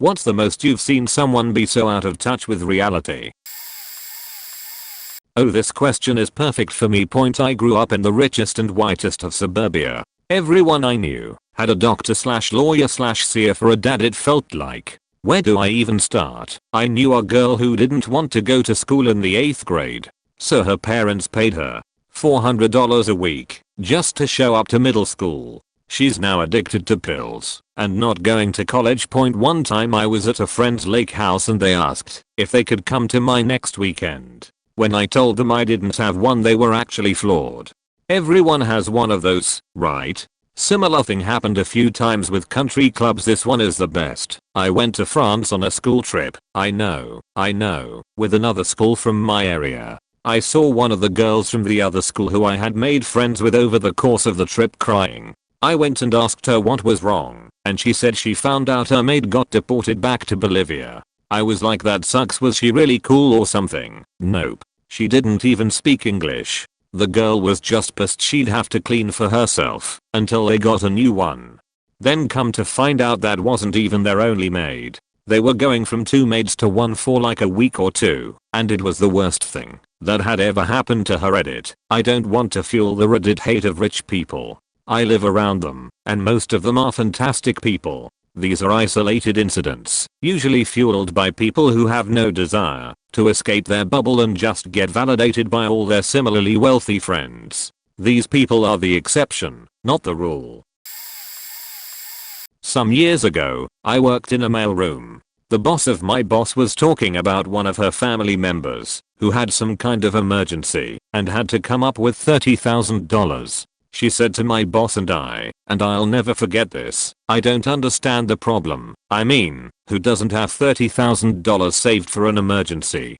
What's the most you've seen someone be so out of touch with reality? Oh, this question is perfect for me. I grew up in the richest and whitest of suburbia. Everyone I knew had a doctor slash lawyer slash CFO or a dad, it felt like. Where do I even start? I knew a girl who didn't want to go to school in the 8th grade. So her parents paid her $400 a week just to show up to middle school. She's now addicted to pills and not going to college. One time I was at a friend's lake house and they asked if they could come to my next weekend. When I told them I didn't have one, they were actually floored. Everyone has one of those, right? Similar thing happened a few times with country clubs. This one is the best. I went to France on a school trip. I know, with another school from my area. I saw one of the girls from the other school who I had made friends with over the course of the trip crying. I went and asked her what was wrong, and she said she found out her maid got deported back to Bolivia. I was like, that sucks. Was she really cool or something? Nope. She didn't even speak English. The girl was just pissed she'd have to clean for herself until they got a new one. Then come to find out that wasn't even their only maid. They were going from 2 maids to 1 for like a week or 2, and it was the worst thing that had ever happened to her. Edit. I don't want to fuel the Reddit hate of rich people. I live around them, and most of them are fantastic people. These are isolated incidents, usually fueled by people who have no desire to escape their bubble and just get validated by all their similarly wealthy friends. These people are the exception, not the rule. Some years ago, I worked in a mailroom. The boss of my boss was talking about one of her family members who had some kind of emergency and had to come up with $30,000. She said to my boss and I'll never forget this, I don't understand the problem. I mean, who doesn't have $30,000 saved for an emergency?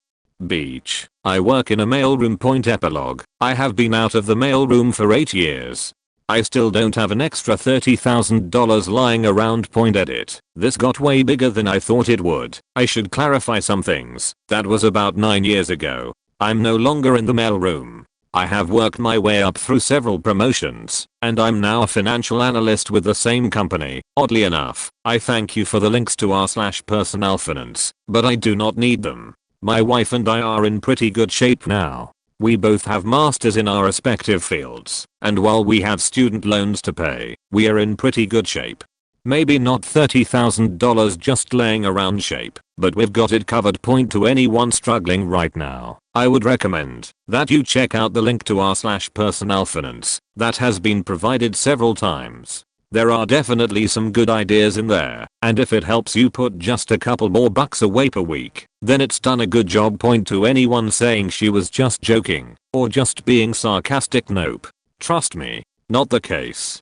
Beach. I work in a mailroom. Epilogue. I have been out of the mailroom for 8 years. I still don't have an extra $30,000 lying around. Edit. This got way bigger than I thought it would. I should clarify some things. That was about 9 years ago. I'm no longer in the mailroom. I have worked my way up through several promotions, and I'm now a financial analyst with the same company. Oddly enough, I thank you for the links to r/personal finance, but I do not need them. My wife and I are in pretty good shape now. We both have masters in our respective fields, and while we have student loans to pay, we are in pretty good shape. Maybe not $30,000 just laying around shape, but we've got it covered. To anyone struggling right now, I would recommend that you check out the link to r/personal finance that has been provided several times. There are definitely some good ideas in there, and if it helps you put just a couple more bucks away per week, then it's done a good job. To anyone saying she was just joking or just being sarcastic, nope. Trust me, not the case.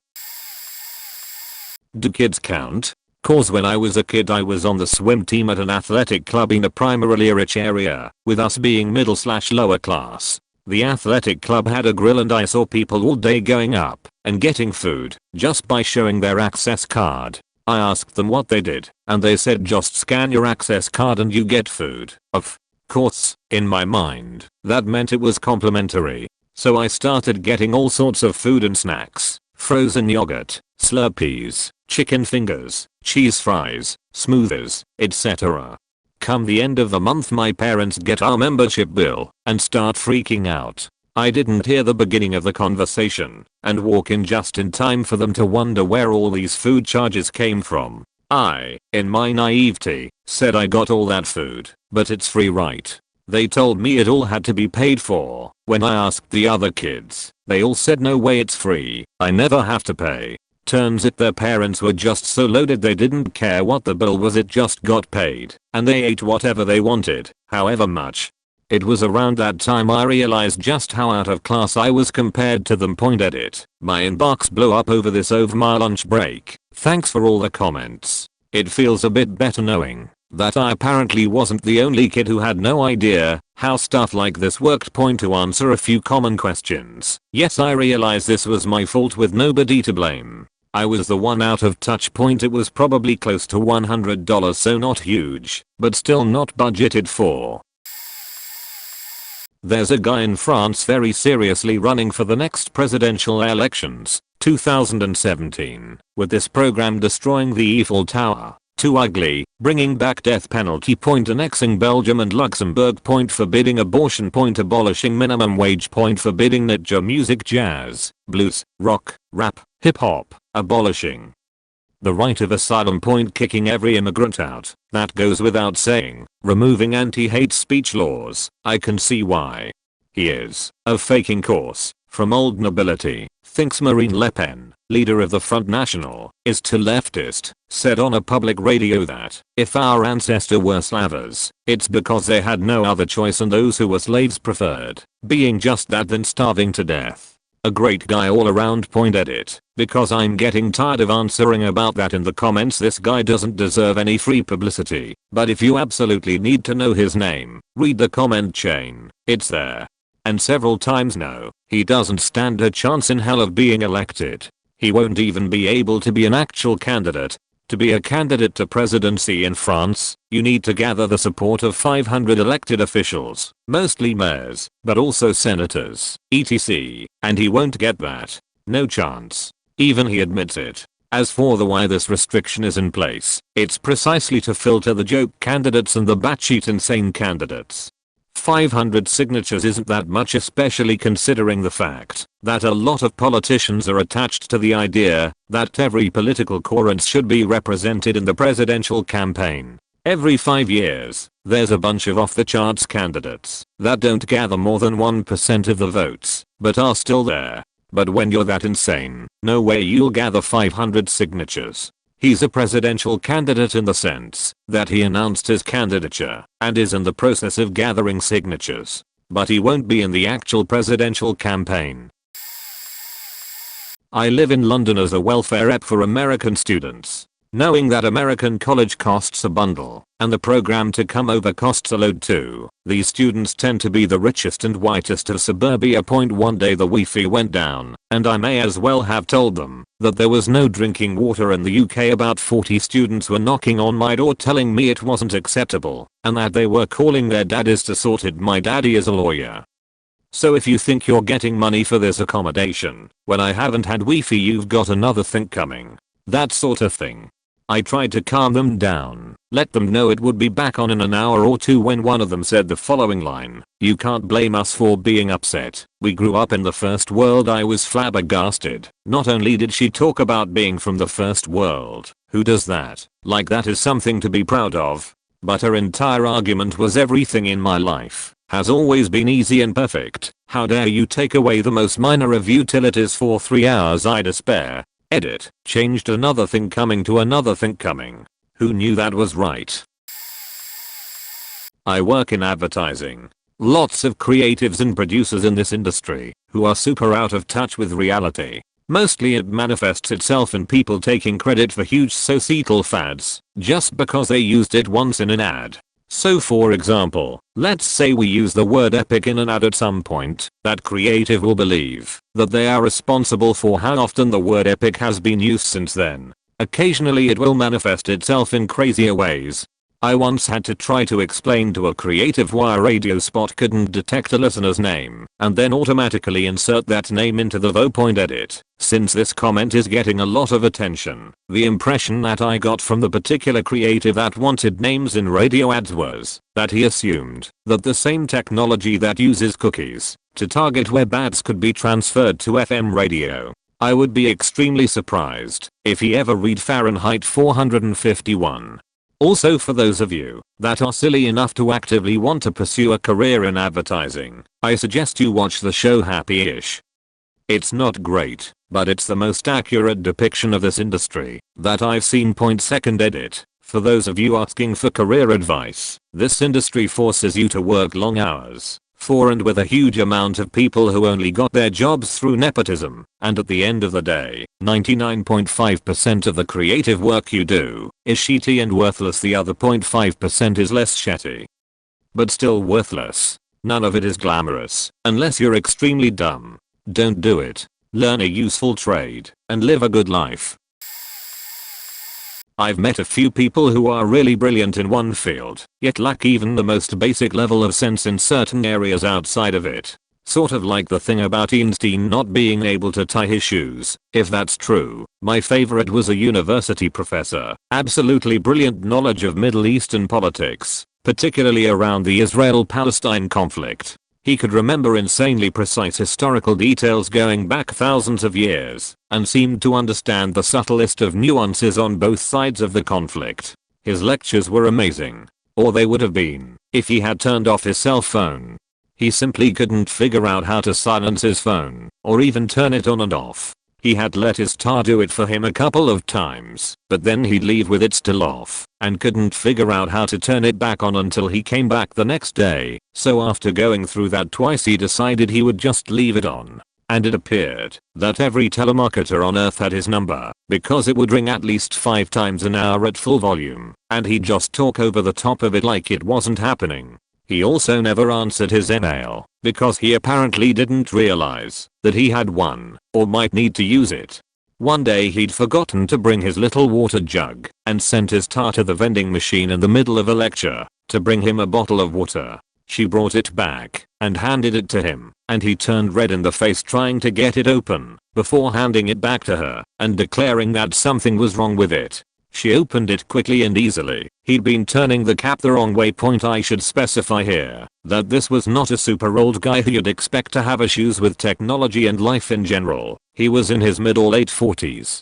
Do kids count? Cause when I was a kid I was on the swim team at an athletic club in a primarily rich area, with us being middle/lower class. The athletic club had a grill and I saw people all day going up and getting food just by showing their access card. I asked them what they did, and they said just scan your access card and you get food. Of course, in my mind, that meant it was complimentary. So I started getting all sorts of food and snacks. Frozen yogurt, Slurpees, chicken fingers, cheese fries, smoothies, etc. Come the end of the month my parents get our membership bill and start freaking out. I didn't hear the beginning of the conversation and walk in just in time for them to wonder where all these food charges came from. I, in my naivety, said I got all that food, but it's free, right? They told me it all had to be paid for. When I asked the other kids, they all said no way, it's free, I never have to pay. Turns out their parents were just so loaded they didn't care what the bill was, it just got paid, and they ate whatever they wanted, however much. It was around that time I realized just how out of class I was compared to them. Edit. My inbox blew up over this over my lunch break. Thanks for all the comments. It feels a bit better knowing that I apparently wasn't the only kid who had no idea how stuff like this worked. To answer a few common questions. Yes, I realize this was my fault with nobody to blame. I was the one out of touch. It was probably close to $100, so not huge, but still not budgeted for. There's a guy in France very seriously running for the next presidential elections, 2017, with this program destroying the Eiffel Tower. Too ugly, bringing back death penalty, annexing Belgium and Luxembourg, forbidding abortion, abolishing minimum wage, forbidding ninja music, jazz, blues, rock, rap, hip hop, abolishing the right of asylum, kicking every immigrant out, that goes without saying, removing anti-hate speech laws. I can see why he is a faking course from old nobility. Thinks Marine Le Pen, leader of the Front National, is too leftist, said on a public radio that if our ancestors were slavers, it's because they had no other choice and those who were slaves preferred being just that than starving to death. A great guy all around. Edit. Because I'm getting tired of answering about that in the comments. This guy doesn't deserve any free publicity, but if you absolutely need to know his name, read the comment chain. It's there. And several times. No, he doesn't stand a chance in hell of being elected. He won't even be able to be an actual candidate. To be a candidate to presidency in France, you need to gather the support of 500 elected officials, mostly mayors, but also senators, etc. And he won't get that. No chance. Even he admits it. As for the why this restriction is in place, it's precisely to filter the joke candidates and the batshit insane candidates. 500 signatures isn't that much, especially considering the fact that a lot of politicians are attached to the idea that every political current should be represented in the presidential campaign. Every 5 years, there's a bunch of off-the-charts candidates that don't gather more than 1% of the votes, but are still there. But when you're that insane, no way you'll gather 500 signatures. He's a presidential candidate in the sense that he announced his candidature and is in the process of gathering signatures. But he won't be in the actual presidential campaign. I live in London as a welfare rep for American students. Knowing that American college costs a bundle, and the program to come over costs a load too, these students tend to be the richest and whitest of suburbia. One day the Wi-Fi went down, and I may as well have told them that there was no drinking water in the UK. About 40 students were knocking on my door telling me it wasn't acceptable, and that they were calling their daddies to sort it. My daddy is a lawyer. So if you think you're getting money for this accommodation, when I haven't had Wi-Fi, you've got another thing coming. That sort of thing. I tried to calm them down, let them know it would be back on in an hour or two, when one of them said the following line: "You can't blame us for being upset. We grew up in the first world." I was flabbergasted. Not only did she talk about being from the first world, who does that? Like that is something to be proud of. But her entire argument was everything in my life has always been easy and perfect. How dare you take away the most minor of utilities for 3 hours? I despair. Edit. Changed another thing coming to another thing coming. Who knew that was right? I work in advertising. Lots of creatives and producers in this industry who are super out of touch with reality. Mostly it manifests itself in people taking credit for huge societal fads just because they used it once in an ad. So for example, let's say we use the word epic in an ad at some point, that creative will believe that they are responsible for how often the word epic has been used since then. Occasionally it will manifest itself in crazier ways. I once had to try to explain to a creative why a radio spot couldn't detect a listener's name and then automatically insert that name into the VO. Edit. Since this comment is getting a lot of attention, the impression that I got from the particular creative that wanted names in radio ads was that he assumed that the same technology that uses cookies to target web ads could be transferred to FM radio. I would be extremely surprised if he ever read Fahrenheit 451. Also, for those of you that are silly enough to actively want to pursue a career in advertising, I suggest you watch the show Happy-ish. It's not great, but it's the most accurate depiction of this industry that I've seen. Second edit. For those of you asking for career advice, this industry forces you to work long hours for and with a huge amount of people who only got their jobs through nepotism, and at the end of the day, 99.5% of the creative work you do is shitty and worthless. The other 0.5% is less shitty, but still worthless. None of it is glamorous, unless you're extremely dumb. Don't do it. Learn a useful trade, and live a good life. I've met a few people who are really brilliant in one field, yet lack even the most basic level of sense in certain areas outside of it. Sort of like the thing about Einstein not being able to tie his shoes. If that's true, my favorite was a university professor. Absolutely brilliant knowledge of Middle Eastern politics, particularly around the Israel-Palestine conflict. He could remember insanely precise historical details going back thousands of years, and seemed to understand the subtlest of nuances on both sides of the conflict. His lectures were amazing. Or they would have been, if he had turned off his cell phone. He simply couldn't figure out how to silence his phone, or even turn it on and off. He had let his tar do it for him a couple of times, but then he'd leave with it still off, and couldn't figure out how to turn it back on until he came back the next day. So after going through that twice, he decided he would just leave it on. And it appeared that every telemarketer on earth had his number, because it would ring at least 5 times an hour at full volume, and he'd just talk over the top of it like it wasn't happening. He also never answered his email, because he apparently didn't realize that he had one, or might need to use it. One day he'd forgotten to bring his little water jug, and sent his tar to the vending machine in the middle of a lecture, to bring him a bottle of water. She brought it back, and handed it to him, and he turned red in the face trying to get it open, before handing it back to her, and declaring that something was wrong with it. She opened it quickly and easily. He'd been turning the cap the wrong way. I should specify here that this was not a super old guy who you'd expect to have issues with technology and life in general. He was in his mid or late 40s.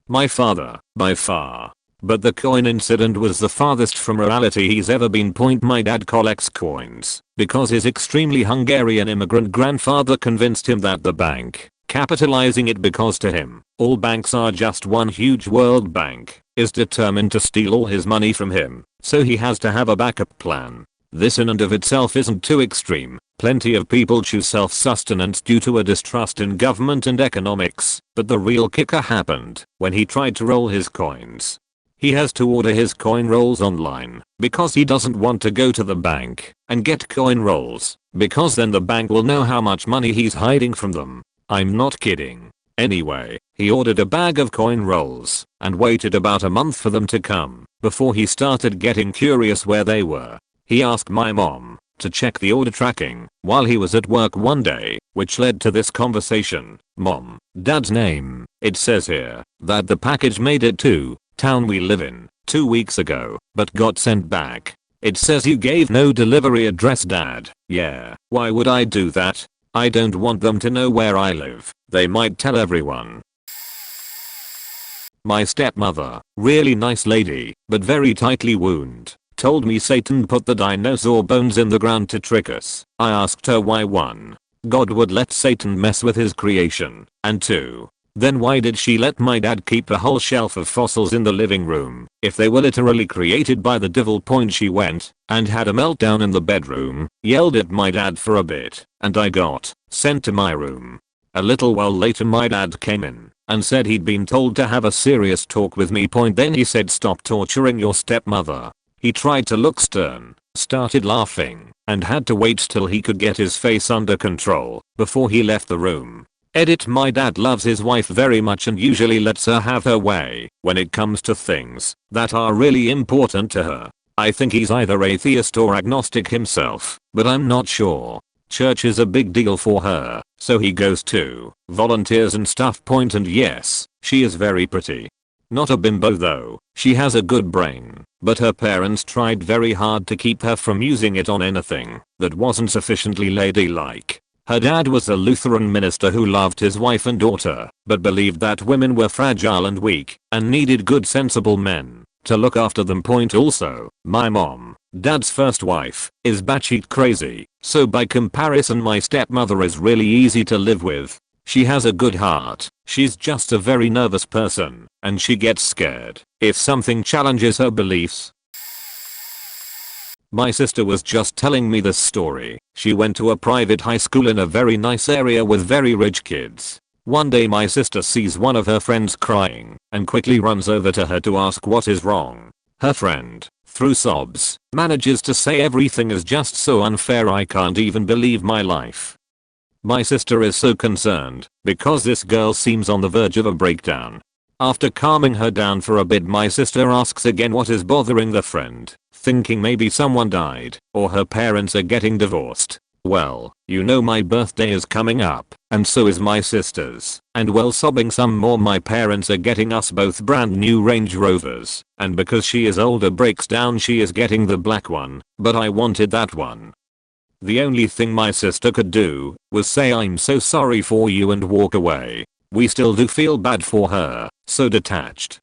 My father, by far. But the coin incident was the farthest from reality he's ever been. My dad collects coins because his extremely Hungarian immigrant grandfather convinced him that the bank, capitalizing it because to him, all banks are just one huge world bank, is determined to steal all his money from him, so he has to have a backup plan. This in and of itself isn't too extreme. Plenty of people choose self-sustenance due to a distrust in government and economics, but the real kicker happened when he tried to roll his coins. He has to order his coin rolls online because he doesn't want to go to the bank and get coin rolls, because then the bank will know how much money he's hiding from them. I'm not kidding. Anyway, he ordered a bag of coin rolls and waited about a month for them to come before he started getting curious where they were. He asked my mom to check the order tracking while he was at work one day, which led to this conversation. Mom, Dad's name, it says here that the package made it to town we live in 2 weeks ago, but got sent back. It says you gave no delivery address, Dad. Yeah, why would I do that? I don't want them to know where I live. They might tell everyone. My stepmother, really nice lady, but very tightly wound, told me Satan put the dinosaur bones in the ground to trick us. I asked her why. 1. God would let Satan mess with his creation, and 2. Then why did she let my dad keep a whole shelf of fossils in the living room if they were literally created by the devil? She went and had a meltdown in the bedroom, yelled at my dad for a bit, and I got sent to my room. A little while later my dad came in and said he'd been told to have a serious talk with me. Then he said, stop torturing your stepmother. He tried to look stern, started laughing, and had to wait till he could get his face under control before he left the room. Edit: my dad loves his wife very much and usually lets her have her way when it comes to things that are really important to her. I think he's either atheist or agnostic himself, but I'm not sure. Church is a big deal for her, so he goes to, volunteers and stuff. And yes, she is very pretty. Not a bimbo though, she has a good brain, but her parents tried very hard to keep her from using it on anything that wasn't sufficiently ladylike. Her dad was a Lutheran minister who loved his wife and daughter, but believed that women were fragile and weak, and needed good sensible men to look after them. Also, my mom, dad's first wife, is batshit crazy, so by comparison my stepmother is really easy to live with. She has a good heart, she's just a very nervous person, and she gets scared if something challenges her beliefs. My sister was just telling me this story. She went to a private high school in a very nice area with very rich kids. One day my sister sees one of her friends crying and quickly runs over to her to ask what is wrong. Her friend, through sobs, manages to say, everything is just so unfair, I can't even believe my life. My sister is so concerned because this girl seems on the verge of a breakdown. After calming her down for a bit, my sister asks again what is bothering the friend, thinking maybe someone died or her parents are getting divorced. Well, you know my birthday is coming up, and so is my sister's, and well sobbing some more my parents are getting us both brand new Range Rovers, and because she is older breaks down she is getting the black one, but I wanted that one. The only thing my sister could do was say I'm so sorry for you and walk away. We still do feel bad for her, so detached.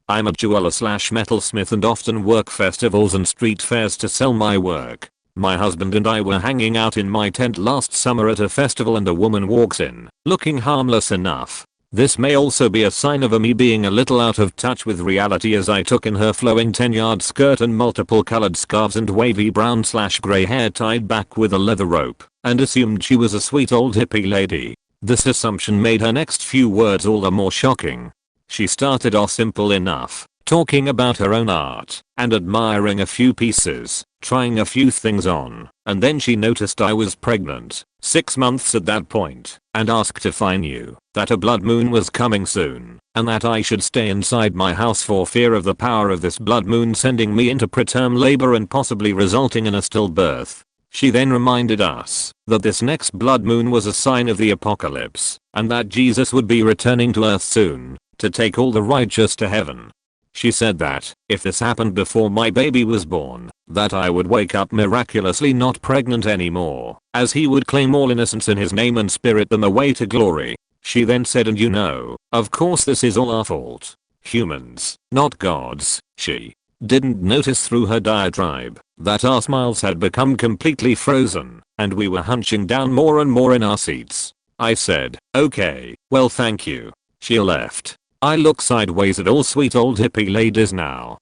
I'm a jeweler slash metalsmith and often work festivals and street fairs to sell my work. My husband and I were hanging out in my tent last summer at a festival and a woman walks in, looking harmless enough. This may also be a sign of me being a little out of touch with reality as I took in her flowing 10-yard skirt and multiple colored scarves and wavy brown slash grey hair tied back with a leather rope, and assumed she was a sweet old hippie lady. This assumption made her next few words all the more shocking. She started off simple enough, talking about her own art, and admiring a few pieces, trying a few things on, and then she noticed I was pregnant, 6 months at that point, and asked if I knew that a blood moon was coming soon, and that I should stay inside my house for fear of the power of this blood moon sending me into preterm labor and possibly resulting in a stillbirth. She then reminded us that this next blood moon was a sign of the apocalypse, and that Jesus would be returning to earth soon, to take all the righteous to heaven. She said that, if this happened before my baby was born, that I would wake up miraculously not pregnant anymore, as he would claim all innocents in his name and spirit them away to glory. She then said, and you know, of course this is all our fault. Humans, not gods. She didn't notice through her diatribe that our smiles had become completely frozen, and we were hunching down more and more in our seats. I said, okay, well thank you. She left. I look sideways at all sweet old hippie ladies now.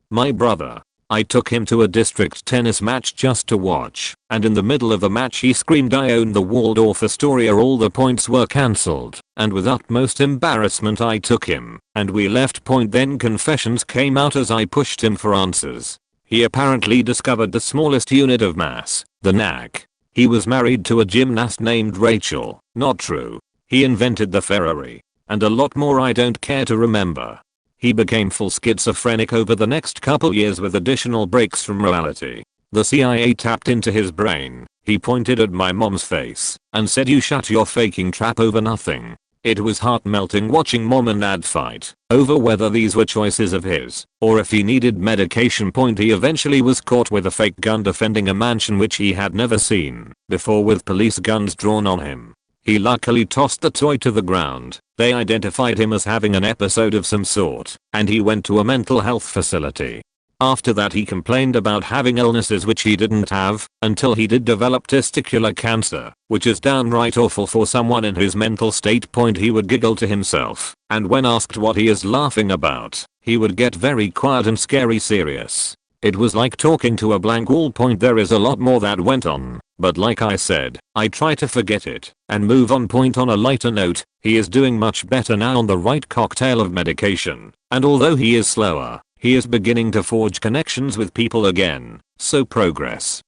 My brother. I took him to a district tennis match just to watch, and in the middle of the match he screamed I own the Waldorf Astoria. All the points were cancelled, and with utmost embarrassment I took him, and we left point. Then confessions came out as I pushed him for answers. He apparently discovered the smallest unit of mass, the knack. He was married to a gymnast named Rachel. Not true. He invented the Ferrari, and a lot more I don't care to remember. He became full schizophrenic over the next couple years with additional breaks from reality. The CIA tapped into his brain. He pointed at my mom's face and said, you shut your faking trap over nothing. It was heart melting watching mom and dad fight over whether these were choices of his or if he needed medication. He eventually was caught with a fake gun defending a mansion which he had never seen before with police guns drawn on him. He luckily tossed the toy to the ground. They identified him as having an episode of some sort, and he went to a mental health facility. After that he complained about having illnesses which he didn't have, until he did develop testicular cancer, which is downright awful for someone in his mental state. He would giggle to himself, and when asked what he is laughing about, he would get very quiet and scary serious. It was like talking to a blank wall. There is a lot more that went on, but like I said, I try to forget it and move on. On a lighter note, he is doing much better now on the right cocktail of medication, and although he is slower, he is beginning to forge connections with people again, so progress.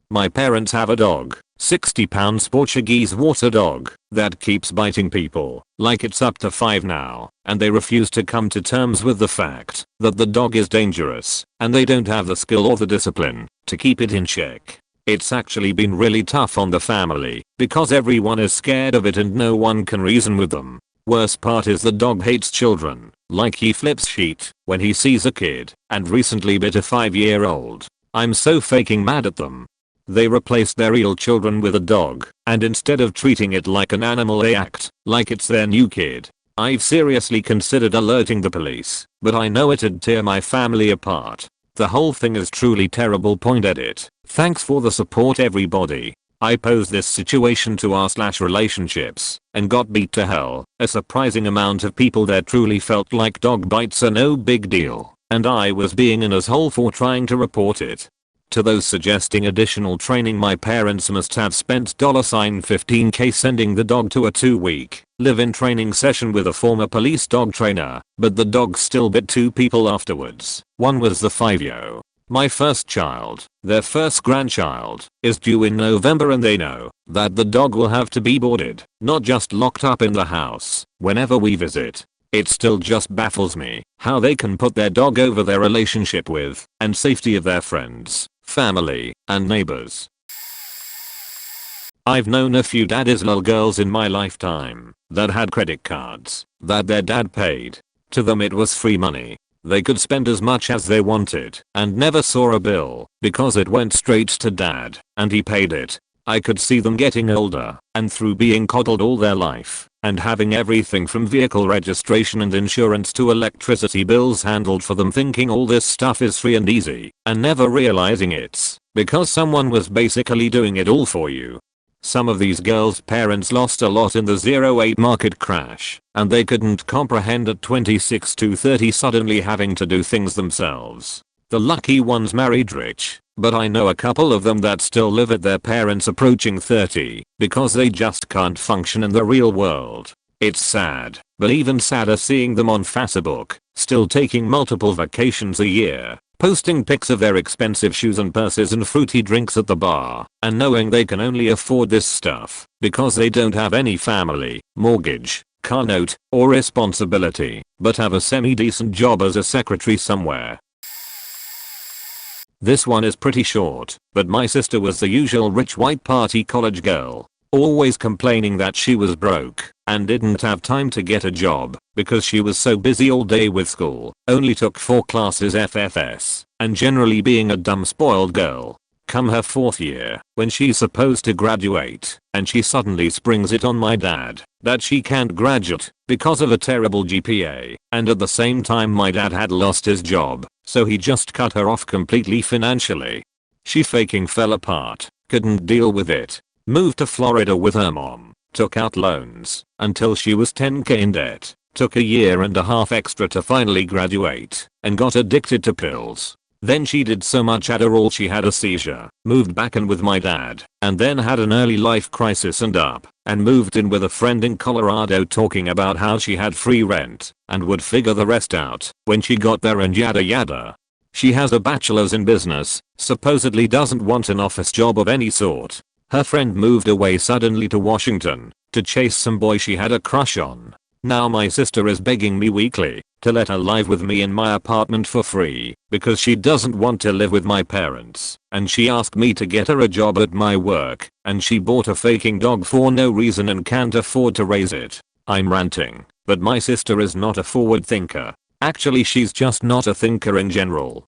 My parents have a dog, 60 pounds Portuguese water dog, that keeps biting people, like it's up to 5 now, and they refuse to come to terms with the fact that the dog is dangerous, and they don't have the skill or the discipline to keep it in check. It's actually been really tough on the family, because everyone is scared of it and no one can reason with them. Worst part is the dog hates children, like he flips shit when he sees a kid, and recently bit a 5-year-old. I'm so fucking mad at them. They replaced their real children with a dog, and instead of treating it like an animal they act like it's their new kid. I've seriously considered alerting the police, but I know it'd tear my family apart. The whole thing is truly terrible. Edit. Thanks for the support everybody. I posed this situation to r/relationships and got beat to hell. A surprising amount of people there truly felt like dog bites are no big deal, and I was being an asshole for trying to report it. To those suggesting additional training, my parents must have spent $15K sending the dog to a 2-week live-in training session with a former police dog trainer, but the dog still bit 2 people afterwards. One was the 5-year-old. My first child, their first grandchild, is due in November, and they know that the dog will have to be boarded, not just locked up in the house, whenever we visit. It still just baffles me how they can put their dog over their relationship with and safety of their friends, family, and neighbors. I've known a few daddy's little girls in my lifetime that had credit cards that their dad paid. To them it was free money. They could spend as much as they wanted and never saw a bill because it went straight to dad and he paid it. I could see them getting older and through being coddled all their life and having everything from vehicle registration and insurance to electricity bills handled for them, thinking all this stuff is free and easy and never realizing it's because someone was basically doing it all for you. Some of these girls' parents lost a lot in the 08 market crash, and they couldn't comprehend at 26 to 30 suddenly having to do things themselves. The lucky ones married rich, but I know a couple of them that still live at their parents approaching 30 because they just can't function in the real world. It's sad, but even sadder seeing them on Facebook, still taking multiple vacations a year, posting pics of their expensive shoes and purses and fruity drinks at the bar, and knowing they can only afford this stuff because they don't have any family, mortgage, car note, or responsibility, but have a semi-decent job as a secretary somewhere. This one is pretty short, but my sister was the usual rich white party college girl, always complaining that she was broke and didn't have time to get a job because she was so busy all day with school, only took 4 classes FFS, and generally being a dumb spoiled girl. Come her 4th year, when she's supposed to graduate, and she suddenly springs it on my dad that she can't graduate because of a terrible GPA, and at the same time my dad had lost his job, so he just cut her off completely financially. She faking fell apart, couldn't deal with it, moved to Florida with her mom, took out loans until she was 10k in debt, took a year and a half extra to finally graduate, and got addicted to pills. Then she did so much Adderall she had a seizure, moved back in with my dad, and then had an early life crisis and moved in with a friend in Colorado talking about how she had free rent and would figure the rest out when she got there and yada yada. She has a bachelor's in business, supposedly doesn't want an office job of any sort. Her friend moved away suddenly to Washington to chase some boy she had a crush on. Now my sister is begging me weekly to let her live with me in my apartment for free because she doesn't want to live with my parents, and she asked me to get her a job at my work, and she bought a faking dog for no reason and can't afford to raise it. I'm ranting, but my sister is not a forward thinker. Actually, she's just not a thinker in general.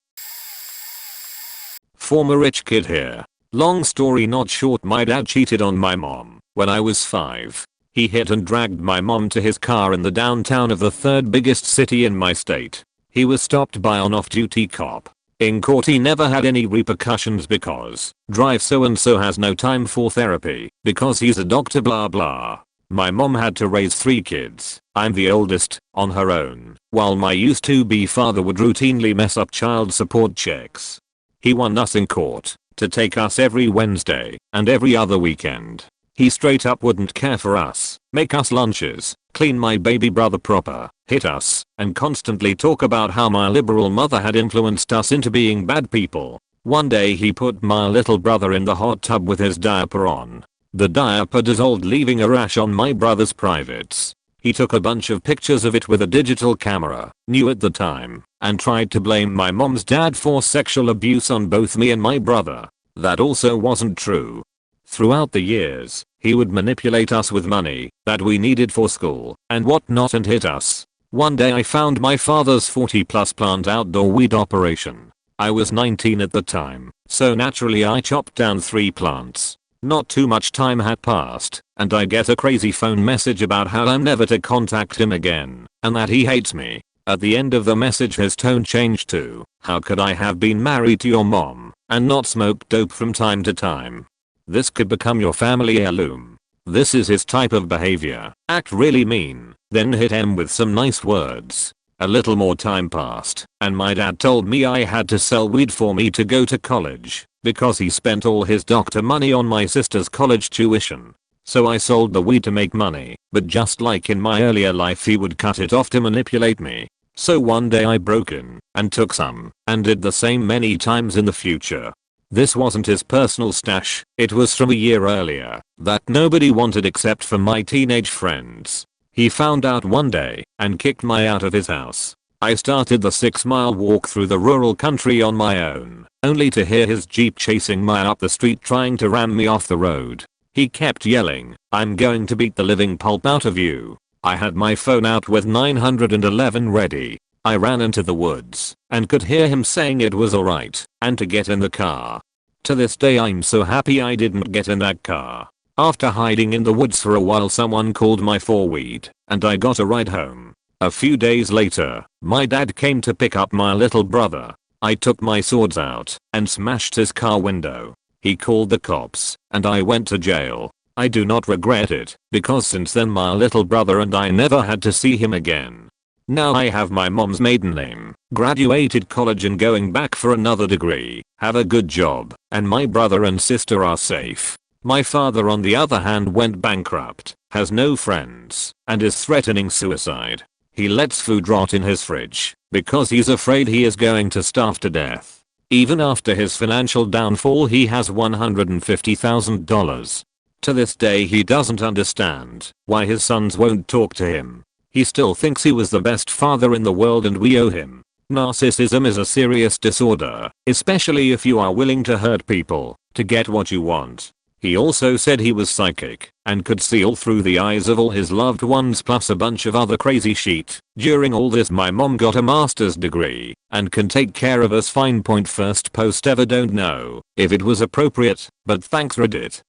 Former rich kid here. Long story not short, my dad cheated on my mom when I was 5. He hit and dragged my mom to his car in the downtown of the 3rd biggest city in my state. He was stopped by an off-duty cop. In court he never had any repercussions because drive so and so has no time for therapy because he's a doctor blah blah. My mom had to raise 3 kids, I'm the oldest, on her own, while my used to be father would routinely mess up child support checks. He won us in court to take us every Wednesday and every other weekend. He straight up wouldn't care for us, make us lunches, clean my baby brother proper, hit us, and constantly talk about how my liberal mother had influenced us into being bad people. One day he put my little brother in the hot tub with his diaper on. The diaper dissolved, leaving a rash on my brother's privates. He took a bunch of pictures of it with a digital camera, new at the time, and tried to blame my mom's dad for sexual abuse on both me and my brother. That also wasn't true. Throughout the years, he would manipulate us with money that we needed for school and whatnot and hit us. One day I found my father's 40+ plant outdoor weed operation. I was 19 at the time, so naturally I chopped down 3 plants. Not too much time had passed, and I get a crazy phone message about how I'm never to contact him again, and that he hates me. At the end of the message his tone changed to, "How could I have been married to your mom and not smoke dope from time to time? This could become your family heirloom." This is his type of behavior. Act really mean, then hit him with some nice words. A little more time passed, and my dad told me I had to sell weed for me to go to college, because he spent all his doctor money on my sister's college tuition. So I sold the weed to make money, but just like in my earlier life he would cut it off to manipulate me. So one day I broke in and took some, and did the same many times in the future. This wasn't his personal stash, it was from a year earlier, that nobody wanted except for my teenage friends. He found out one day and kicked me out of his house. I started the 6-mile walk through the rural country on my own, only to hear his Jeep chasing me up the street trying to ram me off the road. He kept yelling, "I'm going to beat the living pulp out of you." I had my phone out with 911 ready. I ran into the woods and could hear him saying it was alright and to get in the car. To this day I'm so happy I didn't get in that car. After hiding in the woods for a while, someone called my for weed and I got a ride home. A few days later, my dad came to pick up my little brother. I took my swords out and smashed his car window. He called the cops and I went to jail. I do not regret it because since then my little brother and I never had to see him again. Now I have my mom's maiden name, graduated college and going back for another degree, have a good job, and my brother and sister are safe. My father on the other hand went bankrupt, has no friends, and is threatening suicide. He lets food rot in his fridge because he's afraid he is going to starve to death. Even after his financial downfall he has $150,000. To this day he doesn't understand why his sons won't talk to him. He still thinks he was the best father in the world and we owe him. Narcissism is a serious disorder, especially if you are willing to hurt people to get what you want. He also said he was psychic and could see all through the eyes of all his loved ones plus a bunch of other crazy shit. During all this my mom got a master's degree and can take care of us fine. First post ever, don't know if it was appropriate, but thanks Reddit.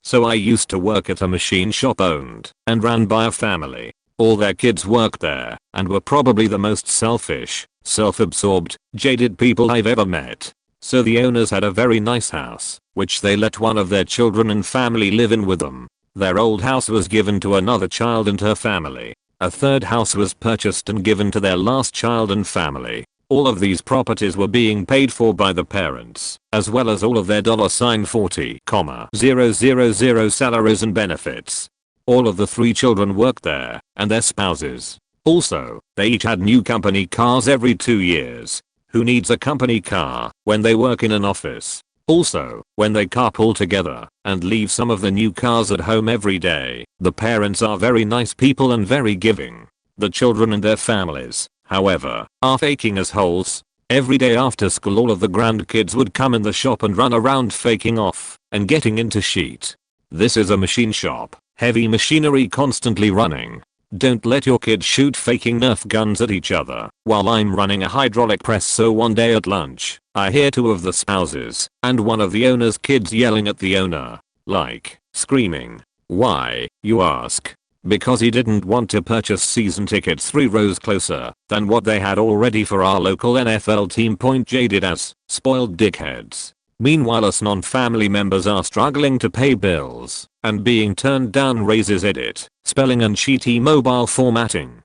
So I used to work at a machine shop owned and ran by a family. All their kids worked there and were probably the most selfish, self-absorbed, jaded people I've ever met. So the owners had a very nice house, which they let one of their children and family live in with them. Their old house was given to another child and her family. A third house was purchased and given to their last child and family. All of these properties were being paid for by the parents, as well as all of their $40,000 salaries and benefits. All of the 3 children worked there, and their spouses. Also, they each had new company cars every 2 years. Who needs a company car when they work in an office? Also, when they carpool together and leave some of the new cars at home every day, the parents are very nice people and very giving. The children and their families, however, are faking as holes. Every day after school all of the grandkids would come in the shop and run around faking off and getting into shit. This is a machine shop, heavy machinery constantly running. Don't let your kids shoot faking Nerf guns at each other while I'm running a hydraulic press. So one day at lunch, I hear 2 of the spouses and one of the owner's kids yelling at the owner, like, screaming. Why, you ask? Because he didn't want to purchase season tickets 3 rows closer than what they had already for our local NFL team. Jaded as, spoiled dickheads. Meanwhile us non-family members are struggling to pay bills and being turned down raises. Edit, spelling and cheaty mobile formatting.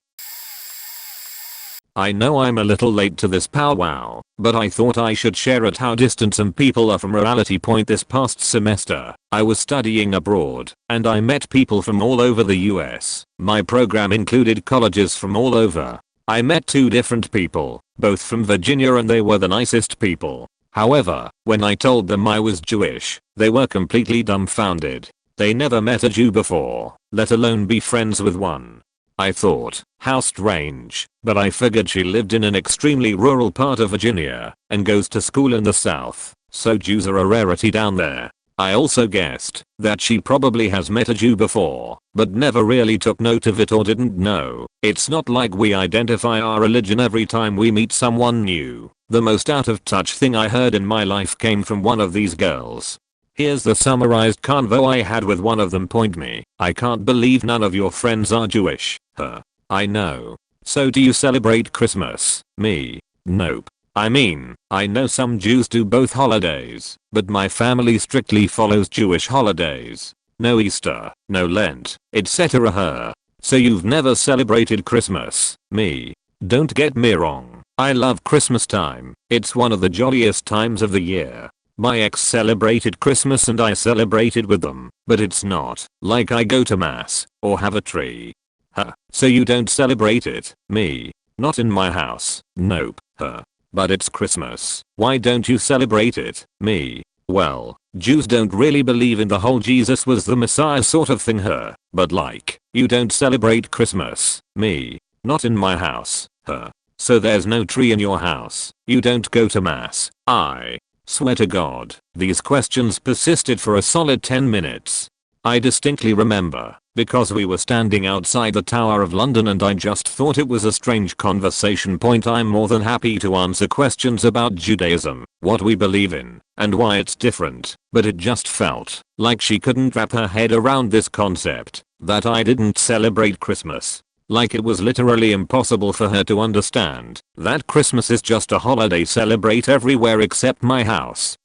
I know I'm a little late to this powwow, but I thought I should share at how distant some people are from reality. This past semester, I was studying abroad, and I met people from all over the US. My program included colleges from all over. I met 2 different people, both from Virginia, and they were the nicest people. However, when I told them I was Jewish, they were completely dumbfounded. They never met a Jew before, let alone be friends with one. I thought, how strange, but I figured she lived in an extremely rural part of Virginia and goes to school in the South, so Jews are a rarity down there. I also guessed that she probably has met a Jew before, but never really took note of it or didn't know. It's not like we identify our religion every time we meet someone new. The most out of touch thing I heard in my life came from one of these girls. Here's the summarized convo I had with one of them. Me, I can't believe none of your friends are Jewish. Her, I know. So do you celebrate Christmas? Me, nope. I mean, I know some Jews do both holidays, but my family strictly follows Jewish holidays. No Easter, no Lent, etc. Her, so you've never celebrated Christmas? Me, don't get me wrong, I love Christmas time. It's one of the jolliest times of the year. My ex celebrated Christmas and I celebrated with them, but it's not like I go to mass or have a tree. Huh, so you don't celebrate it? Me, not in my house, nope. Huh, but it's Christmas, why don't you celebrate it? Me, Well, Jews don't really believe in the whole Jesus was the Messiah sort of thing huh, but like, you don't celebrate Christmas, me, not in my house, huh. So there's no tree in your house, you don't go to mass, I swear to God, these questions persisted for a solid 10 minutes. I distinctly remember, because we were standing outside the Tower of London and I just thought it was a strange conversation point. I'm more than happy to answer questions about Judaism, what we believe in, and why it's different, but it just felt like she couldn't wrap her head around this concept, that I didn't celebrate Christmas. Like it was literally impossible for her to understand that Christmas is just a holiday celebrate everywhere except my house.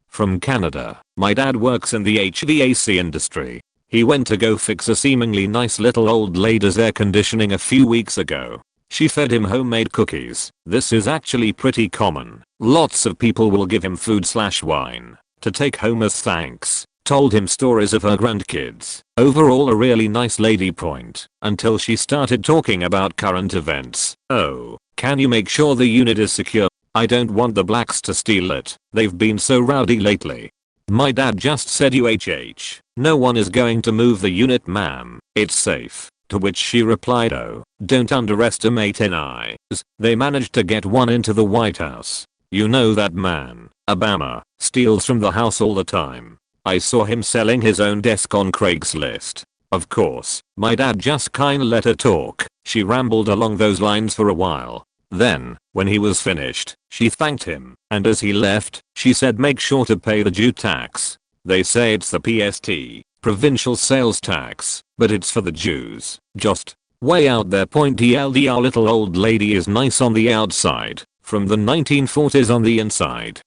From Canada, my dad works in the HVAC industry. He went to go fix a seemingly nice little old lady's air conditioning a few weeks ago. She fed him homemade cookies. This is actually pretty common. Lots of people will give him food/wine to take home as thanks. Told him stories of her grandkids. Overall a really nice lady point, until she started talking about current events. Oh, can you make sure the unit is secure? I don't want the blacks to steal it. They've been so rowdy lately. My dad just said UHH. No one is going to move the unit ma'am. It's safe. To which she replied, oh, don't underestimate NIs. They managed to get one into the White House. You know that man, Obama, steals from the house all the time. I saw him selling his own desk on Craigslist. Of course, my dad just kinda let her talk. She rambled along those lines for a while. Then, when he was finished, she thanked him, and as he left, she said make sure to pay the Jew tax. They say it's the PST, provincial sales tax, but it's for the Jews. Just way out there. TLDR little old lady is nice on the outside, from the 1940s on the inside.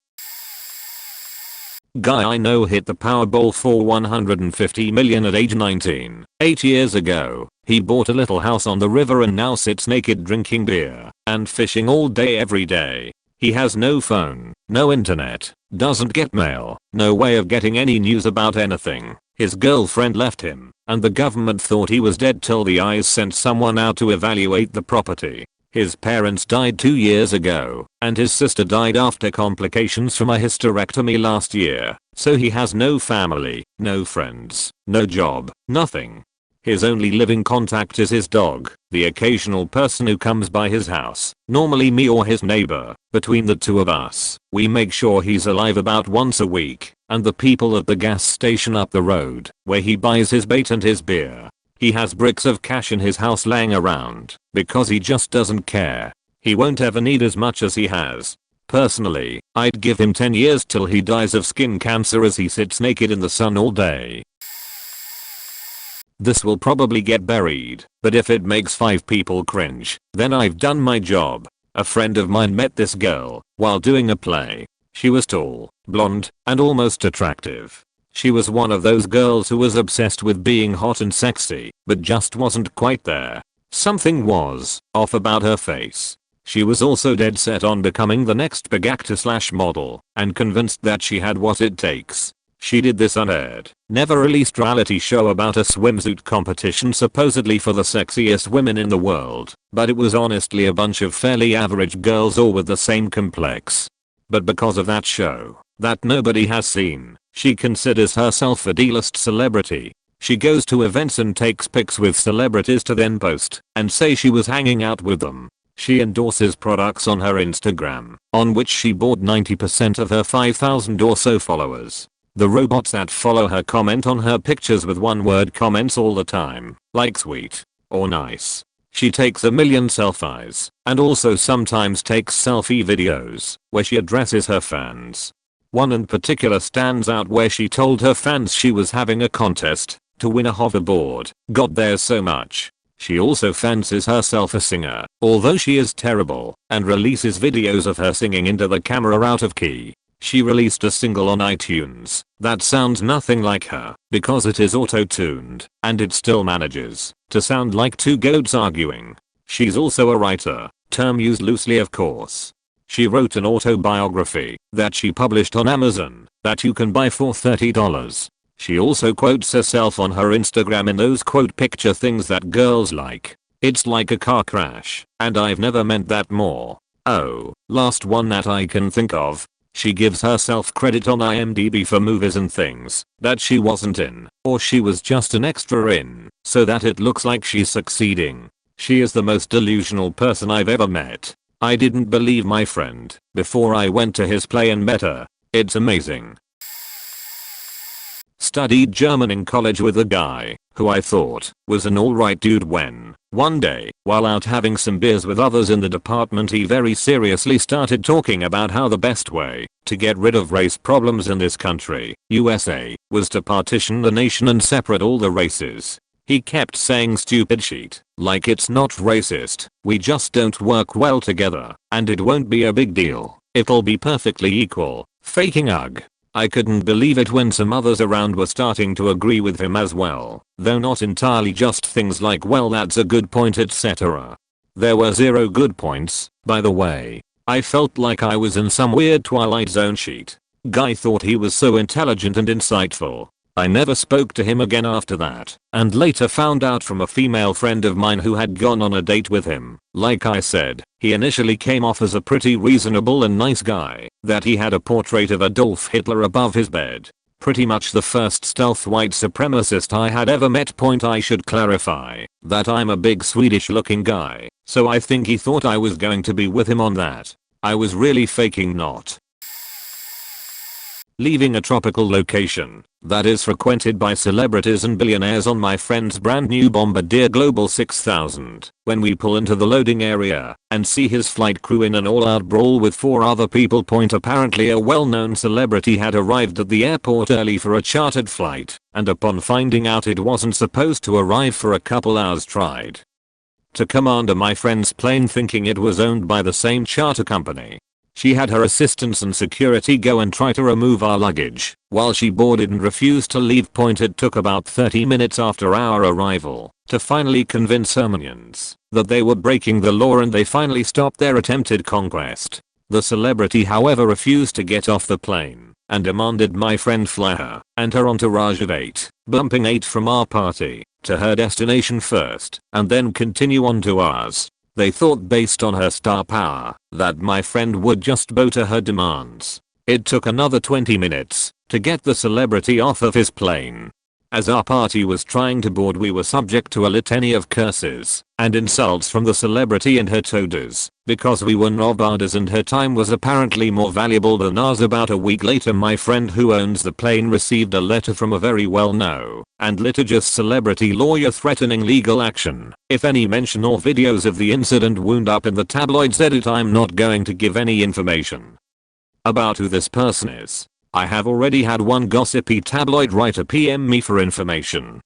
Guy I know hit the Powerball for 150 million at age 19. 8 years ago, he bought a little house on the river and now sits naked drinking beer and fishing all day every day. He has no phone, no internet, doesn't get mail, no way of getting any news about anything. His girlfriend left him, and the government thought he was dead till the eyes sent someone out to evaluate the property. His parents died 2 years ago, and his sister died after complications from a hysterectomy last year, so he has no family, no friends, no job, nothing. His only living contact is his dog, the occasional person who comes by his house, normally me or his neighbor. Between the two of us, we make sure he's alive about once a week, and the people at the gas station up the road, where he buys his bait and his beer. He has bricks of cash in his house laying around, because he just doesn't care. He won't ever need as much as he has. Personally, I'd give him 10 years till he dies of skin cancer as he sits naked in the sun all day. This will probably get buried, but if it makes 5 people cringe, then I've done my job. A friend of mine met this girl while doing a play. She was tall, blonde, and almost attractive. She was one of those girls who was obsessed with being hot and sexy, but just wasn't quite there. Something was off about her face. She was also dead set on becoming the next big actor/model, and convinced that she had what it takes. She did this unaired, never released reality show about a swimsuit competition supposedly for the sexiest women in the world, but it was honestly a bunch of fairly average girls all with the same complex. But because of that show, that nobody has seen, she considers herself a D-list celebrity. She goes to events and takes pics with celebrities to then post and say she was hanging out with them. She endorses products on her Instagram, on which she bought 90% of her 5,000 or so followers. The robots that follow her comment on her pictures with one-word comments all the time, like sweet or nice. She takes a million selfies, and also sometimes takes selfie videos, where she addresses her fans. One in particular stands out where she told her fans she was having a contest to win a hoverboard. Got there so much. She also fancies herself a singer, although she is terrible, and releases videos of her singing into the camera out of key. She released a single on iTunes that sounds nothing like her because it is auto-tuned, and it still manages to sound like two goats arguing. She's also a writer, term used loosely of course. She wrote an autobiography that she published on Amazon that you can buy for $30. She also quotes herself on her Instagram in those quote picture things that girls like. It's like a car crash, and I've never meant that more. Oh, last one that I can think of. She gives herself credit on IMDb for movies and things that she wasn't in, or she was just an extra in, so that it looks like she's succeeding. She is the most delusional person I've ever met. I didn't believe my friend before I went to his play and met her. It's amazing. Studied German in college with a guy who I thought was an alright dude when, one day, while out having some beers with others in the department, he very seriously started talking about how the best way to get rid of race problems in this country, USA, was to partition the nation and separate all the races. He kept saying stupid shit, like it's not racist, we just don't work well together, and it won't be a big deal, it'll be perfectly equal, faking ugh. I couldn't believe it when some others around were starting to agree with him as well, though not entirely, just things like well that's a good point etc. There were zero good points, by the way. I felt like I was in some weird Twilight Zone shit. Guy thought he was so intelligent and insightful. I never spoke to him again after that, and later found out from a female friend of mine who had gone on a date with him. Like I said, he initially came off as a pretty reasonable and nice guy, that he had a portrait of Adolf Hitler above his bed. Pretty much the first stealth white supremacist I had ever met. Point I should clarify that I'm a big Swedish looking guy, so I think he thought I was going to be with him on that. I was really faking not. Leaving a tropical location that is frequented by celebrities and billionaires on my friend's brand new Bombardier Global 6000, when we pull into the loading area and see his flight crew in an all-out brawl with 4 other people. Point apparently a well-known celebrity had arrived at the airport early for a chartered flight, and upon finding out it wasn't supposed to arrive for a couple hours tried to commander my friend's plane, thinking it was owned by the same charter company. She had her assistants and security go and try to remove our luggage while she boarded and refused to leave. Point it took about 30 minutes after our arrival to finally convince Armenians that they were breaking the law, and they finally stopped their attempted conquest. The celebrity however refused to get off the plane and demanded my friend fly her and her entourage of 8, bumping 8 from our party, to her destination first and then continue on to ours. They thought based on her star power that my friend would just bow to her demands. It took another 20 minutes to get the celebrity off of his plane. As our party was trying to board, we were subject to a litany of curses and insults from the celebrity and her toadies because we were novadas and her time was apparently more valuable than ours. About a week later, my friend who owns the plane received a letter from a very well-known and litigious celebrity lawyer threatening legal action if any mention or videos of the incident wound up in the tabloids. Edit: I'm not going to give any information about who this person is. I have already had one gossipy tabloid writer PM me for information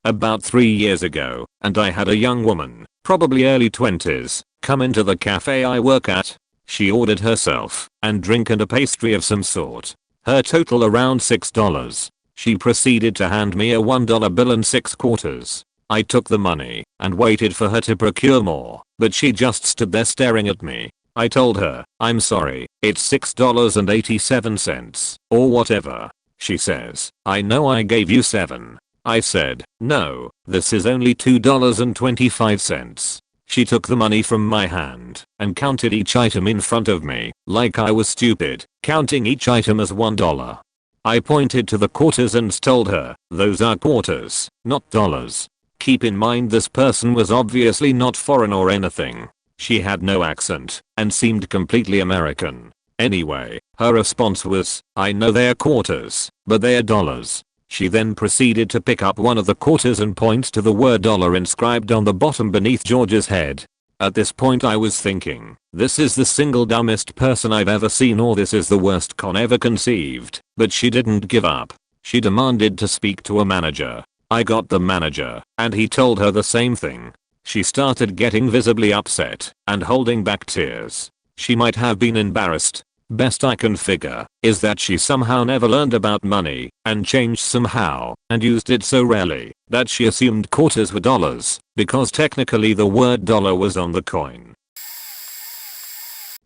about 3 years ago, and I had a young woman, probably early 20s, come into the cafe I work at. She ordered herself and drink and a pastry of some sort. Her total around $6. She proceeded to hand me a $1 bill and 6 quarters. I took the money and waited for her to procure more, but she just stood there staring at me. I told her, I'm sorry, it's $6.87, or whatever. She says, I know I gave you 7. I said, no, this is only $2.25. She took the money from my hand and counted each item in front of me, like I was stupid, counting each item as $1. I pointed to the quarters and told her, those are quarters, not dollars. Keep in mind this person was obviously not foreign or anything. She had no accent and seemed completely American. Anyway, her response was, I know they're quarters, but they're dollars. She then proceeded to pick up one of the quarters and point to the word dollar inscribed on the bottom beneath George's head. At this point I was thinking, this is the single dumbest person I've ever seen, or this is the worst con ever conceived. But she didn't give up. She demanded to speak to a manager. I got the manager, and he told her the same thing. She started getting visibly upset and holding back tears. She might have been embarrassed. Best I can figure is that she somehow never learned about money and changed somehow and used it so rarely that she assumed quarters were dollars because technically the word dollar was on the coin.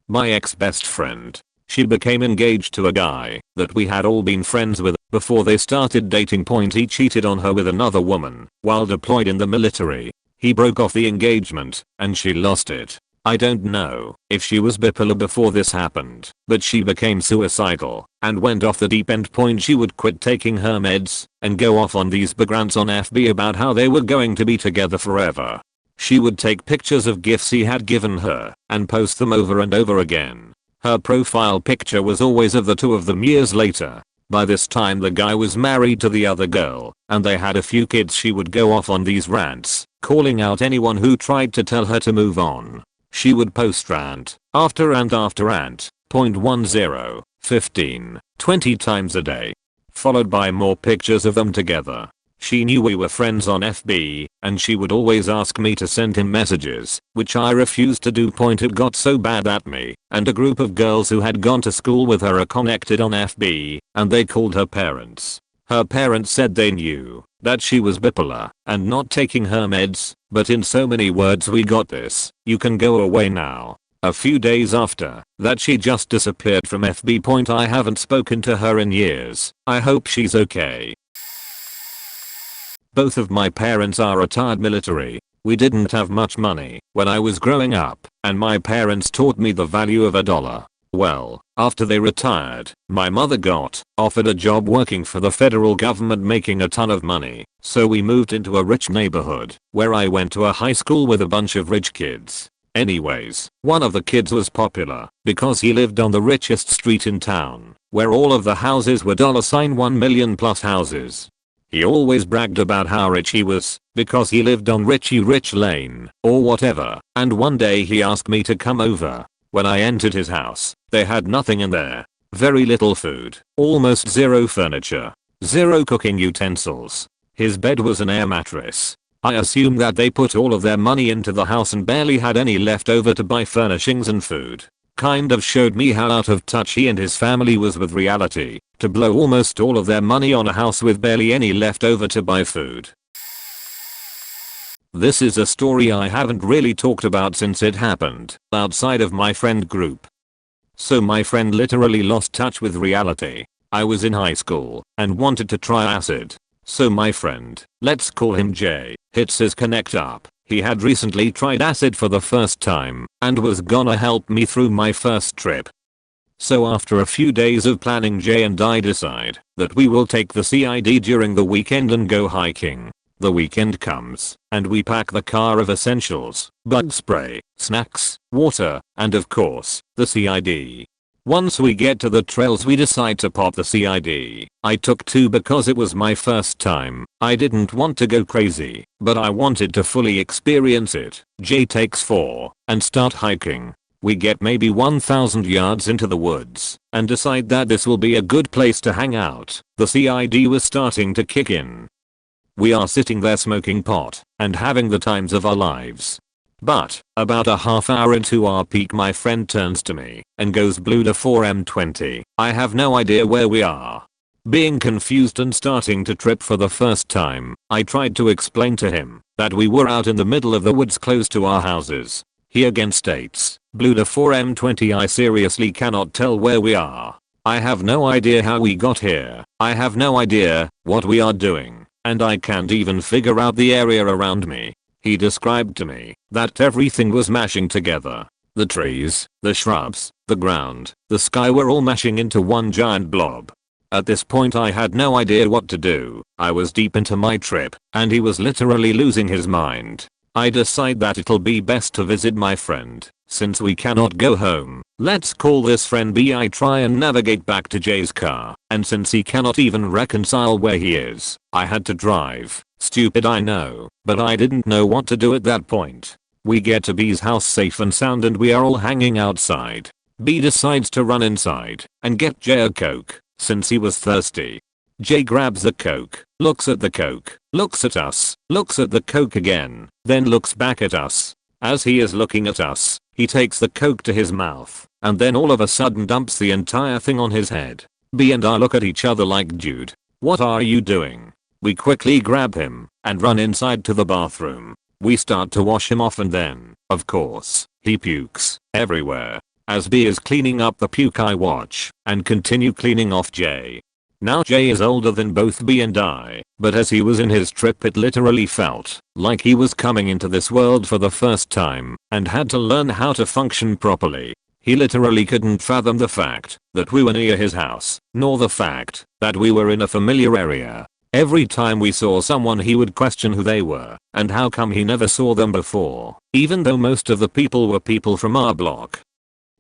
My ex-best friend. She became engaged to a guy that we had all been friends with before they started dating. He cheated on her with another woman while deployed in the military. He broke off the engagement and she lost it. I don't know if she was bipolar before this happened, but she became suicidal and went off the deep end. Point she would quit taking her meds and go off on these big rants on FB about how they were going to be together forever. She would take pictures of gifts he had given her and post them over and over again. Her profile picture was always of the two of them years later. By this time the guy was married to the other girl and they had a few kids. She would go off on these rants, calling out anyone who tried to tell her to move on. She would post rant after rant after rant, 10, 15, 20 times a day, followed by more pictures of them together. She knew we were friends on FB and she would always ask me to send him messages, which I refused to do. It got so bad that me and a group of girls who had gone to school with her are connected on FB and they called her parents. Her parents said they knew that she was bipolar and not taking her meds, but in so many words, we got this, you can go away now. A few days after that she just disappeared from FB. I haven't spoken to her in years. I hope she's okay. Both of my parents are retired military. We didn't have much money when I was growing up, and my parents taught me the value of a dollar. Well, after they retired, my mother got offered a job working for the federal government making a ton of money, so we moved into a rich neighborhood where I went to a high school with a bunch of rich kids. Anyways, one of the kids was popular because he lived on the richest street in town, where all of the houses were $1 million plus houses. He always bragged about how rich he was because he lived on Richie Rich Lane or whatever, and one day he asked me to come over. When I entered his house, they had nothing in there. Very little food, almost zero furniture, zero cooking utensils. His bed was an air mattress. I assume that they put all of their money into the house and barely had any left over to buy furnishings and food. Kind of showed me how out of touch he and his family was with reality, to blow almost all of their money on a house with barely any left over to buy food. This is a story I haven't really talked about since it happened outside of my friend group. So my friend literally lost touch with reality. I was in high school and wanted to try acid. So my friend, let's call him Jay, hits his connect up. He had recently tried acid for the first time and was gonna help me through my first trip. So after a few days of planning, Jay and I decide that we will take the CID during the weekend and go hiking. The weekend comes and we pack the car of essentials, bug spray, snacks, water, and of course, the CID. Once we get to the trails we decide to pop the CID. I took 2 because it was my first time. I didn't want to go crazy, but I wanted to fully experience it. Jay takes 4 and start hiking. We get maybe 1,000 yards into the woods and decide that this will be a good place to hang out. The CID was starting to kick in. We are sitting there smoking pot and having the times of our lives. But about a half hour into our peak, my friend turns to me and goes, "Blue to 4M20. I have no idea where we are." Being confused and starting to trip for the first time, I tried to explain to him that we were out in the middle of the woods close to our houses. He again states, "Blue to 4M20. I seriously cannot tell where we are. I have no idea how we got here. I have no idea what we are doing, and I can't even figure out the area around me." He described to me that everything was mashing together. The trees, the shrubs, the ground, the sky were all mashing into one giant blob. At this point I had no idea what to do. I was deep into my trip and he was literally losing his mind. I decide that it'll be best to visit my friend since we cannot go home. Let's call this friend B. I try and navigate back to Jay's car, and since he cannot even reconcile where he is, I had to drive. Stupid, I know, but I didn't know what to do at that point. We get to B's house safe and sound and we are all hanging outside. B decides to run inside and get Jay a Coke since he was thirsty. Jay grabs the Coke, looks at the Coke, looks at us, looks at the Coke again, then looks back at us. As he is looking at us, he takes the Coke to his mouth and then all of a sudden dumps the entire thing on his head. B and I look at each other like, "Dude, what are you doing?" We quickly grab him and run inside to the bathroom. We start to wash him off and then, of course, he pukes everywhere. As B is cleaning up the puke, I watch and continue cleaning off Jay. Now Jay is older than both B and I, but as he was in his trip it literally felt like he was coming into this world for the first time and had to learn how to function properly. He literally couldn't fathom the fact that we were near his house, nor the fact that we were in a familiar area. Every time we saw someone he would question who they were and how come he never saw them before, even though most of the people were people from our block.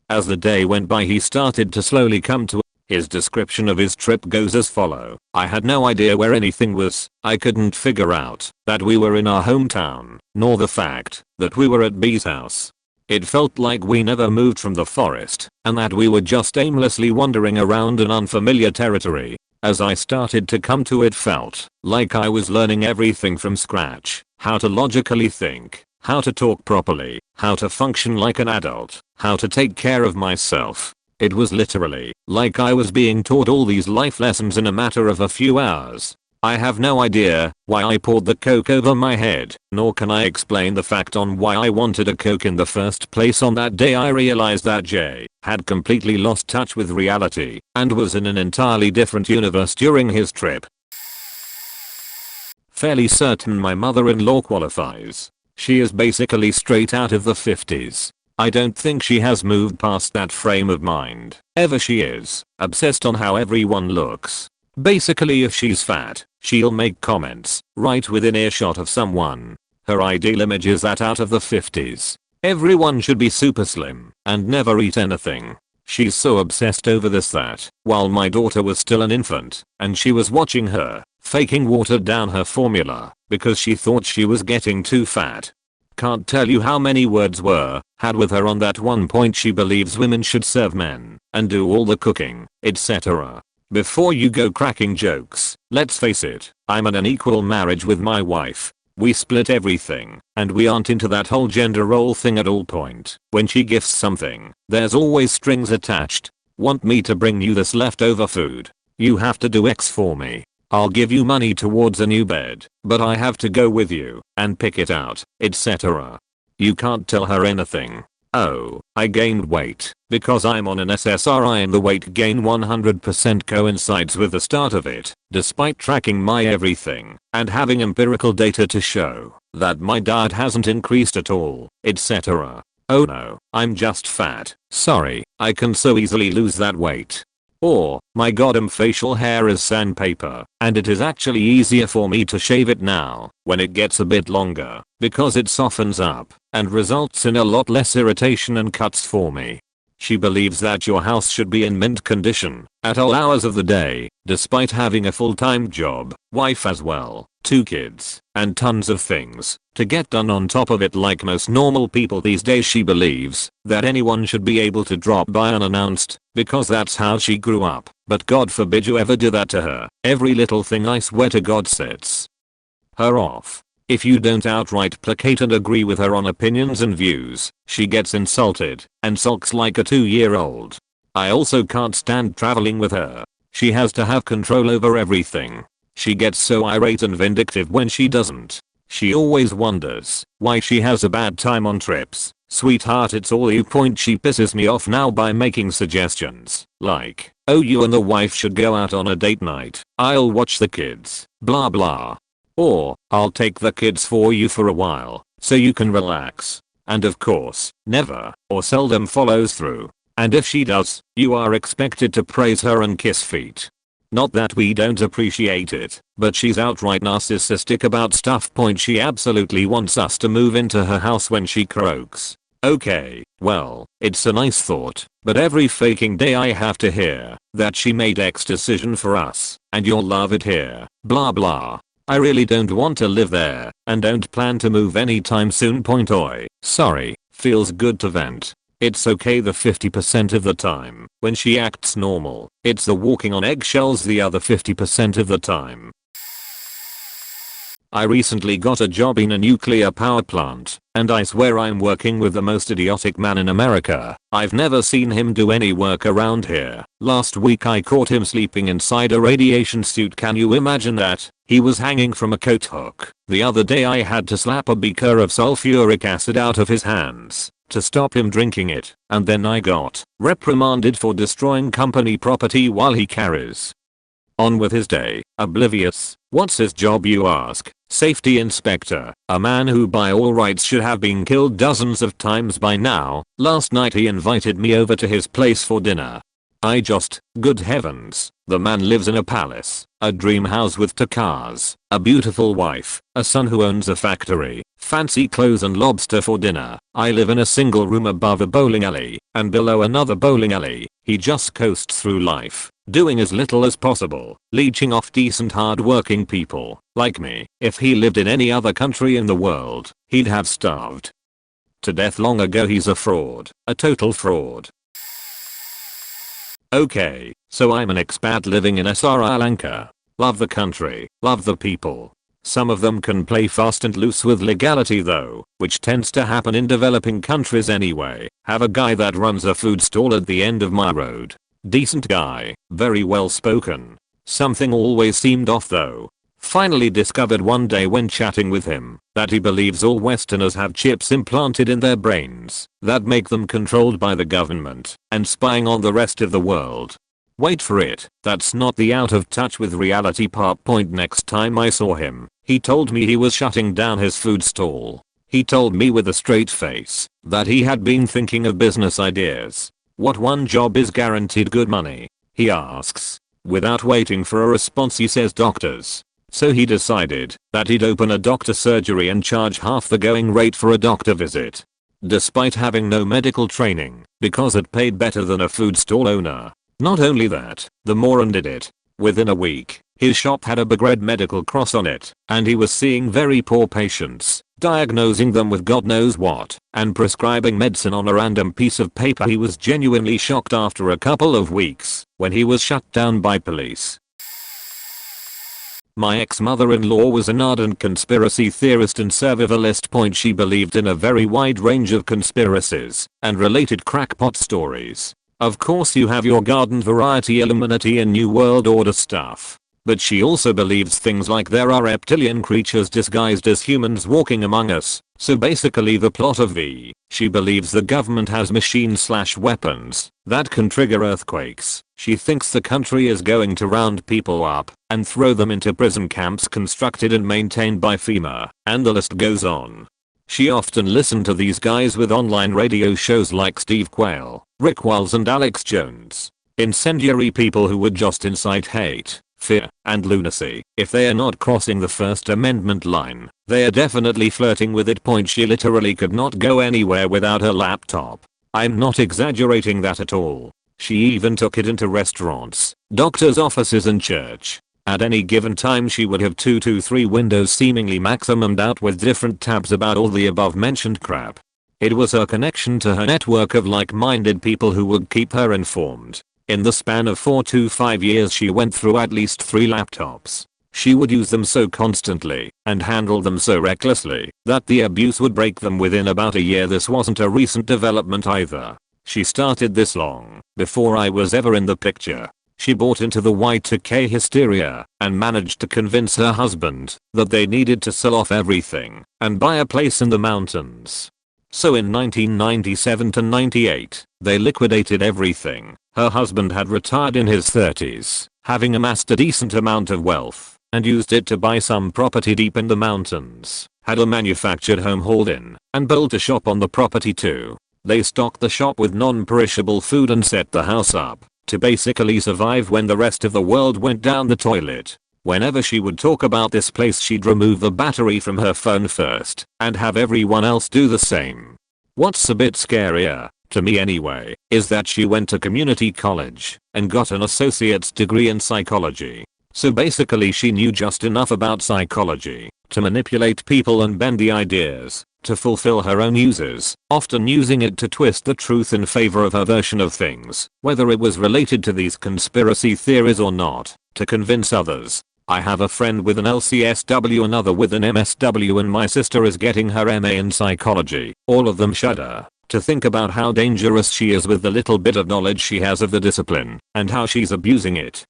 As the day went by he started to slowly come to. His description of his trip goes as follow. I had no idea where anything was. I couldn't figure out that we were in our hometown, nor the fact that we were at B's house. It felt like we never moved from the forest and that we were just aimlessly wandering around an unfamiliar territory. As I started to come to, it felt like I was learning everything from scratch. How to logically think, how to talk properly, how to function like an adult, how to take care of myself. It was literally like I was being taught all these life lessons in a matter of a few hours. I have no idea why I poured the coke over my head, nor can I explain the fact on why I wanted a coke in the first place. On that day I realized that Jay had completely lost touch with reality and was in an entirely different universe during his trip. Fairly certain my mother-in-law qualifies. She is basically straight out of the 50s. I don't think she has moved past that frame of mind. Ever she is obsessed on how everyone looks. Basically if she's fat, she'll make comments right within earshot of someone. Her ideal image is that out of the 50s, everyone should be super slim and never eat anything. She's so obsessed over this that while my daughter was still an infant and she was watching her faking watered down her formula because she thought she was getting too fat. Can't tell you how many words were had with her on that one point. She believes women should serve men and do all the cooking, etc. Before you go cracking jokes, let's face it, I'm in an equal marriage with my wife. We split everything and we aren't into that whole gender role thing at all. Point. When she gifts something, there's always strings attached. Want me to bring you this leftover food? You have to do X for me. I'll give you money towards a new bed, but I have to go with you and pick it out, etc. You can't tell her anything. Oh, I gained weight because I'm on an SSRI and the weight gain 100% coincides with the start of it, despite tracking my everything and having empirical data to show that my diet hasn't increased at all, etc. Oh no, I'm just fat. Sorry, I can so easily lose that weight. Or, my god, facial hair is sandpaper, and it is actually easier for me to shave it now, when it gets a bit longer, because it softens up, and results in a lot less irritation and cuts for me. She believes that your house should be in mint condition, at all hours of the day, despite having a full-time job, wife as well, 2 kids, and tons of things to get done on top of it. Like most normal people these days, she believes that anyone should be able to drop by unannounced, because that's how she grew up, but God forbid you ever do that to her. Every little thing I swear to God sets her off. If you don't outright placate and agree with her on opinions and views, she gets insulted and sulks like a 2-year-old. I also can't stand traveling with her. She has to have control over everything. She gets so irate and vindictive when she doesn't. She always wonders why she has a bad time on trips. Sweetheart, it's all you. Point. She pisses me off now by making suggestions like, oh, you and the wife should go out on a date night. I'll watch the kids, blah blah. Or, I'll take the kids for you for a while, so you can relax. And of course, never or seldom follows through. And if she does, you are expected to praise her and kiss feet. Not that we don't appreciate it, but she's outright narcissistic about stuff. Point. She absolutely wants us to move into her house when she croaks. Okay, well, it's a nice thought, but every faking day I have to hear that she made X decision for us, and you'll love it here, blah blah. I really don't want to live there, and don't plan to move anytime soon. Point. Oi, sorry, feels good to vent. It's okay the 50% of the time when she acts normal. It's the walking on eggshells the other 50% of the time. I recently got a job in a nuclear power plant, and I swear I'm working with the most idiotic man in America. I've never seen him do any work around here. Last week I caught him sleeping inside a radiation suit. Can you imagine that? He was hanging from a coat hook. The other day I had to slap a beaker of sulfuric acid out of his hands to stop him drinking it, and then I got reprimanded for destroying company property while he carries On with his day, oblivious. What's his job, you ask? Safety inspector, a man who by all rights should have been killed dozens of times by now. Last night he invited me over to his place for dinner. Good heavens, the man lives in a palace, a dream house with 2 cars, a beautiful wife, a son who owns a factory, fancy clothes and lobster for dinner. I live in a single room above a bowling alley, and below another bowling alley. He just coasts through life, doing as little as possible, leeching off decent hard-working people, like me. If he lived in any other country in the world, he'd have starved to death long ago. He's a fraud, a total fraud. Okay, so I'm an expat living in Sri Lanka. Love the country, love the people. Some of them can play fast and loose with legality though, which tends to happen in developing countries anyway. Have a guy that runs a food stall at the end of my road. Decent guy, very well spoken. Something always seemed off though. Finally discovered one day when chatting with him that he believes all Westerners have chips implanted in their brains that make them controlled by the government and spying on the rest of the world. Wait for it, that's not the out of touch with reality part point. Next time I saw him, he told me he was shutting down his food stall. He told me with a straight face that he had been thinking of business ideas. What one job is guaranteed good money? He asks. Without waiting for a response he says doctors. So he decided that he'd open a doctor surgery and charge half the going rate for a doctor visit. Despite having no medical training, because it paid better than a food stall owner. Not only that, the moron did it. Within a week, his shop had a big red medical cross on it, and he was seeing very poor patients, diagnosing them with God knows what, and prescribing medicine on a random piece of paper. He was genuinely shocked after a couple of weeks, when he was shut down by police. My ex-mother-in-law was an ardent conspiracy theorist and survivalist. She believed in a very wide range of conspiracies and related crackpot stories. Of course you have your garden variety Illuminati and New World Order stuff. But she also believes things like there are reptilian creatures disguised as humans walking among us. So basically the plot of V. She believes the government has machines/weapons that can trigger earthquakes. She thinks the country is going to round people up and throw them into prison camps constructed and maintained by FEMA, and the list goes on. She often listened to these guys with online radio shows like Steve Quayle, Rick Wiles and Alex Jones. Incendiary people who would just incite hate, fear, and lunacy. If they are not crossing the First Amendment line, they are definitely flirting with it. She literally could not go anywhere without her laptop. I'm not exaggerating that at all. She even took it into restaurants, doctors' offices and church. At any given time she would have 2 to 3 windows seemingly maximumed out with different tabs about all the above mentioned crap. It was her connection to her network of like-minded people who would keep her informed. In the span of 4 to 5 years she went through at least 3 laptops. She would use them so constantly and handle them so recklessly that the abuse would break them within about a year. This wasn't a recent development either. She started this long before I was ever in the picture. She bought into the Y2K hysteria and managed to convince her husband that they needed to sell off everything and buy a place in the mountains. So in 1997 to 98, they liquidated everything. Her husband had retired in his 30s, having amassed a decent amount of wealth, and used it to buy some property deep in the mountains, had a manufactured home hauled in, and built a shop on the property too. They stocked the shop with non-perishable food and set the house up to basically survive when the rest of the world went down the toilet. Whenever she would talk about this place she'd remove the battery from her phone first and have everyone else do the same. What's a bit scarier, to me anyway, is that she went to community college and got an associate's degree in psychology. So basically she knew just enough about psychology to manipulate people and bend the ideas to fulfill her own uses, often using it to twist the truth in favor of her version of things, whether it was related to these conspiracy theories or not, to convince others. I have a friend with an LCSW, another with an MSW, and my sister is getting her MA in psychology. All of them shudder to think about how dangerous she is with the little bit of knowledge she has of the discipline and how she's abusing it.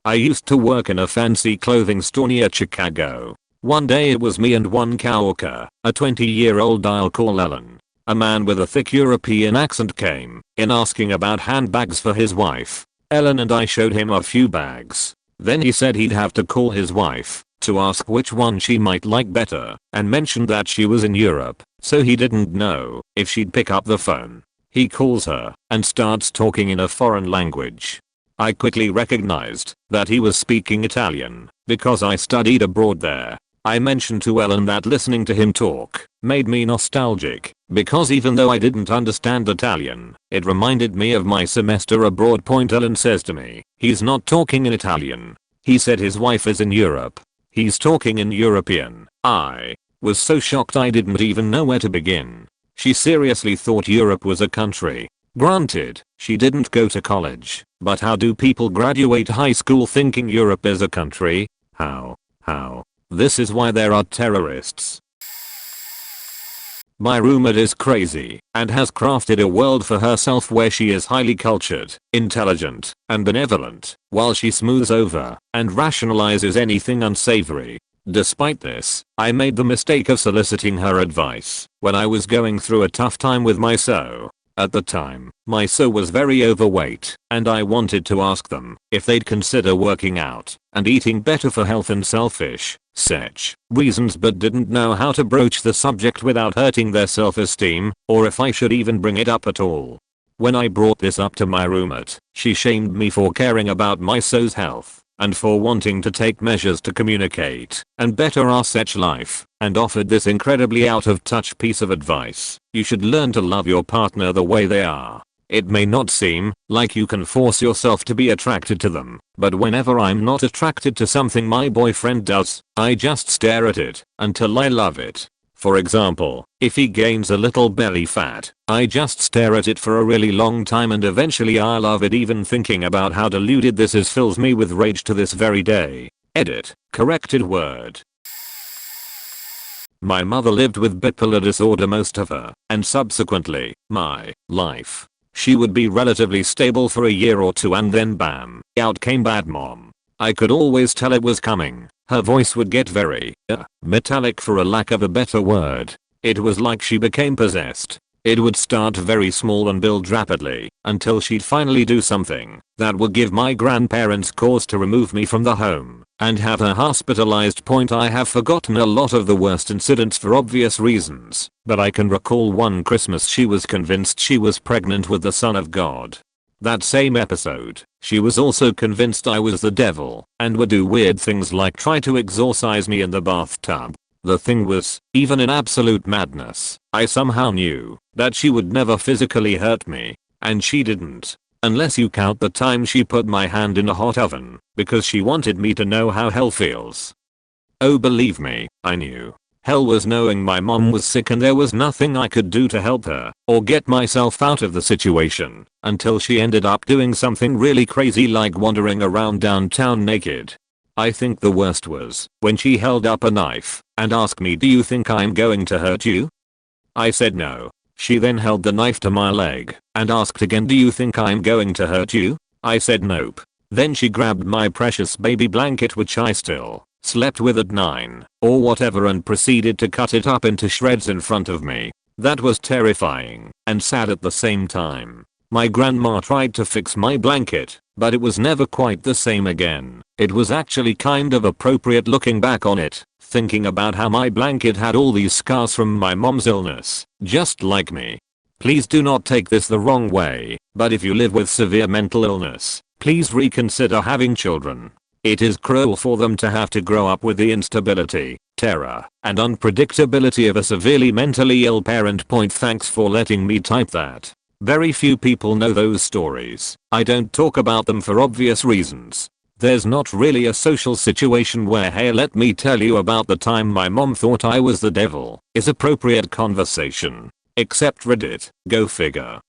I used to work in a fancy clothing store near Chicago. One day it was me and one coworker, a 20-year-old I'll call Ellen. A man with a thick European accent came in asking about handbags for his wife. Ellen and I showed him a few bags. Then he said he'd have to call his wife to ask which one she might like better and mentioned that she was in Europe, so he didn't know if she'd pick up the phone. He calls her and starts talking in a foreign language. I quickly recognized that he was speaking Italian because I studied abroad there. I mentioned to Ellen that listening to him talk made me nostalgic because even though I didn't understand Italian, it reminded me of my semester abroad. Ellen says to me, he's not talking in Italian. He said his wife is in Europe. He's talking in European. I was so shocked I didn't even know where to begin. She seriously thought Europe was a country. Granted, she didn't go to college, but how do people graduate high school thinking Europe is a country? How? This is why there are terrorists. My roommate is crazy and has crafted a world for herself where she is highly cultured, intelligent, and benevolent, while she smooths over and rationalizes anything unsavory. Despite this, I made the mistake of soliciting her advice when I was going through a tough time with my SO. At the time, my SO was very overweight, and I wanted to ask them if they'd consider working out and eating better for health and selfish such reasons, but didn't know how to broach the subject without hurting their self-esteem, or if I should even bring it up at all. When I brought this up to my roommate, she shamed me for caring about my SO's health and for wanting to take measures to communicate and better our such life, and offered this incredibly out of touch piece of advice: you should learn to love your partner the way they are. It may not seem like you can force yourself to be attracted to them, but whenever I'm not attracted to something my boyfriend does, I just stare at it until I love it. For example, if he gains a little belly fat, I just stare at it for a really long time and eventually I love it. Even thinking about how deluded this is fills me with rage to this very day. Edit. Corrected word. My mother lived with bipolar disorder most of her, and subsequently, my life. She would be relatively stable for a year or two and then bam, out came bad mom. I could always tell it was coming. Her voice would get very, metallic for a lack of a better word. It was like she became possessed. It would start very small and build rapidly until she'd finally do something that would give my grandparents cause to remove me from the home and have her hospitalized. I have forgotten a lot of the worst incidents for obvious reasons, but I can recall one Christmas she was convinced she was pregnant with the Son of God. That same episode, she was also convinced I was the devil and would do weird things like try to exorcise me in the bathtub. The thing was, even in absolute madness, I somehow knew that she would never physically hurt me. And she didn't. Unless you count the time she put my hand in a hot oven because she wanted me to know how hell feels. Oh, believe me, I knew. Hell was knowing my mom was sick and there was nothing I could do to help her or get myself out of the situation until she ended up doing something really crazy like wandering around downtown naked. I think the worst was when she held up a knife and asked me, "Do you think I'm going to hurt you?" I said no. She then held the knife to my leg and asked again, "Do you think I'm going to hurt you?" I said nope. Then she grabbed my precious baby blanket, which I still slept with at 9 or whatever, and proceeded to cut it up into shreds in front of me. That was terrifying and sad at the same time. My grandma tried to fix my blanket, but it was never quite the same again. It was actually kind of appropriate looking back on it, thinking about how my blanket had all these scars from my mom's illness, just like me. Please do not take this the wrong way, but if you live with severe mental illness, please reconsider having children. It is cruel for them to have to grow up with the instability, terror, and unpredictability of a severely mentally ill parent. Thanks for letting me type that. Very few people know those stories. I don't talk about them for obvious reasons. There's not really a social situation where "hey, let me tell you about the time my mom thought I was the devil" is appropriate conversation. Except Reddit. Go figure.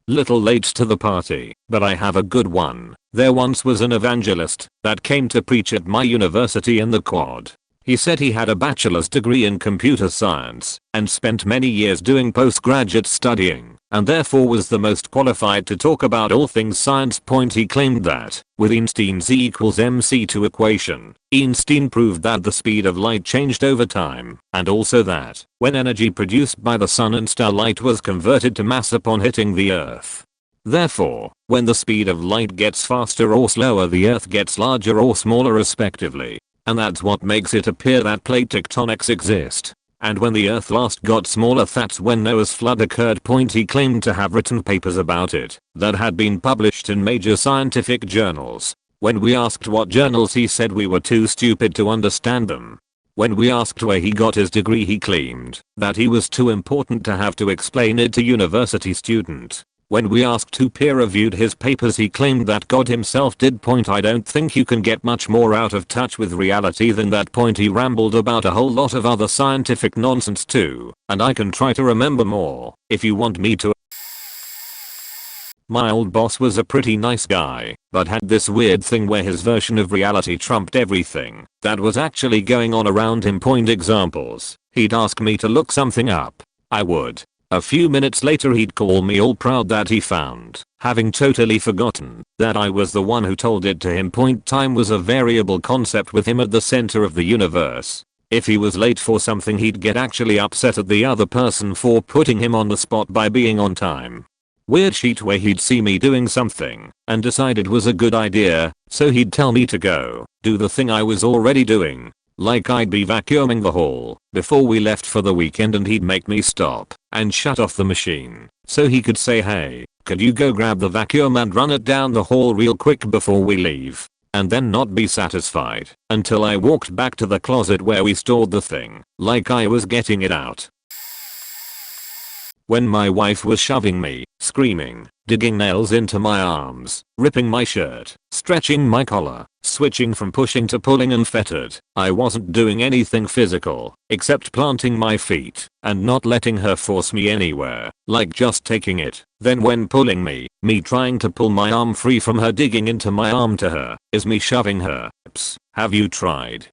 Little late to the party, but I have a good one. There once was an evangelist that came to preach at my university in the quad. He said he had a bachelor's degree in computer science and spent many years doing postgraduate studying, and therefore was the most qualified to talk about all things science. He claimed that, with Einstein's E equals mc2 equation, Einstein proved that the speed of light changed over time, and also that, when energy produced by the sun and starlight was converted to mass upon hitting the earth, Therefore, when the speed of light gets faster or slower, the earth gets larger or smaller respectively. And that's what makes it appear that plate tectonics exist. And when the earth last got smaller, that's when Noah's flood occurred. He claimed to have written papers about it that had been published in major scientific journals. When we asked what journals, he said we were too stupid to understand them. When we asked where he got his degree, he claimed that he was too important to have to explain it to university student. When we asked who peer-reviewed his papers, he claimed that God himself did. I don't think you can get much more out of touch with reality than that. He rambled about a whole lot of other scientific nonsense too, and I can try to remember more if you want me to. My old boss was a pretty nice guy, but had this weird thing where his version of reality trumped everything that was actually going on around him. Examples: he'd ask me to look something up. I would. A few minutes later he'd call me all proud that he found, having totally forgotten, that I was the one who told it to him. Time was a variable concept with him at the center of the universe. If he was late for something, he'd get actually upset at the other person for putting him on the spot by being on time. Weird sheet where he'd see me doing something and decide it was a good idea, so he'd tell me to go do the thing I was already doing. Like I'd be vacuuming the hall before we left for the weekend, and he'd make me stop and shut off the machine so he could say, "Hey, could you go grab the vacuum and run it down the hall real quick before we leave?" And then not be satisfied until I walked back to the closet where we stored the thing, like I was getting it out. When my wife was shoving me, screaming, digging nails into my arms, ripping my shirt, stretching my collar, switching from pushing to pulling and fettered, I wasn't doing anything physical, except planting my feet and not letting her force me anywhere, like just taking it. Then when pulling me trying to pull my arm free from her digging into my arm to her, is me shoving her. Have you tried?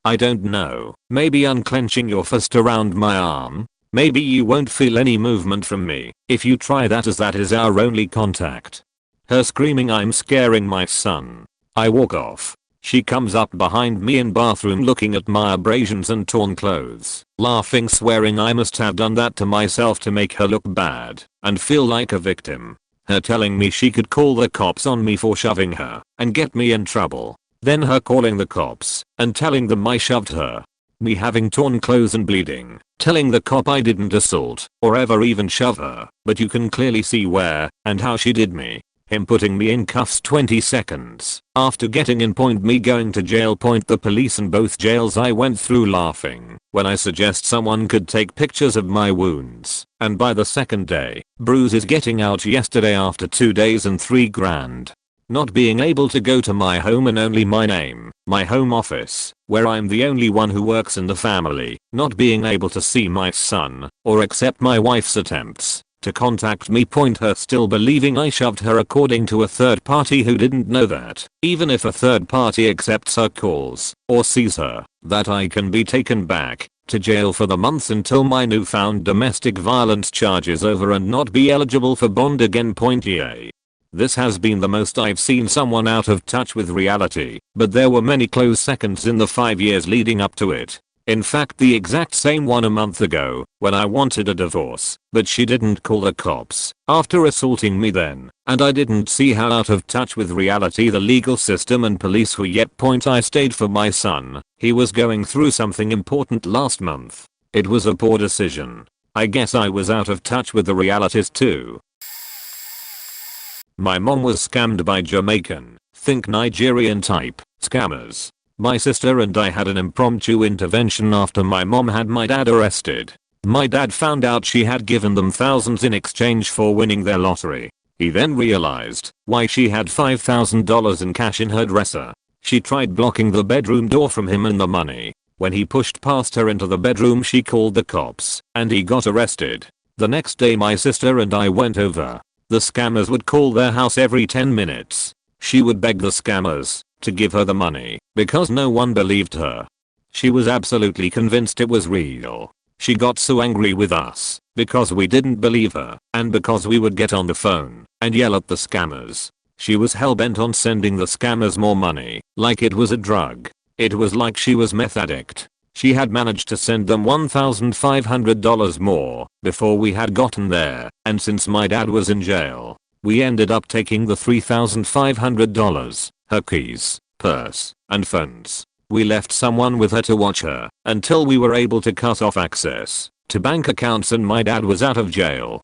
I don't know, maybe unclenching your fist around my arm? Maybe you won't feel any movement from me if you try that, as that is our only contact. Her screaming, "I'm scaring my son." I walk off. She comes up behind me in bathroom looking at my abrasions and torn clothes, laughing, swearing I must have done that to myself to make her look bad and feel like a victim. Her telling me she could call the cops on me for shoving her and get me in trouble. Then her calling the cops and telling them I shoved her. Me having torn clothes and bleeding, telling the cop I didn't assault or ever even shove her, but you can clearly see where and how she did me. Him putting me in cuffs 20 seconds after getting in. Me going to jail. The police in both jails I went through laughing when I suggest someone could take pictures of my wounds, and by the second day, bruises getting out yesterday after 2 days and $3,000. Not being able to go to my home and only my name, my home office, where I'm the only one who works in the family, not being able to see my son or accept my wife's attempts to contact me. Her still believing I shoved her according to a third party who didn't know that even if a third party accepts her calls or sees her, that I can be taken back to jail for the months until my newfound domestic violence charge is over and not be eligible for bond again. Yeah. This has been the most I've seen someone out of touch with reality, but there were many close seconds in the 5 years leading up to it. In fact, the exact same one a month ago, when I wanted a divorce, but she didn't call the cops after assaulting me then, and I didn't see how out of touch with reality the legal system and police were yet. I stayed for my son. He was going through something important last month. It was a poor decision. I guess I was out of touch with the realities too. My mom was scammed by Jamaican, think Nigerian type, scammers. My sister and I had an impromptu intervention after my mom had my dad arrested. My dad found out she had given them thousands in exchange for winning their lottery. He then realized why she had $5,000 in cash in her dresser. She tried blocking the bedroom door from him and the money. When he pushed past her into the bedroom, she called the cops and he got arrested. The next day my sister and I went over. The scammers would call their house every 10 minutes. She would beg the scammers to give her the money because no one believed her. She was absolutely convinced it was real. She got so angry with us because we didn't believe her and because we would get on the phone and yell at the scammers. She was hell-bent on sending the scammers more money, like it was a drug. It was like she was meth addict. She had managed to send them $1,500 more before we had gotten there, and since my dad was in jail, We ended up taking the $3,500, her keys, purse, and phones. We left someone with her to watch her until we were able to cut off access to bank accounts and my dad was out of jail.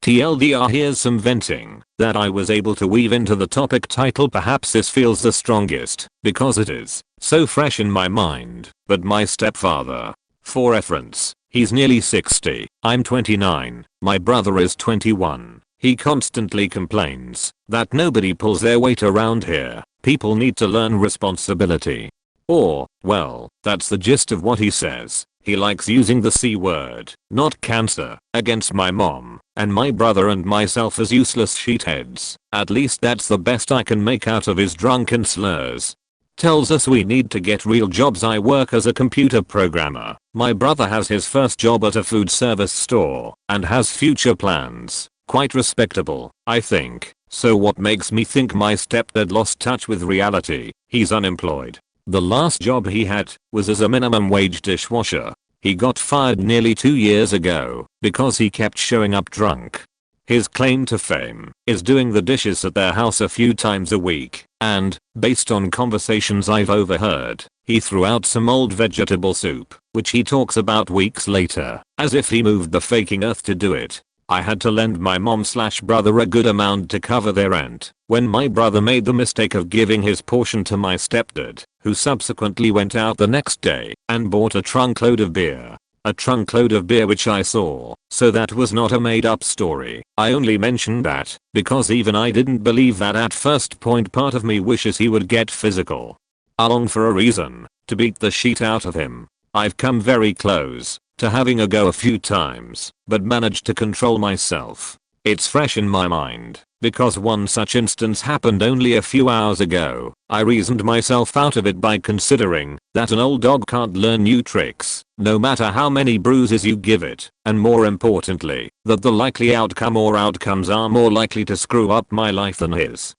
TLDR, here's some venting that I was able to weave into the topic title. Perhaps this feels the strongest because it is so fresh in my mind, but my stepfather. For reference, he's nearly 60, I'm 29, my brother is 21. He constantly complains that nobody pulls their weight around here. People need to learn responsibility. Or, well, that's the gist of what he says. He likes using the C word, not cancer, against my mom and my brother and myself as useless sheetheads. At least that's the best I can make out of his drunken slurs. Tells us we need to get real jobs. I work as a computer programmer. My brother has his first job at a food service store and has future plans. Quite respectable, I think. So what makes me think my stepdad lost touch with reality? He's unemployed. The last job he had was as a minimum wage dishwasher. He got fired nearly 2 years ago because he kept showing up drunk. His claim to fame is doing the dishes at their house a few times a week, and, based on conversations I've overheard, he threw out some old vegetable soup, which he talks about weeks later, as if he moved the faking earth to do it. I had to lend my mom/brother a good amount to cover their rent when my brother made the mistake of giving his portion to my stepdad, who subsequently went out the next day and bought a trunkload of beer. A trunkload of beer which I saw, so that was not a made up story. I only mentioned that because even I didn't believe that at first point. Part of me wishes he would get physical. Along for a reason, to beat the shit out of him. I've come very close to having a go a few times, but managed to control myself. It's fresh in my mind, because one such instance happened only a few hours ago. I reasoned myself out of it by considering that an old dog can't learn new tricks, no matter how many bruises you give it, and more importantly, that the likely outcome or outcomes are more likely to screw up my life than his.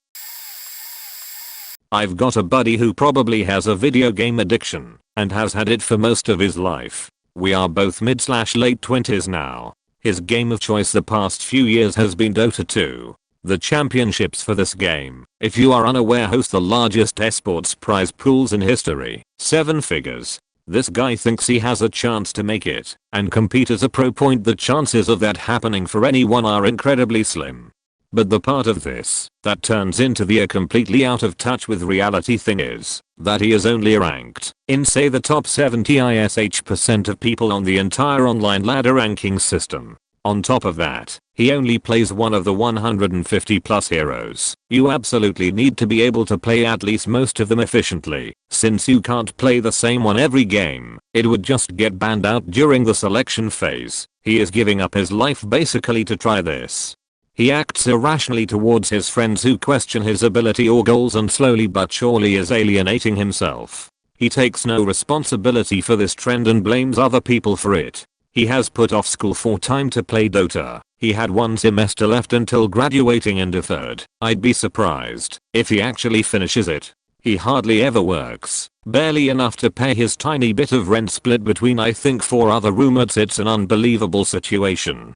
I've got a buddy who probably has a video game addiction, and has had it for most of his life. We are both mid/late 20s now. His game of choice the past few years has been Dota 2. The championships for this game, if you are unaware, host the largest esports prize pools in history. 7 figures. This guy thinks he has a chance to make it and compete as a pro. The chances of that happening for anyone are incredibly slim. But the part of this that turns into the completely out of touch with reality thing is that he is only ranked in say the top 70% of people on the entire online ladder ranking system. On top of that, he only plays one of the 150 plus heroes. You absolutely need to be able to play at least most of them efficiently. Since you can't play the same one every game, it would just get banned out during the selection phase. He is giving up his life basically to try this. He acts irrationally towards his friends who question his ability or goals and slowly but surely is alienating himself. He takes no responsibility for this trend and blames other people for it. He has put off school for time to play Dota. He had 1 semester left until graduating and deferred. I'd be surprised if he actually finishes it. He hardly ever works, barely enough to pay his tiny bit of rent split between I think 4 other roommates. It's an unbelievable situation.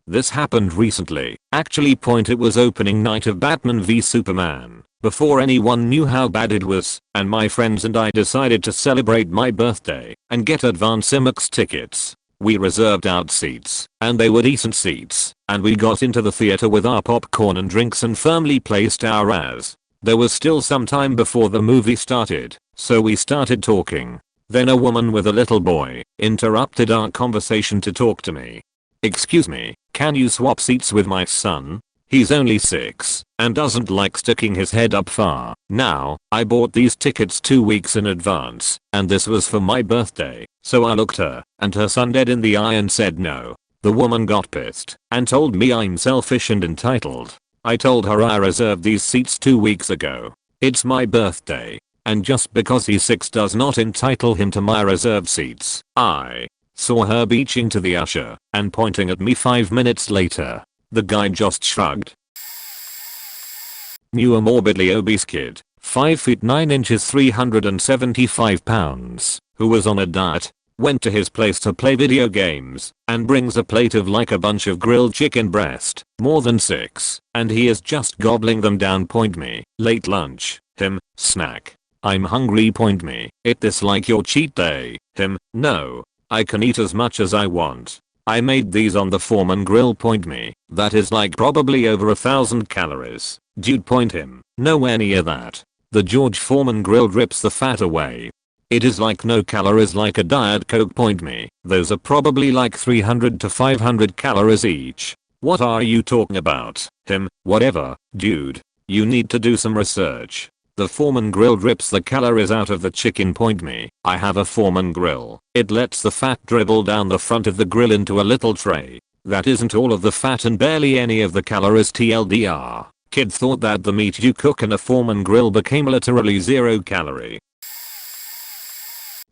This happened recently. Actually, it was opening night of Batman v Superman. Before anyone knew how bad it was, and my friends and I decided to celebrate my birthday and get advance IMAX tickets. We reserved out seats, and they were decent seats, and we got into the theater with our popcorn and drinks and firmly placed our as. There was still some time before the movie started, so we started talking. Then a woman with a little boy interrupted our conversation to talk to me. "Excuse me, can you swap seats with my son? He's only 6 and doesn't like sticking his head up far." Now, I bought these tickets 2 weeks in advance, and this was for my birthday, so I looked her and her son dead in the eye and said no. The woman got pissed and told me I'm selfish and entitled. I told her I reserved these seats 2 weeks ago. It's my birthday, and just because he's 6 does not entitle him to my reserved seats. I saw her beaching to the usher and pointing at me 5 minutes later. The guy just shrugged. Knew a morbidly obese kid, 5 feet 9 inches 375 pounds, who was on a diet. went to his place to play video games, and brings a plate of like a bunch of grilled chicken breast, more than 6, and he is just gobbling them down. Point me. Late lunch. Him. Snack. I'm hungry. Point me. Eat this like your cheat day. Him. No. I can eat as much as I want. I made these on the Foreman grill. Point me. That is like probably over 1,000 calories. Dude. Point him. Nowhere near that. The George Foreman grill rips the fat away. It is like no calories, like a Diet Coke. Point me. Those are probably like 300 to 500 calories each. What are you talking about? Him. Whatever, dude. You need to do some research. The Foreman grill rips the calories out of the chicken. Point me. I have a Foreman grill. It lets the fat dribble down the front of the grill into a little tray. That isn't all of the fat and barely any of the calories. TLDR. Kid thought that the meat you cook in a Foreman grill became literally 0 calorie.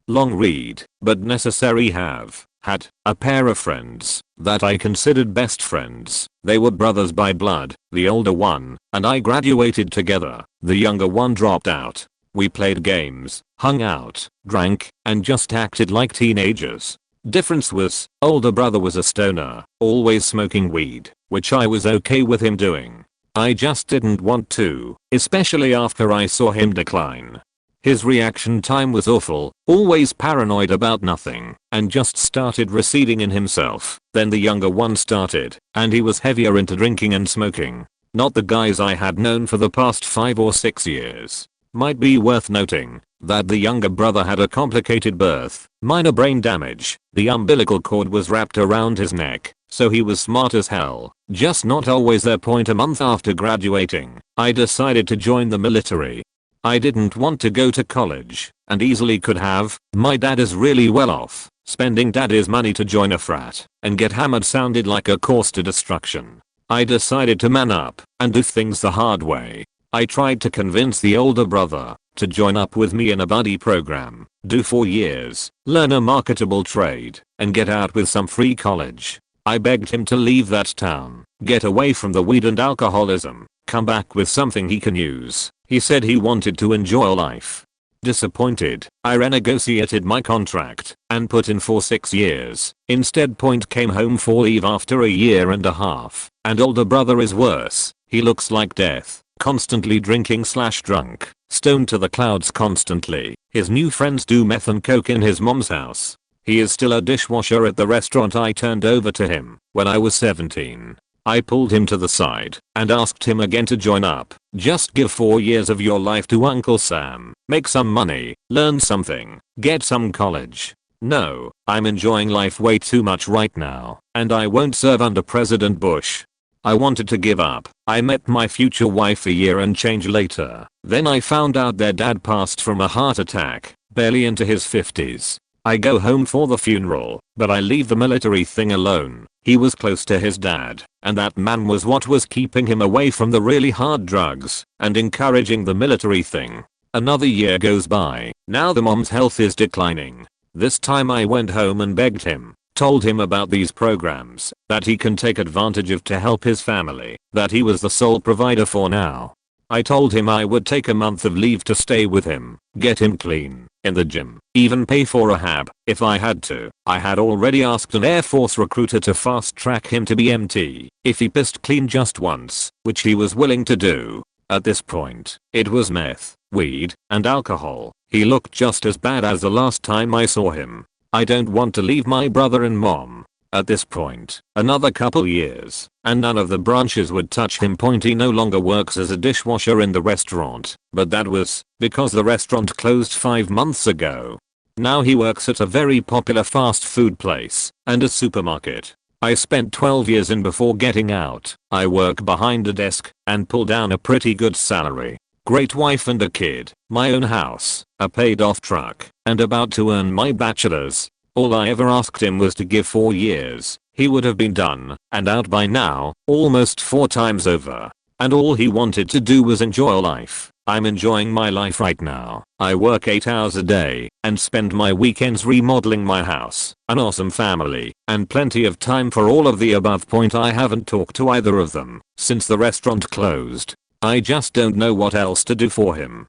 Long read, but necessary. Have had a pair of friends that I considered best friends. They were brothers by blood. The older one and I graduated together. The younger one dropped out. We played games, hung out, drank, and just acted like teenagers. Difference was, older brother was a stoner, always smoking weed, which I was okay with him doing. I just didn't want to, especially after I saw him decline. His reaction time was awful, always paranoid about nothing, and just started receding in himself. Then the younger one started, and he was heavier into drinking and smoking. Not the guys I had known for the past 5 or 6 years. Might be worth noting that the younger brother had a complicated birth, minor brain damage, the umbilical cord was wrapped around his neck, so he was smart as hell, just not always there. A month after graduating, I decided to join the military. I didn't want to go to college, and easily could have. My dad is really well off. Spending daddy's money to join a frat and get hammered sounded like a course to destruction. I decided to man up and do things the hard way. I tried to convince the older brother to join up with me in a buddy program, do 4 years, learn a marketable trade, and get out with some free college. I begged him to leave that town, get away from the weed and alcoholism, come back with something he can use. He said he wanted to enjoy life. Disappointed, I renegotiated my contract and put in for 6 years. Instead, came home for leave after a year and a half, and older brother is worse. He looks like death, constantly drinking/drunk, stoned to the clouds constantly. His new friends do meth and coke in his mom's house. He is still a dishwasher at the restaurant I turned over to him when I was 17. I pulled him to the side and asked him again to join up. Just give 4 years of your life to Uncle Sam. Make some money, learn something, get some college. No, I'm enjoying life way too much right now, and I won't serve under President Bush. I wanted to give up. I met my future wife a year and change later. Then I found out their dad passed from a heart attack, barely into his 50s. I go home for the funeral, but I leave the military thing alone. He was close to his dad, and that man was what was keeping him away from the really hard drugs and encouraging the military thing. Another year goes by. Now the mom's health is declining. This time I went home and begged him, told him about these programs that he can take advantage of to help his family, that he was the sole provider for now. I told him I would take a month of leave to stay with him, get him clean, in the gym, even pay for a hab, if I had to. I had already asked an Air Force recruiter to fast track him to BMT, if he pissed clean just once, which he was willing to do. At this point, it was meth, weed, and alcohol. He looked just as bad as the last time I saw him. I don't want to leave my brother and mom. At this point, another couple years, and none of the branches would touch him. He no longer works as a dishwasher in the restaurant, but that was because the restaurant closed 5 months ago. Now he works at a very popular fast food place and a supermarket. I spent 12 years in before getting out. I work behind a desk and pull down a pretty good salary. Great wife and a kid, my own house, a paid off truck, and about to earn my bachelor's. All I ever asked him was to give 4 years. He would have been done and out by now, almost 4 times over. And all he wanted to do was enjoy life. I'm enjoying my life right now. I work 8 hours a day and spend my weekends remodeling my house, an awesome family, and plenty of time for all of the above. I haven't talked to either of them since the restaurant closed. I just don't know what else to do for him.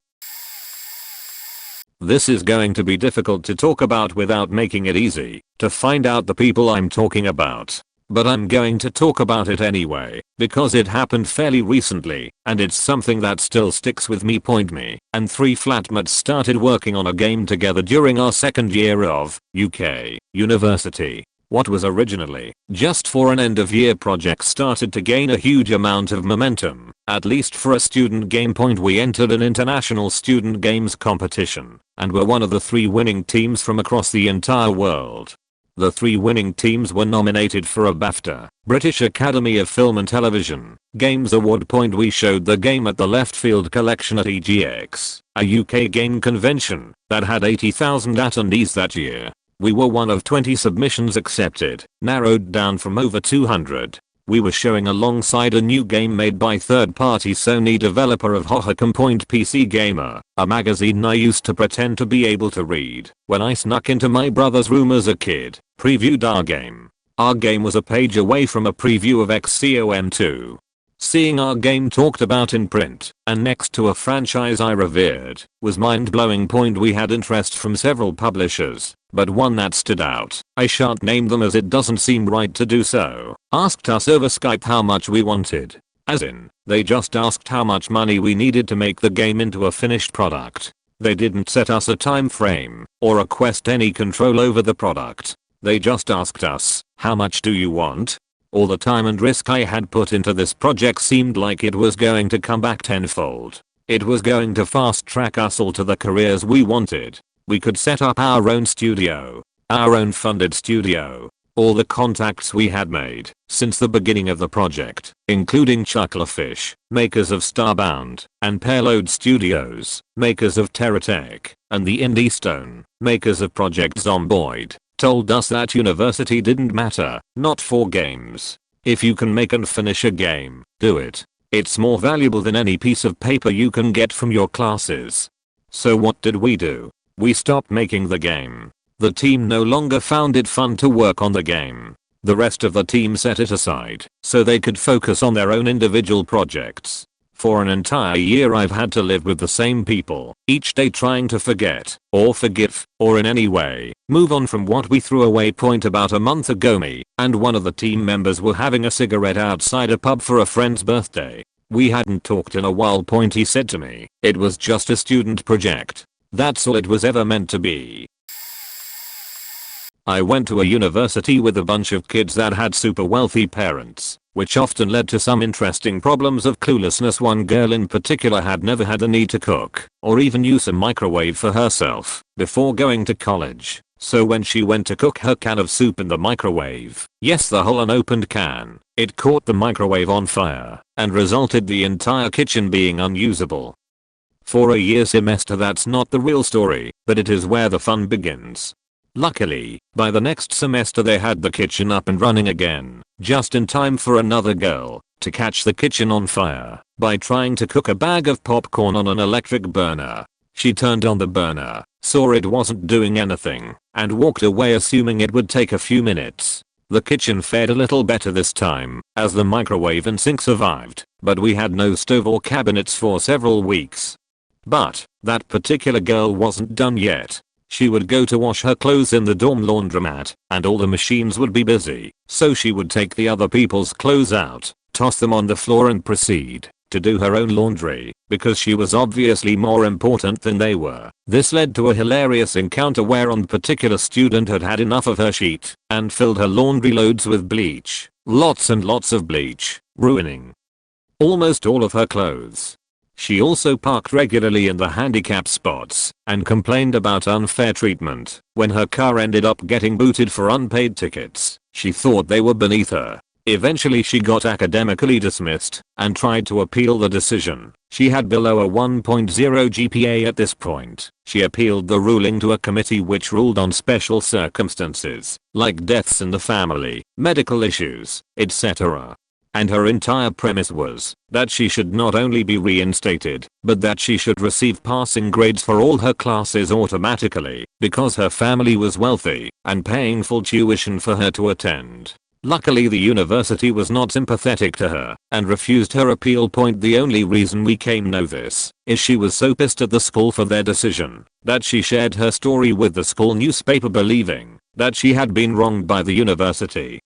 This is going to be difficult to talk about without making it easy to find out the people I'm talking about. But I'm going to talk about it anyway, because it happened fairly recently, and it's something that still sticks with me. Me and 3 flatmates started working on a game together during our second year of UK university. What was originally just for an end of year project started to gain a huge amount of momentum, at least for a student game. We entered an international student games competition, and were one of the 3 winning teams from across the entire world. The 3 winning teams were nominated for a BAFTA, British Academy of Film and Television, Games Award. We showed the game at the Left Field Collection at EGX, a UK game convention that had 80,000 attendees that year. We were one of 20 submissions accepted, narrowed down from over 200. We were showing alongside a new game made by third-party Sony developer of Hohokam PC Gamer, a magazine I used to pretend to be able to read when I snuck into my brother's room as a kid, previewed our game. Our game was a page away from a preview of XCOM 2. Seeing our game talked about in print, and next to a franchise I revered, was mind-blowing. We had interest from several publishers, but one that stood out, I shan't name them as it doesn't seem right to do so, asked us over Skype how much we wanted. As in, they just asked how much money we needed to make the game into a finished product. They didn't set us a time frame, or request any control over the product. They just asked us, how much do you want? All the time and risk I had put into this project seemed like it was going to come back tenfold. It was going to fast track us all to the careers we wanted. We could set up our own studio, our own funded studio. All the contacts we had made since the beginning of the project, including Chucklefish, makers of Starbound, and Payload Studios, makers of TerraTech, and the Indie Stone, makers of Project Zomboid, told us that university didn't matter, not for games. If you can make and finish a game, do it. It's more valuable than any piece of paper you can get from your classes. So what did we do? We stopped making the game. The team no longer found it fun to work on the game. The rest of the team set it aside so they could focus on their own individual projects. For an entire year I've had to live with the same people, each day trying to forget, or forgive, or in any way, move on from what we threw away. About a month ago me and one of the team members were having a cigarette outside a pub for a friend's birthday. We hadn't talked in a while. He said to me, it was just a student project. That's all it was ever meant to be. I went to a university with a bunch of kids that had super wealthy parents, which often led to some interesting problems of cluelessness. One girl in particular had never had the need to cook, or even use a microwave for herself, before going to college. So when she went to cook her can of soup in the microwave, yes, the whole unopened can, it caught the microwave on fire, and resulted the entire kitchen being unusable. For a year semester that's not the real story, but it is where the fun begins. Luckily, by the next semester they had the kitchen up and running again, just in time for another girl to catch the kitchen on fire by trying to cook a bag of popcorn on an electric burner. She turned on the burner, saw it wasn't doing anything, and walked away assuming it would take a few minutes. The kitchen fared a little better this time, as the microwave and sink survived, but we had no stove or cabinets for several weeks. But that particular girl wasn't done yet. She would go to wash her clothes in the dorm laundromat, and all the machines would be busy, so she would take the other people's clothes out, toss them on the floor and proceed to do her own laundry, because she was obviously more important than they were. This led to a hilarious encounter where one particular student had had enough of her sheet and filled her laundry loads with bleach, lots and lots of bleach, ruining almost all of her clothes. She also parked regularly in the handicap spots and complained about unfair treatment when her car ended up getting booted for unpaid tickets. She thought they were beneath her. Eventually she got academically dismissed and tried to appeal the decision. She had below a 1.0 GPA at this point. She appealed the ruling to a committee which ruled on special circumstances, like deaths in the family, medical issues, etc. And her entire premise was that she should not only be reinstated, but that she should receive passing grades for all her classes automatically, because her family was wealthy and paying full tuition for her to attend. Luckily the university was not sympathetic to her and refused her appeal. The only reason we came know this is she was so pissed at the school for their decision that she shared her story with the school newspaper, believing that she had been wronged by the university.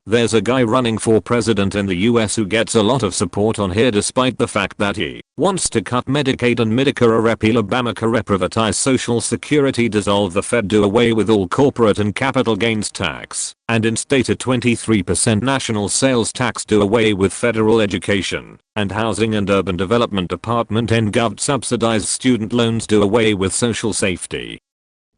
There's a guy running for president in the US who gets a lot of support on here despite the fact that he wants to cut Medicaid and Medicare, repeal Obamacare, privatize Social Security, dissolve the Fed, do away with all corporate and capital gains tax, and instate a 23% national sales tax, do away with federal education and housing and urban development department, end gov subsidized student loans, do away with social safety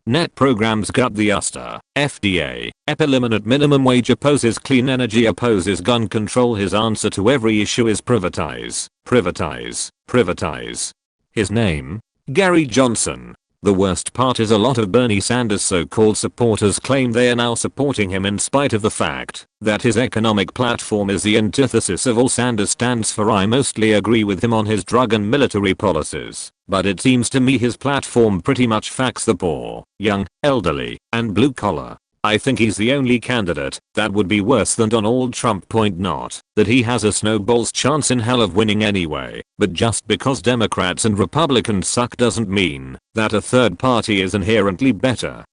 net programs, gut the USTA, FDA, eliminate minimum wage, opposes clean energy, opposes gun control. His answer to every issue is privatize, privatize, privatize. His name? Gary Johnson. The worst part is a lot of Bernie Sanders' so-called supporters claim they are now supporting him in spite of the fact that his economic platform is the antithesis of all Sanders stands for. I mostly agree with him on his drug and military policies, but it seems to me his platform pretty much fucks the poor, young, elderly, and blue collar. I think he's the only candidate that would be worse than Donald Trump. Not that he has a snowball's chance in hell of winning anyway, but just because Democrats and Republicans suck doesn't mean that a third party is inherently better.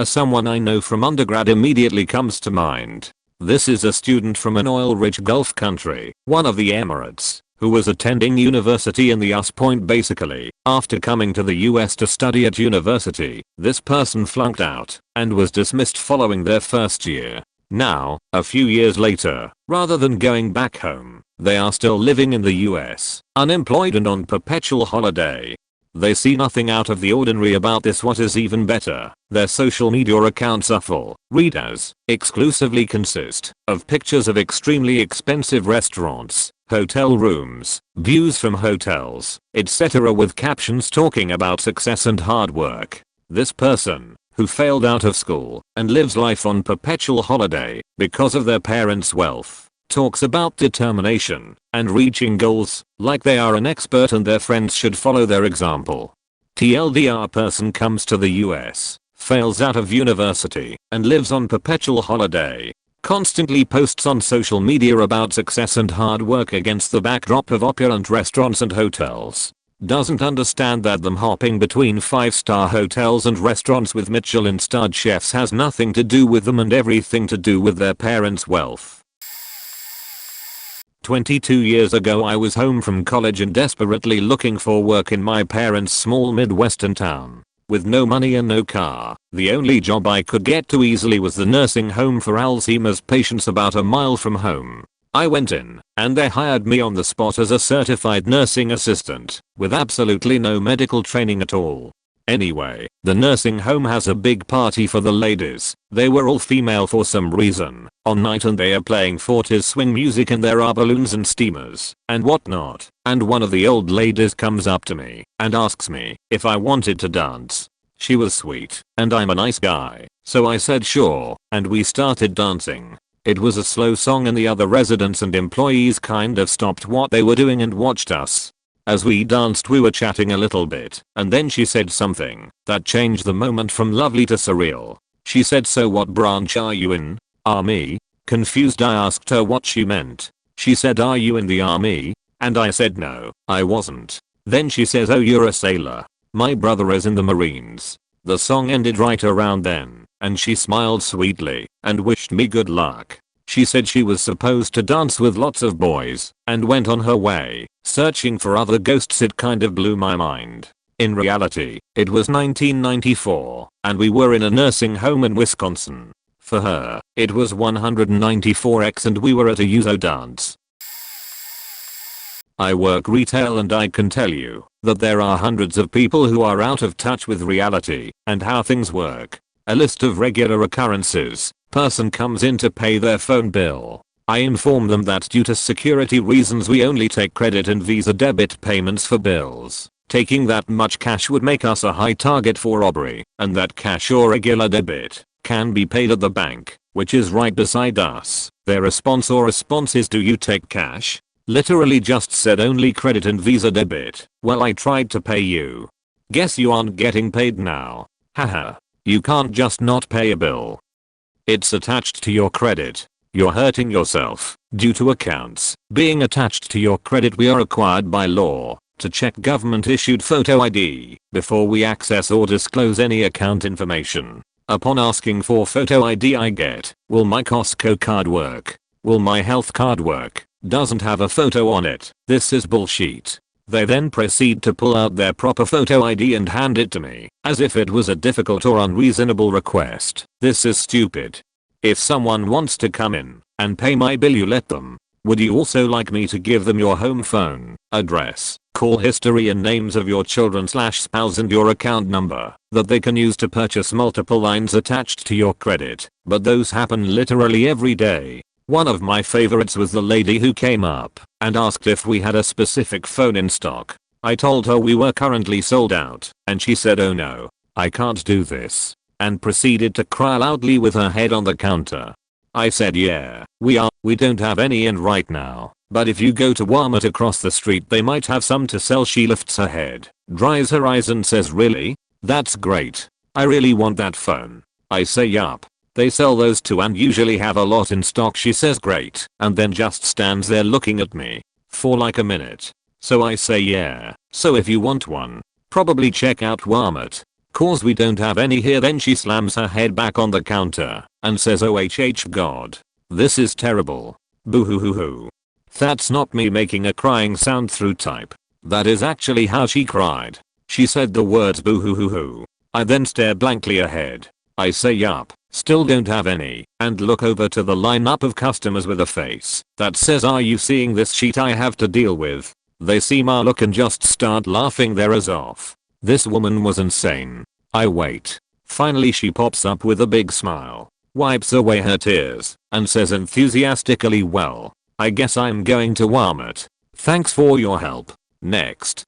Someone I know from undergrad immediately comes to mind. This is a student from an oil-rich Gulf country, one of the Emirates, who was attending university in the US. Basically, after coming to the US to study at university, this person flunked out and was dismissed following their first year. Now, a few years later, rather than going back home, they are still living in the US, unemployed and on perpetual holiday. They see nothing out of the ordinary about this. What is even better, their social media accounts are full, read as, exclusively consist of pictures of extremely expensive restaurants, hotel rooms, views from hotels, etc., with captions talking about success and hard work. This person, who failed out of school and lives life on perpetual holiday because of their parents' wealth, talks about determination and reaching goals like they are an expert and their friends should follow their example. TLDR person comes to the US, fails out of university, and lives on perpetual holiday. Constantly posts on social media about success and hard work against the backdrop of opulent restaurants and hotels. Doesn't understand that them hopping between 5-star hotels and restaurants with Michelin-starred chefs has nothing to do with them and everything to do with their parents' wealth. 22 years ago I was home from college and desperately looking for work in my parents' small Midwestern town. With no money and no car, the only job I could get to easily was the nursing home for Alzheimer's patients about a mile from home. I went in, and they hired me on the spot as a certified nursing assistant, with absolutely no medical training at all. Anyway, the nursing home has a big party for the ladies. They were all female for some reason on night and they are playing 40s swing music and there are balloons and steamers and whatnot, and one of the old ladies comes up to me and asks me if I wanted to dance. She was sweet and I'm a nice guy, so I said sure, and we started dancing. It was a slow song and the other residents and employees kind of stopped what they were doing and watched us. As we danced we were chatting a little bit, and then she said something that changed the moment from lovely to surreal. She said, "So what branch are you in?" "Army." Confused I asked her what she meant. She said, "Are you in the army?" And I said no, I wasn't. Then she says, "Oh, you're a sailor. My brother is in the Marines." The song ended right around then, and she smiled sweetly and wished me good luck. She said she was supposed to dance with lots of boys and went on her way, searching for other ghosts. It kind of blew my mind. In reality, it was 1994, and we were in a nursing home in Wisconsin. For her, it was 194x and we were at a Yuzo dance. I work retail and I can tell you that there are hundreds of people who are out of touch with reality and how things work. A list of regular occurrences. Person comes in to pay their phone bill. I inform them that due to security reasons we only take credit and Visa debit payments for bills. Taking that much cash would make us a high target for robbery, and that cash or regular debit can be paid at the bank, which is right beside us. Their response is, "Do you take cash?" Literally just said only credit and Visa debit. Well, I tried to pay you. Guess you aren't getting paid now. Haha. You can't just not pay a bill. It's attached to your credit. You're hurting yourself. Due to accounts being attached to your credit, we are required by law to check government issued photo ID before we access or disclose any account information. Upon asking for photo ID I get, will my Costco card work? Will my health card work? Doesn't have a photo on it. This is bullshit. They then proceed to pull out their proper photo ID and hand it to me, as if it was a difficult or unreasonable request. This is stupid. If someone wants to come in and pay my bill, you let them. Would you also like me to give them your home phone, address, call history and names of your children/spouse and your account number that they can use to purchase multiple lines attached to your credit? But those happen literally every day. One of my favorites was the lady who came up and asked if we had a specific phone in stock. I told her we were currently sold out, and she said, "Oh no, I can't do this," and proceeded to cry loudly with her head on the counter. I said, "Yeah, we don't have any in right now, but if you go to Walmart across the street they might have some to sell." She lifts her head, dries her eyes and says, "Really? That's great. I really want that phone." I say, "Yup. They sell those too and usually have a lot in stock." She says, "Great," and then just stands there looking at me for like a minute. So I say, "Yeah, so if you want one, probably check out Walmart, cause we don't have any here." Then she slams her head back on the counter and says, "Oh God, this is terrible. Boo hoo hoo hoo." That's not me making a crying sound through type. That is actually how she cried. She said the words boo hoo hoo hoo. I then stare blankly ahead. I say, "Yup, still don't have any," and look over to the lineup of customers with a face that says, "Are you seeing this shit I have to deal with?" They see my look and just start laughing their ass off. This woman was insane. I wait. Finally she pops up with a big smile, wipes away her tears, and says enthusiastically, "Well, I guess I'm going to Walmart. Thanks for your help." Next.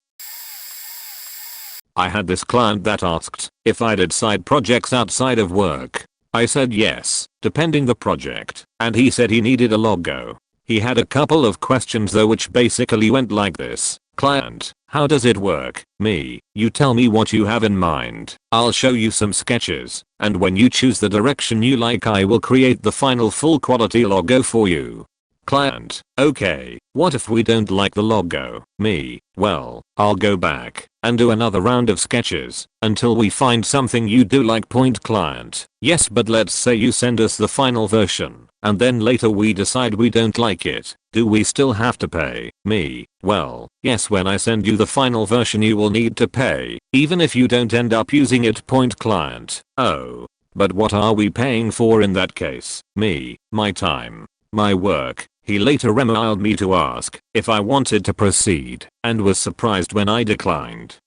I had this client that asked if I did side projects outside of work. I said yes, depending the project, and he said he needed a logo. He had a couple of questions though, which basically went like this. Client, how does it work? Me, you tell me what you have in mind. I'll show you some sketches, and when you choose the direction you like I will create the final full quality logo for you. Client, okay, what if we don't like the logo? Me, well, I'll go back and do another round of sketches until we find something you do like. Point client, yes, but let's say you send us the final version and then later we decide we don't like it. Do we still have to pay? Me, well, yes, when I send you the final version you will need to pay, even if you don't end up using it. Point client, oh, but what are we paying for in that case? Me, my time, my work. He later emailed me to ask if I wanted to proceed and was surprised when I declined.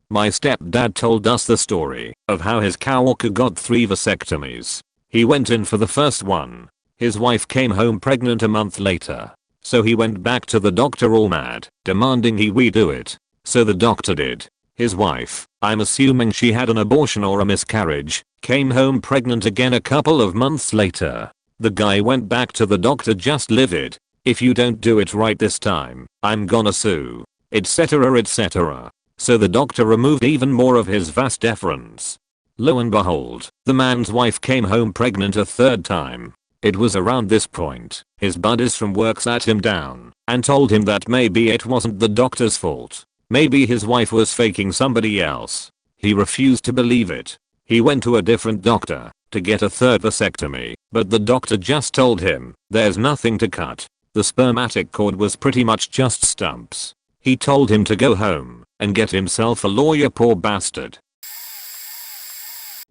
My stepdad told us the story of how his coworker got 3 vasectomies. He went in for the first one. His wife came home pregnant a month later. So he went back to the doctor all mad, demanding he redo it. So the doctor did. His wife, I'm assuming she had an abortion or a miscarriage, came home pregnant again a couple of months later. The guy went back to the doctor just livid. If you don't do it right this time, I'm gonna sue, etc etc. So the doctor removed even more of his vas deferens. Lo and behold, the man's wife came home pregnant a 3rd time. It was around this point, his buddies from work sat him down and told him that maybe it wasn't the doctor's fault. Maybe his wife was faking somebody else. He refused to believe it. He went to a different doctor to get a 3rd vasectomy, but the doctor just told him, there's nothing to cut. The spermatic cord was pretty much just stumps. He told him to go home and get himself a lawyer. Poor bastard.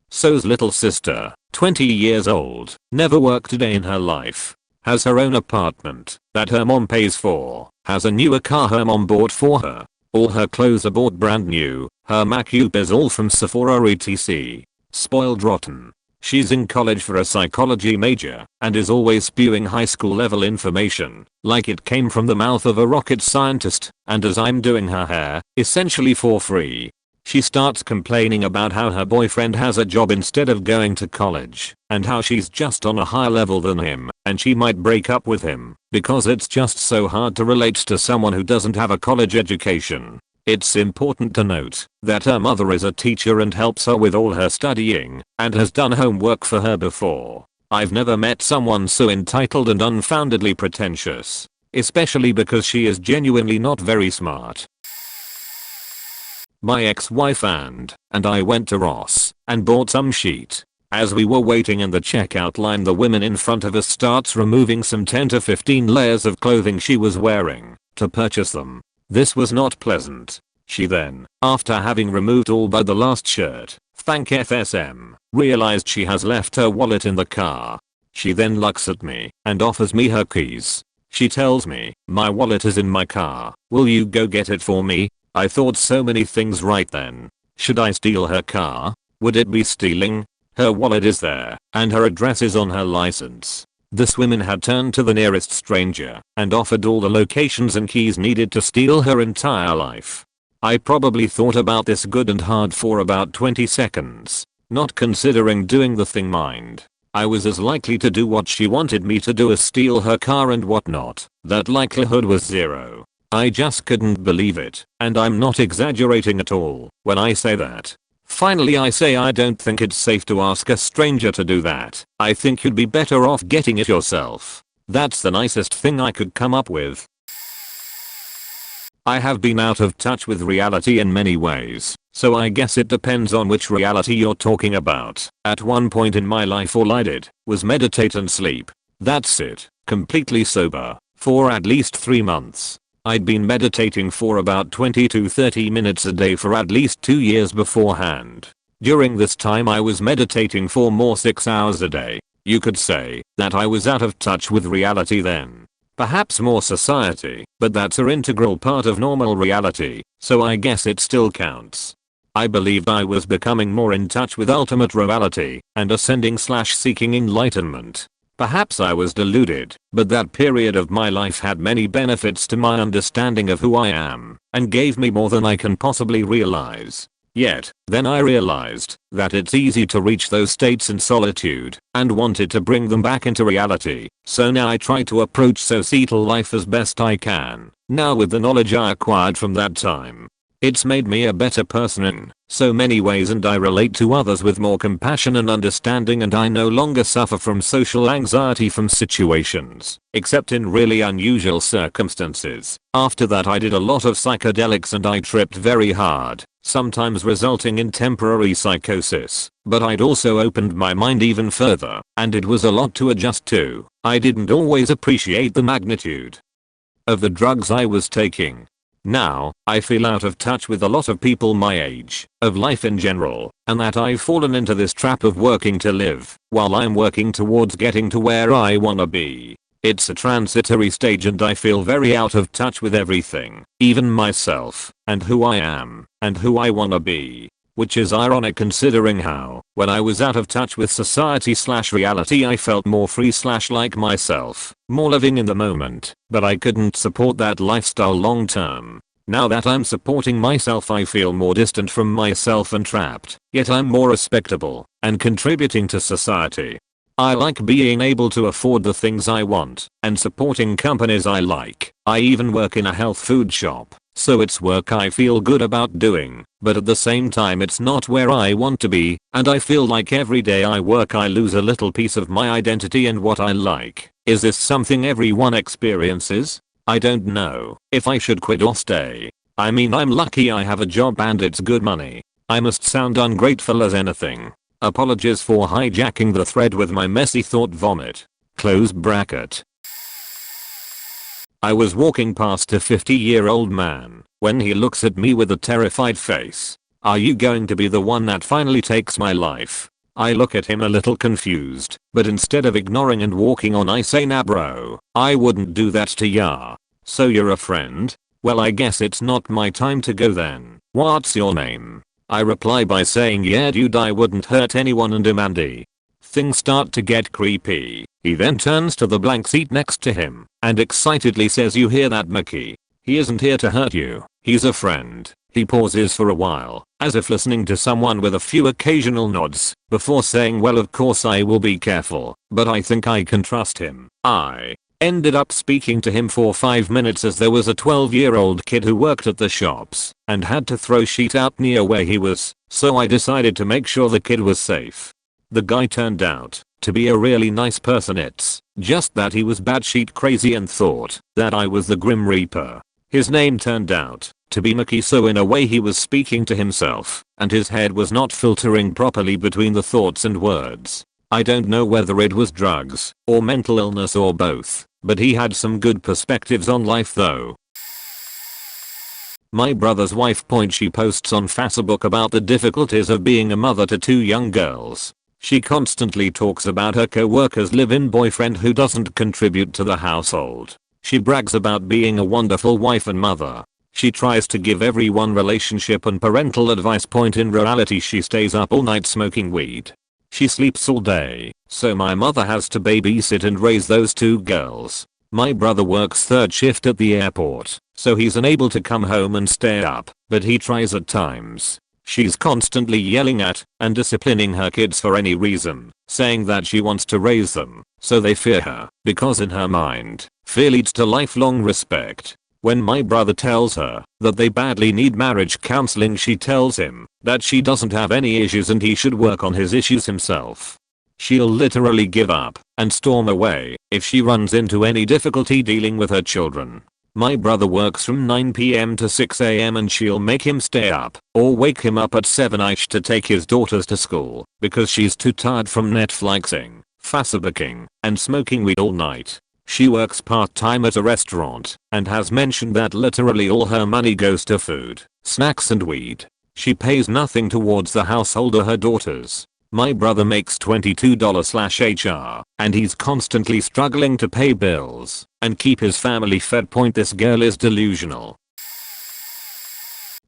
So's little sister, 20 years old, never worked a day in her life. Has her own apartment that her mom pays for. Has a newer car her mom bought for her. All her clothes are bought brand new. Her makeup is all from Sephora etc. Spoiled rotten. She's in college for a psychology major and is always spewing high school level information like it came from the mouth of a rocket scientist, and as I'm doing her hair, essentially for free. She starts complaining about how her boyfriend has a job instead of going to college, and how she's just on a higher level than him, and she might break up with him because it's just so hard to relate to someone who doesn't have a college education. It's important to note that her mother is a teacher and helps her with all her studying and has done homework for her before. I've never met someone so entitled and unfoundedly pretentious, especially because she is genuinely not very smart. My ex-wife and I went to Ross and bought some sheet. As we were waiting in the checkout line, the woman in front of us starts removing some 10 to 15 layers of clothing she was wearing to purchase them. This was not pleasant. She then, after having removed all but the last shirt, thank FSM, realized she has left her wallet in the car. She then looks at me and offers me her keys. She tells me, "My wallet is in my car. Will you go get it for me?" I thought so many things right then. Should I steal her car? Would it be stealing? Her wallet is there, and her address is on her license. This woman had turned to the nearest stranger and offered all the locations and keys needed to steal her entire life. I probably thought about this good and hard for about 20 seconds, not considering doing the thing mind. I was as likely to do what she wanted me to do as steal her car and whatnot. That likelihood was zero. I just couldn't believe it, and I'm not exaggerating at all when I say that. Finally, I say I don't think it's safe to ask a stranger to do that. I think you'd be better off getting it yourself. That's the nicest thing I could come up with. I have been out of touch with reality in many ways, so I guess it depends on which reality you're talking about. At one point in my life all I did was meditate and sleep. That's it, completely sober, for at least 3 months. I'd been meditating for about 20 to 30 minutes a day for at least 2 years beforehand. During this time I was meditating for more 6 hours a day. You could say that I was out of touch with reality then. Perhaps more society, but that's an integral part of normal reality, so I guess it still counts. I believed I was becoming more in touch with ultimate reality and ascending/seeking enlightenment. Perhaps I was deluded, but that period of my life had many benefits to my understanding of who I am, and gave me more than I can possibly realize. Yet, then I realized that it's easy to reach those states in solitude, and wanted to bring them back into reality, so now I try to approach societal life as best I can, now with the knowledge I acquired from that time. It's made me a better person in so many ways, and I relate to others with more compassion and understanding, and I no longer suffer from social anxiety from situations, except in really unusual circumstances. After that I did a lot of psychedelics and I tripped very hard, sometimes resulting in temporary psychosis, but I'd also opened my mind even further, and it was a lot to adjust to. I didn't always appreciate the magnitude of the drugs I was taking. Now, I feel out of touch with a lot of people my age, of life in general, and that I've fallen into this trap of working to live, while I'm working towards getting to where I wanna be. It's a transitory stage and I feel very out of touch with everything, even myself, and who I am, and who I wanna be. Which is ironic considering how, when I was out of touch with society/reality I felt more free/like myself, more living in the moment, but I couldn't support that lifestyle long term. Now that I'm supporting myself I feel more distant from myself and trapped, yet I'm more respectable, and contributing to society. I like being able to afford the things I want, and supporting companies I like. I even work in a health food shop. So it's work I feel good about doing, but at the same time it's not where I want to be, and I feel like every day I work I lose a little piece of my identity and what I like. Is this something everyone experiences? I don't know if I should quit or stay. I mean, I'm lucky I have a job and it's good money. I must sound ungrateful as anything. Apologies for hijacking the thread with my messy thought vomit. Close bracket. I was walking past a 50-year-old man when he looks at me with a terrified face. "Are you going to be the one that finally takes my life?" I look at him a little confused, but instead of ignoring and walking on I say, "Nah bro, I wouldn't do that to ya." "So you're a friend? Well, I guess it's not my time to go then. What's your name?" I reply by saying, "Yeah dude, I wouldn't hurt anyone," and him Andy. Things start to get creepy. He then turns to the blank seat next to him and excitedly says, "You hear that, Mickey? He isn't here to hurt you. He's a friend." He pauses for a while, as if listening to someone with a few occasional nods, before saying, "Well, of course I will be careful, but I think I can trust him." I Ended up speaking to him for 5 minutes as there was a 12-year-old kid who worked at the shops and had to throw shit out near where he was, so I decided to make sure the kid was safe. The guy turned out to be a really nice person, it's just that he was batshit crazy and thought that I was the Grim Reaper. His name turned out to be Mickey, so in a way he was speaking to himself and his head was not filtering properly between the thoughts and words. I don't know whether it was drugs or mental illness or both, but he had some good perspectives on life though. My brother's wife she posts on Facebook about the difficulties of being a mother to 2 young girls. She constantly talks about her co-worker's live-in boyfriend who doesn't contribute to the household. She brags about being a wonderful wife and mother. She tries to give everyone relationship and parental advice. In reality she stays up all night smoking weed. She sleeps all day, so my mother has to babysit and raise those 2 girls. My brother works 3rd shift at the airport, so he's unable to come home and stay up, but he tries at times. She's constantly yelling at and disciplining her kids for any reason, saying that she wants to raise them, so they fear her, because in her mind, fear leads to lifelong respect. When my brother tells her that they badly need marriage counseling, she tells him that she doesn't have any issues and he should work on his issues himself. She'll literally give up and storm away if she runs into any difficulty dealing with her children. My brother works from 9 PM to 6 AM and she'll make him stay up or wake him up at 7ish to take his daughters to school because she's too tired from Netflixing, Facebooking, and smoking weed all night. She works part-time at a restaurant and has mentioned that literally all her money goes to food, snacks and weed. She pays nothing towards the household or her daughters. My brother makes $22/HR and he's constantly struggling to pay bills and keep his family fed. This girl is delusional.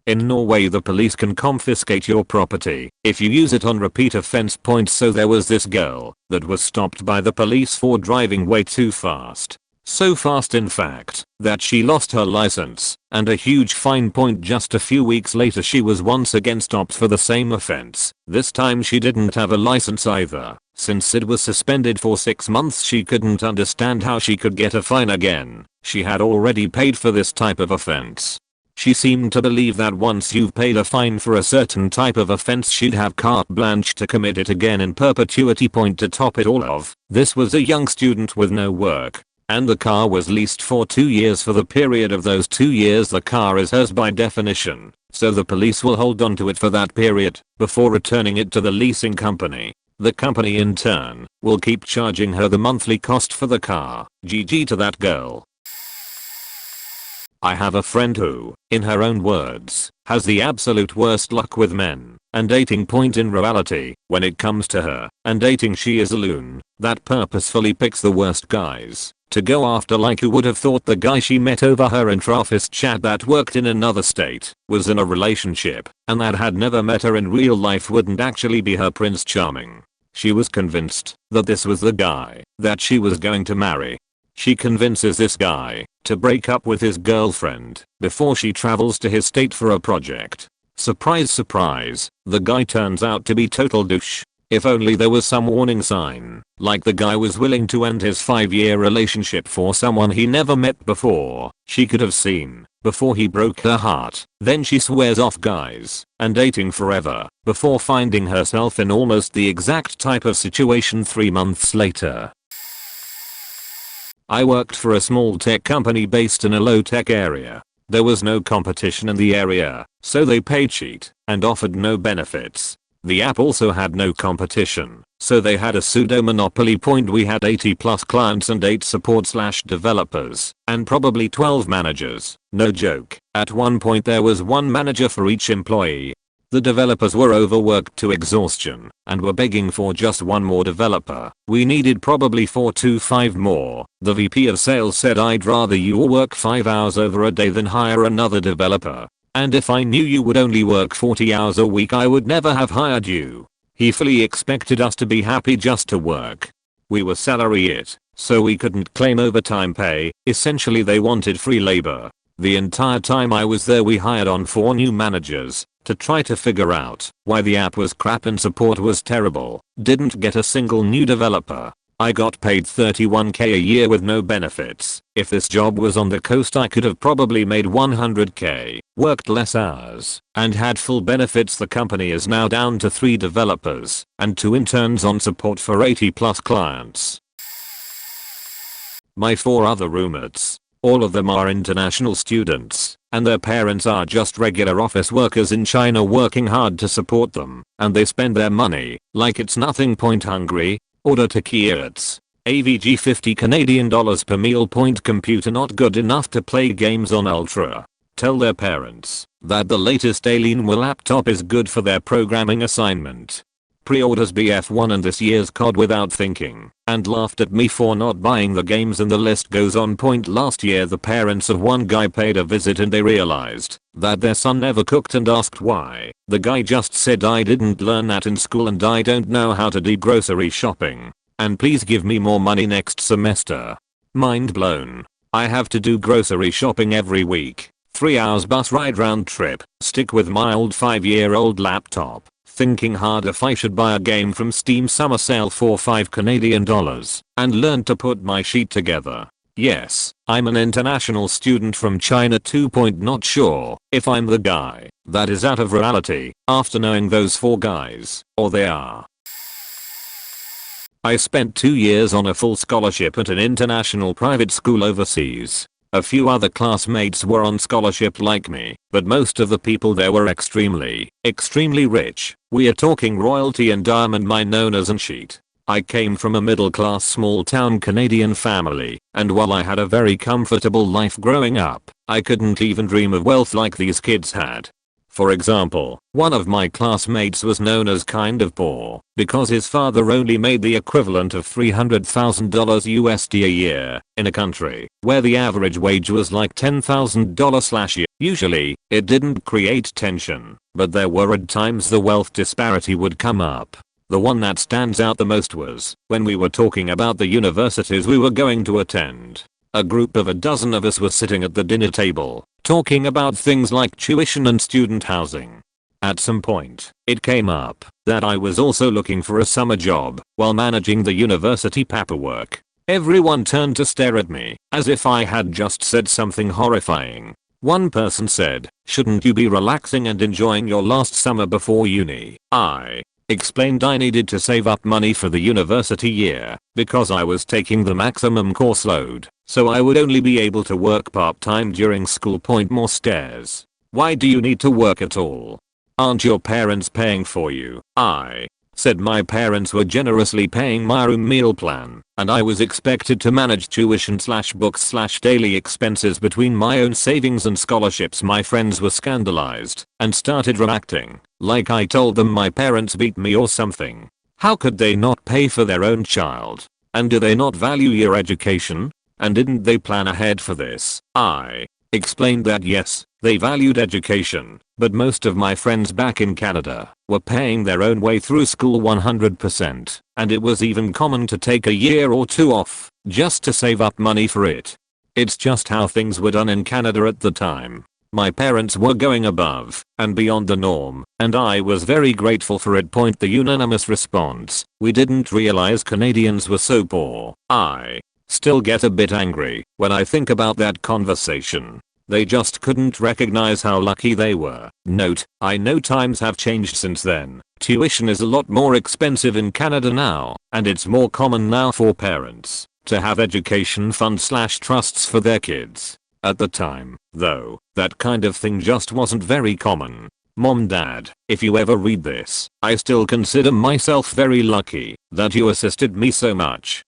In Norway the police can confiscate your property if you use it on repeat offense. So there was this girl that was stopped by the police for driving way too fast. So fast in fact that she lost her license and a huge fine. Just a few weeks later she was once again stopped for the same offense. This time she didn't have a license either. Since it was suspended for 6 months she couldn't understand how she could get a fine again. She had already paid for this type of offense. She seemed to believe that once you've paid a fine for a certain type of offense she'd have carte blanche to commit it again in perpetuity. To top it all off, this was a young student with no work, and the car was leased for 2 years. For the period of those 2 years the car is hers by definition, so the police will hold on to it for that period before returning it to the leasing company. The company in turn will keep charging her the monthly cost for the car. GG to that girl. I have a friend who, in her own words, has the absolute worst luck with men and dating. In reality, when it comes to her and dating she is a loon that purposefully picks the worst guys to go after. Like who would have thought the guy she met over her intra-office chat that worked in another state was in a relationship and that had never met her in real life wouldn't actually be her Prince Charming. She was convinced that this was the guy that she was going to marry. She convinces this guy to break up with his girlfriend before she travels to his state for a project. Surprise surprise, the guy turns out to be total douche. If only there was some warning sign, like the guy was willing to end his 5-year relationship for someone he never met before, she could have seen before he broke her heart. Then she swears off guys and dating forever before finding herself in almost the exact type of situation 3 months later. I worked for a small tech company based in a low-tech area. There was no competition in the area, so they paid cheap and offered no benefits. The app also had no competition, so they had a pseudo-monopoly. We had 80 plus clients and 8 support/developers, and probably 12 managers. No joke, at one point there was 1 manager for each employee. The developers were overworked to exhaustion and were begging for just 1 more developer. We needed probably 4 to 5 more. The VP of sales said, "I'd rather you all work 5 hours over a day than hire another developer. And if I knew you would only work 40 hours a week I would never have hired you." He fully expected us to be happy just to work. We were salary it, so we couldn't claim overtime pay. Essentially they wanted free labor. The entire time I was there we hired on 4 new managers to try to figure out why the app was crap and support was terrible. Didn't get a single new developer. I got paid $31k a year with no benefits. If this job was on the coast I could have probably made $100k, worked less hours, and had full benefits. The company is now down to 3 developers and 2 interns on support for 80 plus clients. My 4 other roommates. All of them are international students, and their parents are just regular office workers in China working hard to support them, and they spend their money like it's nothing. Point hungry. Order taquillas. AVG 50 Canadian dollars per meal. Point computer not good enough to play games on Ultra. Tell their parents that the latest Alienware laptop is good for their programming assignment. Pre-orders BF1 and this year's COD without thinking, and laughed at me for not buying the games, and the list goes on. Point last year the parents of one guy paid a visit and they realized that their son never cooked and asked why. The guy just said, I didn't learn that in school and I don't know how to do grocery shopping, and please give me more money next semester. Mind blown. I have to do grocery shopping every week. 3 hours bus ride round trip. Stick with my old 5-year-old laptop. Thinking hard if I should buy a game from Steam summer sale for 5 Canadian dollars and learn to put my sheet together. Yes, I'm an international student from China 2. Not sure if I'm the guy that is out of reality after knowing those 4 guys, or they are. I spent 2 years on a full scholarship at an international private school overseas. A few other classmates were on scholarship like me, but most of the people there were extremely rich. We are talking royalty and diamond mine owners and shit. I came from a middle class small town Canadian family, and while I had a very comfortable life growing up, I couldn't even dream of wealth like these kids had. For example, one of my classmates was known as kind of poor because his father only made the equivalent of $300,000 USD a year in a country where the average wage was like $10,000/year. Usually, it didn't create tension, but there were at times the wealth disparity would come up. The one that stands out the most was when we were talking about the universities we were going to attend. A group of a dozen of us were sitting at the dinner table, talking about things like tuition and student housing. At some point, it came up that I was also looking for a summer job while managing the university paperwork. Everyone turned to stare at me as if I had just said something horrifying. One person said, "Shouldn't you be relaxing and enjoying your last summer before uni?" I explained I needed to save up money for the university year because I was taking the maximum course load, so I would only be able to work part-time during school. More stares. Why do you need to work at all? Aren't your parents paying for you? I said my parents were generously paying my room meal plan, and I was expected to manage tuition/books/daily expenses between my own savings and scholarships. My friends were scandalized and started reacting like I told them my parents beat me or something. How could they not pay for their own child? And do they not value your education? And didn't they plan ahead for this? I explained that yes, they valued education, but most of my friends back in Canada were paying their own way through school 100%, and it was even common to take a year or 2 off just to save up money for it. It's just how things were done in Canada at the time. My parents were going above and beyond the norm, and I was very grateful for it. The unanimous response: we didn't realize Canadians were so poor. I still get a bit angry when I think about that conversation. They just couldn't recognize how lucky they were. Note, I know times have changed since then. Tuition is a lot more expensive in Canada now, and it's more common now for parents to have education funds/trusts for their kids. At the time, though, that kind of thing just wasn't very common. Mom, Dad, if you ever read this, I still consider myself very lucky that you assisted me so much.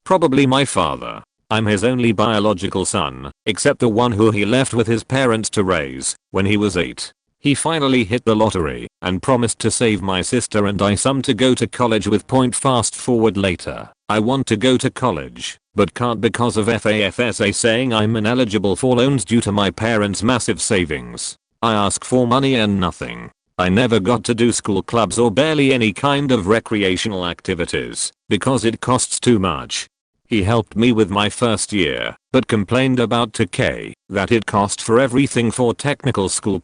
Probably my father. I'm his only biological son, except the one who he left with his parents to raise when he was 8. He finally hit the lottery and promised to save my sister and I some to go to college with. Fast forward later, I want to go to college, but can't because of FAFSA saying I'm ineligible for loans due to my parents' massive savings. I ask for money and nothing. I never got to do school clubs or barely any kind of recreational activities because it costs too much. He helped me with my first year, but complained about $2K that it cost for everything for technical school.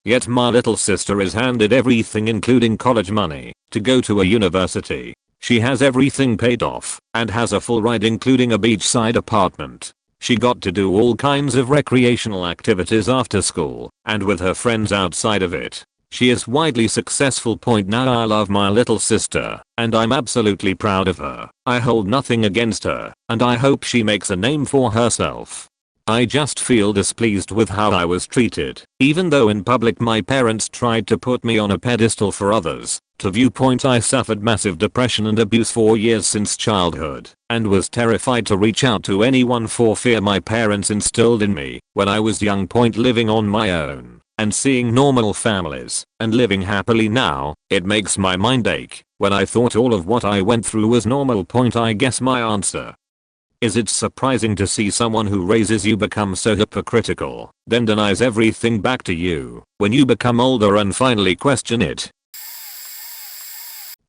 Yet my little sister is handed everything including college money to go to a university. She has everything paid off and has a full ride including a beachside apartment. She got to do all kinds of recreational activities after school and with her friends outside of it. She is widely successful. Now I love my little sister and I'm absolutely proud of her. I hold nothing against her and I hope she makes a name for herself. I just feel displeased with how I was treated, even though in public my parents tried to put me on a pedestal for others to view. I suffered massive depression and abuse for years since childhood and was terrified to reach out to anyone for fear my parents instilled in me when I was young. Living on my own and seeing normal families and living happily now, it makes my mind ache when I thought all of what I went through was normal. I guess my answer is it's surprising to see someone who raises you become so hypocritical, then denies everything back to you when you become older and finally question it.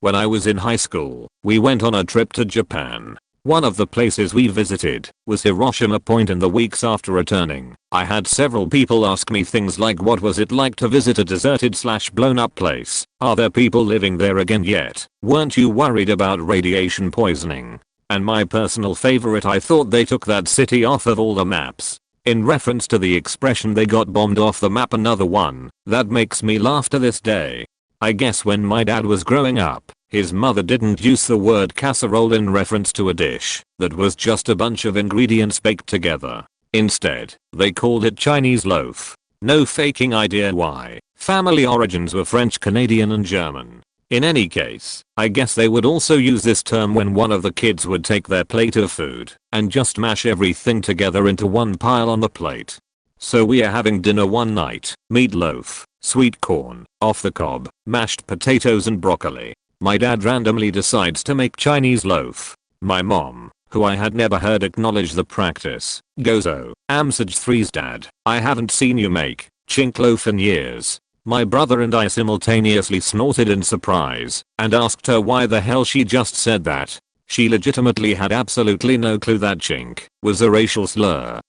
When I was in high school, we went on a trip to Japan. One of the places we visited was Hiroshima. In the weeks after returning, I had several people ask me things like what was it like to visit a deserted / blown up place? Are there people living there again yet? Weren't you worried about radiation poisoning? And my personal favorite, I thought they took that city off of all the maps. In reference to the expression they got bombed off the map. Another one that makes me laugh to this day. I guess when my dad was growing up, his mother didn't use the word casserole in reference to a dish that was just a bunch of ingredients baked together. Instead, they called it Chinese loaf. No faking idea why. Family origins were French, Canadian and German. In any case, I guess they would also use this term when one of the kids would take their plate of food and just mash everything together into one pile on the plate. So we are having dinner one night, meatloaf, sweet corn, off the cob, mashed potatoes and broccoli. My dad randomly decides to make Chinese loaf. My mom, who I had never heard acknowledge the practice, goes, "Oh, I'm such 3's dad, I haven't seen you make chink loaf in years." My brother and I simultaneously snorted in surprise and asked her why the hell she just said that. She legitimately had absolutely no clue that chink was a racial slur.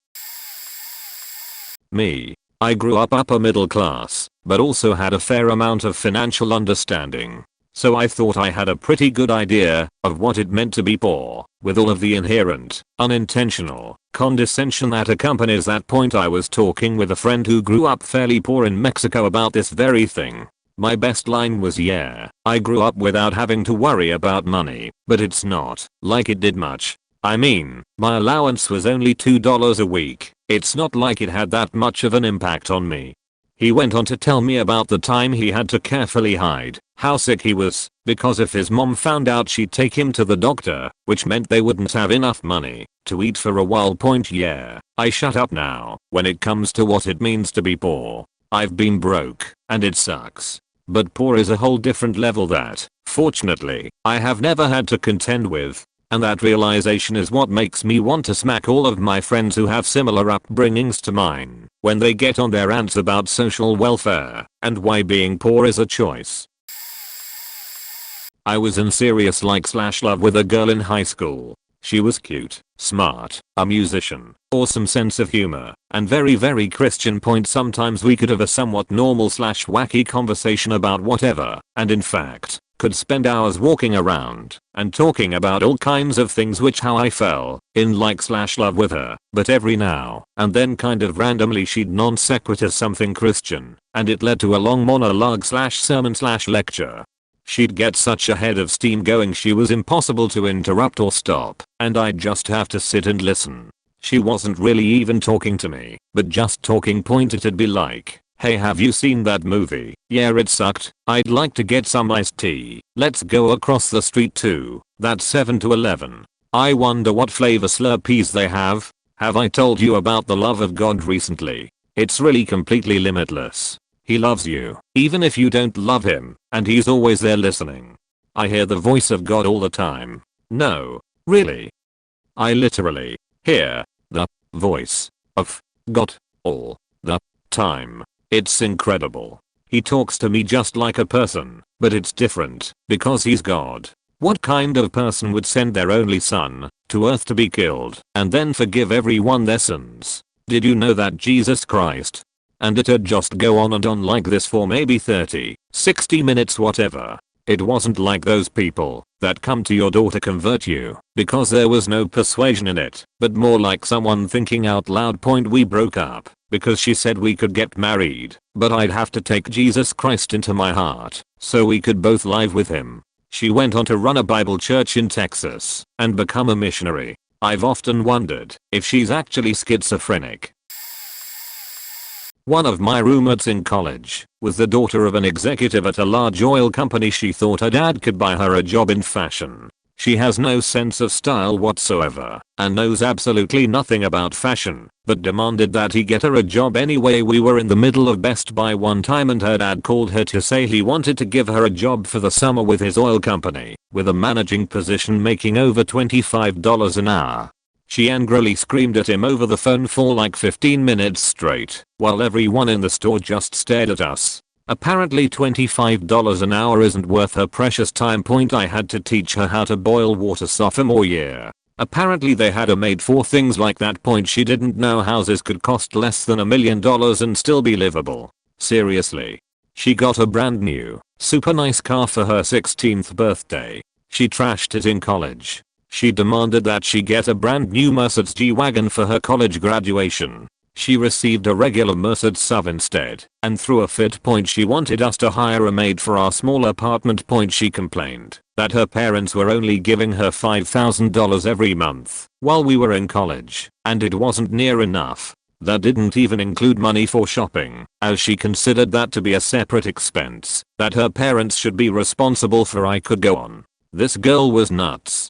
Me. I grew up upper middle class, but also had a fair amount of financial understanding. So I thought I had a pretty good idea of what it meant to be poor, with all of the inherent, unintentional condescension that accompanies that. I was talking with a friend who grew up fairly poor in Mexico about this very thing. My best line was, "Yeah, I grew up without having to worry about money, but it's not like it did much. I mean, my allowance was only $2 a week. It's not like it had that much of an impact on me." He went on to tell me about the time he had to carefully hide how sick he was because if his mom found out she'd take him to the doctor, which meant they wouldn't have enough money to eat for a while. Yeah, I shut up now when it comes to what it means to be poor. I've been broke and it sucks. But poor is a whole different level that, fortunately, I have never had to contend with. And that realization is what makes me want to smack all of my friends who have similar upbringings to mine when they get on their rants about social welfare and why being poor is a choice. I was in serious like/love with a girl in high school. She was cute, smart, a musician, awesome sense of humor, and very Christian. Sometimes we could have a somewhat normal/wacky conversation about whatever, and in fact, could spend hours walking around and talking about all kinds of things, which how I fell in like/love with her. But every now and then kind of randomly she'd non sequitur something Christian and it led to a long monologue/sermon/lecture. She'd get such a head of steam going she was impossible to interrupt or stop, and I'd just have to sit and listen. She wasn't really even talking to me, but just talking. It'd be like, "Hey, have you seen that movie? Yeah, it sucked. I'd like to get some iced tea. Let's go across the street to that 7-Eleven. I wonder what flavor Slurpees they have. Have I told you about the love of God recently? It's really completely limitless. He loves you, even if you don't love him, and he's always there listening. I hear the voice of God all the time. No, really. I literally hear the voice of God all the time. It's incredible. He talks to me just like a person, but it's different because he's God. What kind of person would send their only son to earth to be killed and then forgive everyone their sins? Did you know that Jesus Christ?" And it'd just go on and on like this for maybe 30, 60 minutes, whatever. It wasn't like those people that come to your door to convert you, because there was no persuasion in it, but more like someone thinking out loud. We broke up because she said we could get married, but I'd have to take Jesus Christ into my heart so we could both live with him. She went on to run a Bible church in Texas and become a missionary. I've often wondered if she's actually schizophrenic. One of my roommates in college was the daughter of an executive at a large oil company. She thought her dad could buy her a job in fashion. She has no sense of style whatsoever and knows absolutely nothing about fashion, but demanded that he get her a job anyway. We were in the middle of Best Buy one time and her dad called her to say he wanted to give her a job for the summer with his oil company, with a managing position making over $25 an hour. She angrily screamed at him over the phone for like 15 minutes straight, while everyone in the store just stared at us. Apparently $25 an hour isn't worth her precious time. I had to teach her how to boil water sophomore year. Apparently they had a maid for things like that. She didn't know houses could cost less than $1 million and still be livable. Seriously. She got a brand new, super nice car for her 16th birthday. She trashed it in college. She demanded that she get a brand new Mercedes G-Wagon for her college graduation. She received a regular Mercedes SUV instead and threw a fit. She wanted us to hire a maid for our small apartment. She complained that her parents were only giving her $5,000 every month while we were in college, and it wasn't near enough. That didn't even include money for shopping, as she considered that to be a separate expense that her parents should be responsible for. I could go on. This girl was nuts.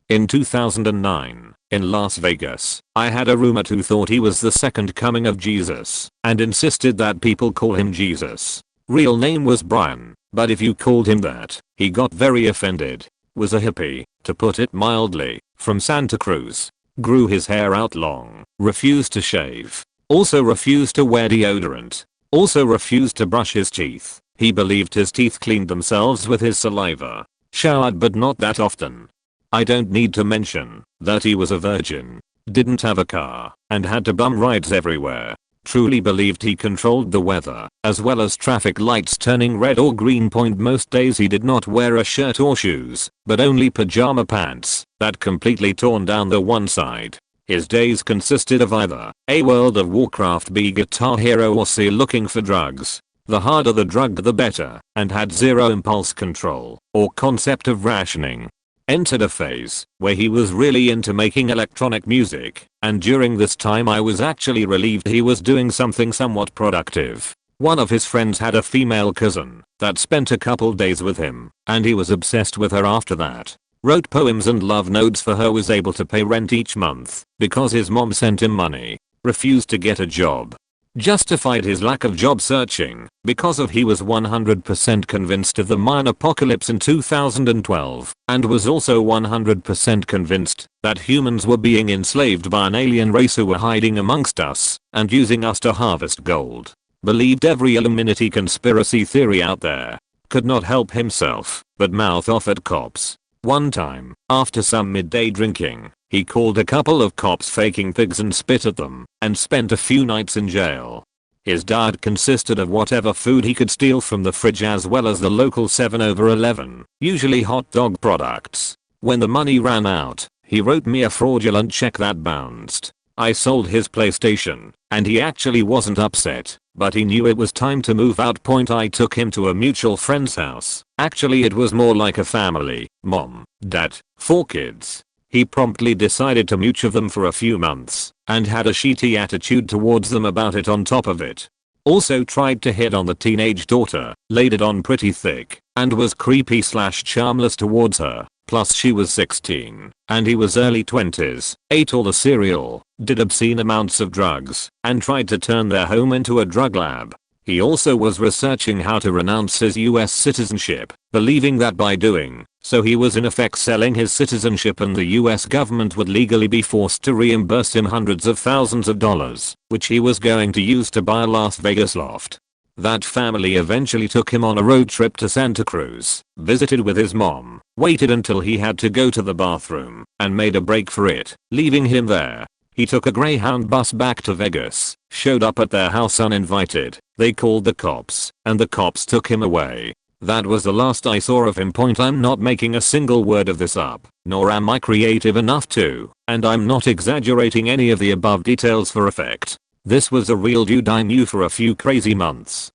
In 2009, in Las Vegas, I had a roommate who thought he was the second coming of Jesus and insisted that people call him Jesus. Real name was Brian, but if you called him that, he got very offended. Was a hippie, to put it mildly, from Santa Cruz. Grew his hair out long, refused to shave, also refused to wear deodorant, also refused to brush his teeth. He believed his teeth cleaned themselves with his saliva. Showered but not that often. I don't need to mention that he was a virgin, didn't have a car, and had to bum rides everywhere. Truly believed he controlled the weather, as well as traffic lights turning red or green. Most days he did not wear a shirt or shoes, but only pajama pants that completely torn down the one side. His days consisted of either A, World of Warcraft, B, Guitar Hero, or C, looking for drugs. The harder the drug the better, and had zero impulse control or concept of rationing. Entered a phase where he was really into making electronic music, and during this time I was actually relieved he was doing something somewhat productive. One of his friends had a female cousin that spent a couple days with him, and he was obsessed with her after that. Wrote poems and love notes for her. Was able to pay rent each month because his mom sent him money. Refused to get a job. Justified his lack of job searching because of he was 100% convinced of the Mayan apocalypse in 2012 and was also 100% convinced that humans were being enslaved by an alien race who were hiding amongst us and using us to harvest gold. Believed every Illuminati conspiracy theory out there. Could not help himself but mouth off at cops. One time, after some midday drinking, he called a couple of cops faking pigs and spit at them, and spent a few nights in jail. His diet consisted of whatever food he could steal from the fridge as well as the local 7-Eleven, usually hot dog products. When the money ran out, he wrote me a fraudulent check that bounced. I sold his PlayStation, and he actually wasn't upset, but he knew it was time to move out. I took him to a mutual friend's house. Actually it was more like a family, mom, dad, 4 kids. He promptly decided to mooch of them for a few months, and had a shitty attitude towards them about it on top of it. Also tried to hit on the teenage daughter, laid it on pretty thick, and was creepy/charmless towards her. Plus she was 16, and he was early 20s, ate all the cereal, did obscene amounts of drugs, and tried to turn their home into a drug lab. He also was researching how to renounce his US citizenship, believing that by doing so he was in effect selling his citizenship and the US government would legally be forced to reimburse him hundreds of thousands of dollars, which he was going to use to buy a Las Vegas loft. That family eventually took him on a road trip to Santa Cruz, visited with his mom, waited until he had to go to the bathroom, and made a break for it, leaving him there. He took a Greyhound bus back to Vegas, showed up at their house uninvited. They called the cops, and the cops took him away. That was the last I saw of him. I'm not making a single word of this up, nor am I creative enough to, and I'm not exaggerating any of the above details for effect. This was a real dude I knew for a few crazy months.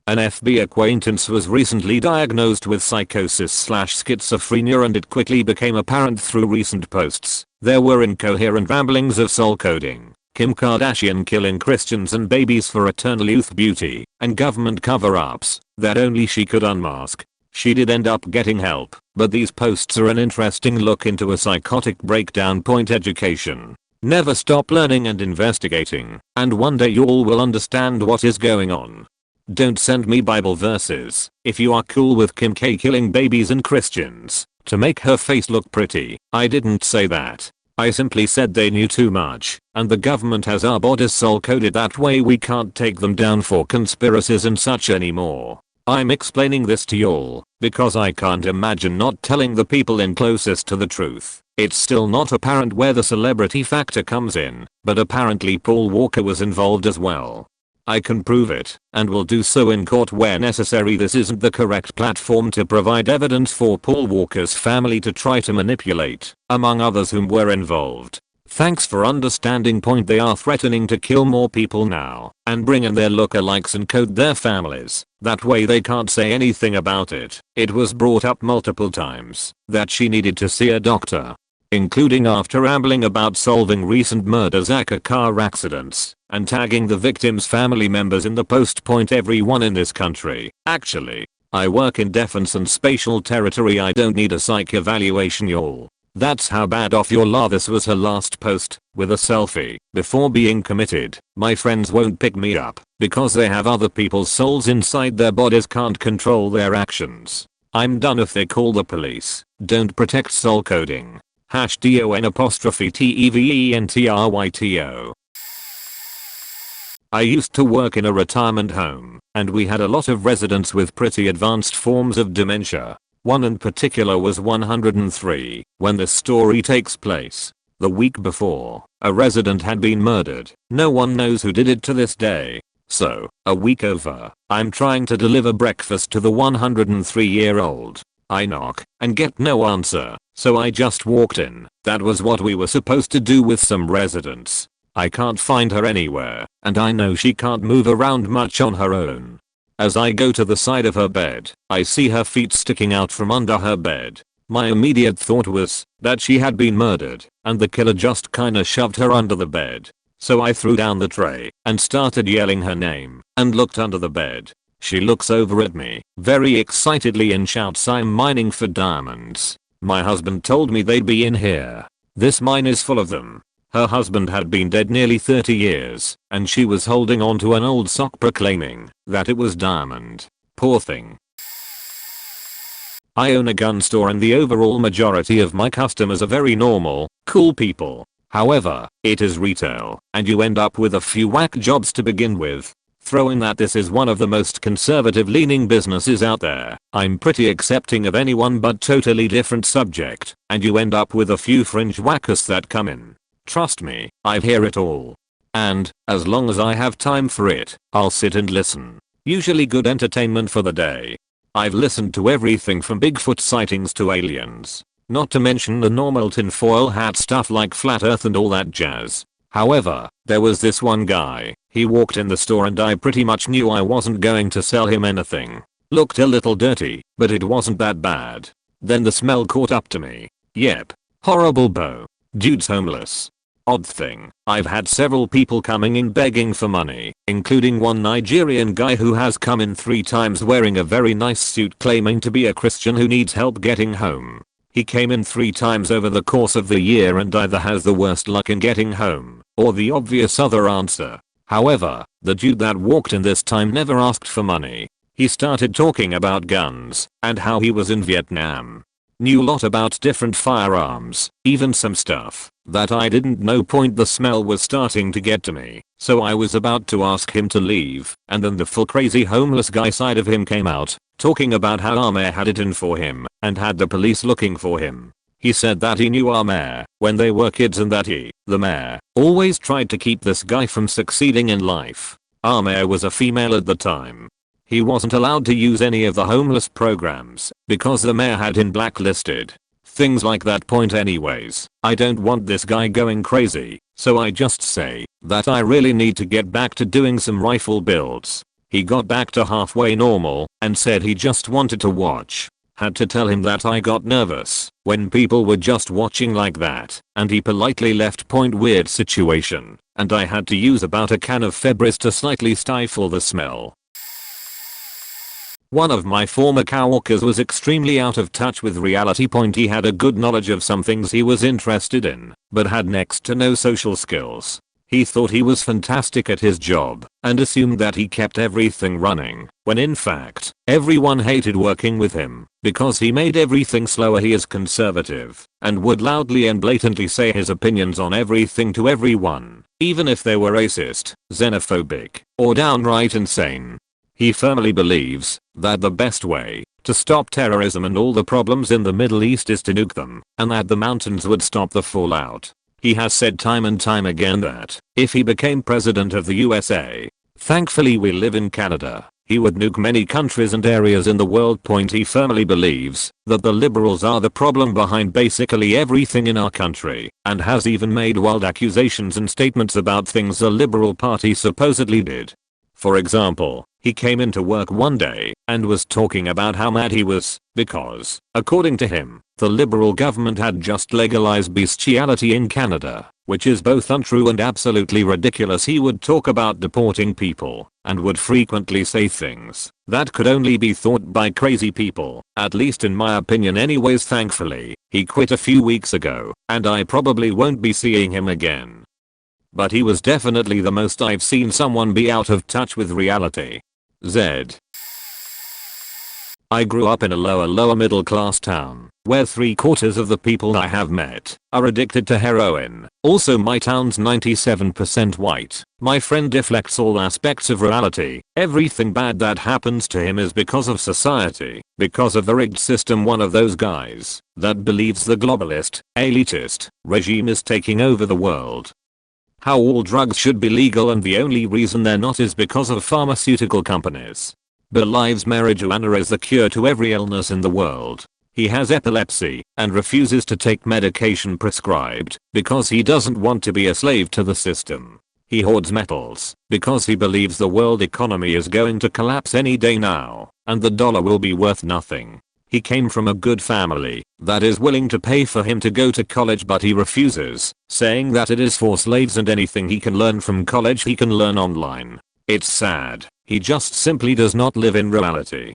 An FB acquaintance was recently diagnosed with psychosis/schizophrenia, and it quickly became apparent through recent posts. There were incoherent ramblings of soul coding, Kim Kardashian killing Christians and babies for eternal youth beauty, and government cover-ups that only she could unmask. She did end up getting help, but these posts are an interesting look into a psychotic breakdown. Education. Never stop learning and investigating, and one day you all will understand what is going on. Don't send me Bible verses if you are cool with Kim K killing babies and Christians to make her face look pretty. I didn't say that. I simply said they knew too much, and the government has our bodies soul coded that way we can't take them down for conspiracies and such anymore. I'm explaining this to y'all because I can't imagine not telling the people in closest to the truth. It's still not apparent where the celebrity factor comes in, but apparently Paul Walker was involved as well. I can prove it, and will do so in court where necessary. This isn't the correct platform to provide evidence for Paul Walker's family to try to manipulate, among others whom were involved. Thanks for understanding. They are threatening to kill more people now, and bring in their lookalikes and code their families. That way they can't say anything about it. It was brought up multiple times that she needed to see a doctor, including after rambling about solving recent murders aka car accidents, and tagging the victims' family members in the post. Everyone in this country. Actually, I work in defense and spatial territory. I don't need a psych evaluation, y'all. That's how bad off y'all are. This was her last post, with a selfie, before being committed. My friends won't pick me up, because they have other people's souls inside their bodies, can't control their actions. I'm done if they call the police. Don't protect soul coding. #DON_TEVENTRYTO. I used to work in a retirement home, and we had a lot of residents with pretty advanced forms of dementia. One in particular was 103 when this story takes place. The week before, a resident had been murdered. No one knows who did it to this day. So, a week over, I'm trying to deliver breakfast to the 103-year-old. I knock and get no answer, so I just walked in. That was what we were supposed to do with some residents. I can't find her anywhere, and I know she can't move around much on her own. As I go to the side of her bed, I see her feet sticking out from under her bed. My immediate thought was that she had been murdered, and the killer just kinda shoved her under the bed. So I threw down the tray and started yelling her name, and looked under the bed. She looks over at me very excitedly and shouts, "I'm mining for diamonds. My husband told me they'd be in here. This mine is full of them." Her husband had been dead nearly 30 years, and she was holding on to an old sock proclaiming that it was diamond. Poor thing. I own a gun store, and the overall majority of my customers are very normal, cool people. However, it is retail, and you end up with a few whack jobs to begin with. Throw in that this is one of the most conservative leaning businesses out there. I'm pretty accepting of anyone but totally different subject, and you end up with a few fringe whackers that come in. Trust me, I hear it all. And, as long as I have time for it, I'll sit and listen. Usually good entertainment for the day. I've listened to everything from Bigfoot sightings to aliens. Not to mention the normal tinfoil hat stuff like flat earth and all that jazz. However, there was this one guy. He walked in the store and I pretty much knew I wasn't going to sell him anything. Looked a little dirty, but it wasn't that bad. Then the smell caught up to me. Yep. Horrible Bo. Dude's homeless. Odd thing, I've had several people coming in begging for money, including one Nigerian guy who has come in 3 times wearing a very nice suit claiming to be a Christian who needs help getting home. He came in 3 times over the course of the year and either has the worst luck in getting home, or the obvious other answer. However, the dude that walked in this time never asked for money. He started talking about guns, and how he was in Vietnam. Knew a lot about different firearms, even some stuff that I didn't know. The smell was starting to get to me, so I was about to ask him to leave, and then the full crazy homeless guy side of him came out, talking about how our mayor had it in for him, and had the police looking for him. He said that he knew our mayor when they were kids and that he, the mayor, always tried to keep this guy from succeeding in life. Our mayor was a female at the time. He wasn't allowed to use any of the homeless programs because the mayor had him blacklisted. Things like that point anyways. I don't want this guy going crazy, so I just say that I really need to get back to doing some rifle builds. He got back to halfway normal and said he just wanted to watch. Had to tell him that I got nervous when people were just watching like that, and he politely left. Weird situation, and I had to use about a can of Febreze to slightly stifle the smell. One of my former coworkers was extremely out of touch with reality. He had a good knowledge of some things he was interested in, but had next to no social skills. He thought he was fantastic at his job and assumed that he kept everything running, when in fact, everyone hated working with him because he made everything slower. He is conservative and would loudly and blatantly say his opinions on everything to everyone, even if they were racist, xenophobic, or downright insane. He firmly believes that the best way to stop terrorism and all the problems in the Middle East is to nuke them, and that the mountains would stop the fallout. He has said time and time again that if he became president of the USA, thankfully we live in Canada, he would nuke many countries and areas in the world. He firmly believes that the liberals are the problem behind basically everything in our country, and has even made wild accusations and statements about things the Liberal Party supposedly did. For example, he came into work one day and was talking about how mad he was because, according to him, the Liberal government had just legalized bestiality in Canada, which is both untrue and absolutely ridiculous. He would talk about deporting people and would frequently say things that could only be thought by crazy people, at least in my opinion anyways. Thankfully, he quit a few weeks ago, and I probably won't be seeing him again. But he was definitely the most I've seen someone be out of touch with reality. Z. I grew up in a lower middle class town where 3/4 of the people I have met are addicted to heroin. Also, my town's 97% white. My friend deflects all aspects of reality. Everything bad that happens to him is because of society, because of the rigged system. One of those guys that believes the globalist, elitist regime is taking over the world. How all drugs should be legal and the only reason they're not is because of pharmaceutical companies. Believes marijuana is the cure to every illness in the world. He has epilepsy and refuses to take medication prescribed because he doesn't want to be a slave to the system. He hoards metals because he believes the world economy is going to collapse any day now and the dollar will be worth nothing. He came from a good family that is willing to pay for him to go to college, but he refuses, saying that it is for slaves and anything he can learn from college he can learn online. It's sad. He just simply does not live in reality.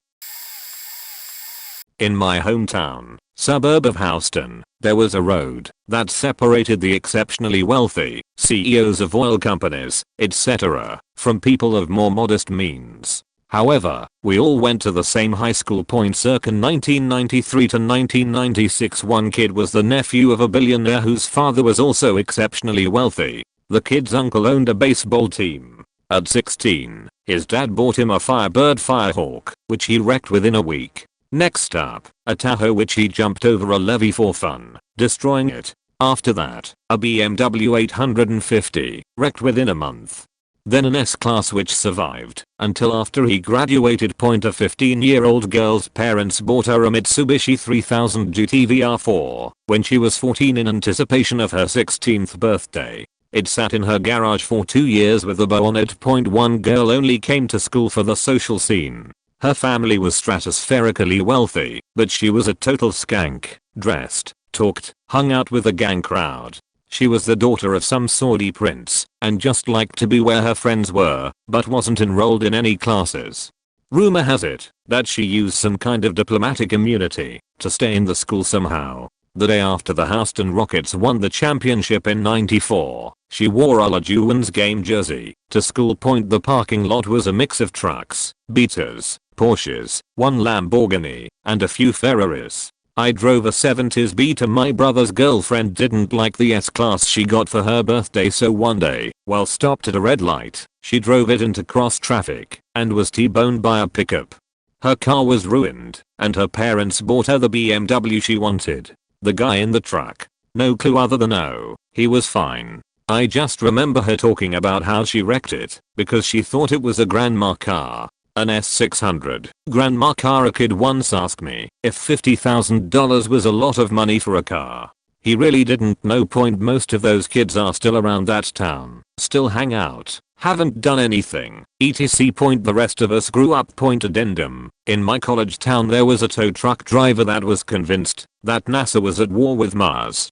In my hometown, suburb of Houston, there was a road that separated the exceptionally wealthy CEOs of oil companies, etc., from people of more modest means. However, we all went to the same high school. Circa 1993 to 1996, one kid was the nephew of a billionaire whose father was also exceptionally wealthy. The kid's uncle owned a baseball team. At 16, his dad bought him a Firebird Firehawk, which he wrecked within a week. Next up, a Tahoe which he jumped over a levee for fun, destroying it. After that, a BMW 850, wrecked within a month. Then an S-Class which survived until after he graduated. A 15-year-old girl's parents bought her a Mitsubishi 3000 GT VR4 when she was 14 in anticipation of her 16th birthday. It sat in her garage for 2 years with a bow on it. One girl only came to school for the social scene. Her family was stratospherically wealthy, but she was a total skank, dressed, talked, hung out with a gang crowd. She was the daughter of some Saudi prince and just liked to be where her friends were, but wasn't enrolled in any classes. Rumor has it that she used some kind of diplomatic immunity to stay in the school somehow. The day after the Houston Rockets won the championship in '94, she wore a Olajuwon's game jersey to school. The parking lot was a mix of trucks, Beeters, Porsches, one Lamborghini, and a few Ferraris. I drove a 70s Beeter. My brother's girlfriend didn't like the S-Class she got for her birthday, so one day, while stopped at a red light, she drove it into cross traffic and was T-boned by a pickup. Her car was ruined, and her parents bought her the BMW she wanted. The guy in the truck, no clue other than oh, he was fine. I just remember her talking about how she wrecked it because she thought it was a grandma car. An S600 grandma car. A kid once asked me if $50,000 was a lot of money for a car. He really didn't know. Most of those kids are still around that town, still hang out, haven't done anything, etc. The rest of us grew up. Addendum. In my college town there was a tow truck driver that was convinced that NASA was at war with Mars.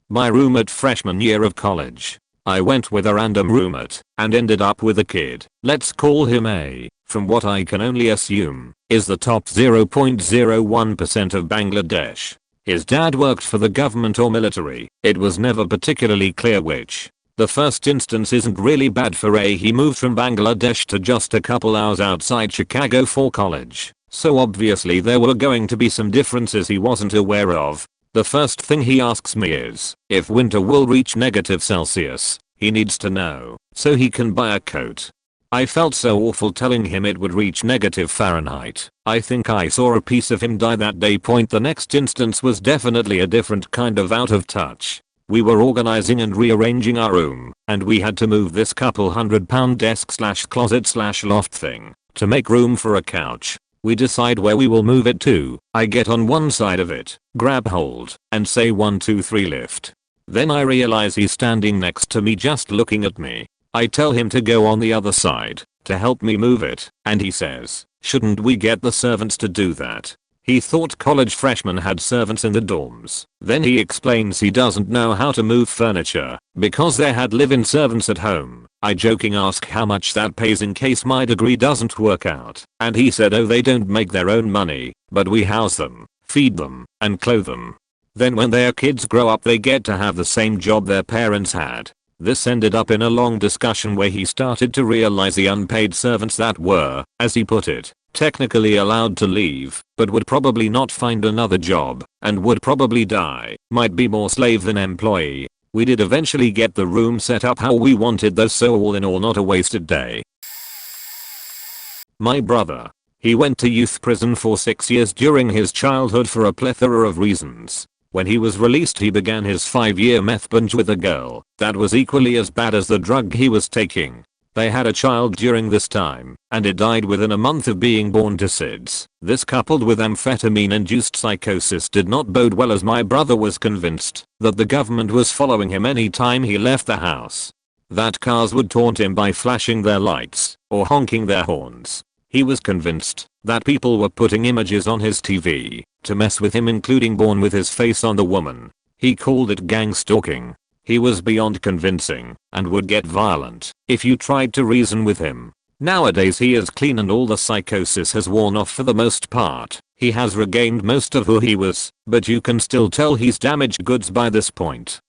My roommate freshman year of college. I went with a random roommate and ended up with a kid, let's call him A, from what I can only assume is the top 0.01% of Bangladesh. His dad worked for the government or military, it was never particularly clear which. The first instance isn't really bad for A. He moved from Bangladesh to just a couple hours outside Chicago for college, so obviously there were going to be some differences he wasn't aware of. The first thing he asks me is if winter will reach -Celsius. He needs to know so he can buy a coat. I felt so awful telling him it would reach -Fahrenheit. I think I saw a piece of him die that day. The next instance was definitely a different kind of out of touch. We were organizing and rearranging our room, and we had to move this couple £100 desk/closet/loft thing to make room for a couch. We decide where we will move it to. I get on one side of it, grab hold, and say 1 2 3 lift. Then I realize he's standing next to me just looking at me. I tell him to go on the other side to help me move it, and he says, shouldn't we get the servants to do that? He thought college freshmen had servants in the dorms. Then he explains he doesn't know how to move furniture because they had live-in servants at home. I joking ask how much that pays in case my degree doesn't work out, and he said oh they don't make their own money, but we house them, feed them, and clothe them. Then when their kids grow up they get to have the same job their parents had. This ended up in a long discussion where he started to realize the unpaid servants that were, as he put it, technically allowed to leave, but would probably not find another job, and would probably die, might be more slave than employee. We did eventually get the room set up how we wanted though, so all in all not a wasted day. My brother. He went to youth prison for 6 years during his childhood for a plethora of reasons. When he was released he began his 5-year meth binge with a girl that was equally as bad as the drug he was taking. They had a child during this time, and it died within a month of being born to SIDS. This coupled with amphetamine-induced psychosis did not bode well, as my brother was convinced that the government was following him any time he left the house. That cars would taunt him by flashing their lights or honking their horns. He was convinced that people were putting images on his TV to mess with him, including porn with his face on the woman. He called it gang stalking. He was beyond convincing and would get violent if you tried to reason with him. Nowadays he is clean and all the psychosis has worn off for the most part. He has regained most of who he was, but you can still tell he's damaged goods by this point.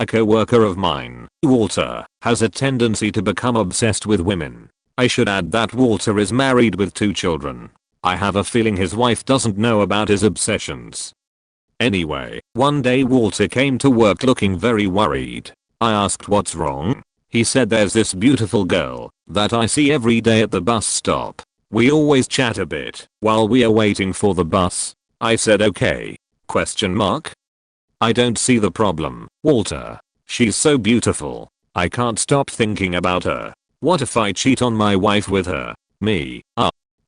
A co-worker of mine, Walter, has a tendency to become obsessed with women. I should add that Walter is married with 2 children. I have a feeling his wife doesn't know about his obsessions. Anyway, one day Walter came to work looking very worried. I asked what's wrong. He said there's this beautiful girl that I see every day at the bus stop. We always chat a bit while we are waiting for the bus. I said okay. ? I don't see the problem, Walter. She's so beautiful. I can't stop thinking about her. What if I cheat on my wife with her? Me?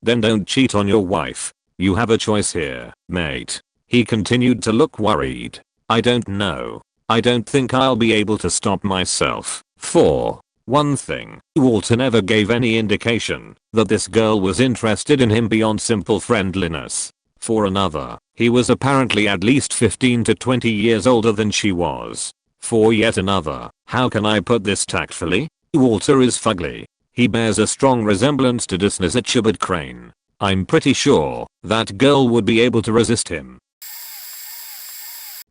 Then don't cheat on your wife. You have a choice here, mate. He continued to look worried. I don't know. I don't think I'll be able to stop myself. For one thing, Walter never gave any indication that this girl was interested in him beyond simple friendliness. For another, he was apparently at least 15 to 20 years older than she was. For yet another, how can I put this tactfully? Walter is fugly. He bears a strong resemblance to Disney Crane. I'm pretty sure that girl would be able to resist him.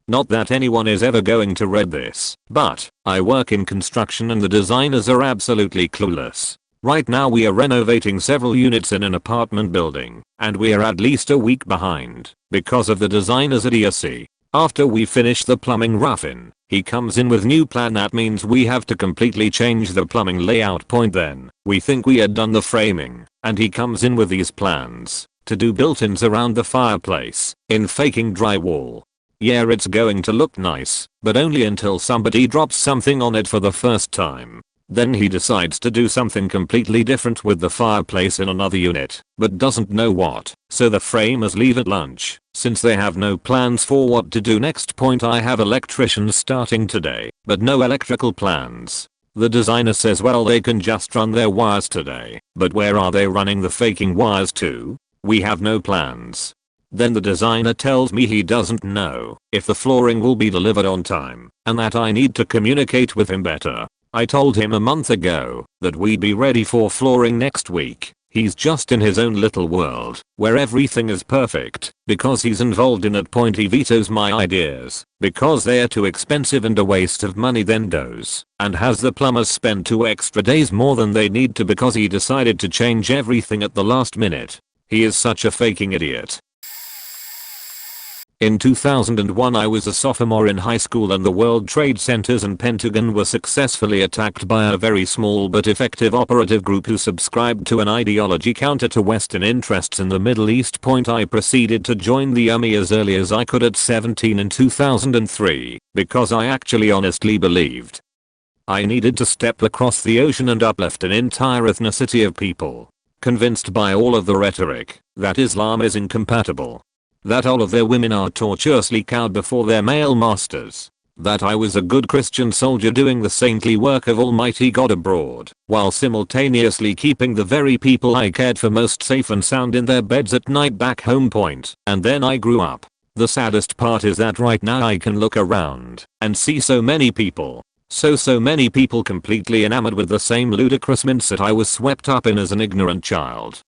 Not that anyone is ever going to read this, but I work in construction and the designers are absolutely clueless. Right now we are renovating several units in an apartment building, and we are at least a week behind because of the designers' idiocy. After we finish the plumbing rough-in, he comes in with new plan that means we have to completely change the plumbing layout. Then we think we had done the framing, and he comes in with these plans to do built-ins around the fireplace in faking drywall. Yeah, it's going to look nice, but only until somebody drops something on it for the first time. Then he decides to do something completely different with the fireplace in another unit, but doesn't know what, so the framers leave at lunch, since they have no plans for what to do next. Point: I have electricians starting today, but no electrical plans. The designer says well they can just run their wires today, but where are they running the faking wires to? We have no plans. Then the designer tells me he doesn't know if the flooring will be delivered on time, and that I need to communicate with him better. I told him a month ago that we'd be ready for flooring next week. He's just in his own little world where everything is perfect because he's involved in it. Point: he vetoes my ideas because they're too expensive and a waste of money, then goes and has the plumbers spend 2 extra days more than they need to because he decided to change everything at the last minute. He is such a faking idiot. In 2001 I was a sophomore in high school and the World Trade Centers and Pentagon were successfully attacked by a very small but effective operative group who subscribed to an ideology counter to Western interests in the Middle East. Point: I proceeded to join the army as early as I could at 17 in 2003 because I actually honestly believed I needed to step across the ocean and uplift an entire ethnicity of people, convinced by all of the rhetoric that Islam is incompatible, that all of their women are tortuously cowed before their male masters, that I was a good Christian soldier doing the saintly work of Almighty God abroad, while simultaneously keeping the very people I cared for most safe and sound in their beds at night back home. Point: and then I grew up. The saddest part is that right now I can look around and see so many people, so many people completely enamored with the same ludicrous mindset I was swept up in as an ignorant child.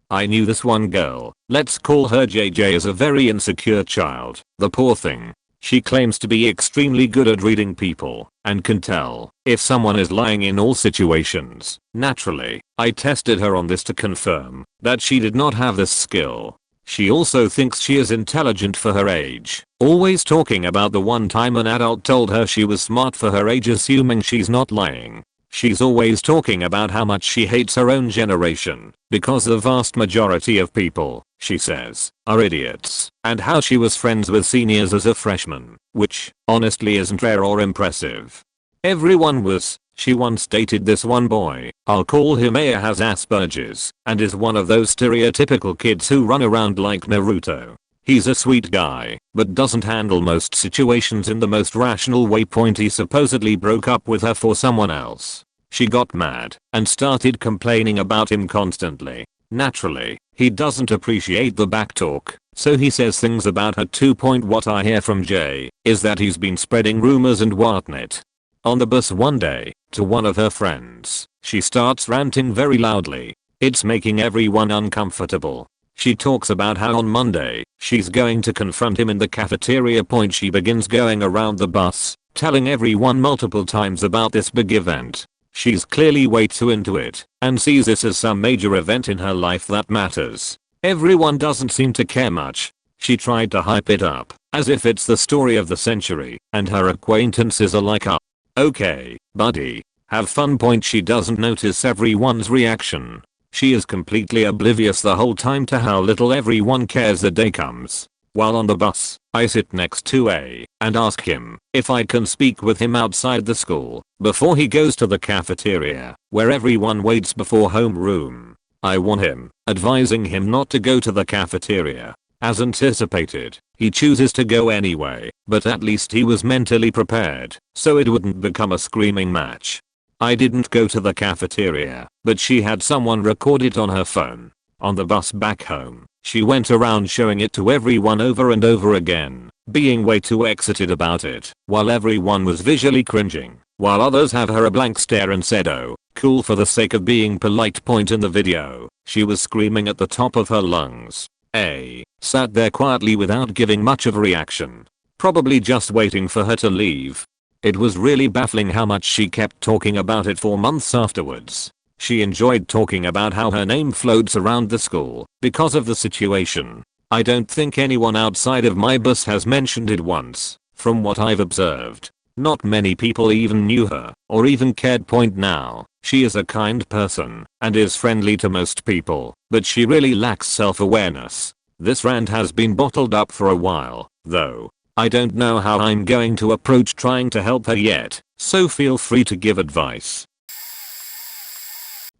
I knew this one girl, let's call her JJ, as a very insecure child. The poor thing. She claims to be extremely good at reading people and can tell if someone is lying in all situations. Naturally, I tested her on this to confirm that she did not have this skill. She also thinks she is intelligent for her age, always talking about the one time an adult told her she was smart for her age, assuming she's not lying. She's always talking about how much she hates her own generation because the vast majority of people, she says, are idiots, and how she was friends with seniors as a freshman, which honestly isn't rare or impressive. Everyone was. She once dated this one boy, I'll call him A, has Asperger's and is one of those stereotypical kids who run around like Naruto. He's a sweet guy, but doesn't handle most situations in the most rational way. Point: he supposedly broke up with her for someone else. She got mad and started complaining about him constantly. Naturally, he doesn't appreciate the backtalk, so he says things about her too. Point: what I hear from Jay is that he's been spreading rumors and whatnot. On the bus one day, to one of her friends, she starts ranting very loudly. It's making everyone uncomfortable. She talks about how on Monday, she's going to confront him in the cafeteria. Point: she begins going around the bus, telling everyone multiple times about this big event. She's clearly way too into it, and sees this as some major event in her life that matters. Everyone doesn't seem to care much. She tried to hype it up, as if it's the story of the century, and her acquaintances are like, oh, okay, buddy, have fun. Point: she doesn't notice everyone's reaction. She is completely oblivious the whole time to how little everyone cares. The day comes. While on the bus, I sit next to A and ask him if I can speak with him outside the school before he goes to the cafeteria, where everyone waits before homeroom. I warn him, advising him not to go to the cafeteria. As anticipated, he chooses to go anyway, but at least he was mentally prepared, so it wouldn't become a screaming match. I didn't go to the cafeteria, but she had someone record it on her phone. On the bus back home, she went around showing it to everyone over and over again, being way too excited about it, while everyone was visually cringing, while others have her a blank stare and said, oh, cool, for the sake of being polite. Point: in the video, she was screaming at the top of her lungs. A sat there quietly without giving much of a reaction, probably just waiting for her to leave. It was really baffling how much she kept talking about it for months afterwards. She enjoyed talking about how her name floats around the school because of the situation. I don't think anyone outside of my bus has mentioned it once, from what I've observed. Not many people even knew her or even cared. Point: now, she is a kind person and is friendly to most people, but she really lacks self-awareness. This rant has been bottled up for a while, though. I don't know how I'm going to approach trying to help her yet. so feel free to give advice.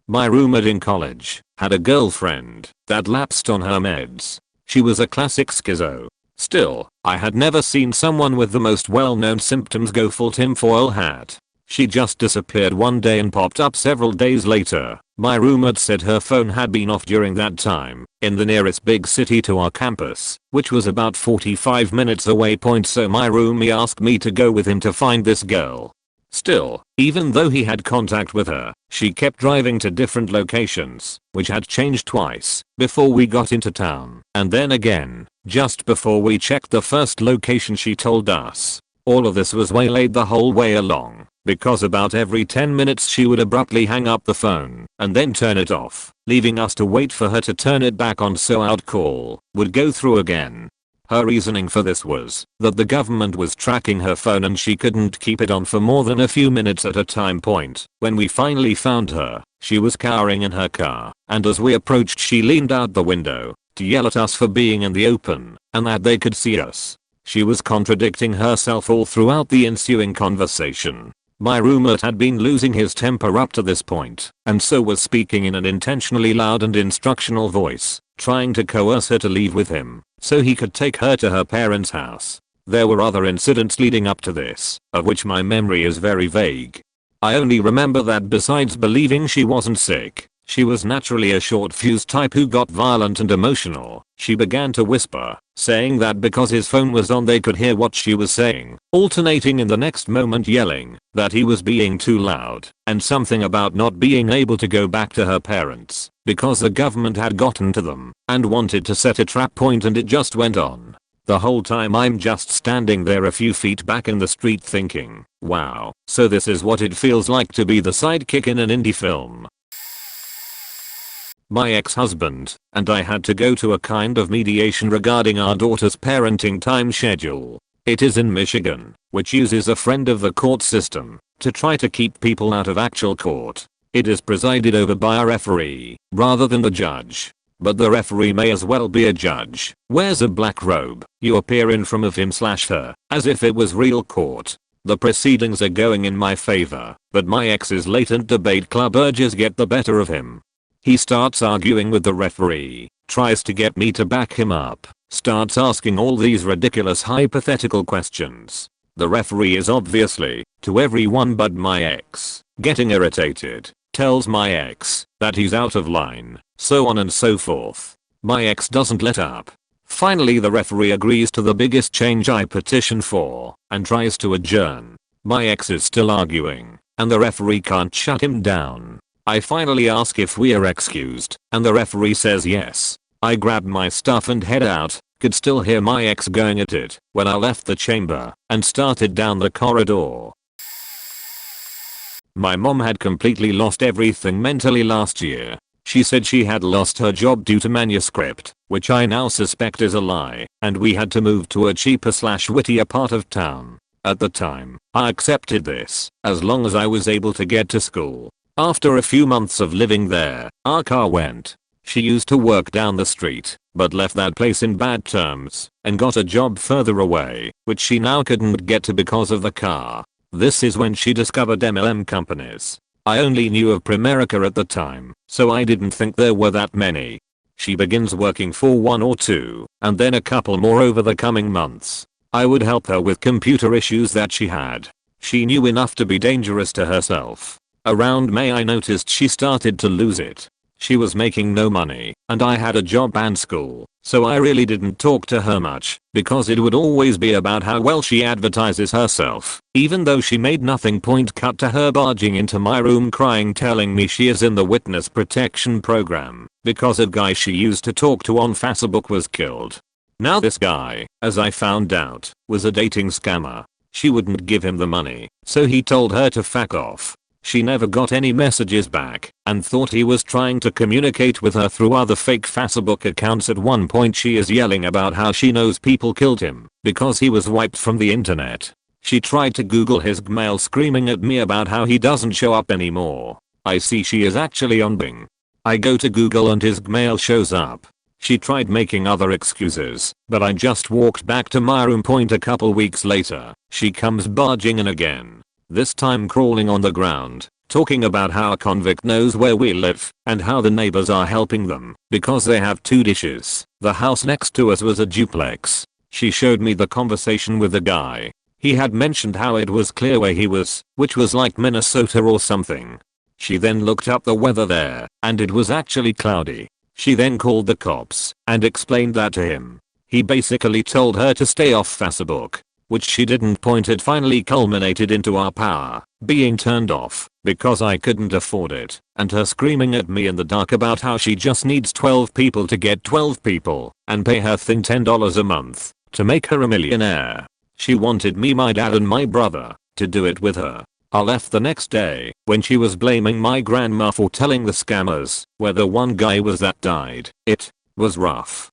My roommate in college had a girlfriend that lapsed on her meds. She was a classic schizo. Still, I had never seen someone with the most well-known symptoms go full tinfoil hat. She just disappeared one day and popped up several days later. My roommate said her phone had been off during that time, in the nearest big city to our campus, which was about 45 minutes away. So my roomie asked me to go with him to find this girl. Still, even though he had contact with her, she kept driving to different locations, which had changed twice before we got into town, and then again, just before we checked the first location she told us. All of this was waylaid the whole way along, because about every 10 minutes she would abruptly hang up the phone and then turn it off, leaving us to wait for her to turn it back on so our call would go through again. Her reasoning for this was that the government was tracking her phone and she couldn't keep it on for more than a few minutes at a time. When we finally found her, she was cowering in her car, and as we approached she leaned out the window to yell at us for being in the open and that they could see us. She was contradicting herself all throughout the ensuing conversation. My roommate had been losing his temper up to this point, and so was speaking in an intentionally loud and instructional voice, trying to coerce her to leave with him, so he could take her to her parents' house. There were other incidents leading up to this, of which my memory is very vague. I only remember that besides believing she wasn't sick, she was naturally a short-fused type who got violent and emotional. She began to whisper, saying that because his phone was on they could hear what she was saying, alternating in the next moment yelling that he was being too loud, and something about not being able to go back to her parents because the government had gotten to them and wanted to set a trap, and it just went on. The whole time I'm just standing there a few feet back in the street thinking, wow, so this is what it feels like to be the sidekick in an indie film. My ex-husband and I had to go to a kind of mediation regarding our daughter's parenting time schedule. It is in Michigan, which uses a friend of the court system to try to keep people out of actual court. It is presided over by a referee rather than the judge. But the referee may as well be a judge. Wears a black robe. You appear in front of him/her as if it was real court. The proceedings are going in my favor, but my ex's latent debate club urges get the better of him. He starts arguing with the referee, tries to get me to back him up, starts asking all these ridiculous hypothetical questions. The referee is obviously, to everyone but my ex, getting irritated, tells my ex that he's out of line, so on and so forth. My ex doesn't let up. Finally the referee agrees to the biggest change I petition for and tries to adjourn. My ex is still arguing, and the referee can't shut him down. I finally ask if we are excused, and the referee says yes. I grab my stuff and head out, could still hear my ex going at it when I left the chamber and started down the corridor. My mom had completely lost everything mentally last year. She said she had lost her job due to manuscript, which I now suspect is a lie, and we had to move to a cheaper/wittier part of town. At the time, I accepted this, as long as I was able to get to school. After a few months of living there, our car went. She used to work down the street, but left that place in bad terms, and got a job further away, which she now couldn't get to because of the car. This is when she discovered MLM companies. I only knew of Primerica at the time, so I didn't think there were that many. She begins working for one or two, and then a couple more over the coming months. I would help her with computer issues that she had. She knew enough to be dangerous to herself. Around May I noticed she started to lose it. She was making no money, and I had a job and school, so I really didn't talk to her much, because it would always be about how well she advertises herself, even though she made nothing. Cut to her barging into my room crying, telling me she is in the witness protection program, because a guy she used to talk to on Facebook was killed. Now this guy, as I found out, was a dating scammer. She wouldn't give him the money, so he told her to fuck off. She never got any messages back and thought he was trying to communicate with her through other fake Facebook accounts. At one point she is yelling about how she knows people killed him because he was wiped from the internet. She tried to Google his Gmail, screaming at me about how he doesn't show up anymore. I see she is actually on Bing. I go to Google and his Gmail shows up. She tried making other excuses, but I just walked back to my room. A couple weeks later, she comes barging in again. this time crawling on the ground, talking about how a convict knows where we live and how the neighbors are helping them because they have 2 dishes. The house next to us was a duplex. She showed me the conversation with the guy. He had mentioned how it was clear where he was, which was like Minnesota or something. She then looked up the weather there, and it was actually cloudy. She then called the cops and explained that to him. He basically told her to stay off Facebook, which she didn't. It finally culminated into our power being turned off because I couldn't afford it, and her screaming at me in the dark about how she just needs 12 people to get 12 people and pay her thing $10 a month to make her a millionaire. She wanted me, my dad and my brother to do it with her. I left the next day when she was blaming my grandma for telling the scammers where the one guy was that died. It was rough.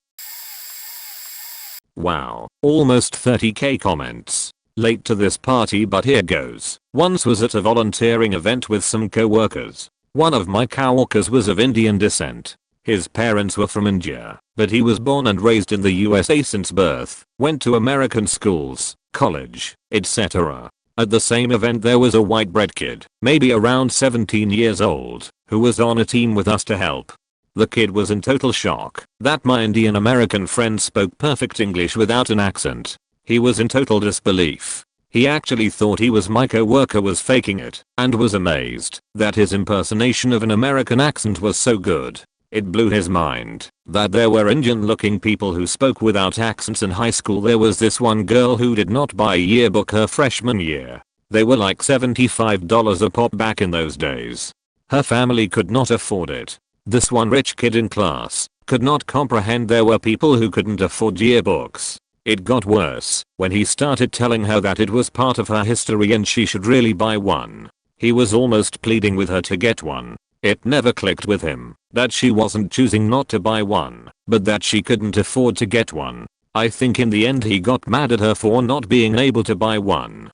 Wow, almost 30k comments. Late to this party, but here goes. Once was at a volunteering event with some co-workers. One of my co-workers was of Indian descent. His parents were from India, but he was born and raised in the USA since birth, went to American schools, college, etc. At the same event there was a white bread kid, maybe around 17 years old, who was on a team with us to help. The kid was in total shock that my Indian American friend spoke perfect English without an accent. He was in total disbelief. He actually thought he was my co-worker was faking it, and was amazed that his impersonation of an American accent was so good. It blew his mind that there were Indian looking people who spoke without accents in high school. There was this one girl who did not buy a yearbook her freshman year. They were like $75 a pop back in those days. Her family could not afford it. This one rich kid in class could not comprehend there were people who couldn't afford yearbooks. It got worse when he started telling her that it was part of her history and she should really buy one. He was almost pleading with her to get one. It never clicked with him that she wasn't choosing not to buy one, but that she couldn't afford to get one. I think in the end he got mad at her for not being able to buy one.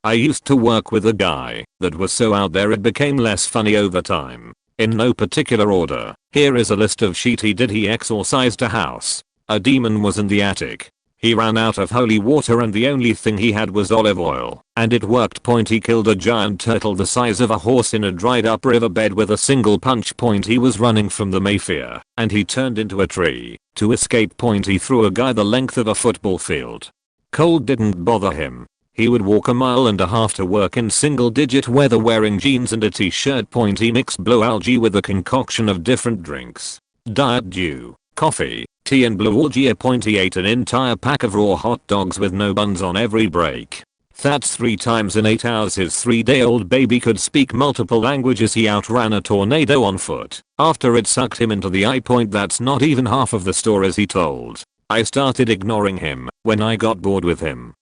I used to work with a guy that was so out there it became less funny over time. In no particular order, here is a list of shit he did. He exorcised a house. A demon was in the attic. He ran out of holy water and the only thing he had was olive oil, and it worked. He killed a giant turtle the size of a horse in a dried up riverbed with a single punch. He was running from the Mayfair, and he turned into a tree. To escape. He threw a guy the length of a football field. Cold didn't bother him. He would walk a mile and a half to work in single digit weather wearing jeans and a t-shirt. He mixed blue algae with a concoction of different drinks. Diet Dew, coffee, tea and blue algae. He ate an entire pack of raw hot dogs with no buns on every break. That's 3 times in 8 hours. His 3-day-old baby could speak multiple languages. He outran a tornado on foot after it sucked him into the eye. That's not even half of the stories he told. I started ignoring him when I got bored with him.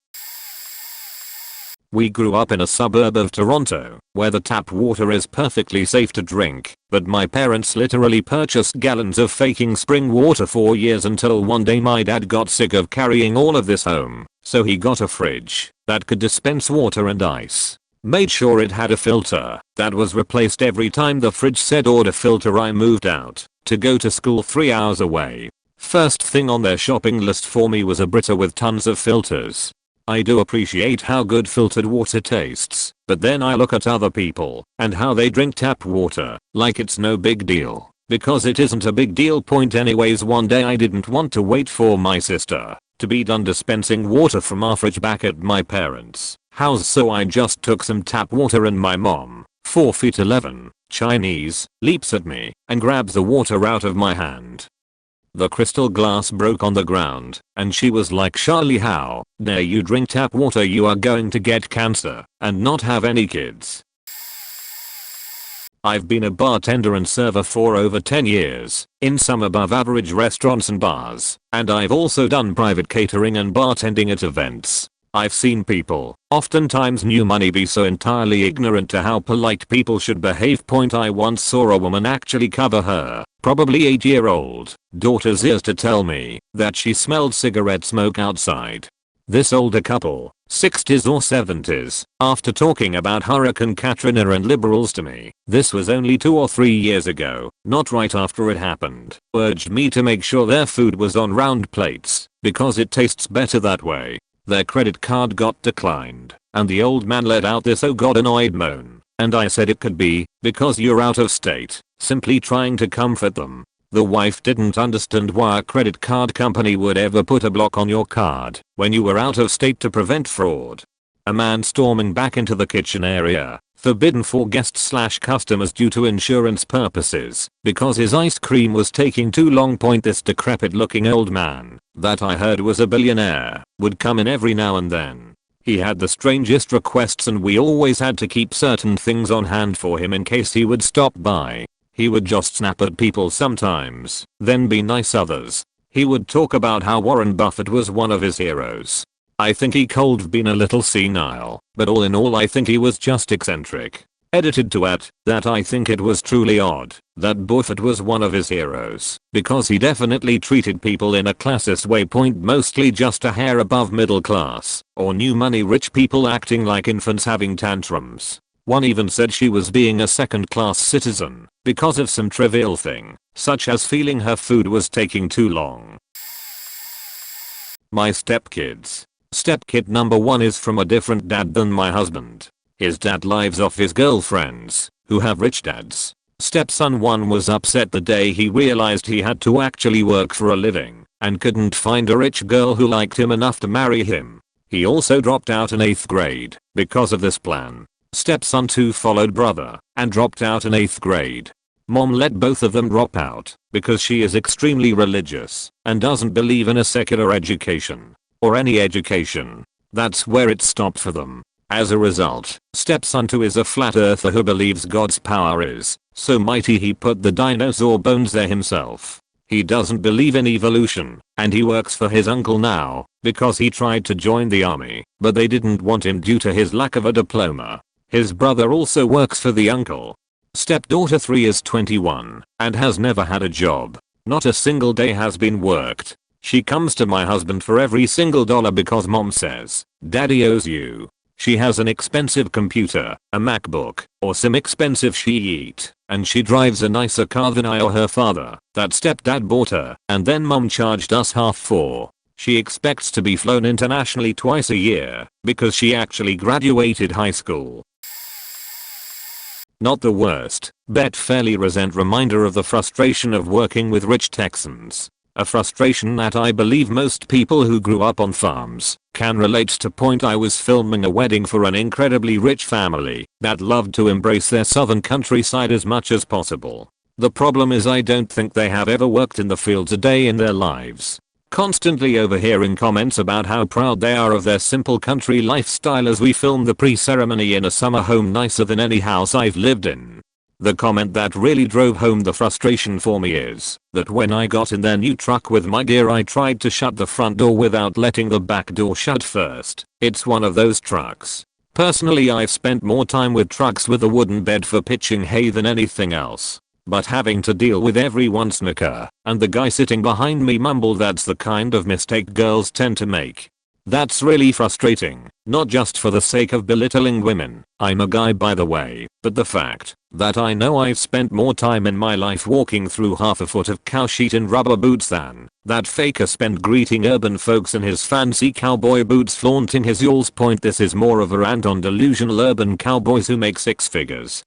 We grew up in a suburb of Toronto where the tap water is perfectly safe to drink, but my parents literally purchased gallons of faking spring water for years until one day my dad got sick of carrying all of this home, so he got a fridge that could dispense water and ice. Made sure it had a filter that was replaced every time the fridge said order filter. I moved out to go to school 3 hours away. First thing on their shopping list for me was a Brita with tons of filters. I do appreciate how good filtered water tastes, but then I look at other people and how they drink tap water like it's no big deal, because it isn't a big deal. Anyways, one day I didn't want to wait for my sister to be done dispensing water from our fridge back at my parents' house, so I just took some tap water and my mom, 4'11", Chinese, leaps at me and grabs the water out of my hand. The crystal glass broke on the ground, and she was like, "Charlie, how dare you drink tap water? You are going to get cancer and not have any kids." I've been a bartender and server for over 10 years in some above average restaurants and bars, and I've also done private catering and bartending at events. I've seen people, oftentimes new money, be so entirely ignorant to how polite people should behave. I once saw a woman actually cover her, probably 8-year-old, daughter's ears to tell me that she smelled cigarette smoke outside. This older couple, 60s or 70s, after talking about Hurricane Katrina and liberals to me, this was only 2 or 3 years ago, not right after it happened, urged me to make sure their food was on round plates, because it tastes better that way. Their credit card got declined, and the old man let out this "oh god" annoyed moan, and I said it could be because you're out of state, simply trying to comfort them. The wife didn't understand why a credit card company would ever put a block on your card when you were out of state to prevent fraud. A man storming back into the kitchen area, forbidden for guests/customers due to insurance purposes, because his ice cream was taking too long. This decrepit looking old man, that I heard was a billionaire, would come in every now and then. He had the strangest requests and we always had to keep certain things on hand for him in case he would stop by. He would just snap at people sometimes, then be nice others. He would talk about how Warren Buffett was one of his heroes. I think he could have been a little senile, but all in all I think he was just eccentric. Edited to add that I think it was truly odd that Buffett was one of his heroes, because he definitely treated people in a classist way. Mostly just a hair above middle class, or new money rich people acting like infants having tantrums. One even said she was being a second-class citizen because of some trivial thing, such as feeling her food was taking too long. My stepkids. Stepkid number 1 is from a different dad than my husband. His dad lives off his girlfriends, who have rich dads. Stepson 1 was upset the day he realized he had to actually work for a living and couldn't find a rich girl who liked him enough to marry him. He also dropped out in 8th grade because of this plan. Stepson 2 followed brother and dropped out in 8th grade. Mom let both of them drop out because she is extremely religious and doesn't believe in a secular education or any education. That's where it stopped for them. As a result, Stepson 2 is a flat earther who believes God's power is so mighty he put the dinosaur bones there himself. He doesn't believe in evolution, and he works for his uncle now because he tried to join the army, but they didn't want him due to his lack of a diploma. His brother also works for the uncle. Stepdaughter 3 is 21 and has never had a job. Not a single day has been worked. She comes to my husband for every single dollar because mom says, "Daddy owes you." She has an expensive computer, a MacBook, or some expensive sheet, and she drives a nicer car than I or her father that stepdad bought her, and then mom charged us half for. She expects to be flown internationally twice a year because she actually graduated high school. Not the worst, bet fairly resent reminder of the frustration of working with rich Texans. A frustration that I believe most people who grew up on farms can relate to. I was filming a wedding for an incredibly rich family that loved to embrace their southern countryside as much as possible. The problem is I don't think they have ever worked in the fields a day in their lives. Constantly overhearing comments about how proud they are of their simple country lifestyle as we film the pre-ceremony in a summer home nicer than any house I've lived in. The comment that really drove home the frustration for me is that when I got in their new truck with my gear I tried to shut the front door without letting the back door shut first. It's one of those trucks. Personally I've spent more time with trucks with a wooden bed for pitching hay than anything else. But having to deal with everyone snicker and the guy sitting behind me mumble, that's the kind of mistake girls tend to make. That's really frustrating, not just for the sake of belittling women. I'm a guy by the way, but the fact that I know I've spent more time in my life walking through half a foot of cow sheet in rubber boots than that faker spent greeting urban folks in his fancy cowboy boots flaunting his yawls. This is more of a rant on delusional urban cowboys who make six figures.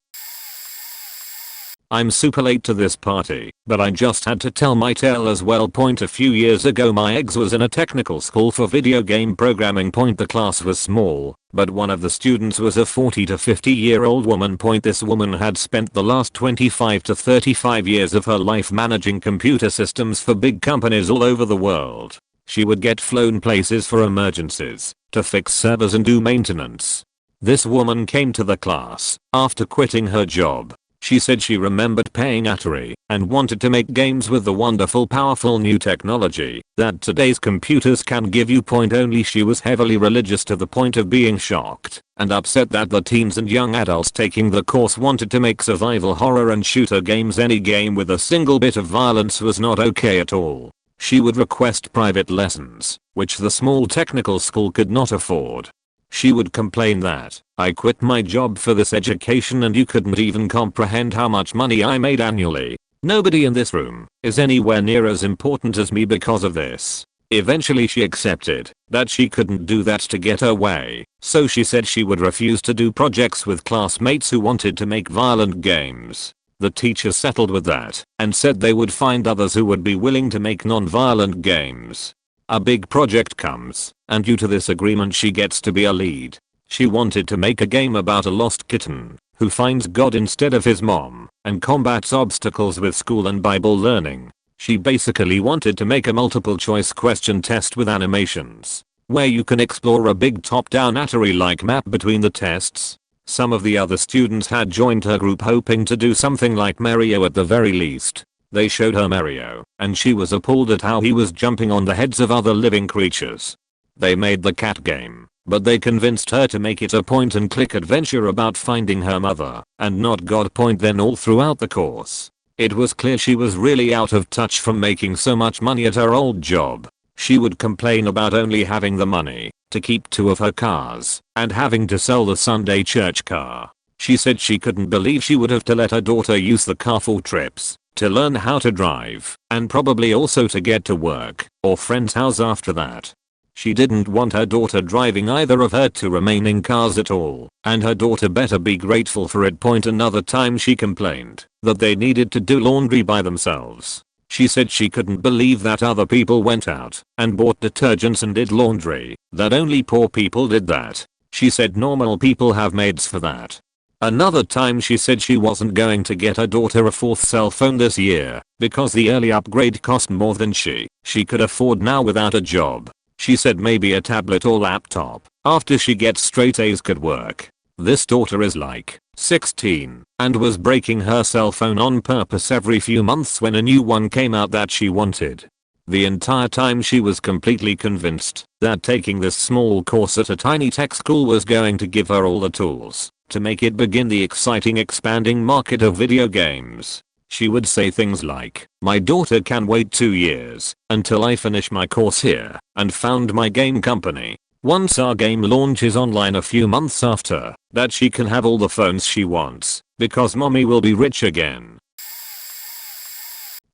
I'm super late to this party, but I just had to tell my tale as well. A few years ago my ex was in a technical school for video game programming. The class was small, but one of the students was a 40 to 50-year-old woman. This woman had spent the last 25 to 35 years of her life managing computer systems for big companies all over the world. She would get flown places for emergencies, to fix servers and do maintenance. This woman came to the class after quitting her job. She said she remembered paying Atari and wanted to make games with the wonderful powerful new technology that today's computers can give you. Only she was heavily religious to the point of being shocked and upset that the teens and young adults taking the course wanted to make survival horror and shooter games. Any game with a single bit of violence was not okay at all. She would request private lessons, which the small technical school could not afford. She would complain that, "I quit my job for this education and you couldn't even comprehend how much money I made annually. Nobody in this room is anywhere near as important as me because of this." Eventually she accepted that she couldn't do that to get her way, so she said she would refuse to do projects with classmates who wanted to make violent games. The teacher settled with that and said they would find others who would be willing to make non-violent games. A big project comes, and due to this agreement she gets to be a lead. She wanted to make a game about a lost kitten who finds God instead of his mom and combats obstacles with school and Bible learning. She basically wanted to make a multiple choice question test with animations, where you can explore a big top-down Atari-like map between the tests. Some of the other students had joined her group hoping to do something like Mario at the very least. They showed her Mario, and she was appalled at how he was jumping on the heads of other living creatures. They made the cat game, but they convinced her to make it a point-and-click adventure about finding her mother, and not God. Then all throughout the course, it was clear she was really out of touch from making so much money at her old job. She would complain about only having the money to keep 2 of her cars and having to sell the Sunday church car. She said she couldn't believe she would have to let her daughter use the car for trips, to learn how to drive, and probably also to get to work or friend's house after that. She didn't want her daughter driving either of her 2 remaining cars at all, and her daughter better be grateful for it. Another time she complained that they needed to do laundry by themselves. She said she couldn't believe that other people went out and bought detergents and did laundry, that only poor people did that. She said normal people have maids for that. Another time she said she wasn't going to get her daughter a 4th cell phone this year because the early upgrade cost more than she could afford now without a job. She said maybe a tablet or laptop after she gets straight A's could work. This daughter is like 16 and was breaking her cell phone on purpose every few months when a new one came out that she wanted. The entire time she was completely convinced that taking this small course at a tiny tech school was going to give her all the tools to make it begin the exciting expanding market of video games. She would say things like, "My daughter can wait 2 years until I finish my course here and found my game company. Once our game launches online a few months after that, she can have all the phones she wants because mommy will be rich again."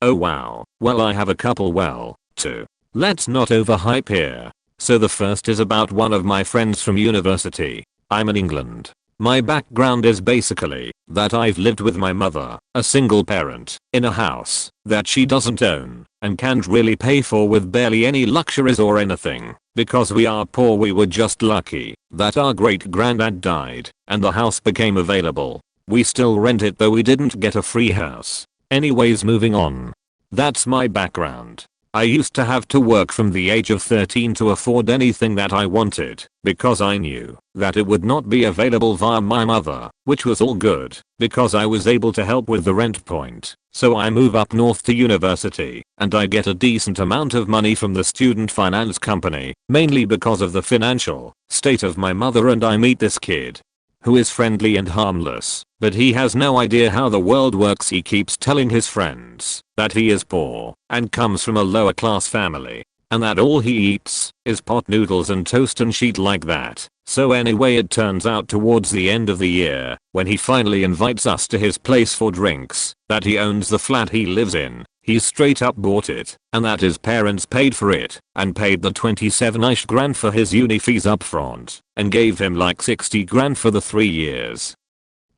Oh wow, well I have a couple, well, 2. Let's not overhype here. So the first is about one of my friends from university. I'm in England. My background is basically that I've lived with my mother, a single parent, in a house that she doesn't own and can't really pay for with barely any luxuries or anything. Because we are poor, we were just lucky that our great granddad died and the house became available. We still rent it though we didn't get a free house. Anyways, moving on. That's my background. I used to have to work from the age of 13 to afford anything that I wanted because I knew that it would not be available via my mother, which was all good because I was able to help with the rent point. So I move up north to university and I get a decent amount of money from the student finance company, mainly because of the financial state of my mother, and I meet this kid who is friendly and harmless, but he has no idea how the world works. He keeps telling his friends that he is poor and comes from a lower class family and that all he eats is pot noodles and toast and shit like that. So anyway, it turns out towards the end of the year, when he finally invites us to his place for drinks, that he owns the flat he lives in. He straight up bought it, and that his parents paid for it, and paid the 27-ish grand for his uni fees up front, and gave him like 60 grand for the 3 years.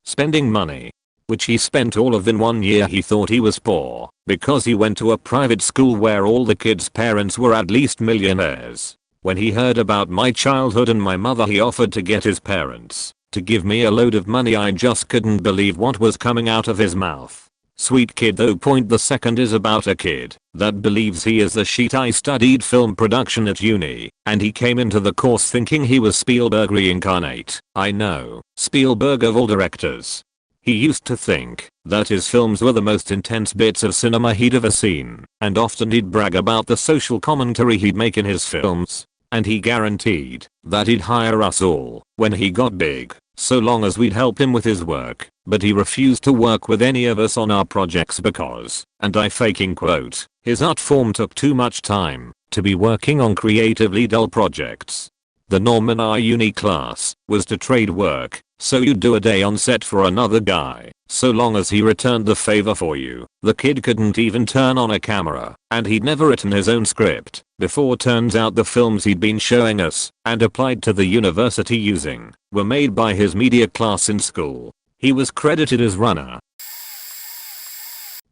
Spending money, which he spent all of in 1 year. He thought he was poor, because he went to a private school where all the kids' parents were at least millionaires. When he heard about my childhood and my mother, he offered to get his parents to give me a load of money. I just couldn't believe what was coming out of his mouth. Sweet kid though. The second is about a kid that believes he is the shit. I studied film production at uni, and he came into the course thinking he was Spielberg reincarnate. I know, Spielberg of all directors. He used to think that his films were the most intense bits of cinema he'd ever seen, and often he'd brag about the social commentary he'd make in his films, and he guaranteed that he'd hire us all when he got big, so long as we'd help him with his work. But he refused to work with any of us on our projects because, and I faking quote, his art form took too much time to be working on creatively dull projects. The norm in our uni class was to trade work, so you'd do a day on set for another guy, So long as he returned the favor for you. The kid couldn't even turn on a camera, and he'd never written his own script before. Turns out the films he'd been showing us and applied to the university using were made by his media class in school. He was credited as runner.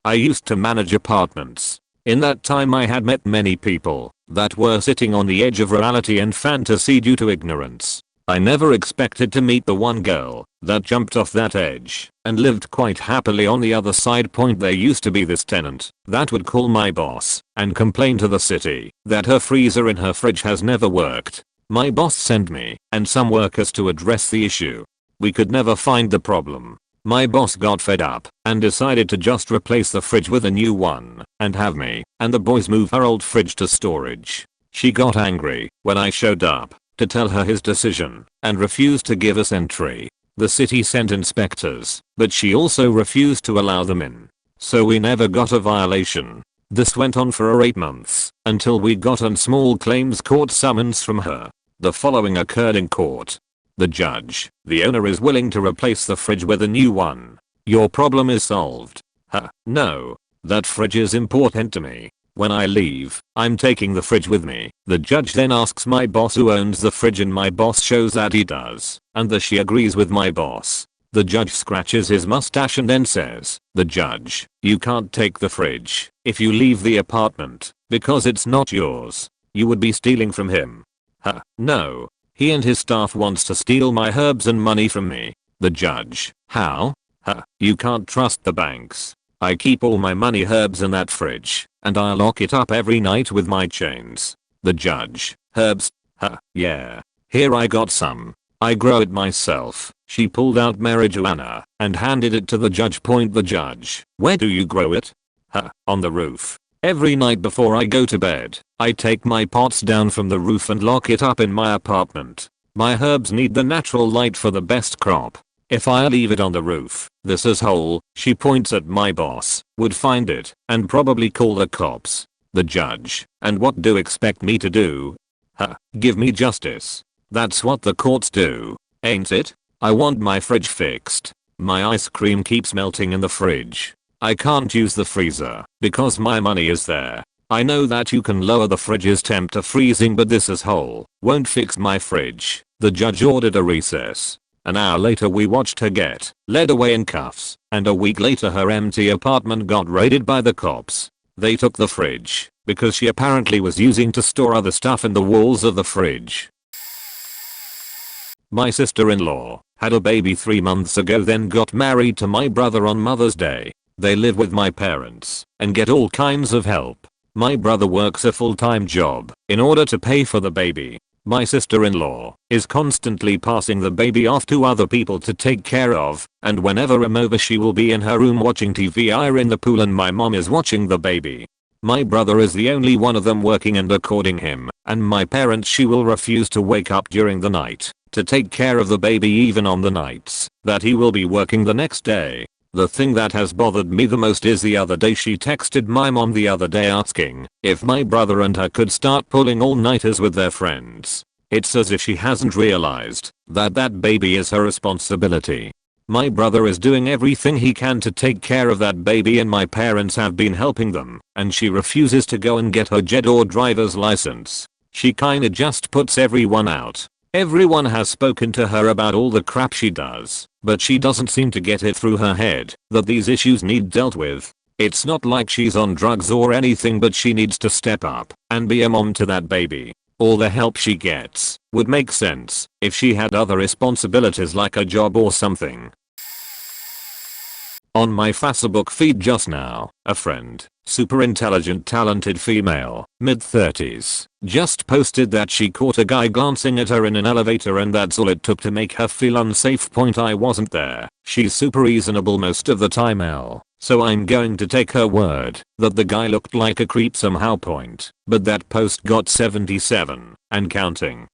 I used to manage apartments. In that time I had met many people that were sitting on the edge of reality and fantasy due to ignorance. I never expected to meet the one girl that jumped off that edge and lived quite happily on the other side. There used to be this tenant that would call my boss and complain to the city that her freezer in her fridge has never worked. My boss sent me and some workers to address the issue. We could never find the problem. My boss got fed up and decided to just replace the fridge with a new one and have me and the boys move her old fridge to storage. She got angry when I showed up to tell her his decision and refused to give us entry. The city sent inspectors, but she also refused to allow them in. So we never got a violation. This went on for 8 months until we got a small claims court summons from her. The following occurred in court. The judge, the owner is willing to replace the fridge with a new one. Your problem is solved. No. That fridge is important to me. When I leave, I'm taking the fridge with me. The judge then asks my boss who owns the fridge and my boss shows that he does, and she agrees with my boss. The judge scratches his mustache and then says, "The judge, you can't take the fridge if you leave the apartment because it's not yours. You would be stealing from him." No. He and his staff wants to steal my herbs and money from me. The judge, how? You can't trust the banks. I keep all my money herbs in that fridge, and I lock it up every night with my chains. The judge, herbs? Yeah. Here I got some. I grow it myself. She pulled out marijuana and handed it to the judge. The judge, where do you grow it? On the roof. Every night before I go to bed, I take my pots down from the roof and lock it up in my apartment. My herbs need the natural light for the best crop. If I leave it on the roof, this asshole, she points at my boss, would find it and probably call the cops. The judge, and what do you expect me to do? Give me justice. That's what the courts do, ain't it? I want my fridge fixed. My ice cream keeps melting in the fridge. I can't use the freezer because my money is there. I know that you can lower the fridge's temp to freezing, but this asshole won't fix my fridge. The judge ordered a recess. An hour later we watched her get led away in cuffs, and a week later her empty apartment got raided by the cops. They took the fridge because she apparently was using to store other stuff in the walls of the fridge. My sister-in-law had a baby 3 months ago, then got married to my brother on Mother's Day. They live with my parents and get all kinds of help. My brother works a full-time job in order to pay for the baby. My sister-in-law is constantly passing the baby off to other people to take care of, and whenever I'm over she will be in her room watching TV. I'm in the pool and my mom is watching the baby. My brother is the only one of them working, and according him and my parents, she will refuse to wake up during the night to take care of the baby, even on the nights that he will be working the next day. The thing that has bothered me the most is the other day she texted my mom the other day asking if my brother and her could start pulling all-nighters with their friends. It's as if she hasn't realized that that baby is her responsibility. My brother is doing everything he can to take care of that baby and my parents have been helping them, and she refuses to go and get her JED or driver's license. She kinda just puts everyone out. Everyone has spoken to her about all the crap she does, but she doesn't seem to get it through her head that these issues need dealt with. It's not like she's on drugs or anything, but she needs to step up and be a mom to that baby. All the help she gets would make sense if she had other responsibilities like a job or something. On my Facebook feed just now, a friend, super intelligent talented female, mid-30s, just posted that she caught a guy glancing at her in an elevator and that's all it took to make her feel unsafe. I wasn't there. She's super reasonable most of the time, so I'm going to take her word that the guy looked like a creep somehow. But that post got 77 and counting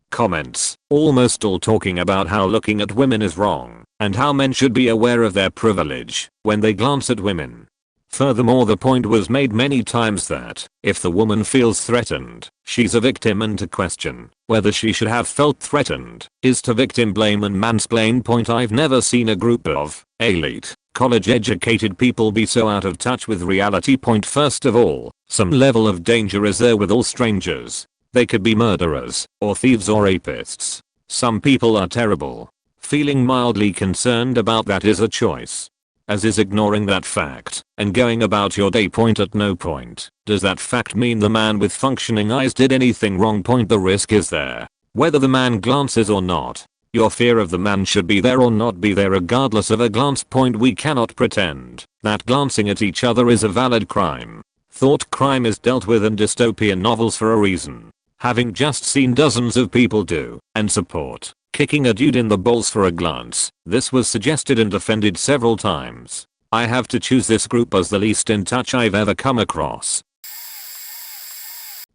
comments, almost all talking about how looking at women is wrong and how men should be aware of their privilege when they glance at women. Furthermore, the point was made many times that if the woman feels threatened, she's a victim, and to question whether she should have felt threatened is to victim blame and mansplain. I've never seen a group of elite college educated people be so out of touch with reality? Point first of all, some level of danger is there with all strangers. They could be murderers, or thieves or rapists. Some people are terrible. Feeling mildly concerned about that is a choice. As is ignoring that fact and going about your day. Point at no point does that fact mean the man with functioning eyes did anything wrong. Point the risk is there. Whether the man glances or not. Your fear of the man should be there or not be there regardless of a glance. Point we cannot pretend that glancing at each other is a valid crime. Thought crime is dealt with in dystopian novels for a reason. Having just seen dozens of people do and support kicking a dude in the balls for a glance, this was suggested and defended several times. I have to choose this group as the least in touch I've ever come across.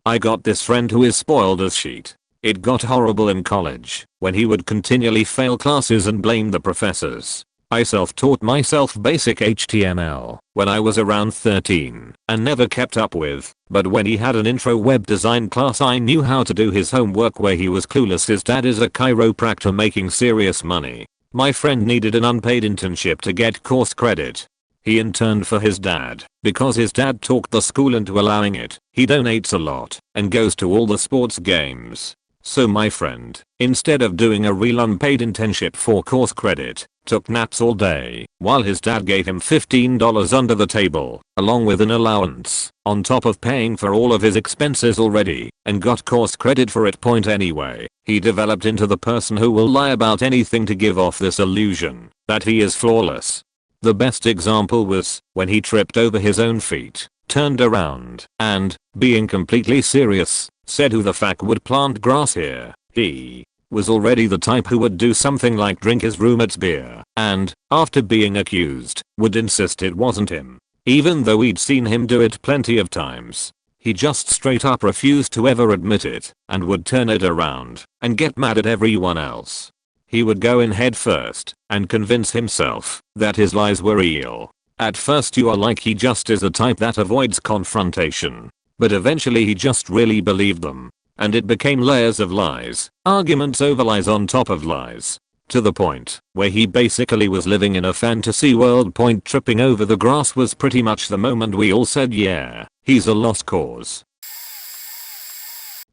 I got this friend who is spoiled as shit. It got horrible in college when he would continually fail classes and blame the professors. I self-taught myself basic HTML when I was around 13 and never kept up with, but when he had an intro web design class I knew how to do his homework where he was clueless. His dad is a chiropractor making serious money. My friend needed an unpaid internship to get course credit. He interned for his dad because his dad talked the school into allowing it. He donates a lot and goes to all the sports games. So my friend, instead of doing a real unpaid internship for course credit, took naps all day while his dad gave him $15 under the table along with an allowance on top of paying for all of his expenses already and got course credit for it. Point anyway, he developed into the person who will lie about anything to give off this illusion that he is flawless. The best example was when he tripped over his own feet, turned around, and, being completely serious, said who the fuck would plant grass here. He was already the type who would do something like drink his roommate's beer and, after being accused, would insist it wasn't him. Even though we'd seen him do it plenty of times. He just straight up refused to ever admit it and would turn it around and get mad at everyone else. He would go in head first and convince himself that his lies were real. At first you are like he just is the type that avoids confrontation. But eventually he just really believed them. And it became layers of lies, arguments over lies on top of lies. To the point where he basically was living in a fantasy world. Point tripping over the grass was pretty much the moment we all said yeah, he's a lost cause.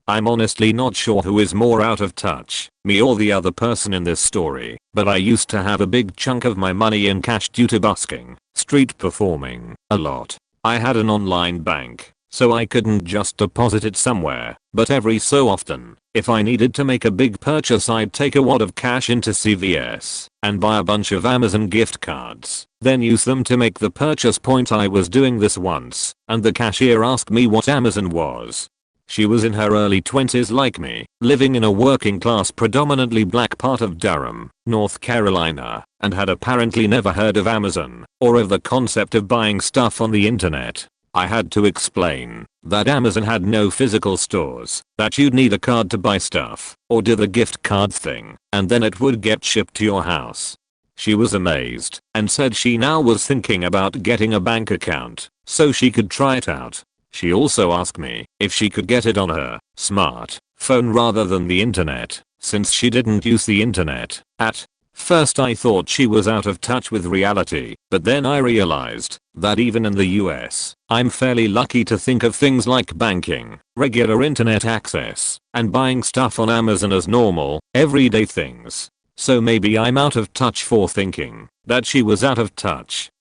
I'm honestly not sure who is more out of touch, me or the other person in this story, but I used to have a big chunk of my money in cash due to busking, street performing, a lot. I had an online bank, so I couldn't just deposit it somewhere, but every so often, if I needed to make a big purchase I'd take a wad of cash into CVS and buy a bunch of Amazon gift cards, then use them to make the purchase. Point I was doing this once, and the cashier asked me what Amazon was. She was in her early 20s like me, living in a working class predominantly black part of Durham, North Carolina, and had apparently never heard of Amazon or of the concept of buying stuff on the internet. I had to explain that Amazon had no physical stores, that you'd need a card to buy stuff or do the gift card thing, and then it would get shipped to your house. She was amazed and said she now was thinking about getting a bank account so she could try it out. She also asked me if she could get it on her smart phone rather than the internet, since she didn't use the internet. At first I thought she was out of touch with reality, but then I realized that even in the US, I'm fairly lucky to think of things like banking, regular internet access, and buying stuff on Amazon as normal, everyday things. So maybe I'm out of touch for thinking that she was out of touch.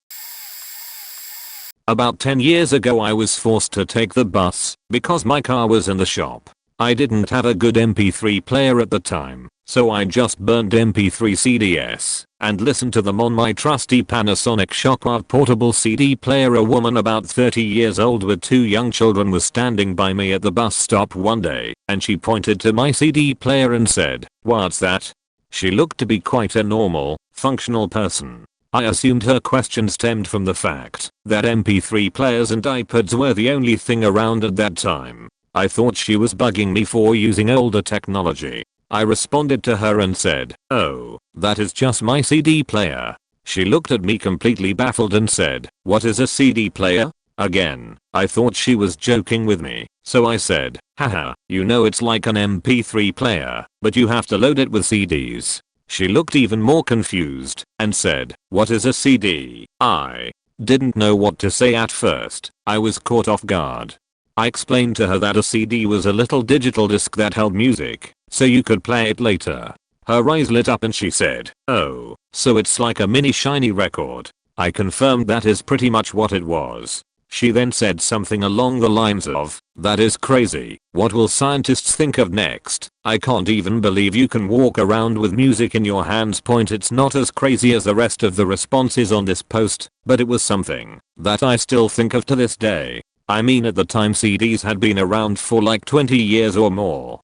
About 10 years ago I was forced to take the bus because my car was in the shop. I didn't have a good MP3 player at the time, so I just burned MP3 CDs and listened to them on my trusty Panasonic Shockwave portable CD player. A woman about 30 years old with 2 young children was standing by me at the bus stop one day, and she pointed to my CD player and said, "What's that?" She looked to be quite a normal, functional person. I assumed her question stemmed from the fact that MP3 players and iPods were the only thing around at that time. I thought she was bugging me for using older technology. I responded to her and said, "Oh, that is just my CD player." She looked at me completely baffled and said, "What is a CD player?" Again, I thought she was joking with me, so I said, "Haha, you know it's like an MP3 player, but you have to load it with CDs." She looked even more confused and said, "What is a CD?" I didn't know what to say at first. I was caught off guard. I explained to her that a CD was a little digital disc that held music, so you could play it later. Her eyes lit up and she said, "Oh, so it's like a mini shiny record." I confirmed that is pretty much what it was. She then said something along the lines of, "That is crazy. What will scientists think of next? I can't even believe you can walk around with music in your hands." It's not as crazy as the rest of the responses on this post, but it was something that I still think of to this day. I mean, at the time CDs had been around for like 20 years or more.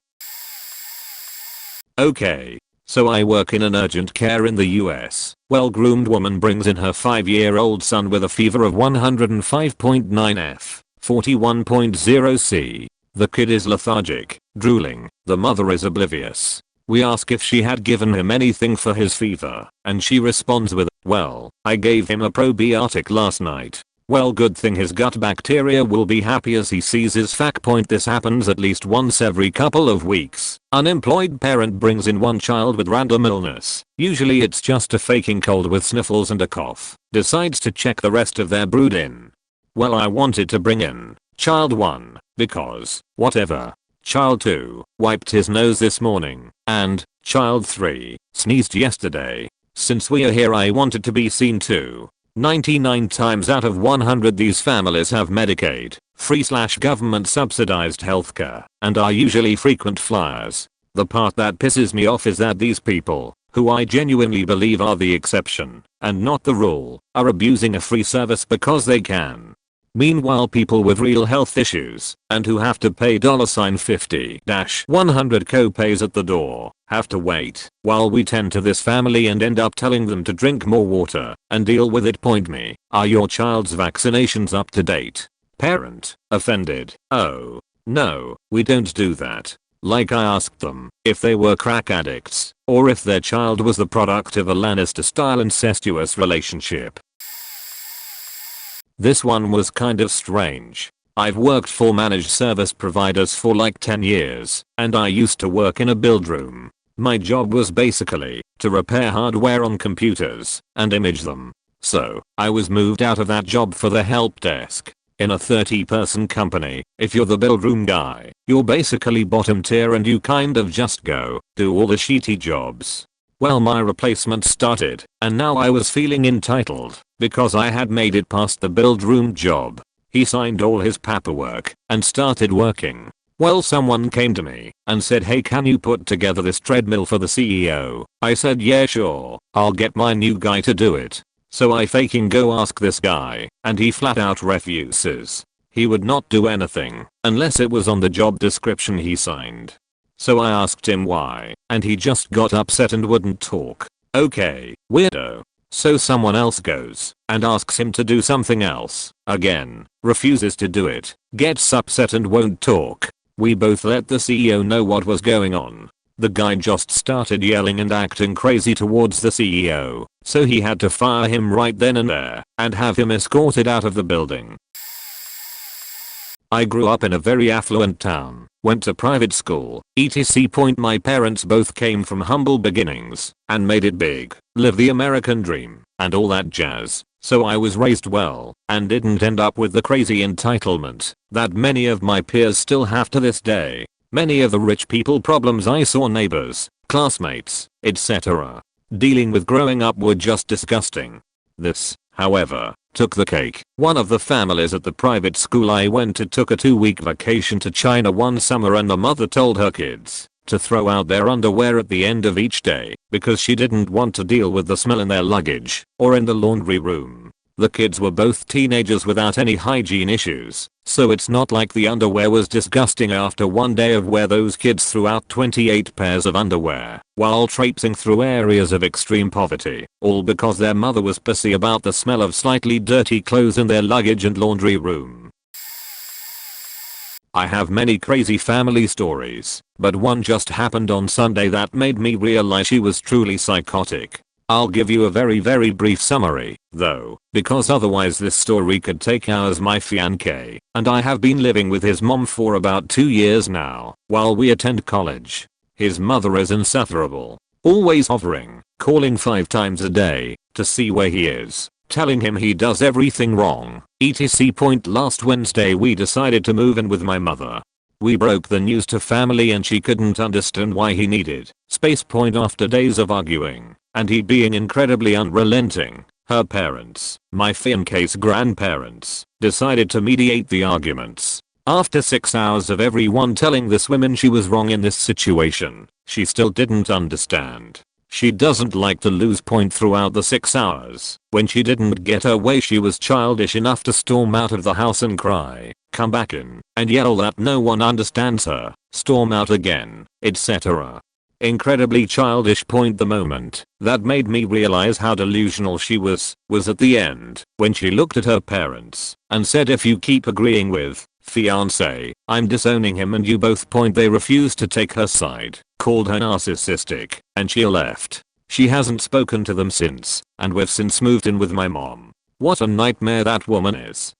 Okay. So I work in an urgent care in the US. Well-groomed woman brings in her 5-year-old son with a fever of 105.9 F, 41.0 C. The kid is lethargic, drooling. The mother is oblivious. We ask if she had given him anything for his fever, and she responds with, "Well, I gave him a probiotic last night." Well, good thing his gut bacteria will be happy as he sees his fact. This happens at least once every couple of weeks. Unemployed parent brings in one child with random illness. Usually it's just a faking cold with sniffles and a cough. Decides to check the rest of their brood in. Well, I wanted to bring in child 1 because whatever. Child 2 wiped his nose this morning, and child 3 sneezed yesterday. Since we are here, I wanted to be seen too. 99 times out of 100 these families have Medicaid, free/government subsidized healthcare, and are usually frequent flyers. The part that pisses me off is that these people, who I genuinely believe are the exception and not the rule, are abusing a free service because they can. Meanwhile, people with real health issues and who have to pay $50-100 co-pays at the door have to wait while we tend to this family and end up telling them to drink more water and deal with it. Me, are your child's vaccinations up to date? Parent, offended. Oh, no, we don't do that. Like, I asked them if they were crack addicts or if their child was the product of a Lannister-style incestuous relationship. This one was kind of strange. I've worked for managed service providers for like 10 years, and I used to work in a build room. My job was basically to repair hardware on computers and image them. So, I was moved out of that job for the help desk. In a 30-person company, if you're the build room guy, you're basically bottom tier and you kind of just go do all the shitty jobs. Well, my replacement started, and now I was feeling entitled because I had made it past the build room job. He signed all his paperwork and started working. Well, someone came to me and said, "Hey, can you put together this treadmill for the CEO?" I said, "Yeah, sure, I'll get my new guy to do it." So I faking go ask this guy, and he flat out refuses. He would not do anything unless it was on the job description he signed. So I asked him why, and he just got upset and wouldn't talk. Okay, weirdo. So someone else goes and asks him to do something else. Again, refuses to do it, gets upset and won't talk. We both let the CEO know what was going on. The guy just started yelling and acting crazy towards the CEO, so he had to fire him right then and there and have him escorted out of the building. I grew up in a very affluent town, went to private school, etc. My parents both came from humble beginnings and made it big, live the American dream, and all that jazz. So I was raised well and didn't end up with the crazy entitlement that many of my peers still have to this day. Many of the rich people problems I saw neighbors, classmates, etc. dealing with growing up were just disgusting. This, however, took the cake. One of the families at the private school I went to took a 2-week vacation to China one summer, and the mother told her kids to throw out their underwear at the end of each day because she didn't want to deal with the smell in their luggage or in the laundry room. The kids were both teenagers without any hygiene issues, so it's not like the underwear was disgusting after one day of wear. Those kids threw out 28 pairs of underwear while traipsing through areas of extreme poverty, all because their mother was pissy about the smell of slightly dirty clothes in their luggage and laundry room. I have many crazy family stories, but one just happened on Sunday that made me realize she was truly psychotic. I'll give you a very brief summary, though, because otherwise this story could take hours. My fiancé and I have been living with his mom for about 2 years now, while we attend college. His mother is insufferable. Always hovering, calling 5 times a day to see where he is, telling him he does everything wrong, etc. Point last Wednesday we decided to move in with my mother. We broke the news to family and she couldn't understand why he needed space. Point after days of arguing, and he being incredibly unrelenting, her parents, my fiance's grandparents, decided to mediate the arguments. After 6 hours of everyone telling this woman she was wrong in this situation, she still didn't understand. She doesn't like to lose. Point throughout the 6 hours, when she didn't get her way she was childish enough to storm out of the house and cry, come back in, and yell that no one understands her, storm out again, etc. Incredibly childish. Point the moment that made me realize how delusional she was at the end, when she looked at her parents and said, if you keep agreeing with fiance, I'm disowning him and you both. Point they refused to take her side, called her narcissistic, and she left. She hasn't spoken to them since, and we've since moved in with my mom. What a nightmare that woman is.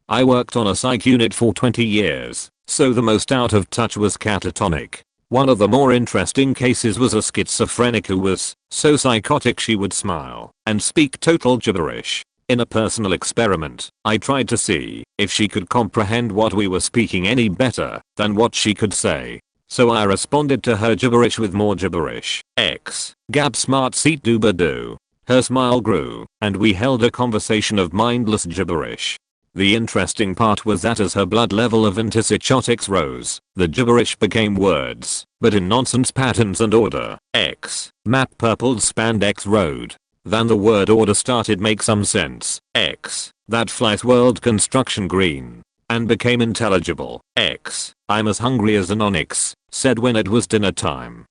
I worked on a psych unit for 20 years, so the most out of touch was catatonic. One of the more interesting cases was a schizophrenic who was so psychotic she would smile and speak total gibberish. In a personal experiment, I tried to see if she could comprehend what we were speaking any better than what she could say. So I responded to her gibberish with more gibberish. Gab smart seat dooba doo. Her smile grew, and we held a conversation of mindless gibberish. The interesting part was that as her blood level of antipsychotics rose, the gibberish became words, but in nonsense patterns and order. Map purpled spandex road. Then the word order started make some sense. That flight world construction green. And became intelligible. I'm as hungry as an onyx, said when it was dinner time.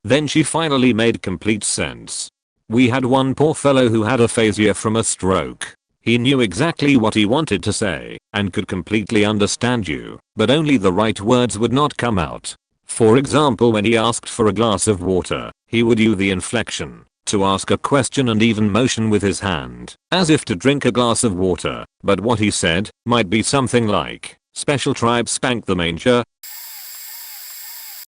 Then she finally made complete sense. We had one poor fellow who had aphasia from a stroke. He knew exactly what he wanted to say and could completely understand you, but only the right words would not come out. For example, when he asked for a glass of water, he would use the inflection to ask a question and even motion with his hand, as if to drink a glass of water, but what he said might be something like, special tribe spank the manger.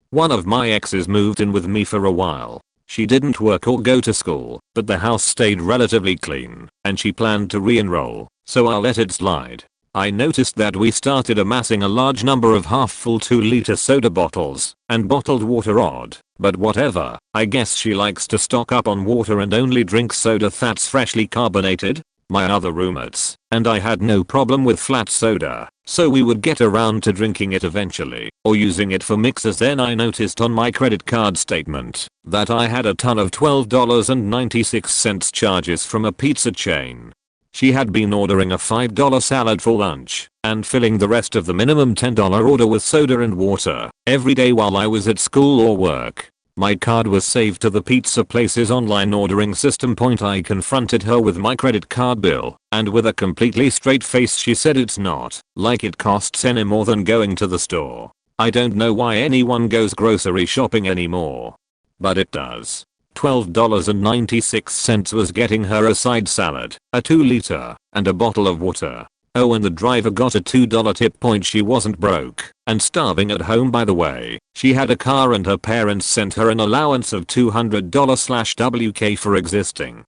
One of my exes moved in with me for a while. She didn't work or go to school, but the house stayed relatively clean, and she planned to re-enroll, so I let it slide. I noticed that we started amassing a large number of half-full 2-liter soda bottles and bottled water odd, but whatever, I guess she likes to stock up on water and only drinks soda that's freshly carbonated. My other roommates and I had no problem with flat soda, so we would get around to drinking it eventually, or using it for mixers. Then I noticed on my credit card statement that I had a ton of $12.96 charges from a pizza chain. She had been ordering a $5 salad for lunch and filling the rest of the minimum $10 order with soda and water every day while I was at school or work. My card was saved to the pizza place's online ordering system. I confronted her with my credit card bill, and with a completely straight face she said it's not like it costs any more than going to the store. I don't know why anyone goes grocery shopping anymore, but it does. $12.96 was getting her a side salad, a 2-liter, and a bottle of water. Oh, and the driver got a $2 tip. She wasn't broke and starving at home, by the way. She had a car and her parents sent her an allowance of $200/WK for existing.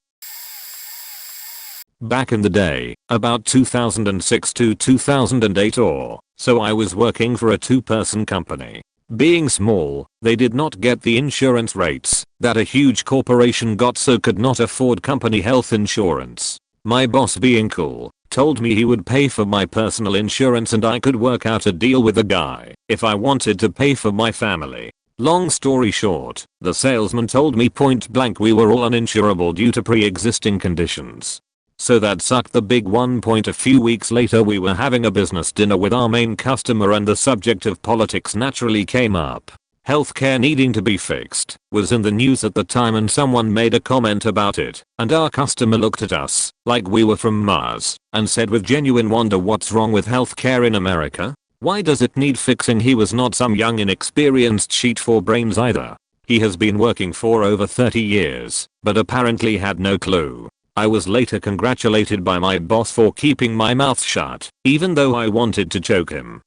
Back in the day, about 2006 to 2008 or so, I was working for a 2-person company. Being small, they did not get the insurance rates that a huge corporation got, so could not afford company health insurance. My boss, being cool, told me he would pay for my personal insurance and I could work out a deal with the guy if I wanted to pay for my family. Long story short, the salesman told me point blank we were all uninsurable due to pre-existing conditions. So that sucked the big one. A few weeks later we were having a business dinner with our main customer and the subject of politics naturally came up. Healthcare needing to be fixed was in the news at the time, and someone made a comment about it, and our customer looked at us like we were from Mars and said with genuine wonder, what's wrong with healthcare in America? Why does it need fixing? He was not some young inexperienced sheet for brains either. He has been working for over 30 years, but apparently had no clue. I was later congratulated by my boss for keeping my mouth shut, even though I wanted to choke him.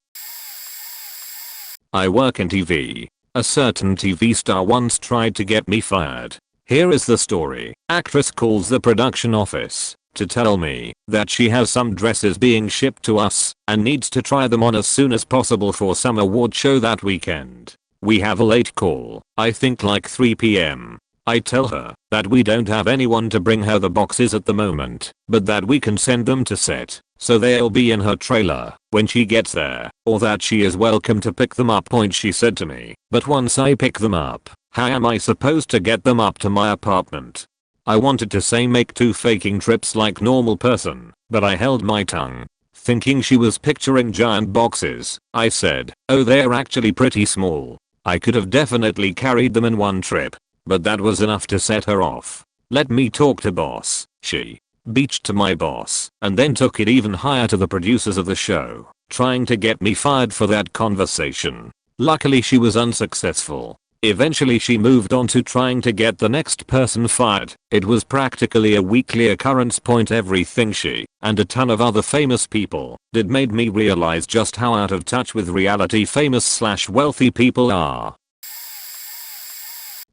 I work in TV. A certain TV star once tried to get me fired. Here is the story. Actress calls the production office to tell me that she has some dresses being shipped to us and needs to try them on as soon as possible for some award show that weekend. We have a late call, I think like 3 p.m. I tell her that we don't have anyone to bring her the boxes at the moment, but that we can send them to set, so they'll be in her trailer when she gets there, or that she is welcome to pick them up. She said to me, but once I pick them up, how am I supposed to get them up to my apartment? I wanted to say make 2 faking trips like normal person, but I held my tongue. Thinking she was picturing giant boxes, I said, oh, they're actually pretty small. I could have definitely carried them in one trip. But that was enough to set her off. Let me talk to boss, she beached to my boss, and then took it even higher to the producers of the show, trying to get me fired for that conversation. Luckily she was unsuccessful. Eventually she moved on to trying to get the next person fired. It was practically a weekly occurrence. Everything she and a ton of other famous people did made me realize just how out of touch with reality famous/wealthy people are.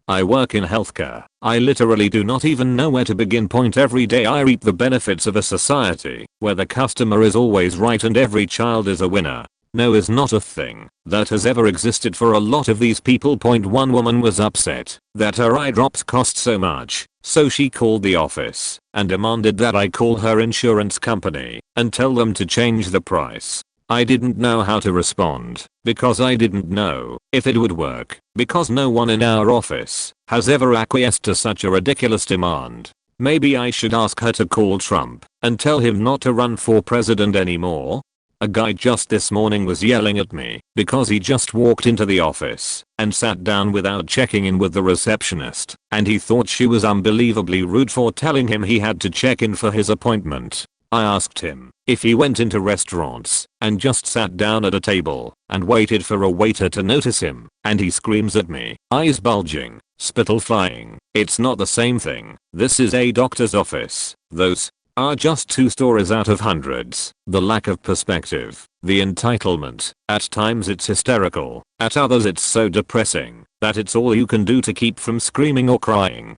I work in healthcare. I literally do not even know where to begin. Every day I reap the benefits of a society where the customer is always right and every child is a winner. No is not a thing that has ever existed for a lot of these people. One woman was upset that her eye drops cost so much, so she called the office and demanded that I call her insurance company and tell them to change the price. I didn't know how to respond because I didn't know if it would work because no one in our office has ever acquiesced to such a ridiculous demand. Maybe I should ask her to call Trump and tell him not to run for president anymore. A guy just this morning was yelling at me because he just walked into the office and sat down without checking in with the receptionist, and he thought she was unbelievably rude for telling him he had to check in for his appointment. I asked him if he went into restaurants and just sat down at a table and waited for a waiter to notice him, and he screams at me, eyes bulging, spittle flying, "It's not the same thing. This is a doctor's office. Those are just 2 stories out of hundreds." The lack of perspective, the entitlement, at times it's hysterical, at others it's so depressing that it's all you can do to keep from screaming or crying.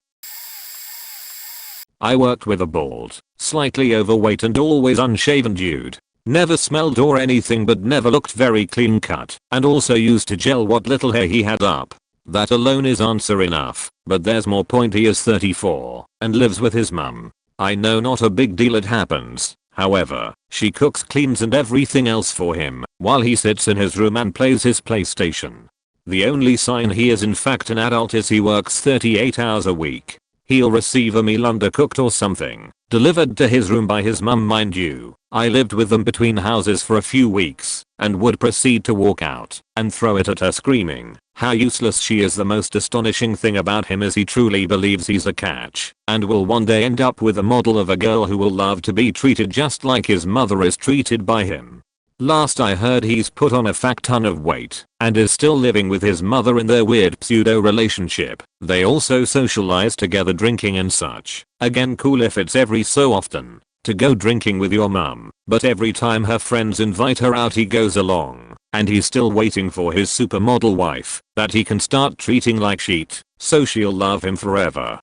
I worked with a bald, slightly overweight and always unshaven dude. Never smelled or anything but never looked very clean cut, and also used to gel what little hair he had up. That alone is answer enough, but there's more. He is 34 and lives with his mum. I know, not a big deal, it happens. However, she cooks, cleans and everything else for him while he sits in his room and plays his PlayStation. The only sign he is in fact an adult is he works 38 hours a week. He'll receive a meal undercooked or something delivered to his room by his mum. Mind you, I lived with them between houses for a few weeks and would proceed to walk out and throw it at her, screaming how useless she is. The most astonishing thing about him is he truly believes he's a catch and will one day end up with a model of a girl who will love to be treated just like his mother is treated by him. Last I heard he's put on a fat ton of weight and is still living with his mother in their weird pseudo relationship. They also socialize together, drinking and such. Again, cool if it's every so often to go drinking with your mum, but every time her friends invite her out he goes along, and he's still waiting for his supermodel wife that he can start treating like shit, so she'll love him forever.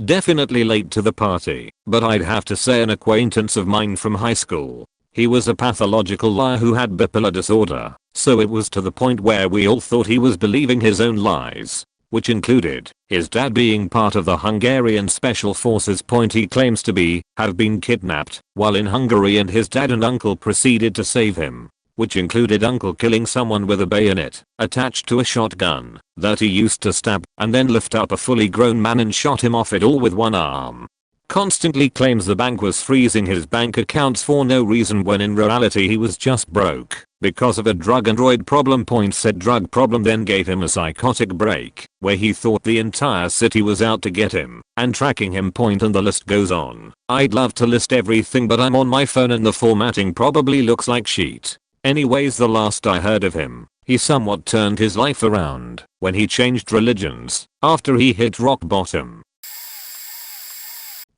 Definitely late to the party, but I'd have to say an acquaintance of mine from high school. He was a pathological liar who had bipolar disorder, so it was to the point where we all thought he was believing his own lies, which included his dad being part of the Hungarian Special Forces. He claims to have been kidnapped while in Hungary, and his dad and uncle proceeded to save him, which included uncle killing someone with a bayonet attached to a shotgun that he used to stab, and then lift up a fully grown man and shot him off it all with one arm. Constantly claims the bank was freezing his bank accounts for no reason, when in reality he was just broke because of a drug and roid problem. Said drug problem then gave him a psychotic break where he thought the entire city was out to get him and tracking him. And the list goes on. I'd love to list everything, but I'm on my phone and the formatting probably looks like shit. Anyways, the last I heard of him, he somewhat turned his life around when he changed religions after he hit rock bottom.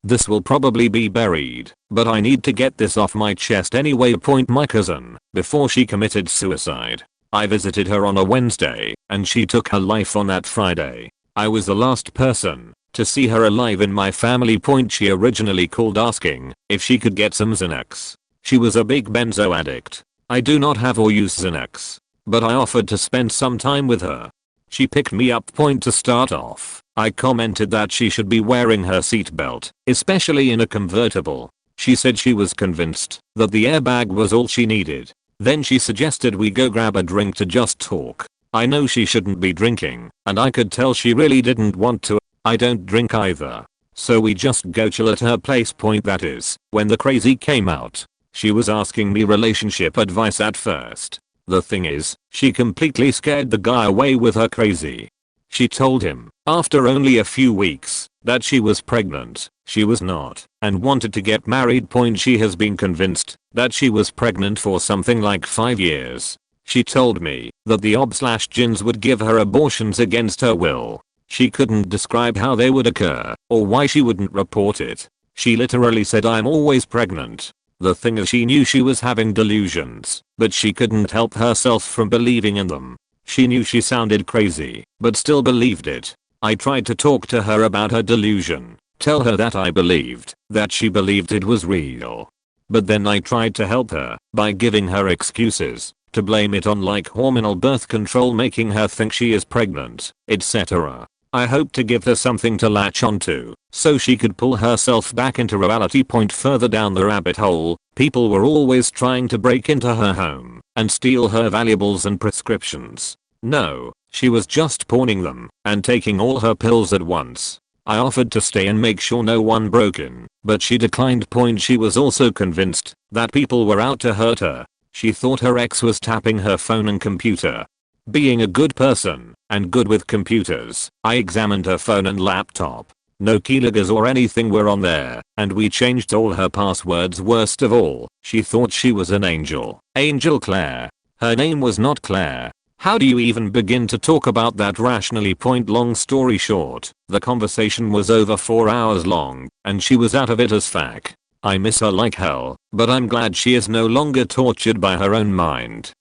This will probably be buried, but I need to get this off my chest anyway. My cousin, before she committed suicide, I visited her on a Wednesday and she took her life on that Friday. I was the last person to see her alive in my family. She originally called asking if she could get some Xanax. She was a big benzo addict. I do not have or use Xanax, but I offered to spend some time with her. She picked me up. To start off, I commented that she should be wearing her seatbelt, especially in a convertible. She said she was convinced that the airbag was all she needed. Then she suggested we go grab a drink to just talk. I know she shouldn't be drinking, and I could tell she really didn't want to. I don't drink either. So we just go chill at her place. That is, when the crazy came out. She was asking me relationship advice at first. The thing is, she completely scared the guy away with her crazy. She told him, after only a few weeks, that she was pregnant. She was not, and wanted to get married. She has been convinced that she was pregnant for something like 5 years. She told me that the OB/GYNs would give her abortions against her will. She couldn't describe how they would occur, or why she wouldn't report it. She literally said, "I'm always pregnant." The thing is, she knew she was having delusions, but she couldn't help herself from believing in them. She knew she sounded crazy, but still believed it. I tried to talk to her about her delusion, tell her that I believed that she believed it was real. But then I tried to help her by giving her excuses to blame it on, like hormonal birth control making her think she is pregnant, etc. I hoped to give her something to latch onto so she could pull herself back into reality. Further down the rabbit hole, people were always trying to break into her home and steal her valuables and prescriptions. No, she was just pawning them and taking all her pills at once. I offered to stay and make sure no one broke in, but she declined. She was also convinced that people were out to hurt her. She thought her ex was tapping her phone and computer. Being a good person and good with computers, I examined her phone and laptop. No keyloggers or anything were on there, and we changed all her passwords. Worst of all, she thought she was an angel. Angel Claire. Her name was not Claire. How do you even begin to talk about that rationally? Long story short, the conversation was over 4 hours long, and she was out of it as fuck. I miss her like hell, but I'm glad she is no longer tortured by her own mind.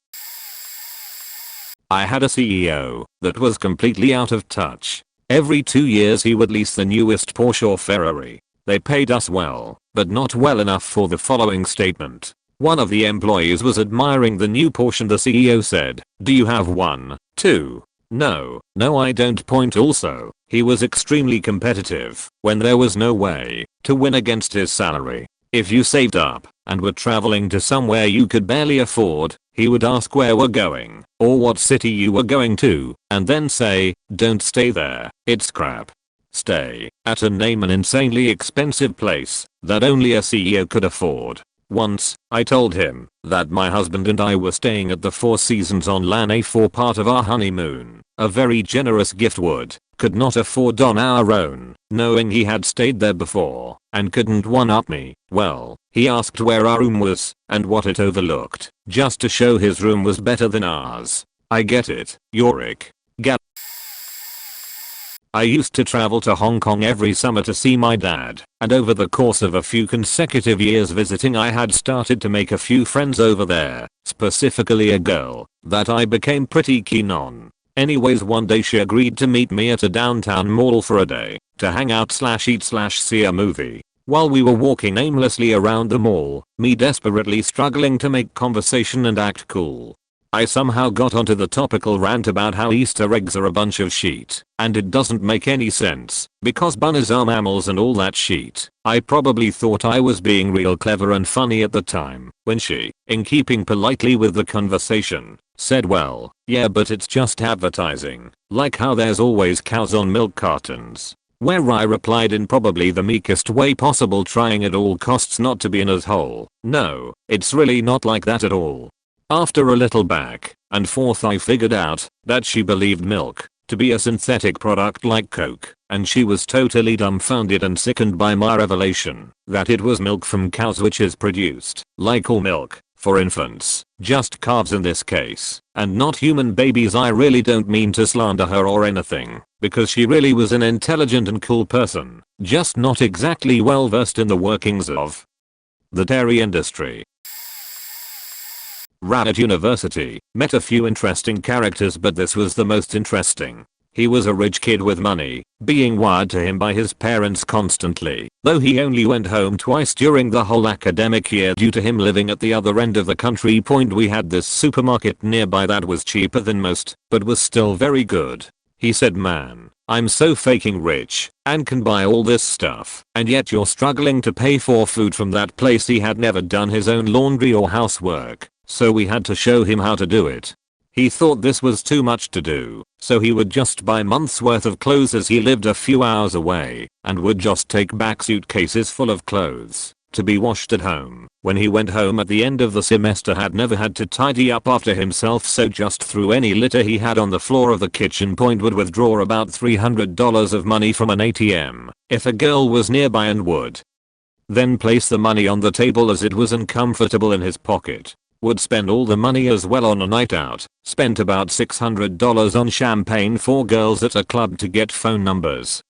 I had a CEO that was completely out of touch. Every 2 years he would lease the newest Porsche or Ferrari. They paid us well, but not well enough for the following statement. One of the employees was admiring the new Porsche and the CEO said, "Do you have one, too?" No, I don't. Also, he was extremely competitive when there was no way to win against his salary. If you saved up and were traveling to somewhere you could barely afford, he would ask where we're going or what city you were going to, and then say, "Don't stay there, it's crap. Stay at an insanely expensive place that only a CEO could afford." Once, I told him that my husband and I were staying at the Four Seasons on Lanai for part of our honeymoon. A very generous gift could not afford on our own, knowing he had stayed there before and couldn't one-up me. Well, he asked where our room was and what it overlooked, just to show his room was better than ours. I get it, Yorick. I used to travel to Hong Kong every summer to see my dad, and over the course of a few consecutive years visiting I had started to make a few friends over there, specifically a girl that I became pretty keen on. Anyways, one day she agreed to meet me at a downtown mall for a day to hang out / eat / see a movie. While we were walking aimlessly around the mall, me desperately struggling to make conversation and act cool, I somehow got onto the topical rant about how Easter eggs are a bunch of shit, and it doesn't make any sense, because bunnies are mammals and all that shit. I probably thought I was being real clever and funny at the time, when she, in keeping politely with the conversation, said, "Well, yeah, but it's just advertising, like how there's always cows on milk cartons." Where I replied in probably the meekest way possible, trying at all costs not to be an asshole, "No, it's really not like that at all." After a little back and forth I figured out that she believed milk to be a synthetic product like Coke, and she was totally dumbfounded and sickened by my revelation that it was milk from cows, which is produced, like all milk, for infants, just calves in this case, and not human babies. I really don't mean to slander her or anything, because she really was an intelligent and cool person, just not exactly well versed in the workings of the dairy industry. Ran at university, met a few interesting characters, but this was the most interesting. He was a rich kid with money, being wired to him by his parents constantly, though he only went home twice during the whole academic year due to him living at the other end of the country. We had this supermarket nearby that was cheaper than most, but was still very good. He said, "Man, I'm so faking rich and can buy all this stuff, and yet you're struggling to pay for food from that place." He had never done his own laundry or housework, so we had to show him how to do it. He thought this was too much to do, so he would just buy months worth of clothes as he lived a few hours away, and would just take back suitcases full of clothes to be washed at home. When he went home at the end of the semester, had never had to tidy up after himself, so just threw any litter he had on the floor of the kitchen. Would withdraw about $300 of money from an ATM if a girl was nearby and would then place the money on the table as it was uncomfortable in his pocket. Would spend all the money as well on a night out. Spent about $600 on champagne for girls at a club to get phone numbers.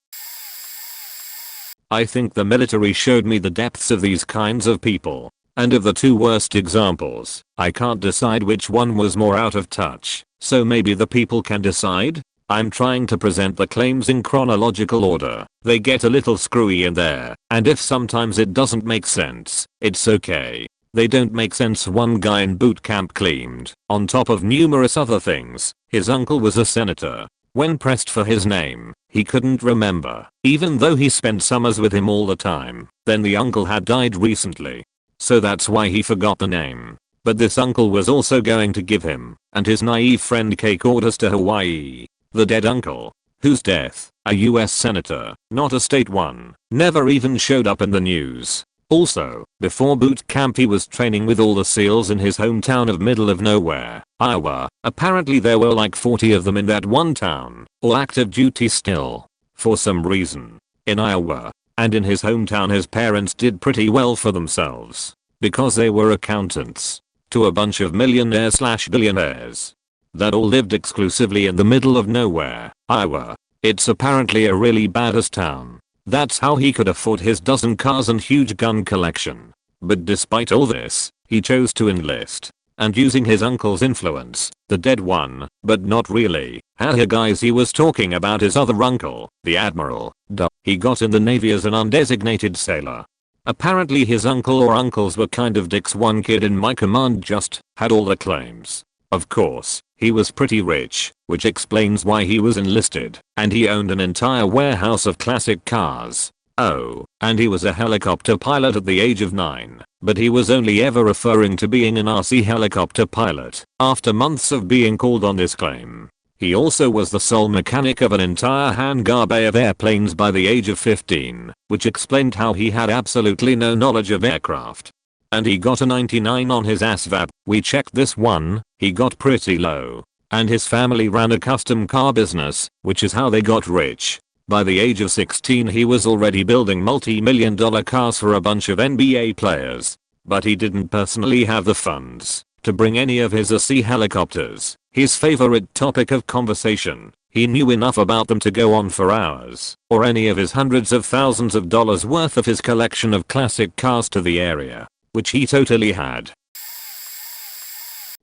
I think the military showed me the depths of these kinds of people. And of the two worst examples, I can't decide which one was more out of touch, so maybe the people can decide? I'm trying to present the claims in chronological order. They get a little screwy in there, and if sometimes it doesn't make sense, it's okay. They don't make sense. One guy in boot camp claimed, on top of numerous other things, his uncle was a senator. When pressed for his name, he couldn't remember, even though he spent summers with him all the time. Then the uncle had died recently, so that's why he forgot the name. But this uncle was also going to give him and his naive friend cake orders to Hawaii. The dead uncle, whose death, a US senator, not a state one, never even showed up in the news. Also, before boot camp he was training with all the SEALs in his hometown of middle of nowhere, Iowa. Apparently there were like 40 of them in that one town, all active duty still. For some reason, in Iowa, and in his hometown his parents did pretty well for themselves, because they were accountants to a bunch of millionaires/billionaires that all lived exclusively in the middle of nowhere, Iowa. It's apparently a really badass town. That's how he could afford his dozen cars and huge gun collection. But despite all this, he chose to enlist. And using his uncle's influence, the dead one, but not really. Haha guys, he was talking about his other uncle, the admiral. Duh. He got in the Navy as an undesignated sailor. Apparently his uncle or uncles were kind of dicks. One kid in my command just had all the claims. Of course, he was pretty rich, which explains why he was enlisted, and he owned an entire warehouse of classic cars. Oh, and he was a helicopter pilot at the age of 9, but he was only ever referring to being an RC helicopter pilot after months of being called on this claim. He also was the sole mechanic of an entire hangar bay of airplanes by the age of 15, which explained how he had absolutely no knowledge of aircraft. And he got a 99 on his ASVAB. We checked this one, he got pretty low. And his family ran a custom car business, which is how they got rich. By the age of 16 he was already building multi-million-dollar cars for a bunch of NBA players. But he didn't personally have the funds to bring any of his RC helicopters, his favorite topic of conversation. He knew enough about them to go on for hours, or any of his hundreds of thousands of dollars worth of his collection of classic cars to the area, which he totally had.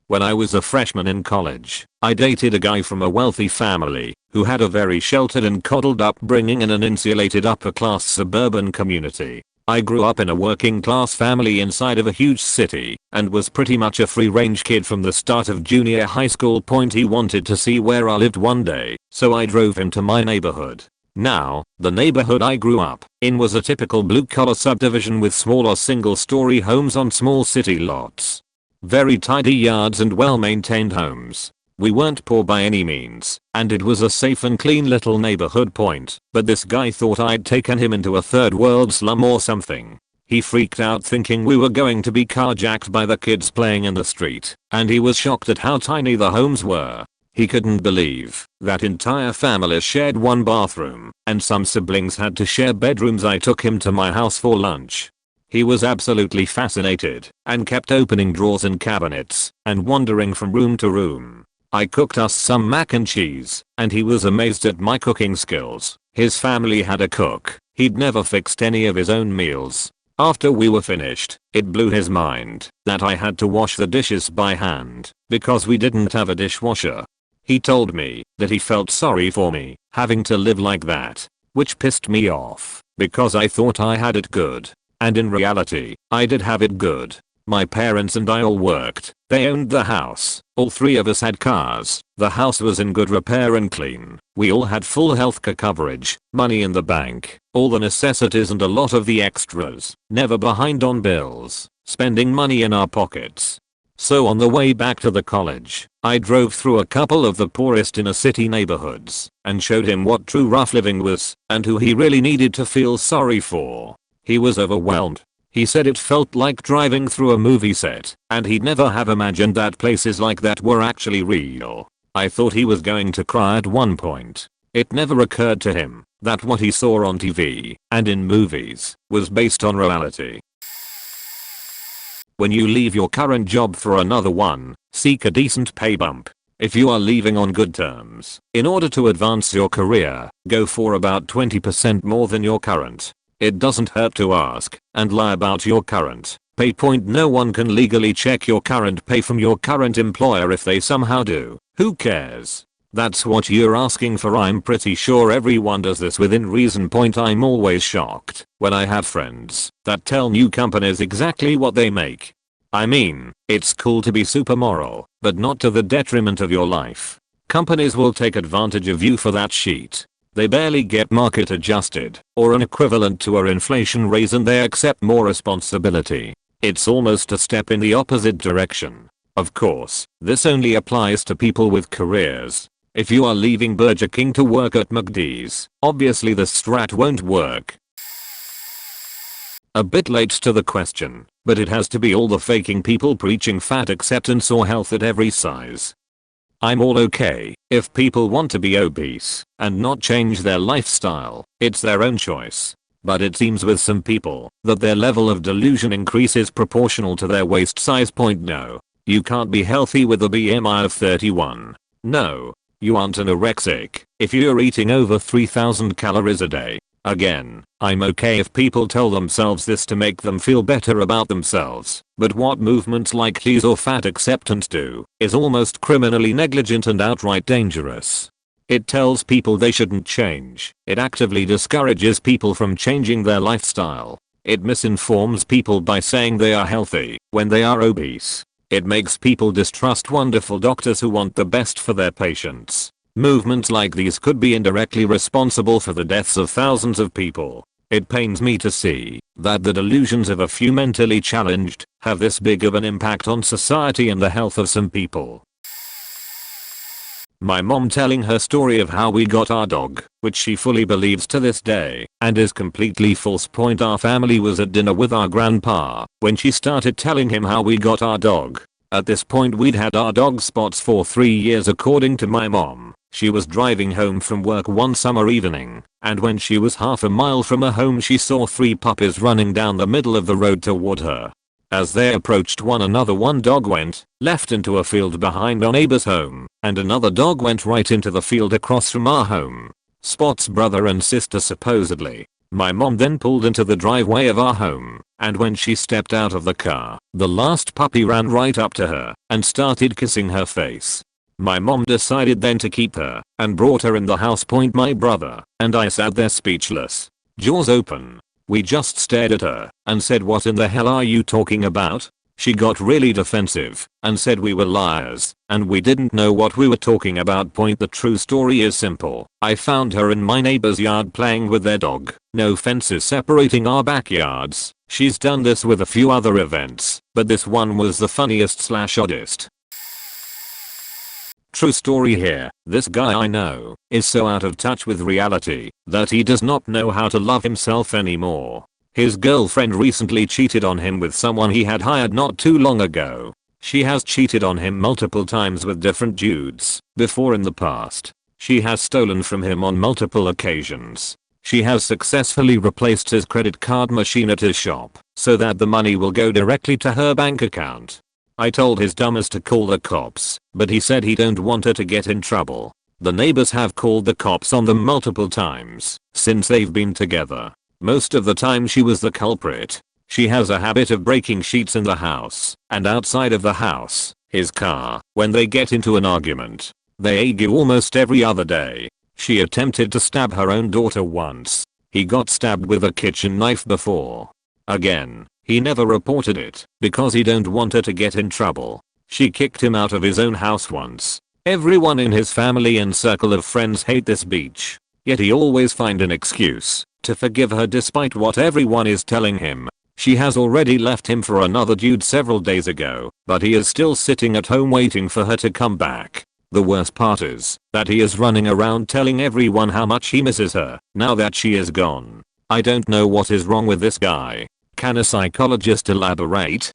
When I was a freshman in college, I dated a guy from a wealthy family who had a very sheltered and coddled upbringing in an insulated upper-class suburban community. I grew up in a working-class family inside of a huge city and was pretty much a free-range kid from the start of junior high school. He wanted to see where I lived one day, so I drove him to my neighborhood. Now, the neighborhood I grew up in was a typical blue-collar subdivision with smaller single-story homes on small city lots. Very tidy yards and well-maintained homes. We weren't poor by any means, and it was a safe and clean little neighborhood. But this guy thought I'd taken him into a third world slum or something. He freaked out thinking we were going to be carjacked by the kids playing in the street, and he was shocked at how tiny the homes were. He couldn't believe that entire families shared one bathroom, and some siblings had to share bedrooms. I took him to my house for lunch. He was absolutely fascinated and kept opening drawers and cabinets and wandering from room to room. I cooked us some mac and cheese, and he was amazed at my cooking skills. His family had a cook. He'd never fixed any of his own meals. After we were finished, it blew his mind that I had to wash the dishes by hand because we didn't have a dishwasher. He told me that he felt sorry for me having to live like that, which pissed me off because I thought I had it good. And in reality, I did have it good. My parents and I all worked, they owned the house, all three of us had cars, the house was in good repair and clean, we all had full healthcare coverage, money in the bank, all the necessities and a lot of the extras, never behind on bills, spending money in our pockets. So on the way back to the college, I drove through a couple of the poorest inner city neighborhoods and showed him what true rough living was and who he really needed to feel sorry for. He was overwhelmed. He said it felt like driving through a movie set, and he'd never have imagined that places like that were actually real. I thought he was going to cry at one point. It never occurred to him that what he saw on TV and in movies was based on reality. When you leave your current job for another one, seek a decent pay bump. If you are leaving on good terms, in order to advance your career, go for about 20% more than your current. It doesn't hurt to ask and lie about your current pay point. No one can legally check your current pay from your current employer. If they somehow do, who cares? That's what you're asking for. I'm pretty sure everyone does this within reason. I'm always shocked when I have friends that tell new companies exactly what they make. I mean, it's cool to be super moral, but not to the detriment of your life. Companies will take advantage of you for that shit. They barely get market adjusted or an equivalent to our inflation raise and they accept more responsibility. It's almost a step in the opposite direction. Of course, this only applies to people with careers. If you are leaving Burger King to work at McD's, obviously the strat won't work. A bit late to the question, but it has to be all the faking people preaching fat acceptance or health at every size. I'm all okay if people want to be obese and not change their lifestyle, it's their own choice. But it seems with some people that their level of delusion increases proportional to their waist size. No, you can't be healthy with a BMI of 31. No, you aren't anorexic if you're eating over 3,000 calories a day. Again, I'm okay if people tell themselves this to make them feel better about themselves, but what movements like cheese or fat acceptance do is almost criminally negligent and outright dangerous. It tells people they shouldn't change. It actively discourages people from changing their lifestyle. It misinforms people by saying they are healthy when they are obese. It makes people distrust wonderful doctors who want the best for their patients. Movements like these could be indirectly responsible for the deaths of thousands of people. It pains me to see that the delusions of a few mentally challenged have this big of an impact on society and the health of some people. My mom telling her story of how we got our dog, which she fully believes to this day, and is completely false. Our family was at dinner with our grandpa when she started telling him how we got our dog. At this point we'd had our dog Spots for 3 years according to my mom. She was driving home from work one summer evening, and when she was half a mile from her home she saw 3 puppies running down the middle of the road toward her. As they approached one another, one dog went left into a field behind our neighbor's home, and another dog went right into the field across from our home. Spot's brother and sister supposedly. My mom then pulled into the driveway of our home, and when she stepped out of the car, the last puppy ran right up to her and started kissing her face. My mom decided then to keep her and brought her in the house. My brother and I sat there speechless, jaws open. We just stared at her and said, "What in the hell are you talking about?" She got really defensive and said we were liars and we didn't know what we were talking about. The true story is simple. I found her in my neighbor's yard playing with their dog. No fences separating our backyards. She's done this with a few other events, but this one was the funniest/oddest. True story here. This guy I know is so out of touch with reality that he does not know how to love himself anymore. His girlfriend recently cheated on him with someone he had hired not too long ago. She has cheated on him multiple times with different dudes before in the past. She has stolen from him on multiple occasions. She has successfully replaced his credit card machine at his shop so that the money will go directly to her bank account. I told his dumbass to call the cops, but he said he don't want her to get in trouble. The neighbors have called the cops on them multiple times since they've been together. Most of the time she was the culprit. She has a habit of breaking sheets in the house and outside of the house, his car, when they get into an argument. They argue almost every other day. She attempted to stab her own daughter once. He got stabbed with a kitchen knife before. Again, he never reported it because he don't want her to get in trouble. She kicked him out of his own house once. Everyone in his family and circle of friends hate this bitch. Yet he always find an excuse to forgive her despite what everyone is telling him. She has already left him for another dude several days ago, but he is still sitting at home waiting for her to come back. The worst part is that he is running around telling everyone how much he misses her now that she is gone. I don't know what is wrong with this guy. Can a psychologist elaborate?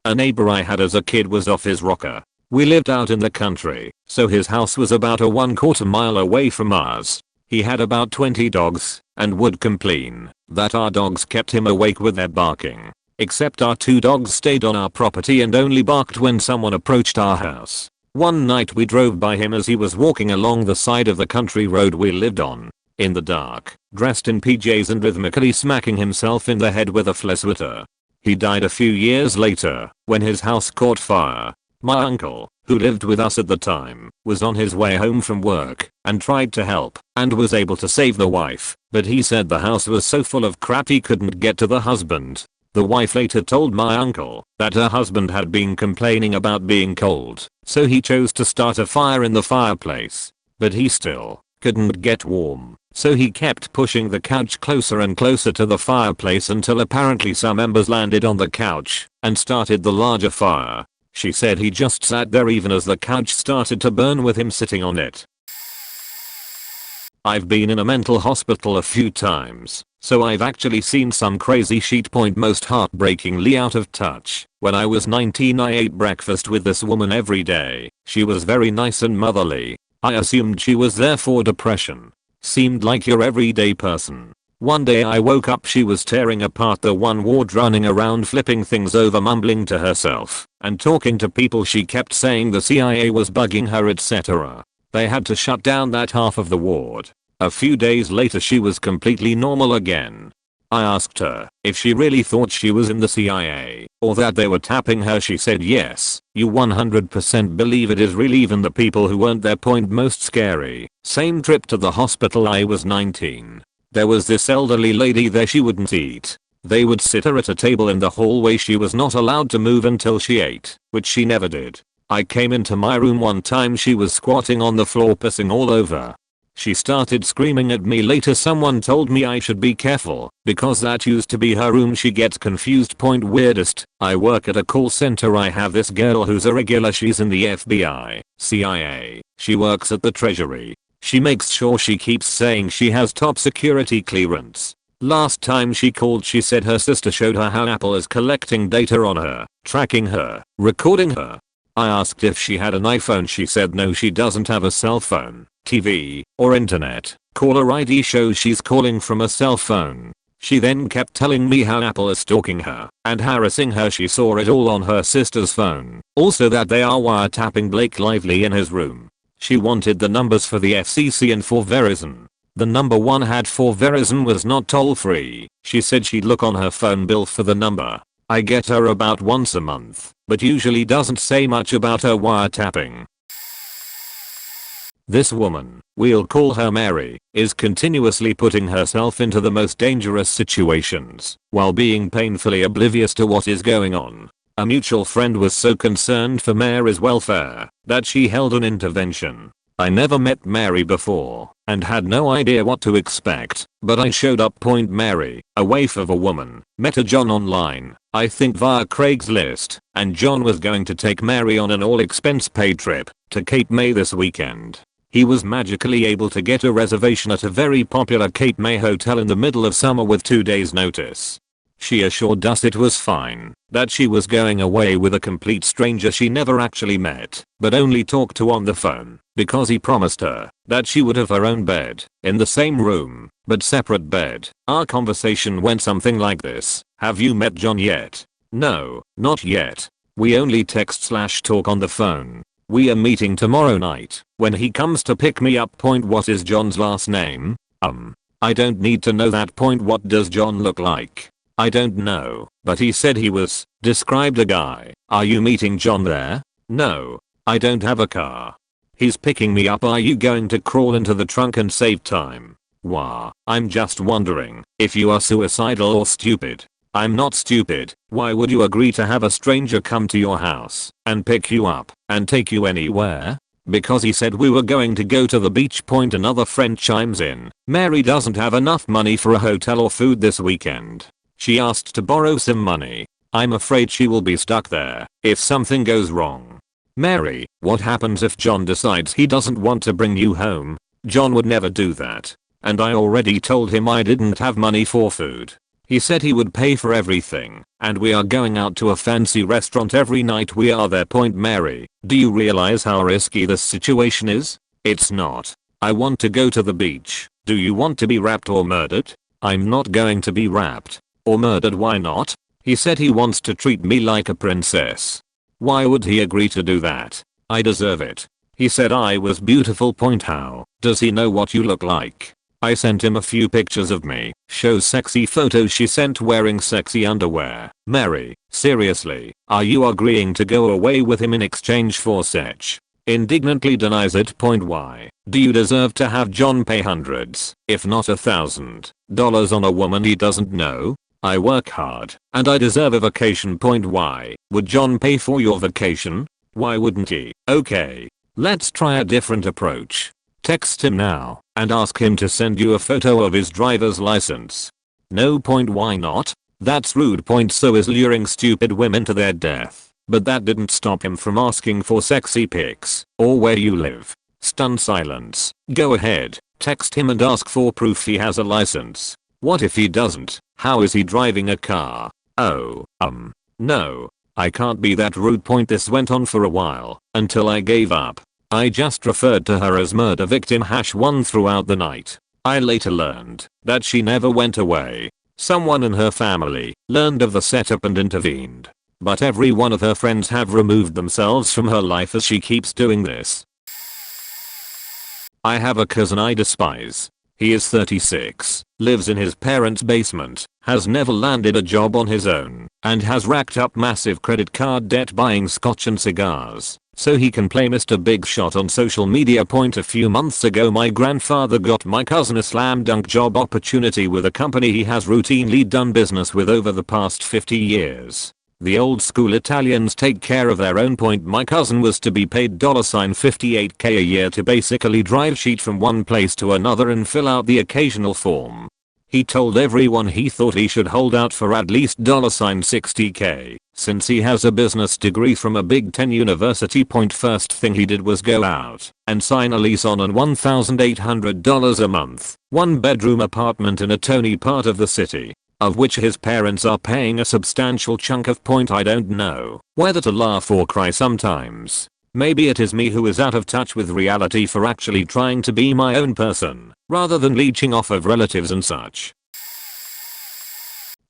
A neighbor I had as a kid was off his rocker. We lived out in the country, so his house was about a 1/4 mile away from ours. He had about 20 dogs and would complain that our dogs kept him awake with their barking. Except our 2 dogs stayed on our property and only barked when someone approached our house. One night we drove by him as he was walking along the side of the country road we lived on. In the dark, dressed in PJs and rhythmically smacking himself in the head with a fleswitter. He died a few years later when his house caught fire. My uncle, who lived with us at the time, was on his way home from work and tried to help and was able to save the wife, but he said the house was so full of crap he couldn't get to the husband. The wife later told my uncle that her husband had been complaining about being cold, so he chose to start a fire in the fireplace. But he still couldn't get warm, so he kept pushing the couch closer and closer to the fireplace until apparently some embers landed on the couch and started the larger fire. She said he just sat there even as the couch started to burn with him sitting on it. I've been in a mental hospital a few times, so I've actually seen some crazy shit. Most heartbreakingly out of touch. When I was 19 I ate breakfast with this woman every day. She was very nice and motherly. I assumed she was there for depression. Seemed like your everyday person. One day I woke up, she was tearing apart the one ward, running around flipping things over, mumbling to herself and talking to people. She kept saying the CIA was bugging her, etc. They had to shut down that half of the ward. A few days later she was completely normal again. I asked her if she really thought she was in the CIA or that they were tapping her. She said yes, you 100% believe it is real, even the people who weren't there. Most scary. Same trip to the hospital, I was 19. There was this elderly lady there, she wouldn't eat. They would sit her at a table in the hallway. She was not allowed to move until she ate, which she never did. I came into my room one time, she was squatting on the floor pissing all over. She started screaming at me. Later someone told me I should be careful because that used to be her room. She gets confused. Weirdest, I work at a call center. I have this girl who's a regular. She's in the FBI, CIA. She works at the Treasury. She makes sure she keeps saying she has top security clearance. Last time she called she said her sister showed her how Apple is collecting data on her, tracking her, recording her. I asked if she had an iPhone. She said no, she doesn't have a cell phone, TV, or internet. Caller ID shows she's calling from a cell phone. She then kept telling me how Apple is stalking her and harassing her. She saw it all on her sister's phone. Also that they are wiretapping Blake Lively in his room. She wanted the numbers for the FCC and for Verizon. The number one had for Verizon was not toll free. She said she'd look on her phone bill for the number. I get her about once a month, but usually doesn't say much about her wiretapping. This woman, we'll call her Mary, is continuously putting herself into the most dangerous situations while being painfully oblivious to what is going on. A mutual friend was so concerned for Mary's welfare that she held an intervention. I never met Mary before and had no idea what to expect, but I showed up. Mary, a waif of a woman, met a John online, I think via Craigslist, and John was going to take Mary on an all-expense-paid trip to Cape May this weekend. He was magically able to get a reservation at a very popular Cape May hotel in the middle of summer with 2 days notice. She assured us it was fine, that she was going away with a complete stranger she never actually met, but only talked to on the phone, because he promised her that she would have her own bed, in the same room, but separate bed. Our conversation went something like this: have you met John yet? No, not yet. We only text/talk on the phone. We are meeting tomorrow night, when he comes to pick me up. What is John's last name? I don't need to know that. What does John look like? I don't know, but he said he was. Described a guy. Are you meeting John there? No. I don't have a car. He's picking me up. Are you going to crawl into the trunk and save time? Wah. I'm just wondering if you are suicidal or stupid. I'm not stupid. Why would you agree to have a stranger come to your house and pick you up and take you anywhere? Because he said we were going to go to the beach. Another friend chimes in. Mary doesn't have enough money for a hotel or food this weekend. She asked to borrow some money. I'm afraid she will be stuck there if something goes wrong. Mary, what happens if John decides he doesn't want to bring you home? John would never do that. And I already told him I didn't have money for food. He said he would pay for everything, and we are going out to a fancy restaurant every night we are there. Mary, do you realize how risky this situation is? It's not. I want to go to the beach. Do you want to be raped or murdered? I'm not going to be raped. Or murdered. Why not? He said he wants to treat me like a princess. Why would he agree to do that? I deserve it. He said I was beautiful. How does he know what you look like? I sent him a few pictures of me. Shows sexy photos she sent wearing sexy underwear. Mary, seriously, are you agreeing to go away with him in exchange for sex? Indignantly denies it. Why do you deserve to have John pay hundreds, if not $1,000 on a woman he doesn't know? I work hard, and I deserve a vacation. Why would John pay for your vacation? Why wouldn't he? Okay, let's try a different approach. Text him now and ask him to send you a photo of his driver's license. No. Why not? That's rude. So is luring stupid women to their death. But that didn't stop him from asking for sexy pics or where you live. Stunned silence. Go ahead, text him and ask for proof he has a license. What if he doesn't? How is he driving a car? Oh, no. I can't be that rude. This went on for a while until I gave up. I just referred to her as murder victim #1 throughout the night. I later learned that she never went away. Someone in her family learned of the setup and intervened. But every one of her friends have removed themselves from her life as she keeps doing this. I have a cousin I despise. He is 36, lives in his parents' basement, has never landed a job on his own, and has racked up massive credit card debt buying scotch and cigars so he can play Mr. Big Shot on social media. A few months ago my grandfather got my cousin a slam dunk job opportunity with a company he has routinely done business with over the past 50 years. The old school Italians take care of their own. My cousin was to be paid $58K a year to basically drive sheet from one place to another and fill out the occasional form. He told everyone he thought he should hold out for at least $60K since he has a business degree from a Big Ten university. First thing he did was go out and sign a lease on an $1,800 a month, 1-bedroom apartment in a tony part of the city, of which his parents are paying a substantial chunk of. I don't know whether to laugh or cry sometimes. Maybe it is me who is out of touch with reality for actually trying to be my own person, rather than leeching off of relatives and such.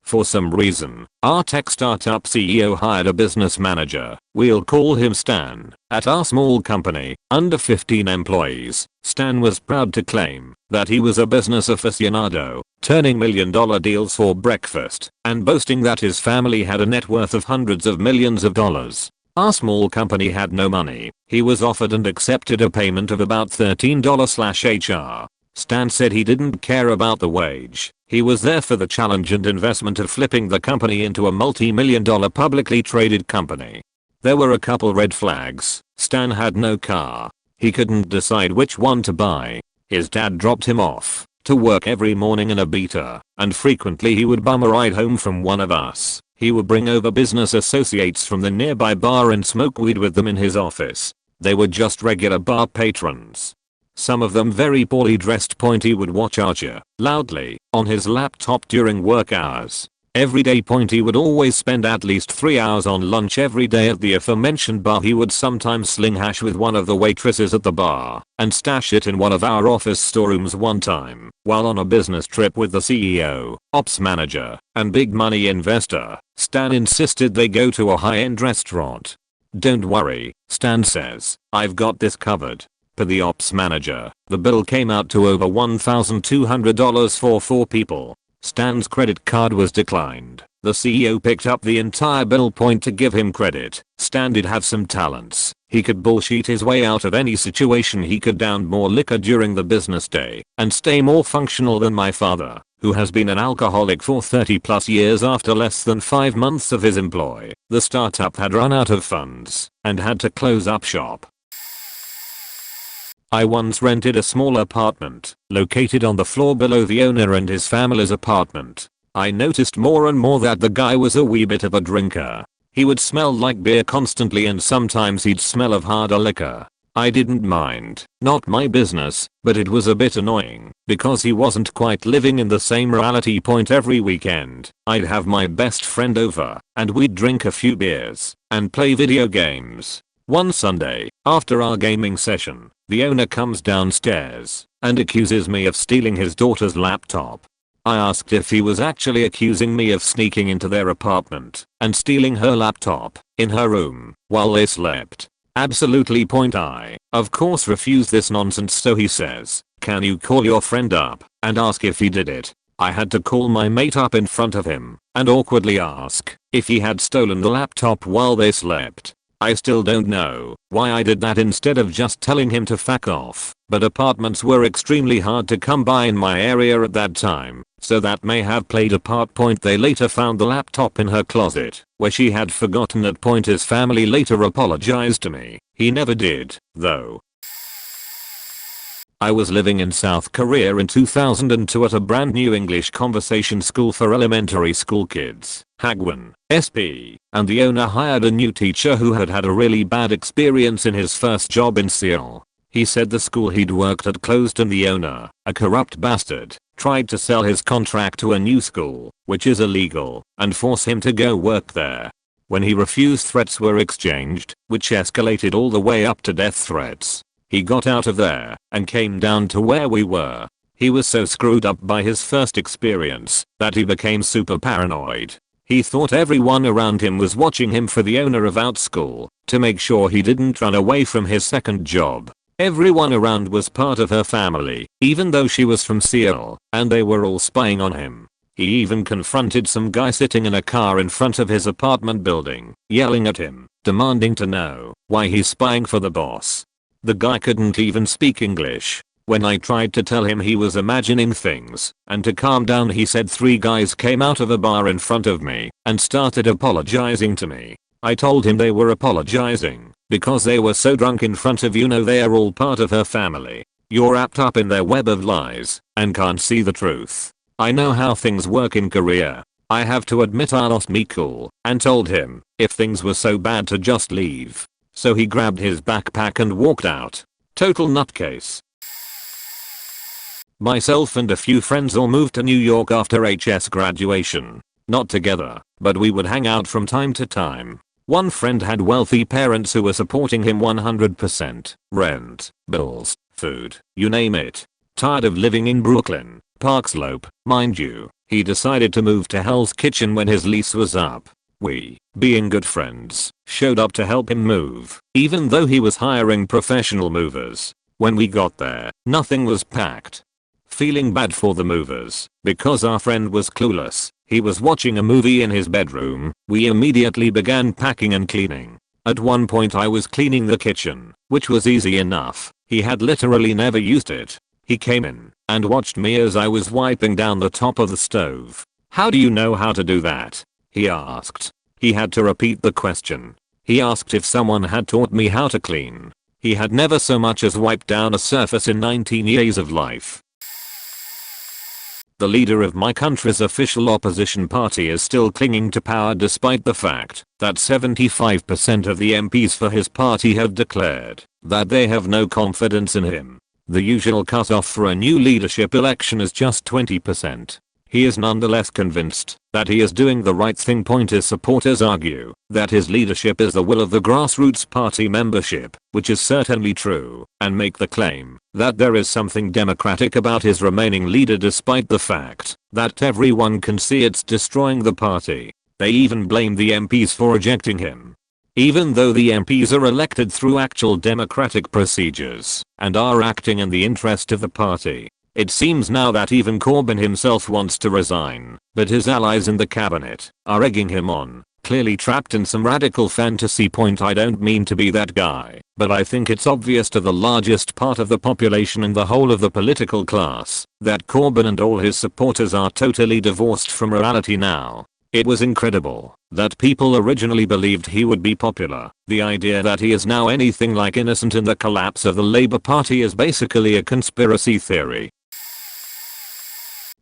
For some reason, our tech startup CEO hired a business manager, we'll call him Stan, at our small company, under 15 employees. Stan was proud to claim that he was a business aficionado, turning $1 million deals for breakfast, and boasting that his family had a net worth of hundreds of millions of dollars. Our small company had no money. He was offered and accepted a payment of about $13/HR. Stan said he didn't care about the wage. He was there for the challenge and investment of flipping the company into a multi-million-dollar publicly traded company. There were a couple red flags. Stan had no car. He couldn't decide which one to buy. His dad dropped him off to work every morning in a beater, and frequently he would bum a ride home from one of us. He would bring over business associates from the nearby bar and smoke weed with them in his office. They were just regular bar patrons. Some of them very poorly dressed. He would watch Archer loudly on his laptop during work hours. Every day. He would always spend at least 3 hours on lunch every day at the aforementioned bar. He would sometimes sling hash with one of the waitresses at the bar and stash it in one of our office storerooms. One time, while on a business trip with the CEO, ops manager, and big money investor, Stan insisted they go to a high-end restaurant. "Don't worry," Stan says, "I've got this covered." Per the ops manager, the bill came out to over $1,200 for 4 people. Stan's credit card was declined. The CEO picked up the entire bill. To give him credit, Stan did have some talents. He could bullshit his way out of any situation. He could down more liquor during the business day and stay more functional than my father, who has been an alcoholic for 30 plus years. After less than 5 months of his employ, the startup had run out of funds and had to close up shop. I once rented a small apartment located on the floor below the owner and his family's apartment. I noticed more and more that the guy was a wee bit of a drinker. He would smell like beer constantly and sometimes he'd smell of harder liquor. I didn't mind, not my business, but it was a bit annoying because he wasn't quite living in the same reality. Every weekend, I'd have my best friend over and we'd drink a few beers and play video games. One Sunday, after our gaming session, the owner comes downstairs and accuses me of stealing his daughter's laptop. I asked if he was actually accusing me of sneaking into their apartment and stealing her laptop in her room while they slept. Absolutely. I, of course, refused this nonsense, so he says, "Can you call your friend up and ask if he did it?" I had to call my mate up in front of him and awkwardly ask if he had stolen the laptop while they slept. I still don't know why I did that instead of just telling him to fuck off, but apartments were extremely hard to come by in my area at that time, so that may have played a part. They later found the laptop in her closet, where she had forgotten it. His family later apologized to me. He never did, though. I was living in South Korea in 2002 at a brand new English conversation school for elementary school kids, Hagwon, SP, and the owner hired a new teacher who had had a really bad experience in his first job in Seoul. He said the school he'd worked at closed and the owner, a corrupt bastard, tried to sell his contract to a new school, which is illegal, and force him to go work there. When he refused, threats were exchanged, which escalated all the way up to death threats. He got out of there and came down to where we were. He was so screwed up by his first experience that he became super paranoid. He thought everyone around him was watching him for the owner of Out School to make sure he didn't run away from his second job. Everyone around was part of her family, even though she was from Seoul, and they were all spying on him. He even confronted some guy sitting in a car in front of his apartment building, yelling at him, demanding to know why he's spying for the boss. The guy couldn't even speak English. When I tried to tell him he was imagining things and to calm down, he said 3 guys came out of a bar in front of me and started apologizing to me. I told him they were apologizing because they were so drunk in front of they are all part of her family. You're wrapped up in their web of lies and can't see the truth. I know how things work in Korea. I have to admit I lost me cool and told him if things were so bad to just leave. So he grabbed his backpack and walked out. Total nutcase. Myself and a few friends all moved to New York after HS graduation. Not together, but we would hang out from time to time. One friend had wealthy parents who were supporting him 100%. Rent, bills, food, you name it. Tired of living in Brooklyn, Park Slope, mind you, he decided to move to Hell's Kitchen when his lease was up. We, being good friends, showed up to help him move, even though he was hiring professional movers. When we got there, nothing was packed. Feeling bad for the movers, because our friend was clueless, he was watching a movie in his bedroom, we immediately began packing and cleaning. At one point I was cleaning the kitchen, which was easy enough. He had literally never used it. He came in and watched me as I was wiping down the top of the stove. "How do you know how to do that?" he asked. He had to repeat the question. He asked if someone had taught me how to clean. He had never so much as wiped down a surface in 19 years of life. The leader of my country's official opposition party is still clinging to power despite the fact that 75% of the MPs for his party have declared that they have no confidence in him. The usual cutoff for a new leadership election is just 20%. He is nonetheless convinced that he is doing the right thing. His supporters argue that his leadership is the will of the grassroots party membership, which is certainly true, and make the claim that there is something democratic about his remaining leader despite the fact that everyone can see it's destroying the party. They even blame the MPs for rejecting him. Even though the MPs are elected through actual democratic procedures and are acting in the interest of the party, It seems now that even Corbyn himself wants to resign, but his allies in the cabinet are egging him on, clearly trapped in some radical fantasy. I don't mean to be that guy, but I think it's obvious to the largest part of the population and the whole of the political class that Corbyn and all his supporters are totally divorced from reality now. It was incredible that people originally believed he would be popular. The idea that he is now anything like innocent in the collapse of the Labour Party is basically a conspiracy theory.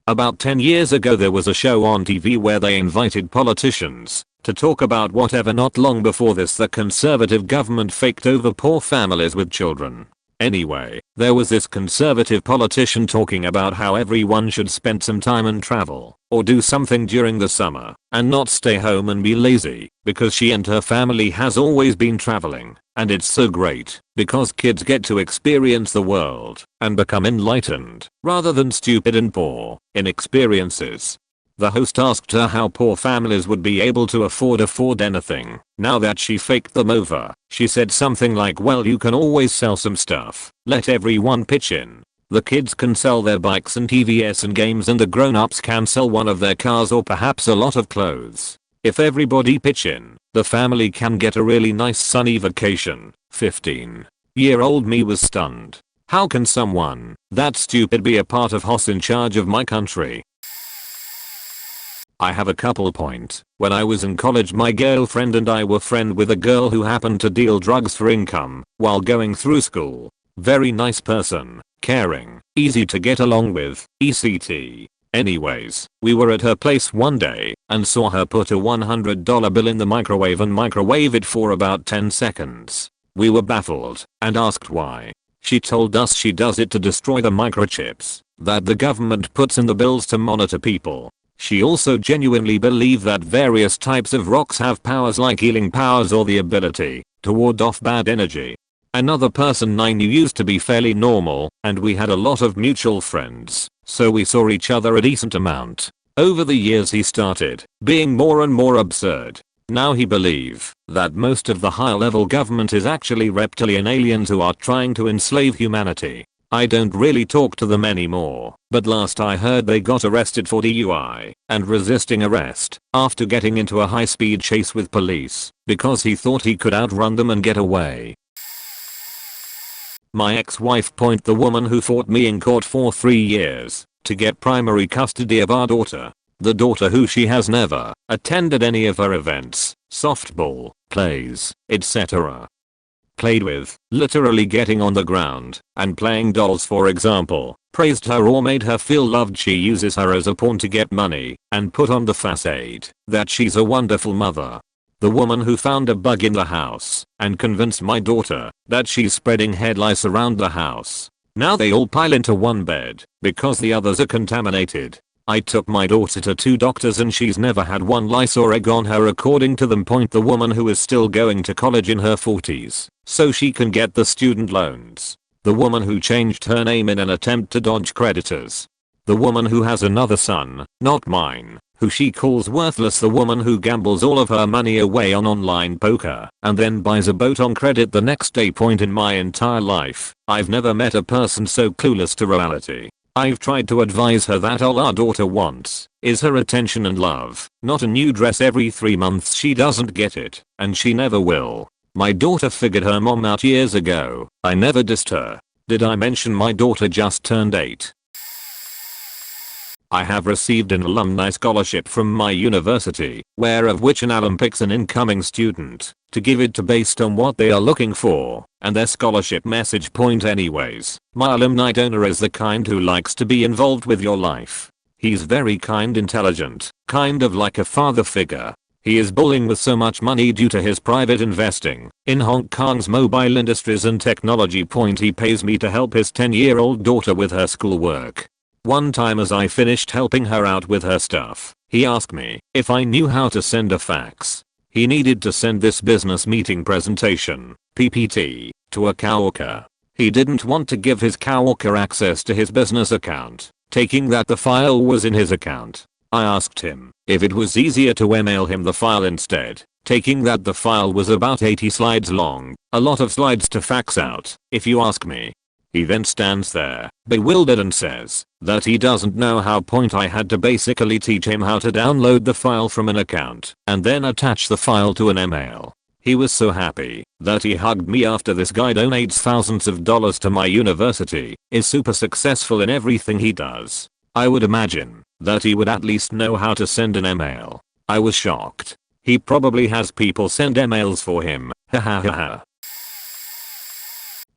About 10 years ago there was a show on TV where they invited politicians to talk about whatever. Not long before this, the Conservative government faked over poor families with children. Anyway, there was this Conservative politician talking about how everyone should spend some time and travel, or do something during the summer, and not stay home and be lazy, because she and her family has always been traveling, and it's so great, because kids get to experience the world, and become enlightened, rather than stupid and poor in experiences. The host asked her how poor families would be able to afford anything now that she faked them over. She said something like, well, you can always sell some stuff. Let everyone pitch in. The kids can sell their bikes and TVS and games, and the grown-ups can sell one of their cars or perhaps a lot of clothes. If everybody pitch in, the family can get a really nice sunny vacation. 15-year-old me was stunned. How can someone that stupid be a part of Hoss in charge of my country? I have a couple point. When I was in college, my girlfriend and I were friends with a girl who happened to deal drugs for income while going through school. Very nice person, caring, easy to get along with, etc. Anyways, we were at her place one day and saw her put a $100 bill in the microwave and microwave it for about 10 seconds. We were baffled and asked why. She told us she does it to destroy the microchips that the government puts in the bills to monitor people. She also genuinely believed that various types of rocks have powers like healing powers or the ability to ward off bad energy. Another person I knew used to be fairly normal, and we had a lot of mutual friends, so we saw each other a decent amount. Over the years he started being more and more absurd. Now he believes that most of the higher level government is actually reptilian aliens who are trying to enslave humanity. I don't really talk to them anymore, but last I heard they got arrested for DUI and resisting arrest after getting into a high-speed chase with police because he thought he could outrun them and get away. My ex-wife, the woman who fought me in court for 3 years to get primary custody of our daughter, the daughter who she has never attended any of her events, softball, plays, etc. played with, literally getting on the ground and playing dolls, for example, praised her or made her feel loved. She uses her as a pawn to get money and put on the facade that she's a wonderful mother. The woman who found a bug in the house and convinced my daughter that she's spreading head lice around the house. Now they all pile into one bed because the others are contaminated. I took my daughter to 2 doctors and she's never had one lice or egg on her, according to them. The woman who is still going to college in her 40s so she can get the student loans. The woman who changed her name in an attempt to dodge creditors. The woman who has another son, not mine, who she calls worthless. The woman who gambles all of her money away on online poker and then buys a boat on credit the next day. In my entire life, I've never met a person so clueless to reality. I've tried to advise her that all our daughter wants is her attention and love, not a new dress every 3 months. She doesn't get it, and she never will. My daughter figured her mom out years ago. I never dissed her. Did I mention my daughter just turned 8? I have received an alumni scholarship from my university, where of which an alum picks an incoming student to give it to based on what they are looking for and their scholarship message. Anyways, my alumni donor is the kind who likes to be involved with your life. He's very kind, intelligent, kind of like a father figure. He is balling with so much money due to his private investing in Hong Kong's mobile industries and technology. He pays me to help his 10-year-old daughter with her schoolwork. One time as I finished helping her out with her stuff, he asked me if I knew how to send a fax. He needed to send this business meeting presentation, PPT, to a coworker. He didn't want to give his coworker access to his business account, taking that the file was in his account. I asked him if it was easier to email him the file instead, taking that the file was about 80 slides long, a lot of slides to fax out, if you ask me. He then stands there, bewildered, and says that he doesn't know how. I had to basically teach him how to download the file from an account and then attach the file to an email. He was so happy that he hugged me after. This guy donates thousands of dollars to my university, is super successful in everything he does. I would imagine that he would at least know how to send an email. I was shocked. He probably has people send emails for him. Ha ha ha ha.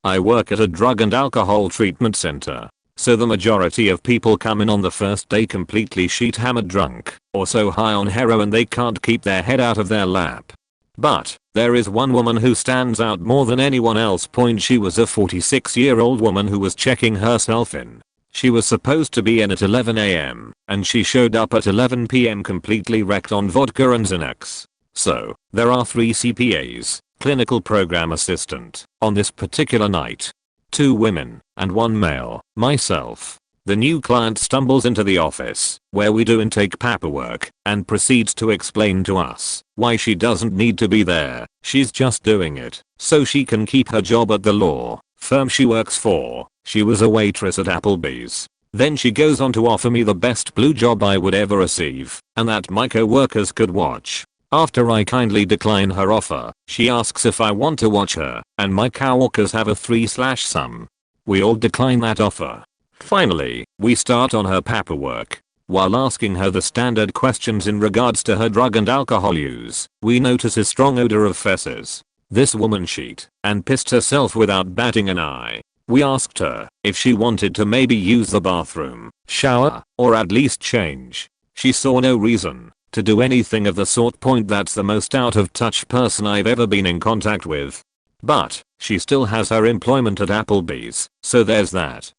I work at a drug and alcohol treatment center. So the majority of people come in on the first day completely sheet-hammered drunk, or so high on heroin they can't keep their head out of their lap. But there is one woman who stands out more than anyone else. She was a 46-year-old woman who was checking herself in. She was supposed to be in at 11 AM, and she showed up at 11 PM completely wrecked on vodka and Xanax. So, there are 3 CPAs, clinical program assistant, on this particular night. 2 women, and 1 male, myself. The new client stumbles into the office, where we do intake paperwork, and proceeds to explain to us why she doesn't need to be there. She's just doing it so she can keep her job at the law firm she works for. She was a waitress at Applebee's. Then she goes on to offer me the best blue job I would ever receive, and that my co-workers could watch. After I kindly decline her offer, she asks if I want to watch her and my co-workers have a 3/some. We all decline that offer. Finally, we start on her paperwork. While asking her the standard questions in regards to her drug and alcohol use, we notice a strong odor of feces. This woman cheated and pissed herself without batting an eye. We asked her if she wanted to maybe use the bathroom, shower, or at least change. She saw no reason to do anything of the sort. That's the most out of touch person I've ever been in contact with. But she still has her employment at Applebee's, so there's that.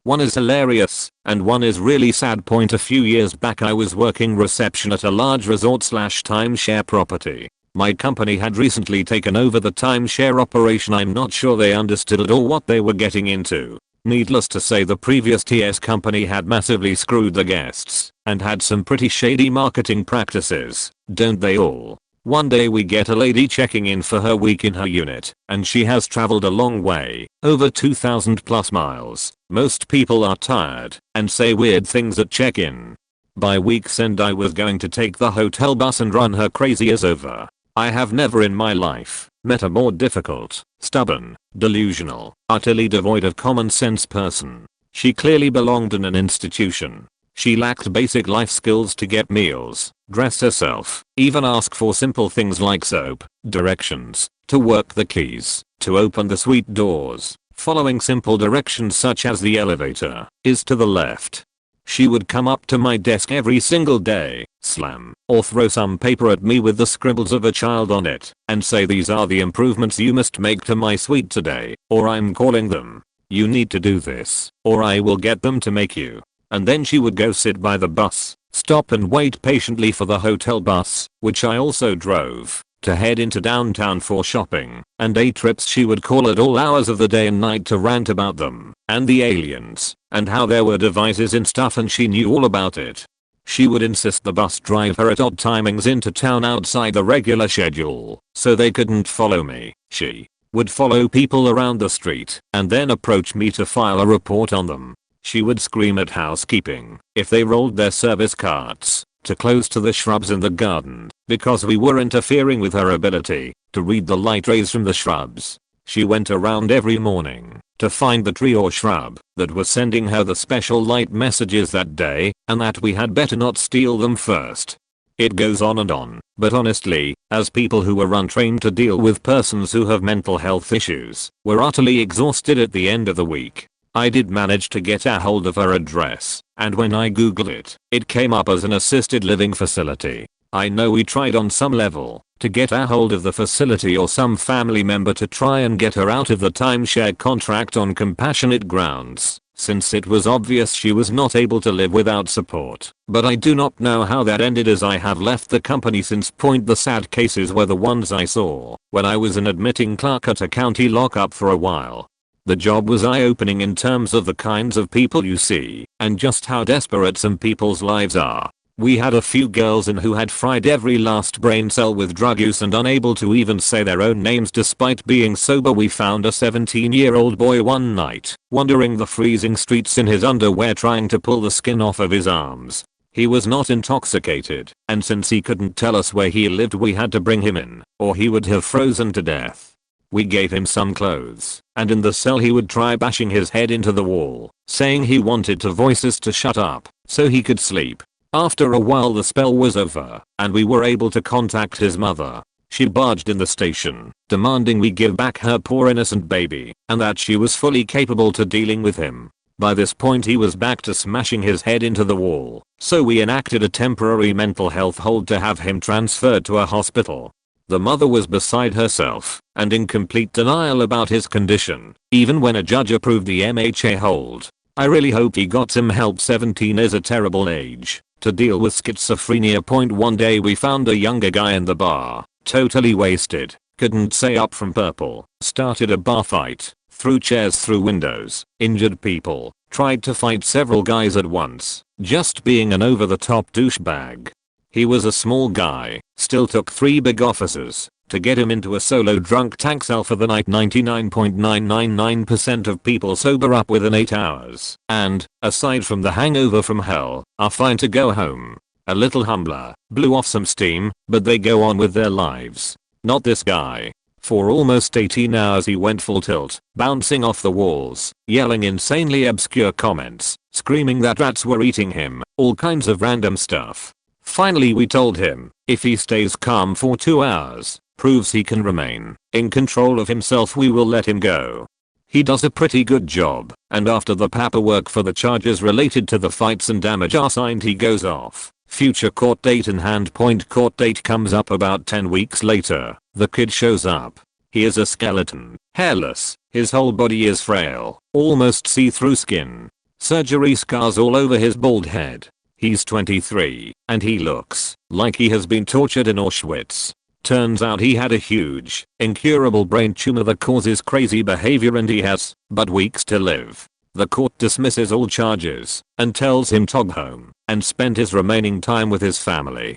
One is hilarious, and one is really sad. A few years back I was working reception at a large resort/timeshare property. My company had recently taken over the timeshare operation. I'm not sure they understood at all what they were getting into. Needless to say, the previous TS company had massively screwed the guests and had some pretty shady marketing practices, don't they all? One day we get a lady checking in for her week in her unit, and she has traveled a long way, over 2,000+ miles. Most people are tired and say weird things at check-in. By week's end I was going to take the hotel bus and run her crazy as over. I have never in my life met a more difficult, stubborn, delusional, utterly devoid of common sense person. She clearly belonged in an institution. She lacked basic life skills to get meals, dress herself, even ask for simple things like soap, directions, to work the keys, to open the suite doors, following simple directions such as the elevator is to the left. She would come up to my desk every single day, slam, or throw some paper at me with the scribbles of a child on it, and say these are the improvements you must make to my suite today, or I'm calling them. You need to do this, or I will get them to make you. And then she would go sit by the bus, stop and wait patiently for the hotel bus, which I also drove, to head into downtown for shopping, and day trips. She would call at all hours of the day and night to rant about them, and the aliens, and how there were devices and stuff, and she knew all about it. She would insist the bus drive her at odd timings into town outside the regular schedule, so they couldn't follow me. She would follow people around the street, and then approach me to file a report on them. She would scream at housekeeping if they rolled their service carts too close to the shrubs in the garden, because we were interfering with her ability to read the light rays from the shrubs. She went around every morning to find the tree or shrub that was sending her the special light messages that day, and that we had better not steal them first. It goes on and on, but honestly, as people who were untrained to deal with persons who have mental health issues, we're utterly exhausted at the end of the week. I did manage to get a hold of her address, and when I googled it, it came up as an assisted living facility. I know we tried on some level to get a hold of the facility or some family member to try and get her out of the timeshare contract on compassionate grounds, since it was obvious she was not able to live without support. But I do not know how that ended, as I have left the company since. The sad cases were the ones I saw when I was an admitting clerk at a county lockup for a while. The job was eye-opening in terms of the kinds of people you see, and just how desperate some people's lives are. We had a few girls in who had fried every last brain cell with drug use and unable to even say their own names despite being sober. We found a 17-year-old boy one night, wandering the freezing streets in his underwear trying to pull the skin off of his arms. He was not intoxicated, and since he couldn't tell us where he lived we had to bring him in, or he would have frozen to death. We gave him some clothes, and in the cell he would try bashing his head into the wall, saying he wanted to voice us to shut up, so he could sleep. After a while the spell was over, and we were able to contact his mother. She barged in the station, demanding we give back her poor innocent baby, and that she was fully capable to dealing with him. By this point he was back to smashing his head into the wall, so we enacted a temporary mental health hold to have him transferred to a hospital. The mother was beside herself, and in complete denial about his condition, even when a judge approved the MHA hold. I really hope he got some help. 17 is a terrible age to deal with schizophrenia. One day we found a younger guy in the bar, totally wasted, couldn't say up from purple, started a bar fight, threw chairs through windows, injured people, tried to fight several guys at once, just being an over-the-top douchebag. He was a small guy, still took 3 big officers to get him into a solo drunk tank cell for the night. 99.999% of people sober up within 8 hours and, aside from the hangover from hell, are fine to go home. A little humbler, blew off some steam, but they go on with their lives. Not this guy. For almost 18 hours he went full tilt, bouncing off the walls, yelling insanely obscure comments, screaming that rats were eating him, all kinds of random stuff. Finally we told him, if he stays calm for 2 hours, proves he can remain in control of himself, we will let him go. He does a pretty good job, and after the paperwork for the charges related to the fights and damage are signed he goes off. Future court date in hand. Court date comes up about 10 weeks later. The kid shows up. He is a skeleton, hairless, his whole body is frail, almost see-through skin. Surgery scars all over his bald head. He's 23, and he looks like he has been tortured in Auschwitz. Turns out he had a huge, incurable brain tumor that causes crazy behavior and he has but weeks to live. The court dismisses all charges and tells him to go home and spend his remaining time with his family.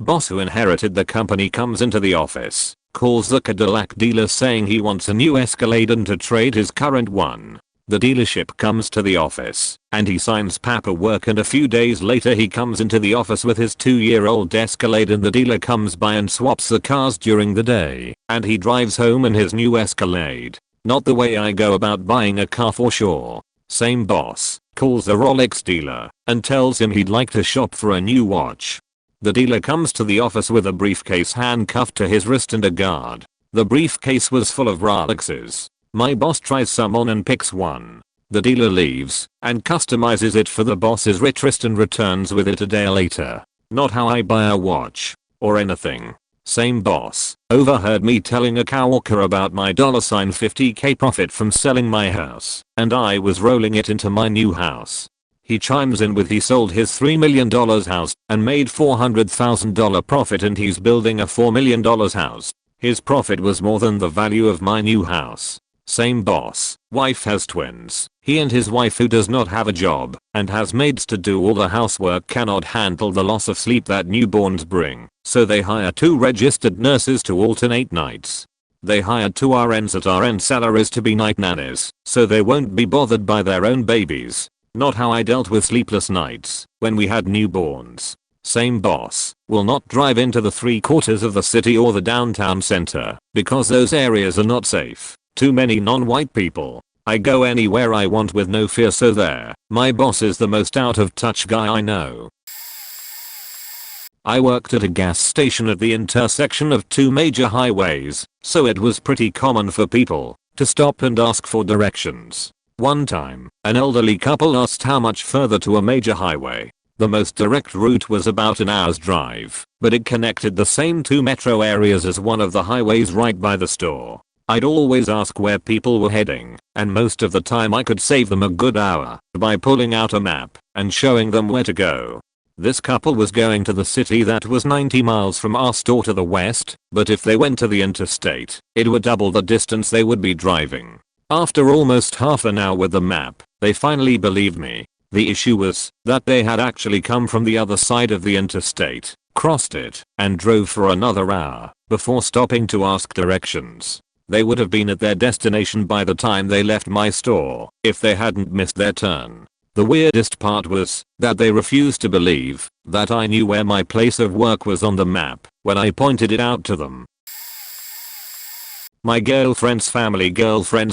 Boss who inherited the company comes into the office, calls the Cadillac dealer saying he wants a new Escalade and to trade his current one. The dealership comes to the office, and he signs paperwork, and a few days later he comes into the office with his 2-year-old Escalade, and the dealer comes by and swaps the cars during the day, and he drives home in his new Escalade. Not the way I go about buying a car for sure. Same boss, calls the Rolex dealer, and tells him he'd like to shop for a new watch. The dealer comes to the office with a briefcase handcuffed to his wrist and a guard. The briefcase was full of Rolexes. My boss tries some on and picks one. The dealer leaves and customizes it for the boss's wrist and returns with it a day later. Not how I buy a watch or anything. Same boss overheard me telling a coworker about my $50K profit from selling my house, and I was rolling it into my new house. He chimes in with he sold his $3 million house and made $400,000 profit, and he's building a $4 million house. His profit was more than the value of my new house. Same boss, wife has twins. He and his wife, who does not have a job and has maids to do all the housework, cannot handle the loss of sleep that newborns bring, so they hire 2 registered nurses to alternate nights. They hired 2 RNs at RN salaries to be night nannies, so they won't be bothered by their own babies. Not how I dealt with sleepless nights when we had newborns. Same boss will not drive into the 3/4 of the city or the downtown center because those areas are not safe. Too many non-white people. I go anywhere I want with no fear, so there. My boss is the most out of touch guy I know. I worked at a gas station at the intersection of 2 major highways, so it was pretty common for people to stop and ask for directions. One time, an elderly couple asked how much further to a major highway. The most direct route was about an hour's drive, but it connected the same 2 metro areas as one of the highways right by the store. I'd always ask where people were heading, and most of the time I could save them a good hour by pulling out a map and showing them where to go. This couple was going to the city that was 90 miles from our store to the west, but if they went to the interstate, it would double the distance they would be driving. After almost half an hour with the map, they finally believed me. The issue was that they had actually come from the other side of the interstate, crossed it, and drove for another hour before stopping to ask directions. They would have been at their destination by the time they left my store if they hadn't missed their turn. The weirdest part was that they refused to believe that I knew where my place of work was on the map when I pointed it out to them. My girlfriend's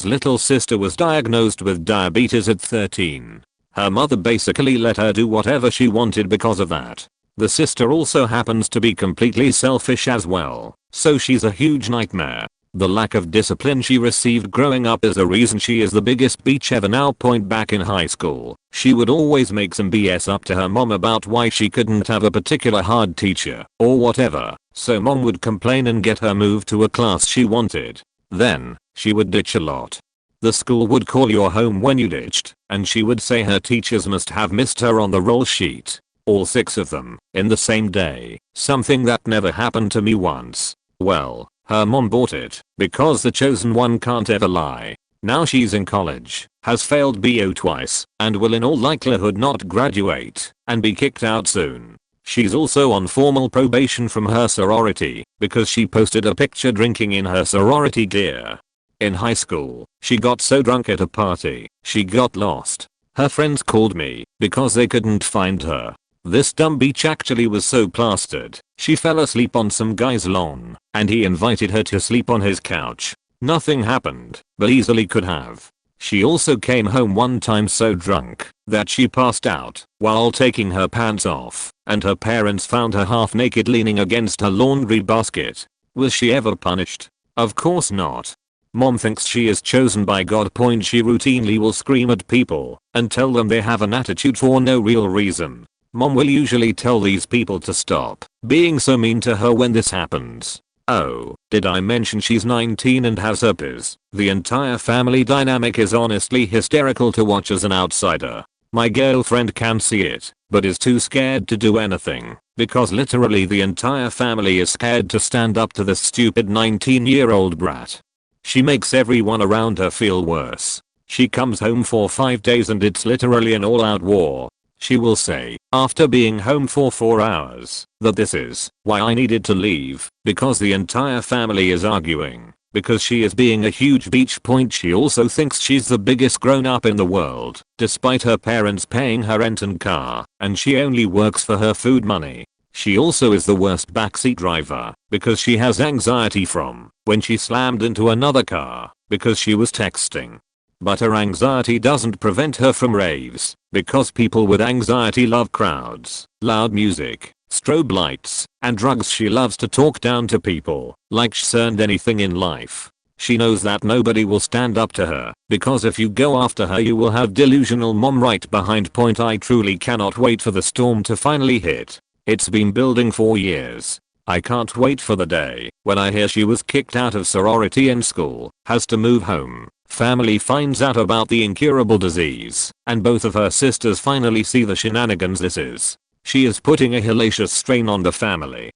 little sister was diagnosed with diabetes at 13. Her mother basically let her do whatever she wanted because of that. The sister also happens to be completely selfish as well, so she's a huge nightmare. The lack of discipline she received growing up is the reason she is the biggest bitch ever. Now point back in high school, she would always make some BS up to her mom about why she couldn't have a particular hard teacher or whatever, so mom would complain and get her moved to a class she wanted. Then, she would ditch a lot. The school would call your home when you ditched, and she would say her teachers must have missed her on the roll sheet. All 6 of them, in the same day, something that never happened to me once. Well, her mom bought it, because the chosen one can't ever lie. Now she's in college, has failed BO twice, and will in all likelihood not graduate, and be kicked out soon. She's also on formal probation from her sorority, because she posted a picture drinking in her sorority gear. In high school, she got so drunk at a party, she got lost. Her friends called me, because they couldn't find her. This dumb bitch actually was so plastered, she fell asleep on some guy's lawn, and he invited her to sleep on his couch. Nothing happened, but easily could have. She also came home one time so drunk that she passed out while taking her pants off, and her parents found her half naked leaning against her laundry basket. Was she ever punished? Of course not. Mom thinks she is chosen by God. She routinely will scream at people and tell them they have an attitude for no real reason. Mom will usually tell these people to stop being so mean to her when this happens. Oh, did I mention she's 19 and has herpes? The entire family dynamic is honestly hysterical to watch as an outsider. My girlfriend can see it, but is too scared to do anything, because literally the entire family is scared to stand up to this stupid 19-year-old brat. She makes everyone around her feel worse. She comes home for 5 days and it's literally an all-out war. She will say, after being home for 4 hours, that this is why I needed to leave, because the entire family is arguing, because she is being a huge bitch. She also thinks she's the biggest grown-up in the world, despite her parents paying her rent and car, and she only works for her food money. She also is the worst backseat driver, because she has anxiety from when she slammed into another car, because she was texting. But her anxiety doesn't prevent her from raves, because people with anxiety love crowds, loud music, strobe lights, and drugs. She loves to talk down to people, like she's earned anything in life. She knows that nobody will stand up to her, because if you go after her you will have delusional mom right behind. I truly cannot wait for the storm to finally hit. It's been building for years. I can't wait for the day when I hear she was kicked out of sorority and school, has to move home. Family finds out about the incurable disease, and both of her sisters finally see the shenanigans this is. She is putting a hellacious strain on the family.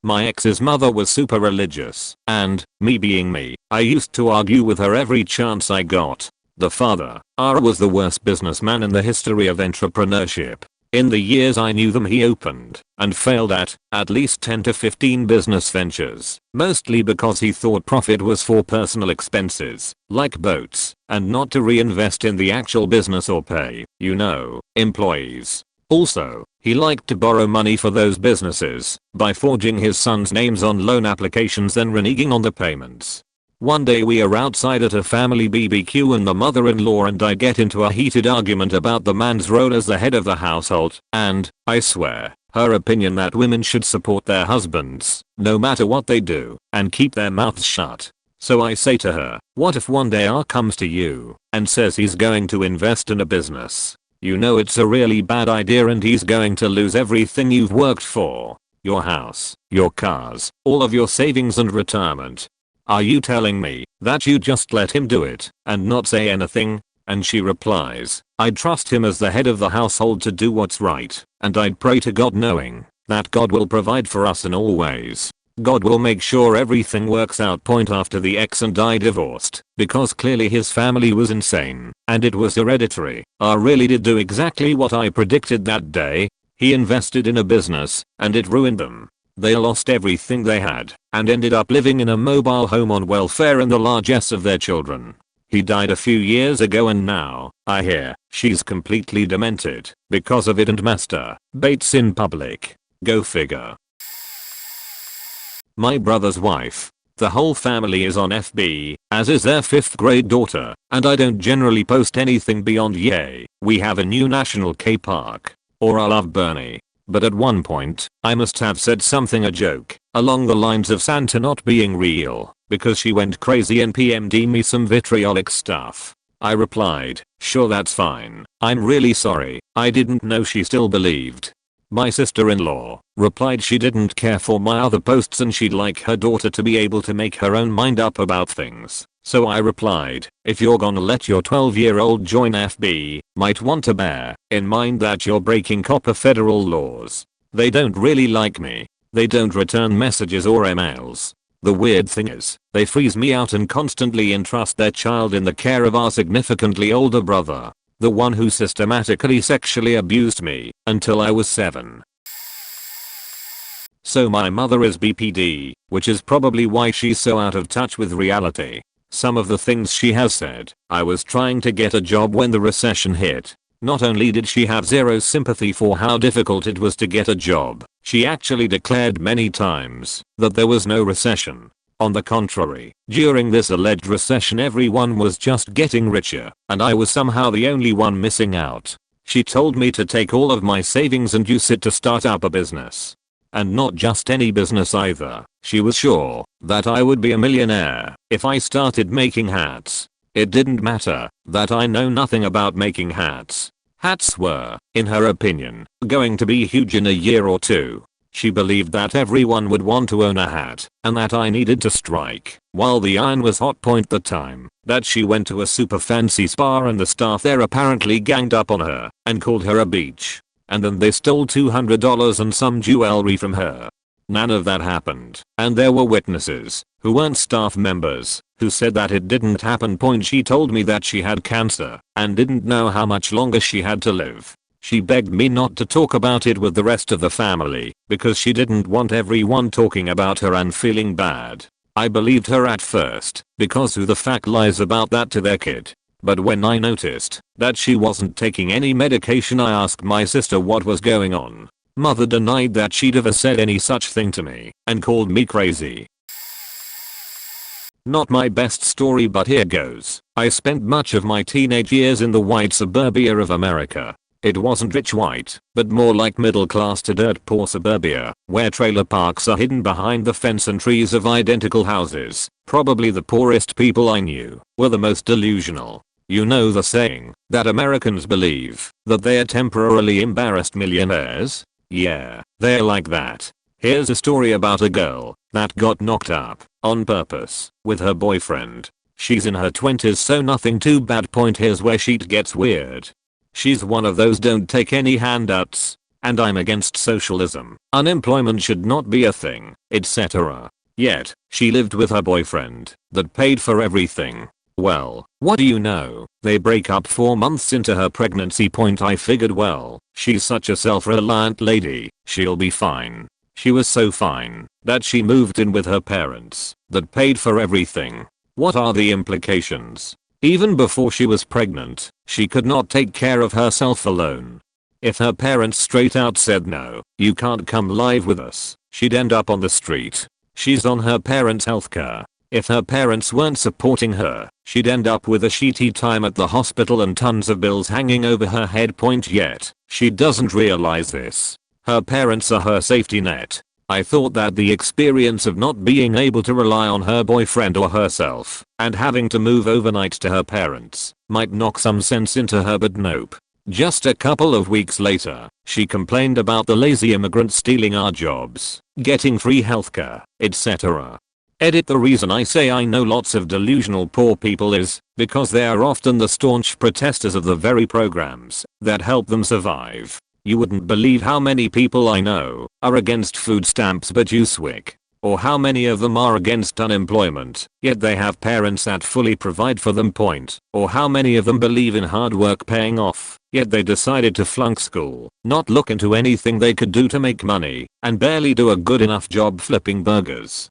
My ex's mother was super religious, and, me being me, I used to argue with her every chance I got. The father, was the worst businessman in the history of entrepreneurship. In the years I knew them he opened and failed at least 10 to 15 business ventures, mostly because he thought profit was for personal expenses, like boats, and not to reinvest in the actual business or pay, employees. Also, he liked to borrow money for those businesses by forging his son's names on loan applications then reneging on the payments. One day we are outside at a family BBQ and the mother-in-law and I get into a heated argument about the man's role as the head of the household, and, I swear, her opinion that women should support their husbands, no matter what they do, and keep their mouths shut. So I say to her, what if one day comes to you and says he's going to invest in a business? It's a really bad idea and he's going to lose everything you've worked for. Your house, your cars, all of your savings and retirement. Are you telling me that you just let him do it and not say anything? And she replies, I'd trust him as the head of the household to do what's right, and I'd pray to God knowing that God will provide for us in all ways. God will make sure everything works out. After the ex and I divorced, because clearly his family was insane, and it was hereditary. I really did do exactly what I predicted that day. He invested in a business, and it ruined them. They lost everything they had, and ended up living in a mobile home on welfare and the largesse of their children. He died a few years ago, and now, I hear, she's completely demented because of it and masturbates in public. Go figure. My brother's wife. The whole family is on FB, as is their 5th grade daughter, and I don't generally post anything beyond yay, we have a new national K park, or I love Bernie. But at one point, I must have said something, a joke, along the lines of Santa not being real, because she went crazy and PM'd me some vitriolic stuff. I replied, sure, that's fine, I'm really sorry, I didn't know she still believed. My sister-in-law replied she didn't care for my other posts and she'd like her daughter to be able to make her own mind up about things. So I replied, if you're gonna let your 12-year-old join FB, might want to bear in mind that you're breaking copper federal laws. They don't really like me. They don't return messages or emails. The weird thing is, they freeze me out and constantly entrust their child in the care of our significantly older brother, the one who systematically sexually abused me until I was 7. So my mother is BPD, which is probably why she's so out of touch with reality. Some of the things she has said: I was trying to get a job when the recession hit. Not only did she have zero sympathy for how difficult it was to get a job, she actually declared many times that there was no recession. On the contrary, during this alleged recession everyone was just getting richer, and I was somehow the only one missing out. She told me to take all of my savings and use it to start up a business. And not just any business either. She was sure that I would be a millionaire if I started making hats. It didn't matter that I know nothing about making hats. Hats were, in her opinion, going to be huge in a year or two. She believed that everyone would want to own a hat, and that I needed to strike while the iron was hot. The time that she went to a super fancy spa and the staff there apparently ganged up on her and called her a beach. And then they stole $200 and some jewelry from her. None of that happened, and there were witnesses, who weren't staff members, who said that it didn't happen. She told me that she had cancer, and didn't know how much longer she had to live. She begged me not to talk about it with the rest of the family, because she didn't want everyone talking about her and feeling bad. I believed her at first, because who the fuck lies about that to their kid? But when I noticed that she wasn't taking any medication, I asked my sister what was going on. Mother denied that she'd ever said any such thing to me, and called me crazy. Not my best story, but here goes. I spent much of my teenage years in the white suburbia of America. It wasn't rich white, but more like middle class to dirt poor suburbia, where trailer parks are hidden behind the fence and trees of identical houses. Probably the poorest people I knew were the most delusional. You know the saying that Americans believe that they are temporarily embarrassed millionaires? Yeah, they're like that. Here's a story about a girl that got knocked up on purpose with her boyfriend. She's in her 20s, so nothing too bad. Here's where shit gets weird. She's one of those don't take any handouts, and I'm against socialism. Unemployment should not be a thing, etc. Yet, she lived with her boyfriend that paid for everything. Well, what do you know? They break up 4 months into her pregnancy. I figured, well, she's such a self-reliant lady, she'll be fine. She was so fine that she moved in with her parents that paid for everything. What are the implications? Even before she was pregnant, she could not take care of herself alone. If her parents straight out said no, you can't come live with us, she'd end up on the street. She's on her parents' healthcare. If her parents weren't supporting her, she'd end up with a shitty time at the hospital and tons of bills hanging over her head. Yet, she doesn't realize this. Her parents are her safety net. I thought that the experience of not being able to rely on her boyfriend or herself, and having to move overnight to her parents, might knock some sense into her, but nope. Just a couple of weeks later, she complained about the lazy immigrants stealing our jobs, getting free healthcare, etc. Edit. The reason I say I know lots of delusional poor people is because they are often the staunch protesters of the very programs that help them survive. You wouldn't believe how many people I know are against food stamps but use WIC. or how many of them are against unemployment, yet they have parents that fully provide for them. Or how many of them believe in hard work paying off, yet they decided to flunk school, not look into anything they could do to make money, and barely do a good enough job flipping burgers.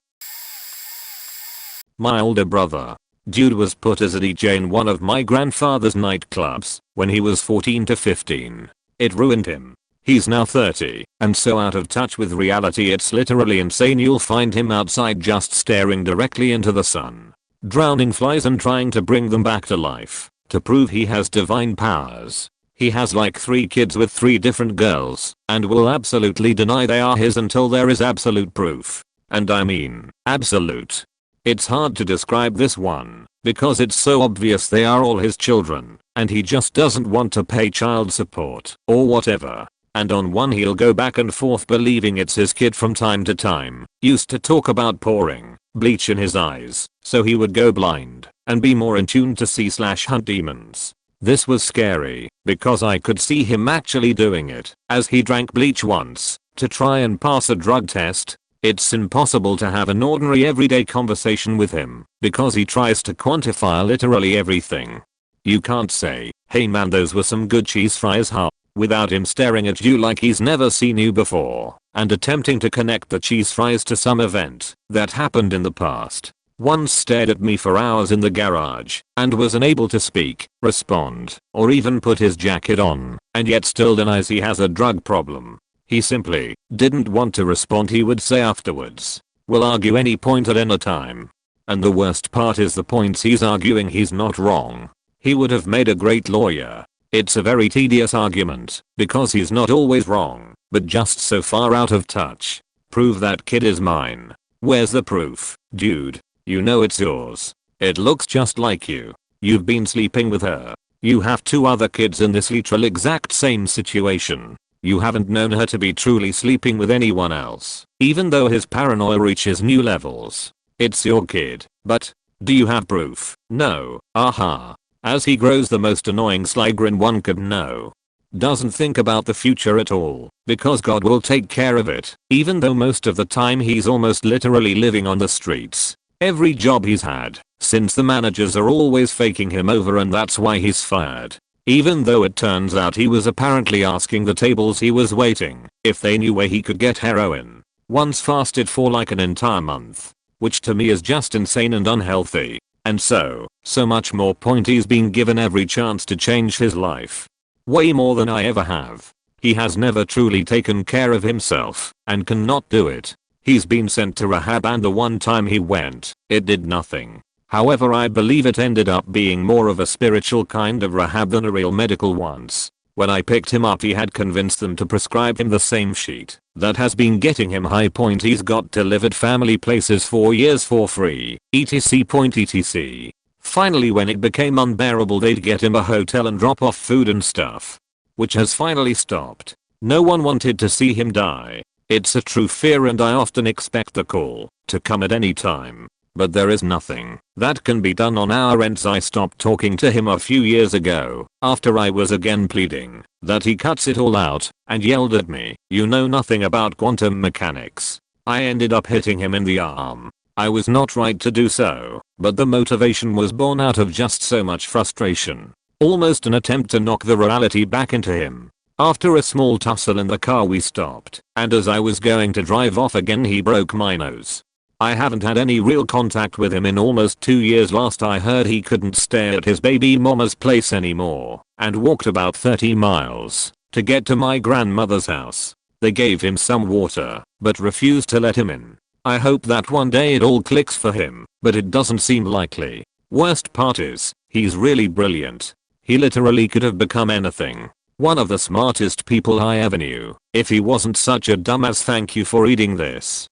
My older brother. Dude was put as a DJ in one of my grandfather's nightclubs when he was 14 to 15. It ruined him. He's now 30 and so out of touch with reality it's literally insane. You'll find him outside just staring directly into the sun, drowning flies and trying to bring them back to life to prove he has divine powers. He has like 3 kids with 3 different girls and will absolutely deny they are his until there is absolute proof. And I mean absolute. It's hard to describe this one because it's so obvious they are all his children and he just doesn't want to pay child support or whatever. And on one he'll go back and forth believing it's his kid from time to time. Used to talk about pouring bleach in his eyes so he would go blind and be more in tune to see/hunt demons. This was scary because I could see him actually doing it as he drank bleach once to try and pass a drug test. It's impossible to have an ordinary everyday conversation with him because he tries to quantify literally everything. You can't say, hey man, those were some good cheese fries, huh? Without him staring at you like he's never seen you before and attempting to connect the cheese fries to some event that happened in the past. Once stared at me for hours in the garage and was unable to speak, respond, or even put his jacket on, and yet still denies he has a drug problem. He simply didn't want to respond. He would say afterwards, "We'll argue any point at any time." And the worst part is the points he's arguing he's not wrong. He would have made a great lawyer. It's a very tedious argument because he's not always wrong, but just so far out of touch. Prove that kid is mine. Where's the proof, dude? You know it's yours. It looks just like you. You've been sleeping with her. You have 2 other kids in this literal exact same situation. You haven't known her to be truly sleeping with anyone else, even though his paranoia reaches new levels. It's your kid, but do you have proof? No. Aha. As he grows the most annoying sly grin one could know. Doesn't think about the future at all, because God will take care of it, even though most of the time he's almost literally living on the streets. Every job he's had, since the managers are always faking him over and that's why he's fired. Even though it turns out he was apparently asking the tables he was waiting if they knew where he could get heroin. Once fasted for like an entire month, which to me is just insane and unhealthy. And so much more point he's been given every chance to change his life. Way more than I ever have. He has never truly taken care of himself and cannot do it. He's been sent to rehab and the one time he went, it did nothing. However, I believe it ended up being more of a spiritual kind of rehab than a real medical one. When I picked him up he had convinced them to prescribe him the same sheet that has been getting him high. He's got to live at family places for years for free, etc. Finally when it became unbearable they'd get him a hotel and drop off food and stuff. Which has finally stopped. No one wanted to see him die. It's a true fear and I often expect the call to come at any time. But there is nothing that can be done on our ends. I stopped talking to him a few years ago after I was again pleading that he cuts it all out and yelled at me, "You know nothing about quantum mechanics." I ended up hitting him in the arm. I was not right to do so, but the motivation was born out of just so much frustration. Almost an attempt to knock the reality back into him. After a small tussle in the car we stopped, and as I was going to drive off again he broke my nose. I haven't had any real contact with him in almost 2 years. Last I heard he couldn't stay at his baby mama's place anymore and walked about 30 miles to get to my grandmother's house. They gave him some water but refused to let him in. I hope that one day it all clicks for him, but it doesn't seem likely. Worst part is, he's really brilliant. He literally could have become anything. One of the smartest people I ever knew, if he wasn't such a dumbass. Thank you for reading this.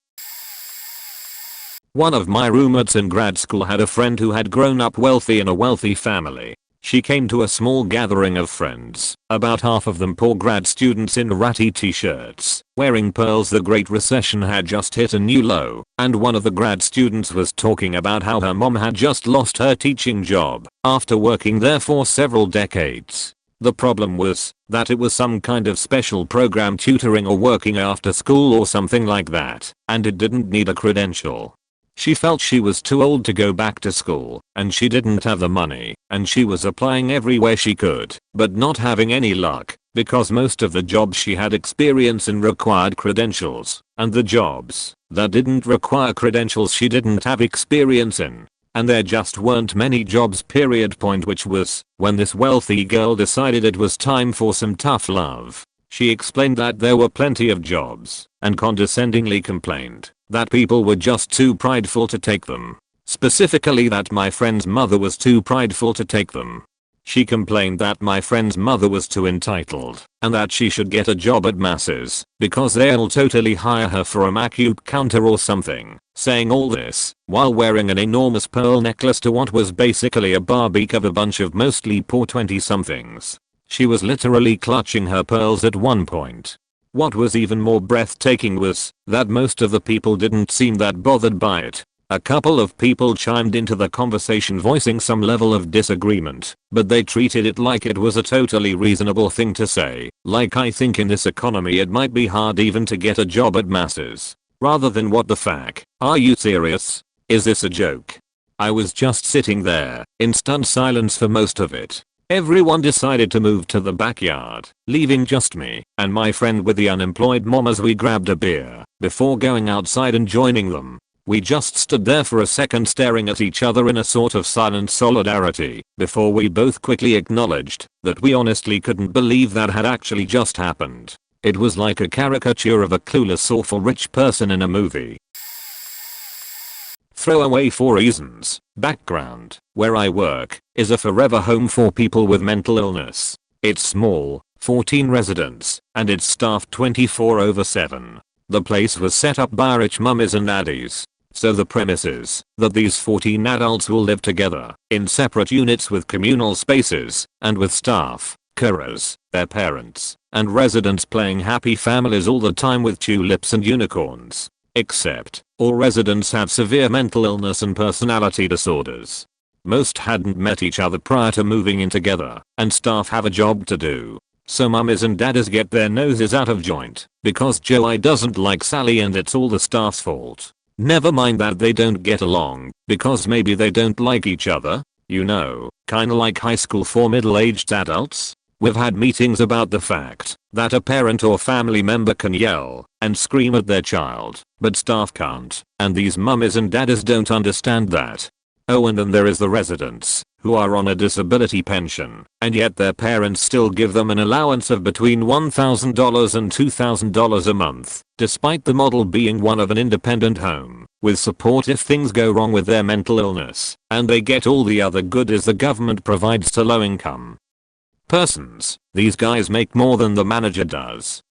One of my roommates in grad school had a friend who had grown up wealthy in a wealthy family. She came to a small gathering of friends, about half of them poor grad students in ratty t-shirts, wearing pearls. The Great Recession had just hit a new low, and one of the grad students was talking about how her mom had just lost her teaching job after working there for several decades. The problem was that it was some kind of special program tutoring or working after school or something like that, and it didn't need a credential. She felt she was too old to go back to school, and she didn't have the money, and she was applying everywhere she could, but not having any luck, because most of the jobs she had experience in required credentials, and the jobs that didn't require credentials she didn't have experience in. And there just weren't many jobs period. Point which was when this wealthy girl decided it was time for some tough love. She explained that there were plenty of jobs and condescendingly complained that people were just too prideful to take them. Specifically that my friend's mother was too prideful to take them. She complained that my friend's mother was too entitled and that she should get a job at Masses because they'll totally hire her for a MacUp counter or something. Saying all this while wearing an enormous pearl necklace to what was basically a Barbie of a bunch of mostly poor 20-somethings. She was literally clutching her pearls at one point. What was even more breathtaking was that most of the people didn't seem that bothered by it. A couple of people chimed into the conversation voicing some level of disagreement, but they treated it like it was a totally reasonable thing to say, like I think in this economy it might be hard even to get a job at Masses. Rather than what the fuck, are you serious? Is this a joke? I was just sitting there, in stunned silence for most of it. Everyone decided to move to the backyard, leaving just me and my friend with the unemployed mom as we grabbed a beer, before going outside and joining them. We just stood there for a second staring at each other in a sort of silent solidarity, before we both quickly acknowledged that we honestly couldn't believe that had actually just happened. It was like a caricature of a clueless awful rich person in a movie. Throwaway for reasons. Background. Where I work is a forever home for people with mental illness. It's small, 14 residents, and it's staffed 24/7. The place was set up by rich mummies and daddies. So the premise is that these 14 adults will live together in separate units with communal spaces and with staff, carers, their parents, and residents playing happy families all the time with tulips and unicorns. Except, all residents have severe mental illness and personality disorders. Most hadn't met each other prior to moving in together, and staff have a job to do. So mummies and daddies get their noses out of joint because Joey doesn't like Sally and it's all the staff's fault. Never mind that they don't get along because maybe they don't like each other. You know, kinda like high school for middle-aged adults. We've had meetings about the fact that a parent or family member can yell and scream at their child, but staff can't, and these mummies and daddies don't understand that. Oh, and then there is the residents who are on a disability pension, and yet their parents still give them an allowance of between $1,000 and $2,000 a month, despite the model being one of an independent home, with support if things go wrong with their mental illness, and they get all the other goodies the government provides to low-income persons. These guys make more than the manager does.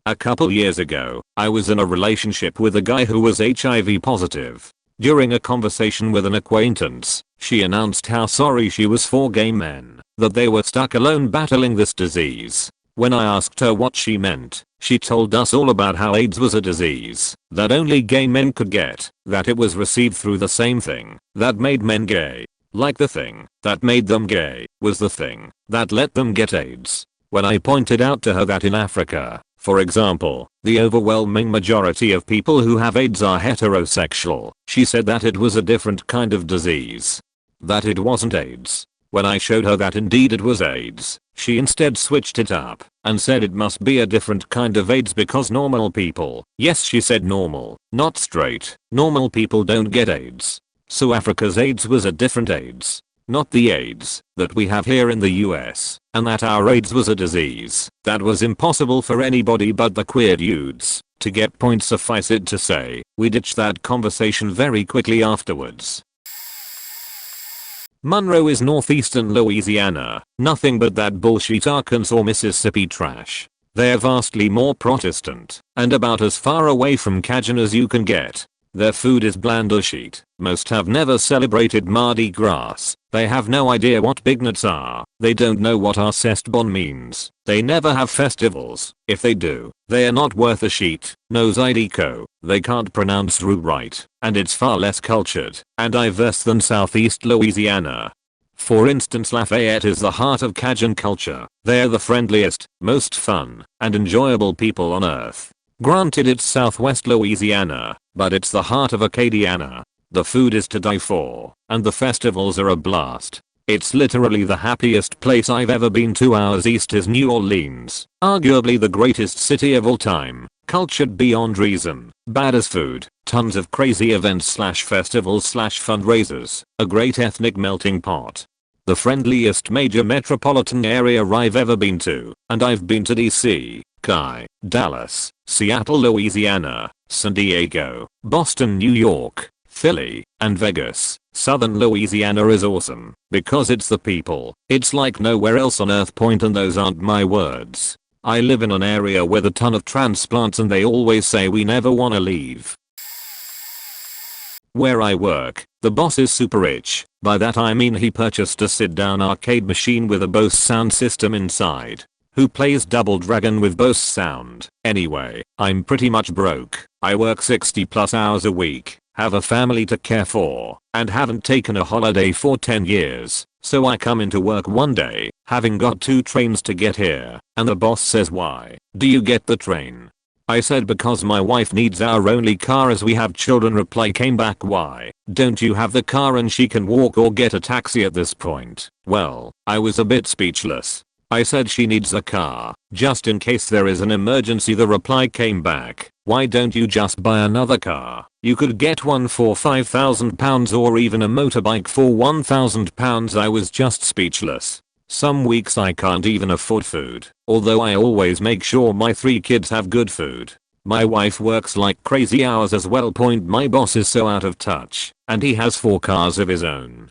A couple years ago, I was in a relationship with a guy who was HIV positive. During a conversation with an acquaintance, she announced how sorry she was for gay men, that they were stuck alone battling this disease. When I asked her what she meant, she told us all about how AIDS was a disease that only gay men could get, that it was received through the same thing that made men gay. Like the thing that made them gay was the thing that let them get AIDS. When I pointed out to her that in Africa, for example, the overwhelming majority of people who have AIDS are heterosexual, she said that it was a different kind of disease. That it wasn't AIDS. When I showed her that indeed it was AIDS, she instead switched it up and said it must be a different kind of AIDS because normal people, yes she said normal, not straight, normal people don't get AIDS. So Africa's AIDS was a different AIDS. Not the AIDS that we have here in the US, and that our AIDS was a disease that was impossible for anybody but the queer dudes to get. Point suffice it to say, we ditched that conversation very quickly afterwards. Monroe is northeastern Louisiana, nothing but that bullshit Arkansas Mississippi trash. They're vastly more Protestant, and about as far away from Cajun as you can get. Their food is bland as shit. Most have never celebrated Mardi Gras. They have no idea what big nuts are. They don't know what Arcest Bon means. They never have festivals. If they do, they are not worth a sheet. No Zydeco. They can't pronounce Rue right. And it's far less cultured and diverse than Southeast Louisiana. For instance, Lafayette is the heart of Cajun culture. They're the friendliest, most fun, and enjoyable people on earth. Granted, it's southwest Louisiana, but it's the heart of Acadiana. The food is to die for, and the festivals are a blast. It's literally the happiest place I've ever been. 2 hours east is New Orleans, arguably the greatest city of all time, cultured beyond reason, bad as food, tons of crazy events / festivals / fundraisers, a great ethnic melting pot. The friendliest major metropolitan area I've ever been to, and I've been to DC, Kai, Dallas, Seattle, Louisiana, San Diego, Boston, New York, Philly, and Vegas. Southern Louisiana is awesome because it's the people. It's like nowhere else on earth. And those aren't my words. I live in an area with a ton of transplants and they always say we never wanna leave. Where I work, the boss is super rich. By that I mean he purchased a sit-down arcade machine with a Bose sound system inside. Who plays Double Dragon with Bose sound? Anyway, I'm pretty much broke. I work 60+ hours a week, have a family to care for, and haven't taken a holiday for 10 years. So I come into work one day, having got 2 trains to get here, and the boss says, "Why do you get the train?" I said, "Because my wife needs our only car as we have children." Reply came back, "Why don't you have the car and she can walk or get a taxi at this point?" Well, I was a bit speechless. I said she needs a car, just in case there is an emergency. The reply came back, "Why don't you just buy another car? You could get one for £5,000 or even a motorbike for £1,000. I was just speechless. Some weeks I can't even afford food, although I always make sure my 3 kids have good food. My wife works like crazy hours as well. My boss is so out of touch, and he has 4 cars of his own.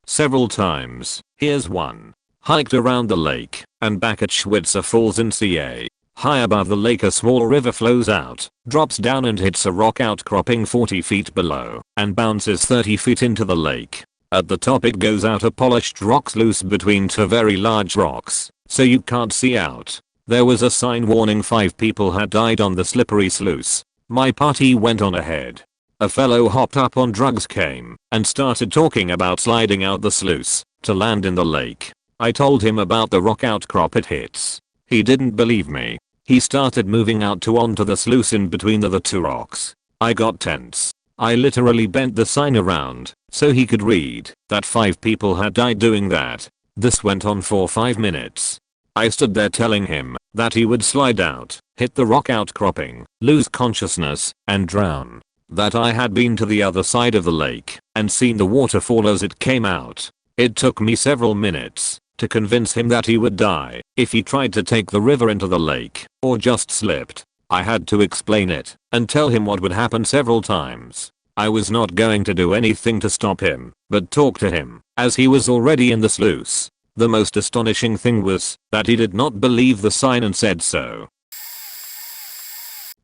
Several times. Here's one. Hiked around the lake and back at Schwitzer Falls in CA. High above the lake a small river flows out, drops down and hits a rock outcropping 40 feet below, and bounces 30 feet into the lake. At the top it goes out a polished rock sluice between 2 very large rocks, so you can't see out. There was a sign warning 5 people had died on the slippery sluice. My party went on ahead. A fellow hopped up on drugs came and started talking about sliding out the sluice to land in the lake. I told him about the rock outcrop it hits. He didn't believe me. He started moving out to onto the sluice in between the 2 rocks. I got tense. I literally bent the sign around so he could read that 5 people had died doing that. This went on for 5 minutes. I stood there telling him that he would slide out, hit the rock outcropping, lose consciousness, and drown. That I had been to the other side of the lake and seen the waterfall as it came out. It took me several minutes to convince him that he would die if he tried to take the river into the lake or just slipped. I had to explain it and tell him what would happen several times. I was not going to do anything to stop him, but talk to him as he was already in the sluice. The most astonishing thing was that he did not believe the sign and said so.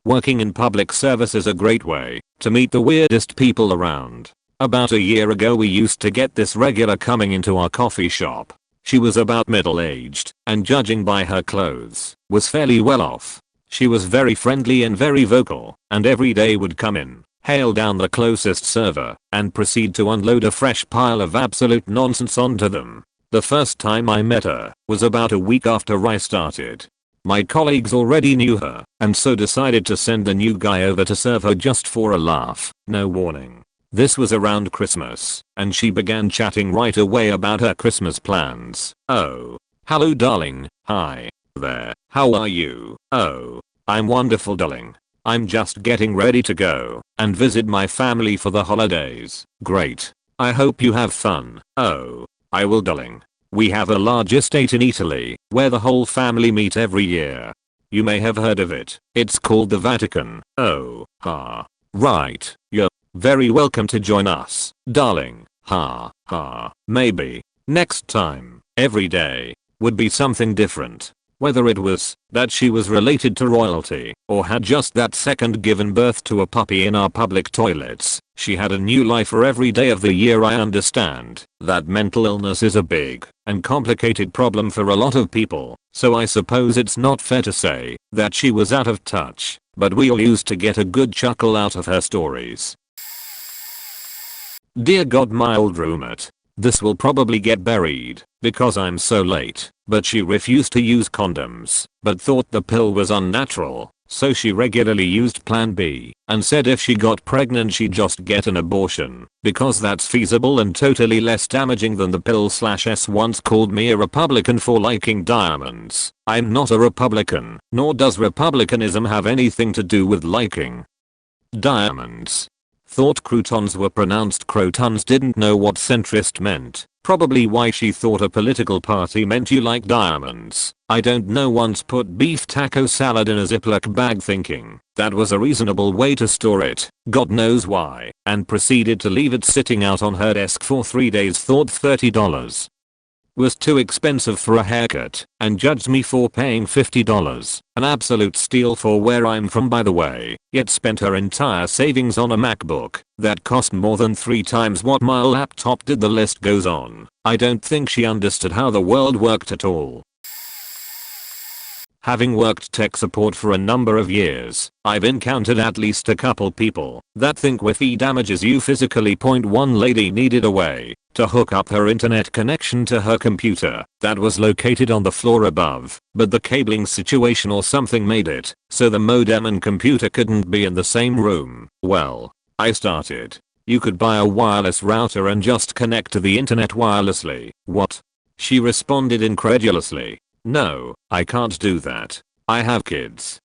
Working in public service is a great way to meet the weirdest people around. About a year ago we used to get this regular coming into our coffee shop. She was about middle-aged, and judging by her clothes, was fairly well off. She was very friendly and very vocal, and every day would come in, hail down the closest server, and proceed to unload a fresh pile of absolute nonsense onto them. The first time I met her was about a week after I started. My colleagues already knew her, and so decided to send the new guy over to serve her just for a laugh, no warning. This was around Christmas, and she began chatting right away about her Christmas plans. "Oh, hello darling, hi there, how are you?" "Oh, I'm wonderful darling. I'm just getting ready to go and visit my family for the holidays." "Great. I hope you have fun." "Oh, I will darling. We have a large estate in Italy where the whole family meet every year. You may have heard of it. It's called the Vatican." "Oh, ha. Right. You're very welcome to join us, darling. Ha ha. Maybe next time, every day, would be something different." Whether it was that she was related to royalty or had just that second given birth to a puppy in our public toilets, she had a new life for every day of the year. I understand that mental illness is a big and complicated problem for a lot of people, so I suppose it's not fair to say that she was out of touch, but we all used to get a good chuckle out of her stories. Dear God, my old roommate This will probably get buried because I'm so late, but she refused to use condoms, but thought the pill was unnatural, so she regularly used Plan B and said if she got pregnant she'd just get an abortion because that's feasible and totally less damaging than the pill. S once called me a Republican for liking diamonds. I'm not a Republican, nor does Republicanism have anything to do with liking diamonds. Thought croutons were pronounced crotons, didn't know what centrist meant. Probably why she thought a political party meant you like diamonds. I don't know. Once put beef taco salad in a Ziploc bag thinking that was a reasonable way to store it, God knows why, and proceeded to leave it sitting out on her desk for 3 days. Thought $30 was too expensive for a haircut and judged me for paying $50. An absolute steal for where I'm from, by the way, yet spent her entire savings on a MacBook that cost more than 3 times what my laptop did. The list goes on. I don't think she understood how the world worked at all. Having worked tech support for a number of years, I've encountered at least a couple people that think Wi-Fi damages you physically. One lady needed a way to hook up her internet connection to her computer that was located on the floor above, but the cabling situation or something made it so the modem and computer couldn't be in the same room. Well, I started. You could buy a wireless router and just connect to the internet wirelessly. What? She responded incredulously. No, I can't do that. I have kids.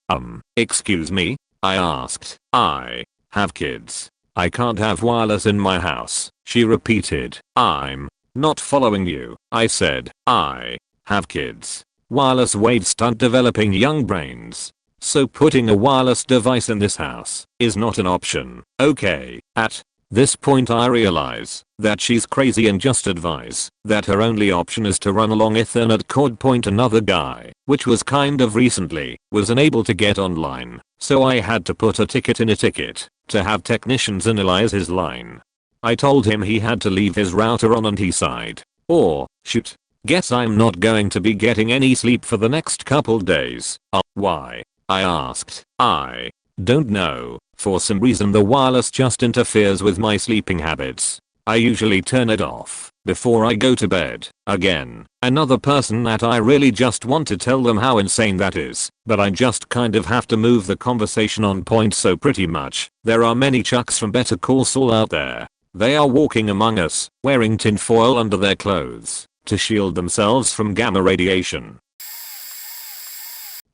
Excuse me? I asked. I have kids. I can't have wireless in my house. She repeated. I'm not following you. I said. I have kids. Wireless waves stunt developing young brains. So putting a wireless device in this house is not an option. Okay. At this point I realize that she's crazy and just advise that her only option is to run a long Ethernet cord. Another guy, which was kind of recently, was unable to get online, so I had to put a ticket in a ticket to have technicians analyze his line. I told him he had to leave his router on and he sighed. Oh, shoot. Guess I'm not going to be getting any sleep for the next couple days. Why? I asked. I don't know. For some reason the wireless just interferes with my sleeping habits. I usually turn it off before I go to bed. Again, another person that I really just want to tell them how insane that is, but I just kind of have to move the conversation on point. So pretty much, there are many Chucks from Better Call Saul out there. They are walking among us, wearing tinfoil under their clothes to shield themselves from gamma radiation.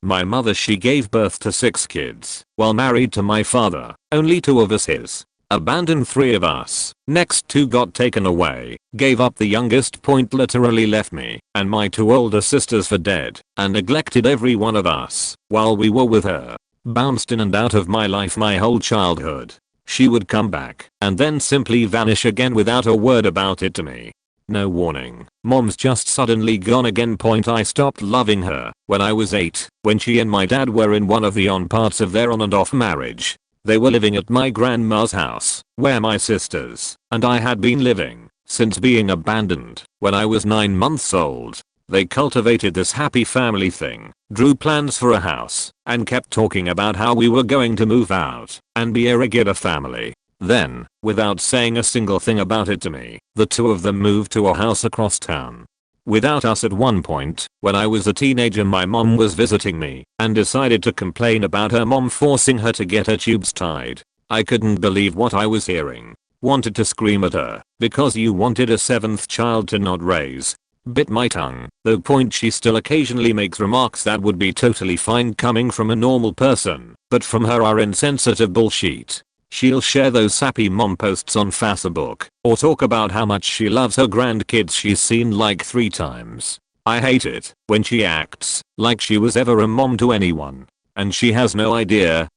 My mother, she gave birth to 6 kids while married to my father. Only 2 of us his. Abandoned 3 of us. Next 2 got taken away. Gave up the youngest. Literally left me and my 2 older sisters for dead and neglected every one of us while we were with her. Bounced in and out of my life my whole childhood. She would come back and then simply vanish again without a word about it to me. No warning. Mom's just suddenly gone again. I stopped loving her when I was 8, when she and my dad were in one of the on parts of their on and off marriage. They were living at my grandma's house, where my sisters and I had been living since being abandoned when I was 9 months old. They cultivated this happy family thing, drew plans for a house, and kept talking about how we were going to move out and be a regular family. Then, without saying a single thing about it to me, the 2 of them moved to a house across town without us. At one point, when I was a teenager, my mom was visiting me and decided to complain about her mom forcing her to get her tubes tied. I couldn't believe what I was hearing. Wanted to scream at her because you wanted a 7th child to not raise. Bit my tongue, though. She still occasionally makes remarks that would be totally fine coming from a normal person, but from her are insensitive bullshit. She'll share those sappy mom posts on Facebook or talk about how much she loves her grandkids she's seen like 3 times. I hate it when she acts like she was ever a mom to anyone and she has no idea.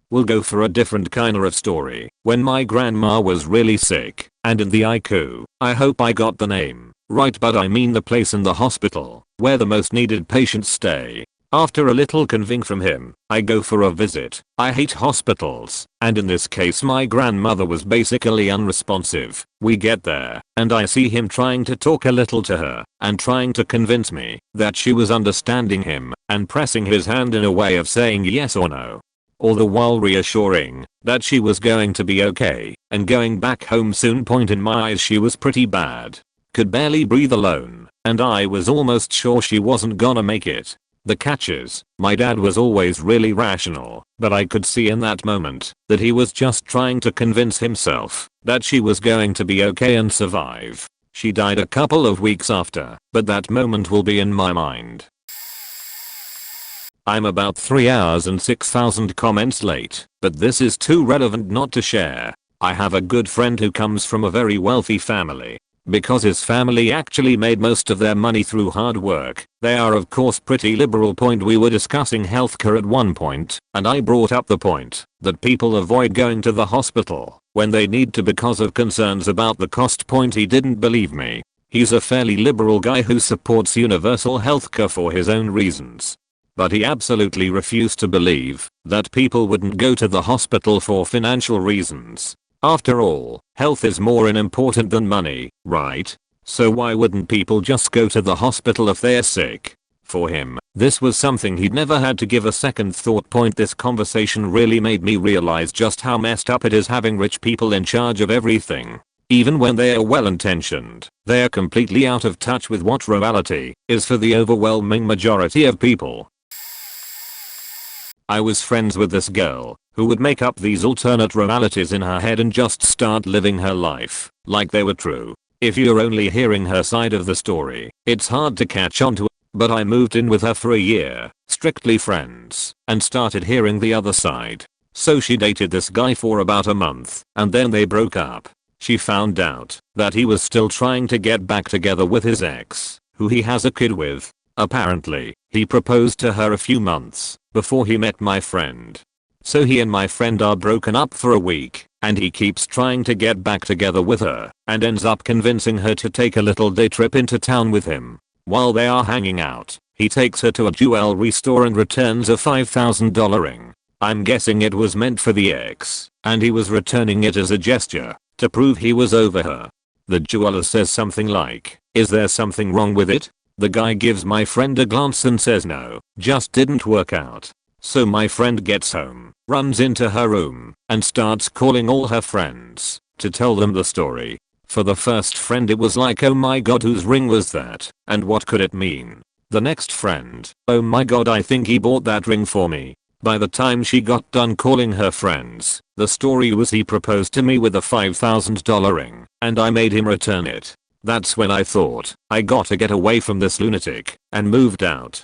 We'll go for a different kind of story. When my grandma was really sick and in the ICU, I hope I got the name right, but I mean the place in the hospital where the most needed patients stay. After a little convincing from him, I go for a visit. I hate hospitals, and in this case my grandmother was basically unresponsive. We get there, and I see him trying to talk a little to her, and trying to convince me that she was understanding him, and pressing his hand in a way of saying yes or no. all the while reassuring that she was going to be okay and going back home soon. Point in my eyes, she was pretty bad. Could barely breathe alone, and I was almost sure she wasn't gonna make it. The catch is, my dad was always really rational, but I could see in that moment that he was just trying to convince himself that she was going to be okay and survive. She died a couple of weeks after, but that moment will be in my mind. I'm about 3 hours and 6,000 comments late, but this is too relevant not to share. I have a good friend who comes from a very wealthy family. Because his family actually made most of their money through hard work, they are of course pretty liberal. We were discussing healthcare at one point, and I brought up the point that people avoid going to the hospital when they need to because of concerns about the cost. He didn't believe me. He's a fairly liberal guy who supports universal healthcare for his own reasons. But he absolutely refused to believe that people wouldn't go to the hospital for financial reasons. After all, health is more important than money, right? So why wouldn't people just go to the hospital if they're sick? For him, this was something he'd never had to give a second thought. This conversation really made me realize just how messed up it is having rich people in charge of everything. Even when they are well intentioned, they are completely out of touch with what reality is for the overwhelming majority of people. I was friends with this girl who would make up these alternate realities in her head and just start living her life like they were true. If you're only hearing her side of the story, it's hard to catch on to it, but I moved in with her for a year, strictly friends, and started hearing the other side. So she dated this guy for about a month, and then they broke up. She found out that he was still trying to get back together with his ex, who he has a kid with. Apparently, he proposed to her a few months before he met my friend. So he and my friend are broken up for a week, and he keeps trying to get back together with her, and ends up convincing her to take a little day trip into town with him. While they are hanging out, he takes her to a jewelry store and returns a $5,000 ring. I'm guessing it was meant for the ex, and he was returning it as a gesture to prove he was over her. The jeweler says something like, "Is there something wrong with it?" The guy gives my friend a glance and says no, just didn't work out. So my friend gets home, runs into her room, and starts calling all her friends to tell them the story. For the first friend it was like, oh my god, whose ring was that, and what could it mean? The next friend, oh my god, I think he bought that ring for me. By the time she got done calling her friends, the story was he proposed to me with a $5,000 ring, and I made him return it. That's when I thought, I gotta get away from this lunatic, and moved out.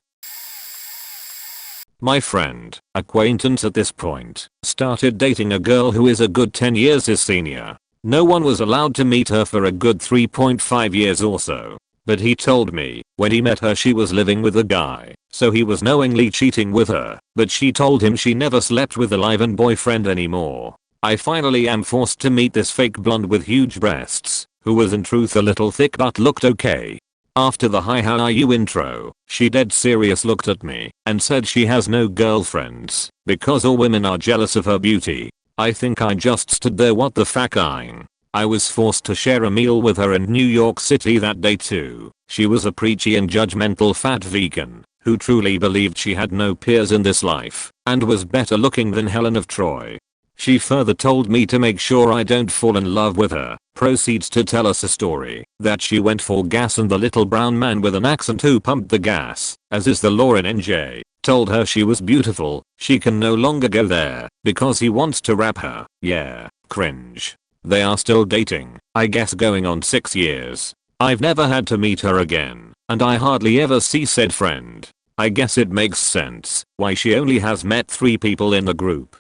My friend, acquaintance at this point, started dating a girl who is a good 10 years his senior. No one was allowed to meet her for a good 3.5 years or so. But he told me, when he met her she was living with a guy, so he was knowingly cheating with her, but she told him she never slept with a live-in boyfriend anymore. I finally am forced to meet this fake blonde with huge breasts, who was in truth a little thick but looked okay. After the "hi how are you" intro, she dead serious looked at me and said she has no girlfriends because all women are jealous of her beauty. I think I just stood there what the fuck-ing. I was forced to share a meal with her in New York City that day too. She was a preachy and judgmental fat vegan who truly believed she had no peers in this life and was better looking than Helen of Troy. She further told me to make sure I don't fall in love with her, proceeds to tell us a story that she went for gas and the little brown man with an accent who pumped the gas, as is the law in NJ, told her she was beautiful, she can no longer go there because he wants to rap her. Yeah, cringe. They are still dating, I guess going on 6 years. I've never had to meet her again, and I hardly ever see said friend. I guess it makes sense why she only has met 3 people in the group.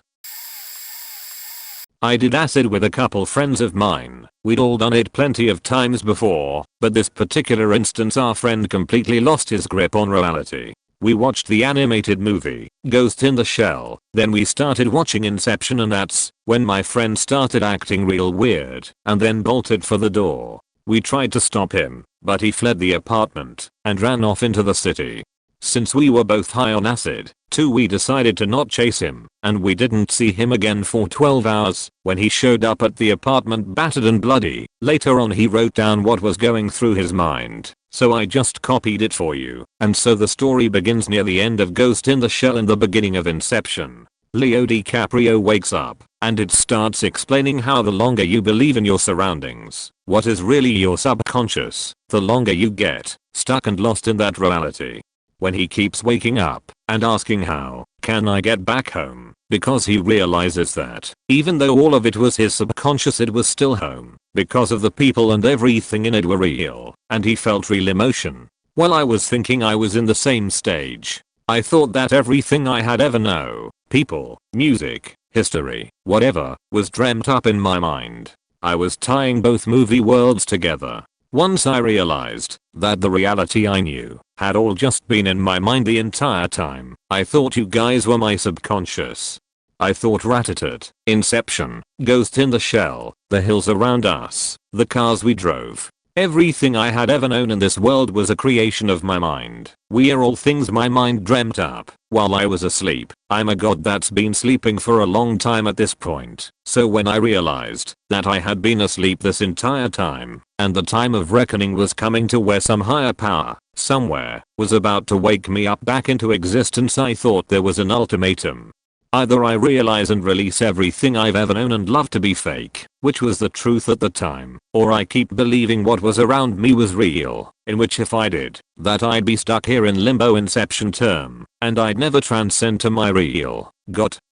I did acid with a couple friends of mine. We'd all done it plenty of times before, but this particular instance our friend completely lost his grip on reality. We watched the animated movie, Ghost in the Shell, then we started watching Inception, and that's when my friend started acting real weird and then bolted for the door. We tried to stop him, but he fled the apartment and ran off into the city. Since we were both high on acid, we decided to not chase him, and we didn't see him again for 12 hours. When he showed up at the apartment battered and bloody, later on he wrote down what was going through his mind, so I just copied it for you. And so the story begins near the end of Ghost in the Shell and the beginning of Inception. Leo DiCaprio wakes up, and it starts explaining how the longer you believe in your surroundings, what is really your subconscious, the longer you get stuck and lost in that reality. When he keeps waking up and asking how can I get back home, because he realizes that even though all of it was his subconscious, it was still home because of the people and everything in it were real, and he felt real emotion. Well, I was thinking I was in the same stage. I thought that everything I had ever known, people, music, history, whatever, was dreamt up in my mind. I was tying both movie worlds together. Once I realized that the reality I knew had all just been in my mind the entire time, I thought you guys were my subconscious. I thought Rat-a-tat, Inception, Ghost in the Shell, the hills around us, the cars we drove. Everything I had ever known in this world was a creation of my mind. We are all things my mind dreamt up while I was asleep. I'm a god that's been sleeping for a long time at this point. So when I realized that I had been asleep this entire time, and the time of reckoning was coming to where some higher power, somewhere, was about to wake me up back into existence, I thought there was an ultimatum. Either I realize and release everything I've ever known and love to be fake, which was the truth at the time, or I keep believing what was around me was real, in which if I did, that I'd be stuck here in limbo, Inception term, and I'd never transcend to my real,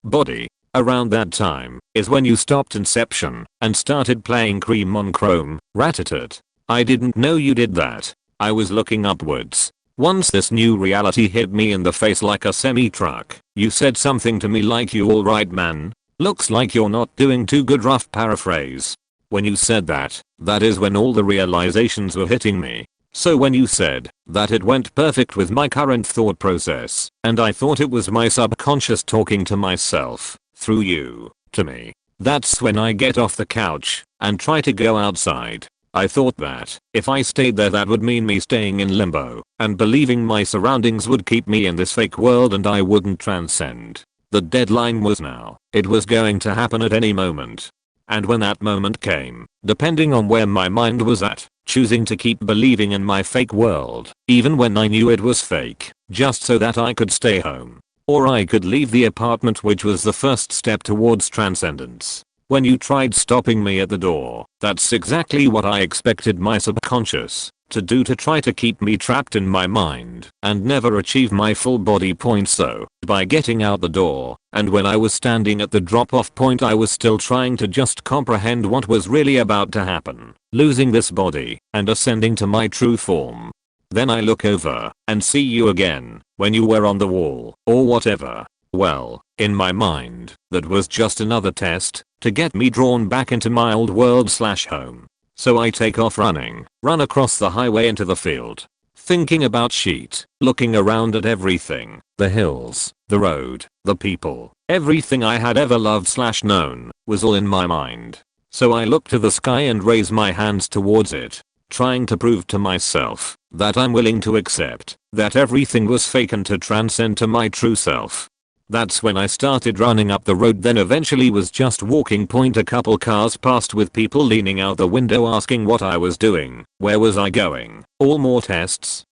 body. Around that time is when you stopped Inception and started playing Cream on Chrome, Rat-a-tat. I didn't know you did that. I was looking upwards. Once this new reality hit me in the face like a semi-truck, you said something to me like, "You alright man? Looks like you're not doing too good," rough paraphrase. When you said that is when all the realizations were hitting me. So when you said that, it went perfect with my current thought process, and I thought it was my subconscious talking to myself, through you, to me. That's when I get off the couch and try to go outside. I thought that if I stayed there, that would mean me staying in limbo and believing my surroundings would keep me in this fake world and I wouldn't transcend. The deadline was now. It was going to happen at any moment. And when that moment came, depending on where my mind was at, choosing to keep believing in my fake world, even when I knew it was fake, just so that I could stay home. Or I could leave the apartment, which was the first step towards transcendence. When you tried stopping me at the door, that's exactly what I expected my subconscious to do, to try to keep me trapped in my mind and never achieve my full body point. So, by getting out the door, and when I was standing at the drop-off point, I was still trying to just comprehend what was really about to happen, losing this body and ascending to my true form. Then I look over and see you again when you were on the wall or whatever. Well, in my mind, that was just another test to get me drawn back into my old world / home. So I take off running, run across the highway into the field, thinking about shit, looking around at everything, the hills, the road, the people, everything I had ever loved / known, was all in my mind. So I look to the sky and raise my hands towards it, trying to prove to myself that I'm willing to accept that everything was fake and to transcend to my true self. That's when I started running up the road, then eventually was just walking. A couple cars passed with people leaning out the window asking what I was doing, where was I going, all more tests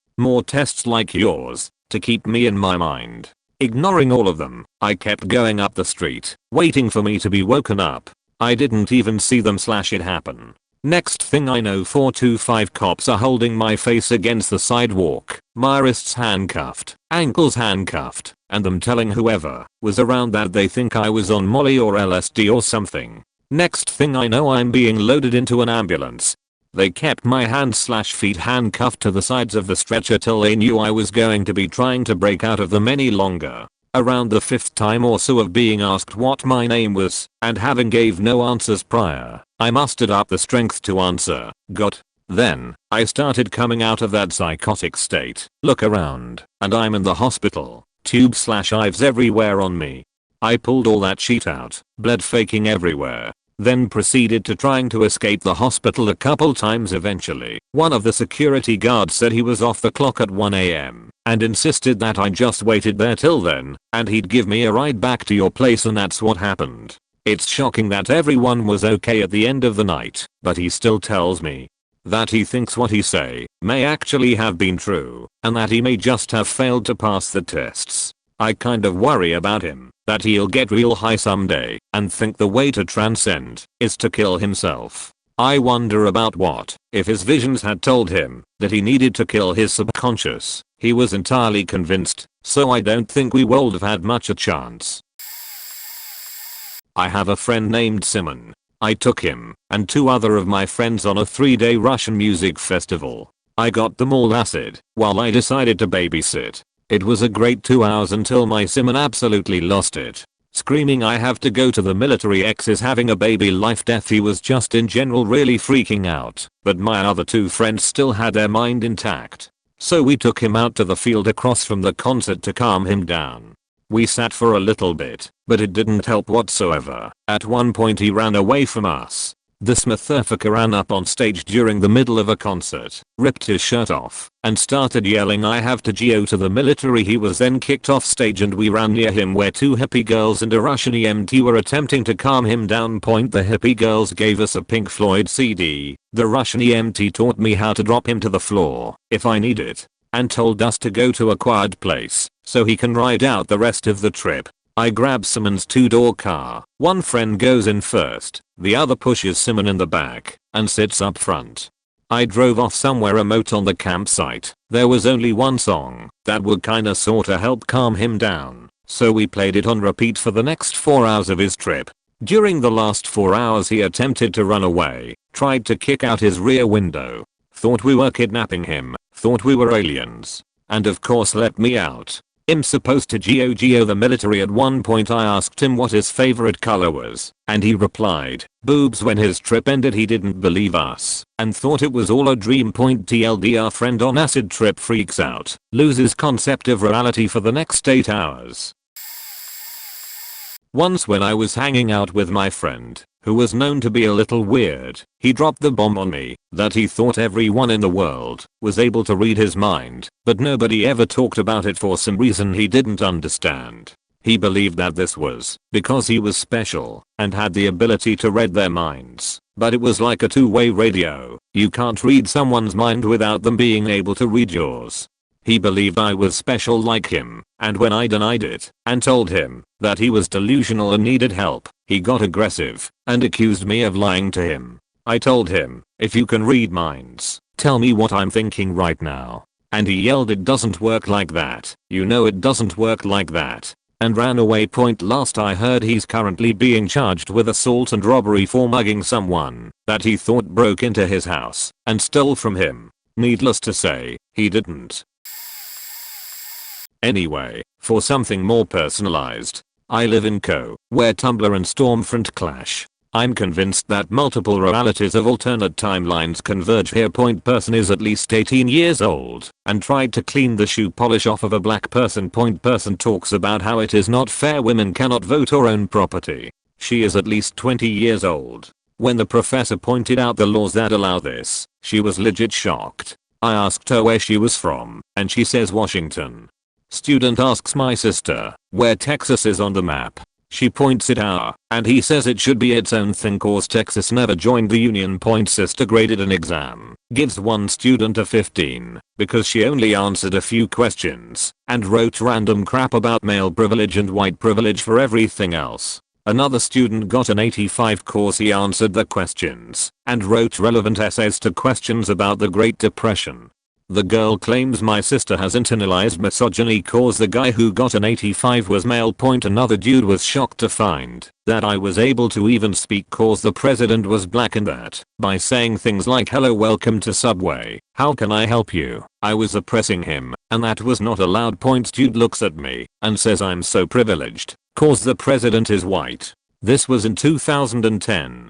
like yours, to keep me in my mind. Ignoring all of them, I kept going up the street, waiting for me to be woken up. I didn't even see them / it happen. Next thing I know, 4 to 5 cops are holding my face against the sidewalk, my wrists handcuffed, ankles handcuffed, and them telling whoever was around that they think I was on Molly or LSD or something. Next thing I know, I'm being loaded into an ambulance. They kept my hands / feet handcuffed to the sides of the stretcher till they knew I was going to be trying to break out of them any longer. Around the 5th time or so of being asked what my name was, and having gave no answers prior, I mustered up the strength to answer, "God." Then, I started coming out of that psychotic state, look around, and I'm in the hospital, tubes / ives everywhere on me. I pulled all that shit out, blood faking everywhere. Then proceeded to trying to escape the hospital a couple times. Eventually, one of the security guards said he was off the clock at 1 AM and insisted that I just waited there till then and he'd give me a ride back to your place, and that's what happened. It's shocking that everyone was okay at the end of the night, but he still tells me that he thinks what he say may actually have been true and that he may just have failed to pass the tests. I kind of worry about him. that he'll get real high someday and think the way to transcend is to kill himself. I wonder about what if his visions had told him that he needed to kill his subconscious. He was entirely convinced, so I don't think we would have had much a chance. I have a friend named Simon. I took him and 2 other of my friends on a 3-day Russian music festival. I got them all acid while I decided to babysit. It was a great 2 hours until my Simon absolutely lost it. Screaming I have to go to the military, X is having a baby, life death. He was just in general really freaking out, but my other 2 friends still had their mind intact. So we took him out to the field across from the concert to calm him down. We sat for a little bit, but it didn't help whatsoever. At one point he ran away from us. This motherfucker ran up on stage during the middle of a concert, ripped his shirt off, and started yelling I have to go to the military. He was then kicked off stage and we ran near him where 2 hippie girls and a Russian EMT were attempting to calm him down. The hippie girls gave us a Pink Floyd CD. The Russian EMT taught me how to drop him to the floor if I need it, and told us to go to a quiet place so he can ride out the rest of the trip. I grab Simon's 2-door car. One friend goes in first, the other pushes Simon in the back and sits up front. I drove off somewhere remote on the campsite. There was only one song that would kinda sorta help calm him down, so we played it on repeat for the next 4 hours of his trip. During the last 4 hours he attempted to run away, tried to kick out his rear window, thought we were kidnapping him, thought we were aliens, and of course let me out. I'm supposed to go the military. At one point I asked him what his favorite color was, and he replied, boobs. When his trip ended he didn't believe us and thought it was all a dream. TLDR friend on acid trip freaks out, loses concept of reality for the next 8 hours. Once when I was hanging out with my friend, who was known to be a little weird, he dropped the bomb on me that he thought everyone in the world was able to read his mind, but nobody ever talked about it for some reason he didn't understand. He believed that this was because he was special and had the ability to read their minds, but it was like a 2-way radio. You can't read someone's mind without them being able to read yours. He believed I was special like him, and when I denied it and told him that he was delusional and needed help, he got aggressive and accused me of lying to him. I told him, if you can read minds, tell me what I'm thinking right now. And he yelled, it doesn't work like that, you know it doesn't work like that, and ran away. Last I heard he's currently being charged with assault and robbery for mugging someone that he thought broke into his house and stole from him. Needless to say, he didn't. Anyway, for something more personalized, I live in Co, where Tumblr and Stormfront clash. I'm convinced that multiple realities of alternate timelines converge here. Person is at least 18 years old and tried to clean the shoe polish off of a black person. Person talks about how it is not fair women cannot vote or own property. She is at least 20 years old. When the professor pointed out the laws that allow this, she was legit shocked. I asked her where she was from, and she says Washington. Student asks my sister where Texas is on the map. She points it out, and he says it should be its own thing cause Texas never joined the union. Sister graded an exam, gives one student a 15 because she only answered a few questions and wrote random crap about male privilege and white privilege for everything else. Another student got an 85 cause he answered the questions and wrote relevant essays to questions about the Great Depression. The girl claims my sister has internalized misogyny cause the guy who got an 85 was male. Another dude was shocked to find that I was able to even speak cause the president was black, and that by saying things like hello welcome to Subway, how can I help you, I was oppressing him, and that was not allowed. Dude looks at me and says I'm so privileged cause the president is white. This was in 2010.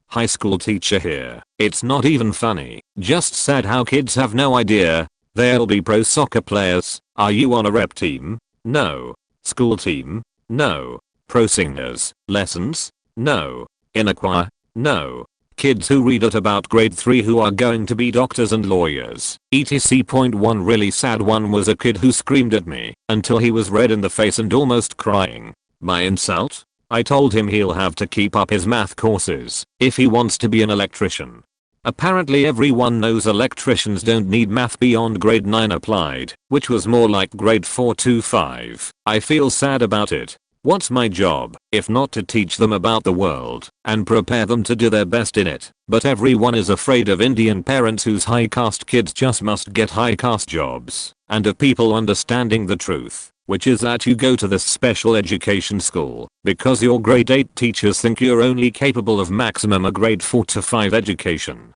High school teacher here. It's not even funny, just sad how kids have no idea. They'll be pro soccer players. Are you on a rep team? No. School team? No. Pro singers? Lessons? No. In a choir? No. Kids who read at about grade 3 who are going to be doctors and lawyers, etc. One really sad one was a kid who screamed at me until he was red in the face and almost crying. My insult? I told him he'll have to keep up his math courses if he wants to be an electrician. Apparently everyone knows electricians don't need math beyond grade 9 applied, which was more like grade 4 to 5. I feel sad about it. What's my job, if not to teach them about the world, and prepare them to do their best in it? But everyone is afraid of Indian parents whose high caste kids just must get high caste jobs, and of people understanding the truth, which is that you go to this special education school, because your grade 8 teachers think you're only capable of maximum a grade 4 to 5 education.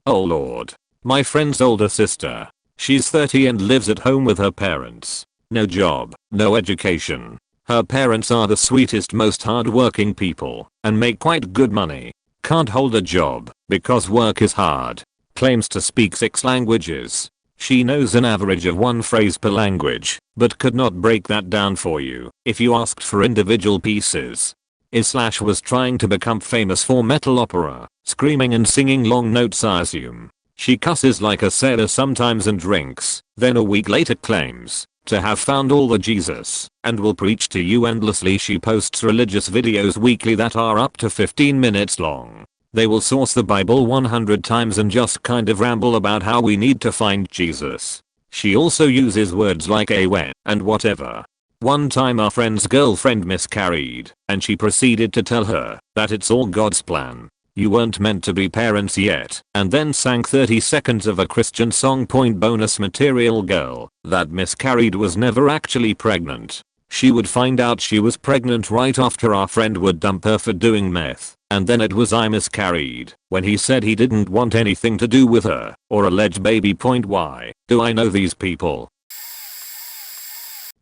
Oh lord. My friend's older sister. She's 30 and lives at home with her parents. No job, no education. Her parents are the sweetest, most hard-working people, and make quite good money. Can't hold a job, because work is hard. Claims to speak 6 languages. She knows an average of 1 phrase per language, but could not break that down for you if you asked for individual pieces. Was trying to become famous for metal opera, screaming and singing long notes I assume. She cusses like a sailor sometimes and drinks, then a week later claims to have found all the Jesus, and will preach to you endlessly. She posts religious videos weekly that are up to 15 minutes long. They will source the Bible 100 times and just kind of ramble about how we need to find Jesus. She also uses words like awen and whatever. One time our friend's girlfriend miscarried, and she proceeded to tell her that it's all God's plan. You weren't meant to be parents yet, and then sang 30 seconds of a Christian song. Bonus material: girl that miscarried was never actually pregnant. She would find out she was pregnant right after our friend would dump her for doing meth, and then it was I miscarried when he said he didn't want anything to do with her or alleged baby. Why do I know these people?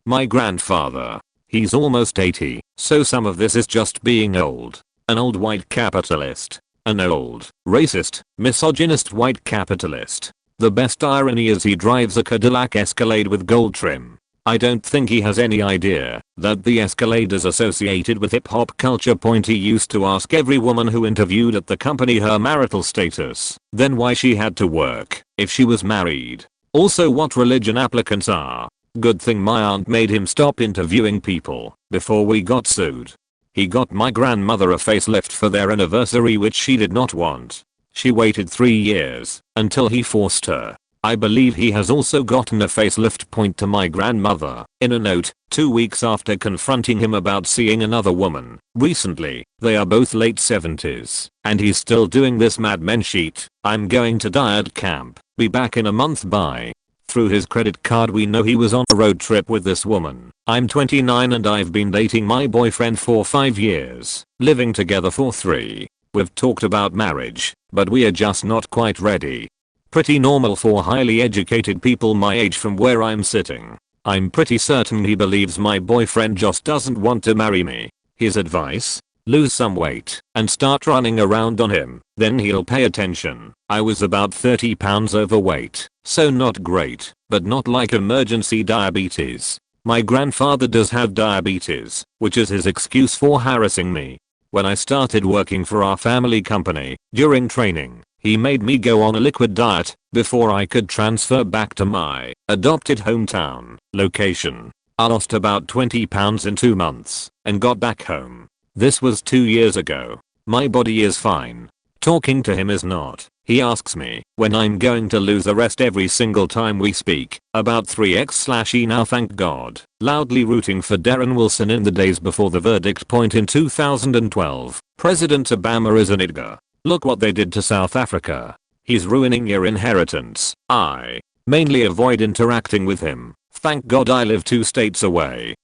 My grandfather. He's almost 80, so some of this is just being old. An old white capitalist. An old, racist, misogynist white capitalist. The best irony is he drives a Cadillac Escalade with gold trim. I don't think he has any idea that the Escalade is associated with hip hop culture. He used to ask every woman who interviewed at the company her marital status, then why she had to work if she was married. Also what religion applicants are. Good thing my aunt made him stop interviewing people before we got sued. He got my grandmother a facelift for their anniversary, which she did not want. She waited 3 years until he forced her. I believe he has also gotten a facelift. To my grandmother, in a note, 2 weeks after confronting him about seeing another woman recently. They are both late 70s, and he's still doing this Mad Men shit. I'm going to diet camp. Be back in a month. Bye. Through his credit card we know he was on a road trip with this woman. I'm 29 and I've been dating my boyfriend for 5 years, living together for 3. We've talked about marriage, but we are just not quite ready. Pretty normal for highly educated people my age from where I'm sitting. I'm pretty certain he believes my boyfriend just doesn't want to marry me. His advice? Lose some weight and start running around on him, then he'll pay attention. I was about 30 pounds overweight, so not great, but not like emergency diabetes. My grandfather does have diabetes, which is his excuse for harassing me. When I started working for our family company, during training, he made me go on a liquid diet before I could transfer back to my adopted hometown location. I lost about 20 pounds in 2 months and got back home. This was 2 years ago. My body is fine. Talking to him is not. He asks me when I'm going to lose the rest every single time we speak. About 3x/E now, thank God. Loudly rooting for Darren Wilson in the days before the verdict. In 2012, President Obama is an idiot. Look what they did to South Africa. He's ruining your inheritance. I mainly avoid interacting with him. Thank God I live 2 states away.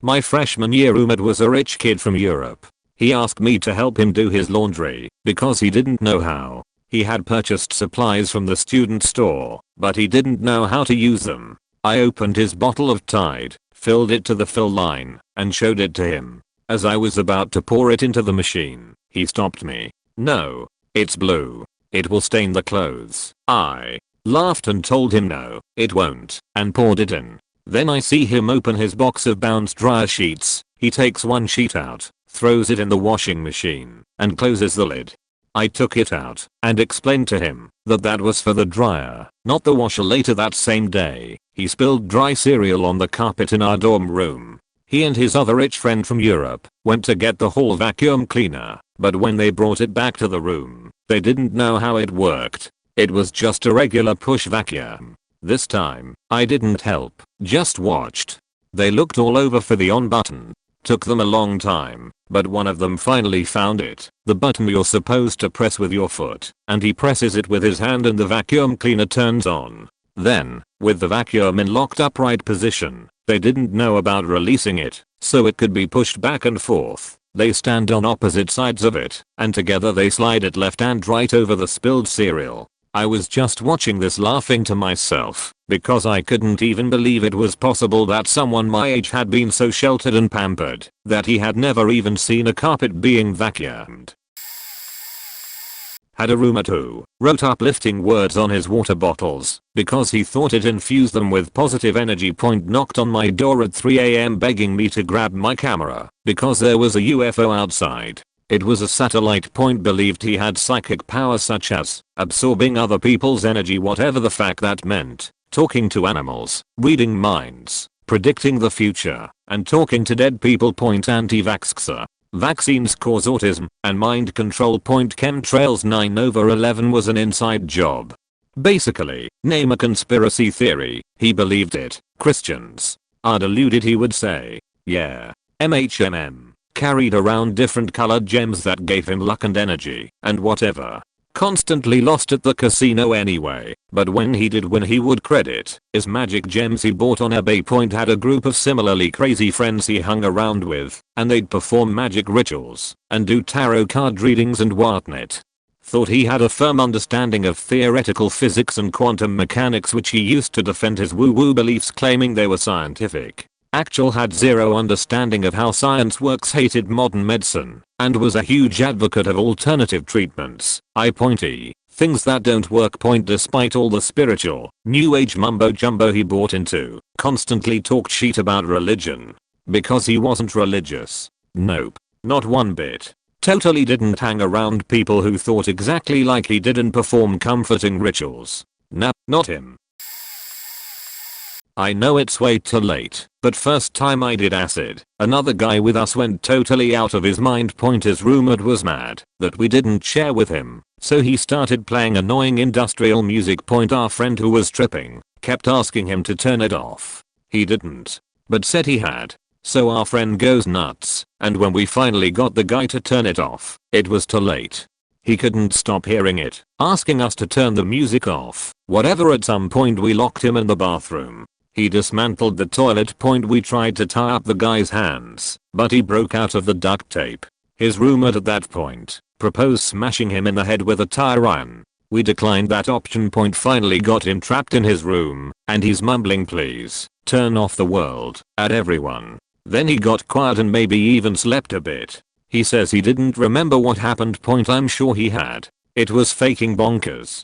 My freshman year roommate was a rich kid from Europe. He asked me to help him do his laundry because he didn't know how. He had purchased supplies from the student store, but he didn't know how to use them. I opened his bottle of Tide, filled it to the fill line, and showed it to him. As I was about to pour it into the machine, he stopped me. No, it's blue. It will stain the clothes. I laughed and told him no, it won't, and poured it in. Then I see him open his box of Bounce dryer sheets. He takes one sheet out, throws it in the washing machine, and closes the lid. I took it out and explained to him that that was for the dryer, not the washer. Later that same day, he spilled dry cereal on the carpet in our dorm room. He and his other rich friend from Europe went to get the hall vacuum cleaner, But when they brought it back to the room, they didn't know how it worked. It was just a regular push vacuum. This time, I didn't help, just watched. They looked all over for the on button. Took them a long time, but one of them finally found it, the button you're supposed to press with your foot, and he presses it with his hand and the vacuum cleaner turns on. Then, with the vacuum in locked upright position, they didn't know about releasing it, so it could be pushed back and forth. They stand on opposite sides of it, and together they slide it left and right over the spilled cereal. I was just watching this laughing to myself, because I couldn't even believe it was possible that someone my age had been so sheltered and pampered, that he had never even seen a carpet being vacuumed. Had a roommate who wrote uplifting words on his water bottles because he thought it infused them with positive energy. Knocked on my door at 3 AM begging me to grab my camera because there was a UFO outside. It was a satellite. Believed he had psychic power such as absorbing other people's energy, whatever the fact that meant, talking to animals, reading minds, predicting the future, and talking to dead people. Anti-vaxxer. Vaccines cause autism and mind control. Chemtrails 9/11 was an inside job. Basically, name a conspiracy theory, he believed it. Christians are deluded, he would say. Yeah. MHMM. Carried around different colored gems that gave him luck and energy, and whatever. Constantly lost at the casino anyway, but when he did win he would credit his magic gems he bought on eBay. Had a group of similarly crazy friends he hung around with, and they'd perform magic rituals, and do tarot card readings and whatnot. Thought he had a firm understanding of theoretical physics and quantum mechanics, which he used to defend his woo-woo beliefs claiming they were scientific. Actual had zero understanding of how science works, hated modern medicine, and was a huge advocate of alternative treatments, things that don't work. Despite all the spiritual, new age mumbo jumbo he bought into, constantly talked shit about religion. Because he wasn't religious. Nope. Not one bit. Totally didn't hang around people who thought exactly like he did and perform comforting rituals. Nah, not him. I know it's way too late, but first time I did acid, another guy with us went totally out of his mind. His roommate was mad that we didn't share with him, so he started playing annoying industrial music. Our friend who was tripping kept asking him to turn it off. He didn't, but said he had. So our friend goes nuts, and when we finally got the guy to turn it off, it was too late. He couldn't stop hearing it, asking us to turn the music off, whatever. At some point we locked him in the bathroom. He dismantled the toilet. We tried to tie up the guy's hands, but he broke out of the duct tape. His roommate at that point proposed smashing him in the head with a tire iron. We declined that option. Finally got him trapped in his room, and he's mumbling please, turn off the world, at everyone. Then he got quiet and maybe even slept a bit. He says he didn't remember what happened. I'm sure he had. It was faking bonkers.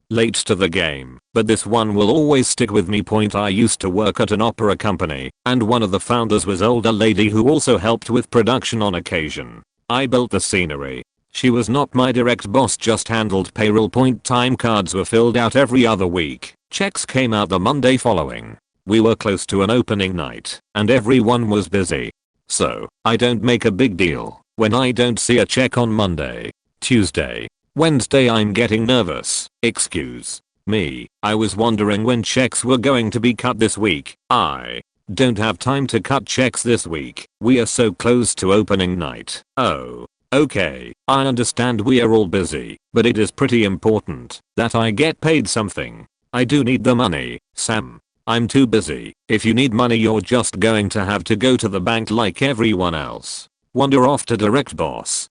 Late to the game, but this one will always stick with me. I used to work at an opera company, and one of the founders was older lady who also helped with production on occasion. I built the scenery. She was not my direct boss, just handled payroll. Time cards were filled out every other week. Checks came out the Monday following. We were close to an opening night, and everyone was busy. So, I don't make a big deal when I don't see a check on Monday. Tuesday, Wednesday I'm getting nervous. Excuse me, I was wondering when checks were going to be cut this week. I don't have time to cut checks this week. We are so close to opening night. Oh, okay, I understand we are all busy, but it is pretty important that I get paid something. I do need the money, Sam. I'm too busy. If you need money you're just going to have to go to the bank like everyone else. Wander off to direct boss.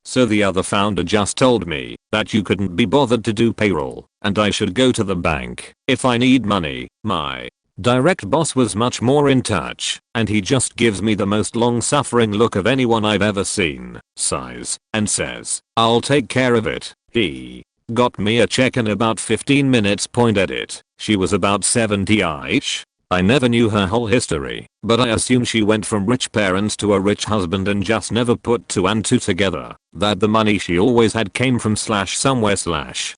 So the other founder just told me that you couldn't be bothered to do payroll and I should go to the bank if I need money. My direct boss was much more in touch, and he just gives me the most long-suffering look of anyone I've ever seen, sighs, and says, I'll take care of it. He got me a check in about 15 minutes. Edit. She was about 70ish. I never knew her whole history, but I assume she went from rich parents to a rich husband and just never put two and two together, that the money she always had came from /somewhere/.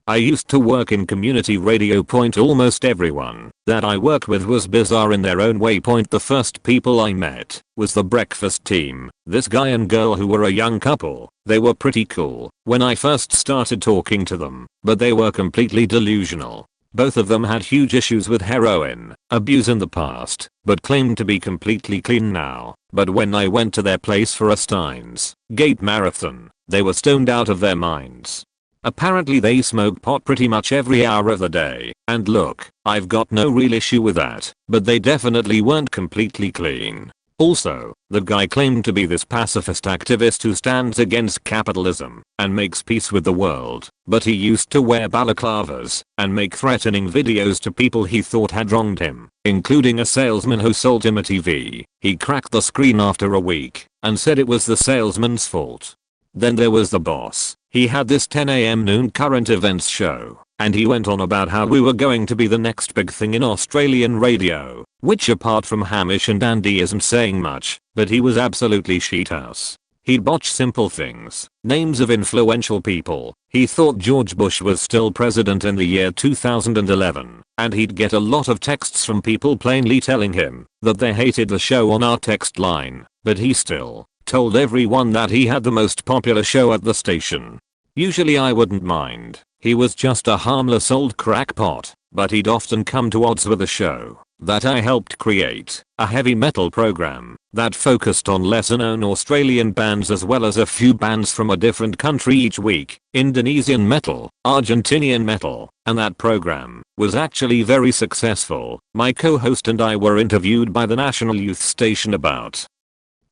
I used to work in community radio. Almost everyone that I worked with was bizarre in their own way. The first people I met was the breakfast team. This guy and girl who were a young couple. They were pretty cool when I first started talking to them, but they were completely delusional. Both of them had huge issues with heroin abuse in the past, but claimed to be completely clean now. But when I went to their place for a Steins Gate marathon, they were stoned out of their minds. Apparently they smoke pot pretty much every hour of the day, and look, I've got no real issue with that, but they definitely weren't completely clean. Also, the guy claimed to be this pacifist activist who stands against capitalism and makes peace with the world, but he used to wear balaclavas and make threatening videos to people he thought had wronged him, including a salesman who sold him a TV. He cracked the screen after a week and said it was the salesman's fault. Then there was the boss. He had this 10 AM noon current events show, and he went on about how we were going to be the next big thing in Australian radio, which apart from Hamish and Andy isn't saying much, but he was absolutely shithouse. He'd botch simple things, names of influential people. He thought George Bush was still president in the year 2011, and he'd get a lot of texts from people plainly telling him that they hated the show on our text line, but he still told everyone that he had the most popular show at the station. Usually I wouldn't mind. He was just a harmless old crackpot, but he'd often come to odds with the show that I helped create, a heavy metal program that focused on lesser known Australian bands as well as a few bands from a different country each week, Indonesian metal, Argentinian metal, and that program was actually very successful. My co-host and I were interviewed by the national youth station about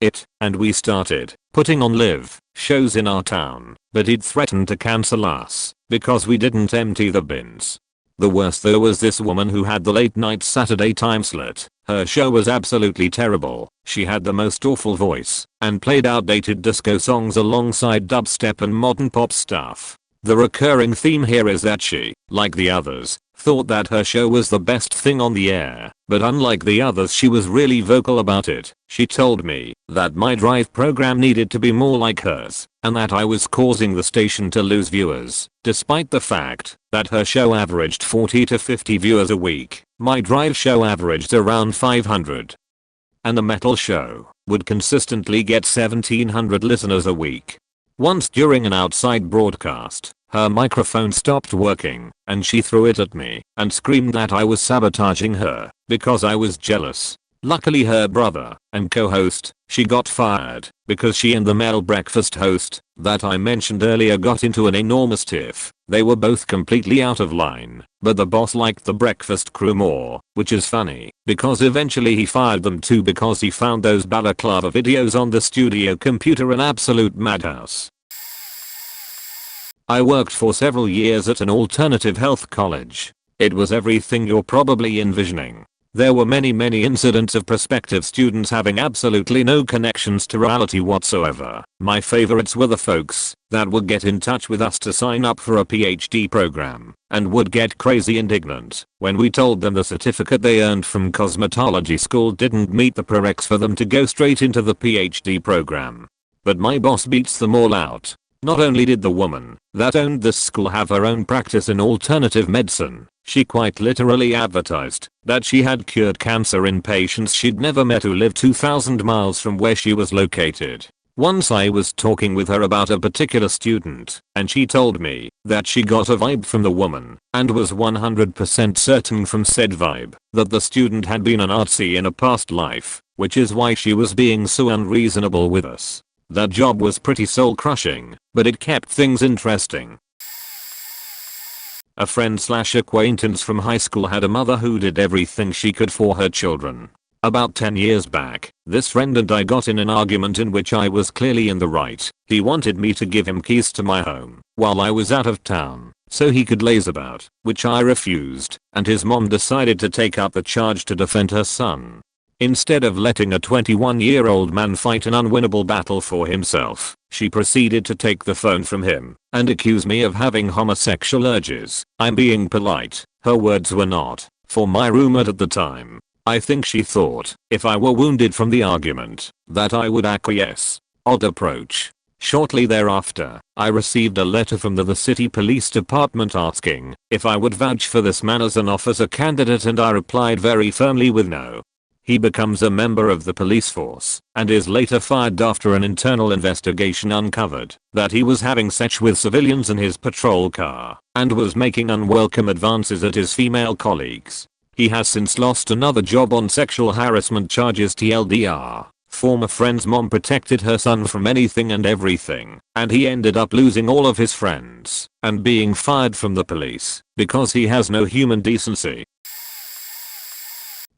it, and we started putting on live shows in our town, but he'd threatened to cancel us because we didn't empty the bins. The worst though was this woman who had the late night Saturday time slot. Her show was absolutely terrible. She had the most awful voice and played outdated disco songs alongside dubstep and modern pop stuff. The recurring theme here is that she, like the others, thought that her show was the best thing on the air, but unlike the others she was really vocal about it. She told me that my drive program needed to be more like hers, and that I was causing the station to lose viewers. Despite the fact that her show averaged 40 to 50 viewers a week, my drive show averaged around 500. And the metal show would consistently get 1700 listeners a week. Once during an outside broadcast, her microphone stopped working, and she threw it at me and screamed that I was sabotaging her because I was jealous. Luckily her brother and co-host, she got fired because she and the male breakfast host that I mentioned earlier got into an enormous tiff. They were both completely out of line, but the boss liked the breakfast crew more, which is funny because eventually he fired them too because he found those balaclava videos on the studio computer an absolute madhouse. I worked for several years at an alternative health college. It was everything you're probably envisioning. There were many incidents of prospective students having absolutely no connections to reality whatsoever. My favorites were the folks that would get in touch with us to sign up for a PhD program and would get crazy indignant when we told them the certificate they earned from cosmetology school didn't meet the prereqs for them to go straight into the PhD program. But my boss beats them all out. Not only did the woman that owned this school have her own practice in alternative medicine, she quite literally advertised that she had cured cancer in patients she'd never met who lived 2,000 miles from where she was located. Once I was talking with her about a particular student, and she told me that she got a vibe from the woman and was 100% certain from said vibe that the student had been an artsy in a past life, which is why she was being so unreasonable with us. That job was pretty soul-crushing, but it kept things interesting. A friend/acquaintance from high school had a mother who did everything she could for her children. About 10 years back, this friend and I got in an argument in which I was clearly in the right. He wanted me to give him keys to my home while I was out of town so he could laze about, which I refused, and his mom decided to take up the charge to defend her son. Instead of letting a 21-year-old man fight an unwinnable battle for himself, she proceeded to take the phone from him and accuse me of having homosexual urges. I'm being polite. Her words were not for my roommate at the time. I think she thought if I were wounded from the argument that I would acquiesce. Odd approach. Shortly thereafter, I received a letter from the city police department asking if I would vouch for this man as an officer candidate, and I replied very firmly with no. He becomes a member of the police force and is later fired after an internal investigation uncovered that he was having sex with civilians in his patrol car and was making unwelcome advances at his female colleagues. He has since lost another job on sexual harassment charges. TLDR. Former friend's mom protected her son from anything and everything, and he ended up losing all of his friends and being fired from the police because he has no human decency.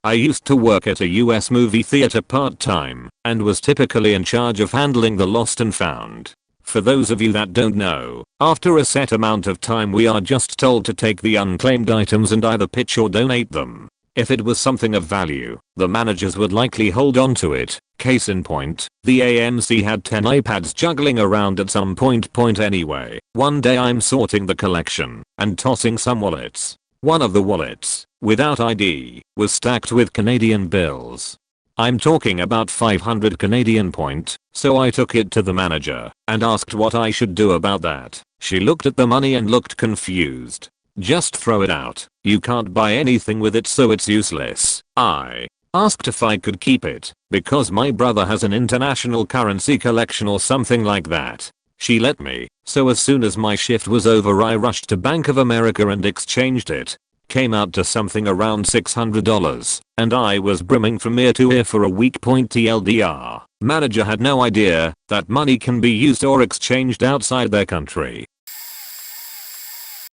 I used to work at a US movie theater part-time and was typically in charge of handling the lost and found. For those of you that don't know, after a set amount of time we are just told to take the unclaimed items and either pitch or donate them. If it was something of value, the managers would likely hold on to it. Case in point, the AMC had 10 iPads juggling around at some point. Anyway, one day I'm sorting the collection and tossing some wallets. One of the wallets, without ID, was stacked with Canadian bills. I'm talking about 500 Canadian point, so I took it to the manager and asked what I should do about that. She looked at the money and looked confused. Just throw it out. You can't buy anything with it, so it's useless. I asked if I could keep it because my brother has an international currency collection or something like that. She let me, so as soon as my shift was over I rushed to Bank of America and exchanged it. Came out to something around $600, and I was brimming from ear to ear for a week. TLDR. Manager had no idea that money can be used or exchanged outside their country.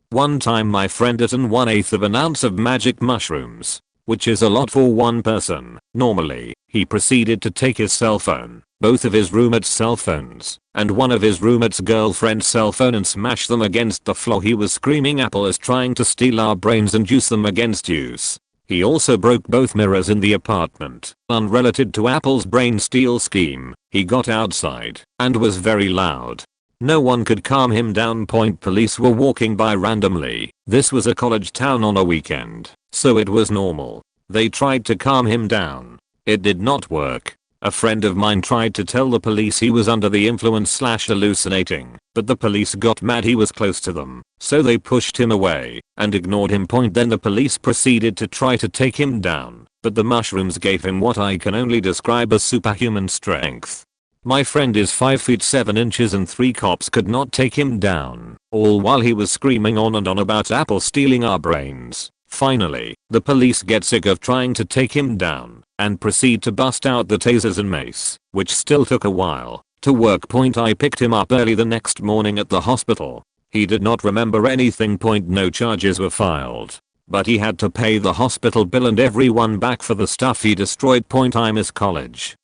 One time my friend ate 1/8 of an ounce of magic mushrooms, which is a lot for one person. Normally, he proceeded to take his cell phone, both of his roommates' cell phones, and one of his roommate's girlfriend's cell phone and smash them against the floor. He was screaming Apple is trying to steal our brains and use them against use. He also broke both mirrors in the apartment. Unrelated to Apple's brain steal scheme, he got outside and was very loud. No one could calm him down. Police were walking by randomly. This was a college town on a weekend, so it was normal. They tried to calm him down. It did not work. A friend of mine tried to tell the police he was under the influence / hallucinating, but the police got mad he was close to them, so they pushed him away and ignored him. Then the police proceeded to try to take him down, but the mushrooms gave him what I can only describe as superhuman strength. My friend is 5 feet 7 inches and 3 cops could not take him down, all while he was screaming on and on about Apple stealing our brains. Finally, the police get sick of trying to take him down and proceed to bust out the tasers and mace, which still took a while to work. I picked him up early the next morning at the hospital. He did not remember anything. No charges were filed, but he had to pay the hospital bill and everyone back for the stuff he destroyed. I miss college.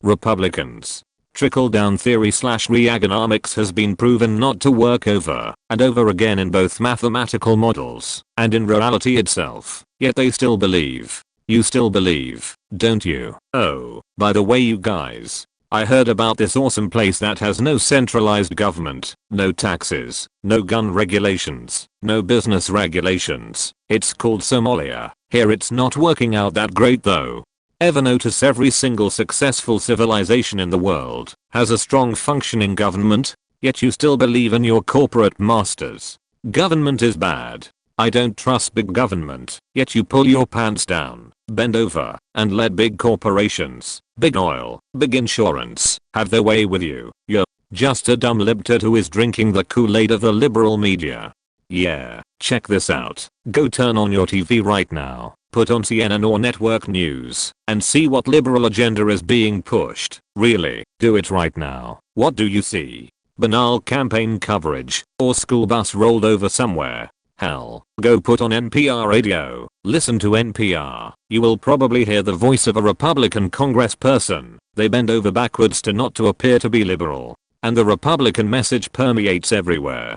Republicans. Trickle-down theory / Reaganomics has been proven not to work over and over again in both mathematical models and in reality itself, yet they still believe. You still believe, don't you? Oh, by the way you guys, I heard about this awesome place that has no centralized government, no taxes, no gun regulations, no business regulations. It's called Somalia. Here it's not working out that great though. Ever notice every single successful civilization in the world has a strong functioning government, yet you still believe in your corporate masters? Government is bad. I don't trust big government, yet you pull your pants down, bend over, and let big corporations, big oil, big insurance, have their way with you. You're just a dumb libtard who is drinking the Kool-Aid of the liberal media. Yeah, check this out. Go turn on your TV right now. Put on CNN or network news and see what liberal agenda is being pushed. Really, do it right now. What do you see? Banal campaign coverage or school bus rolled over somewhere? Hell, go put on NPR radio. Listen to NPR. You will probably hear the voice of a Republican congressperson. They bend over backwards to not to appear to be liberal, and the Republican message permeates everywhere.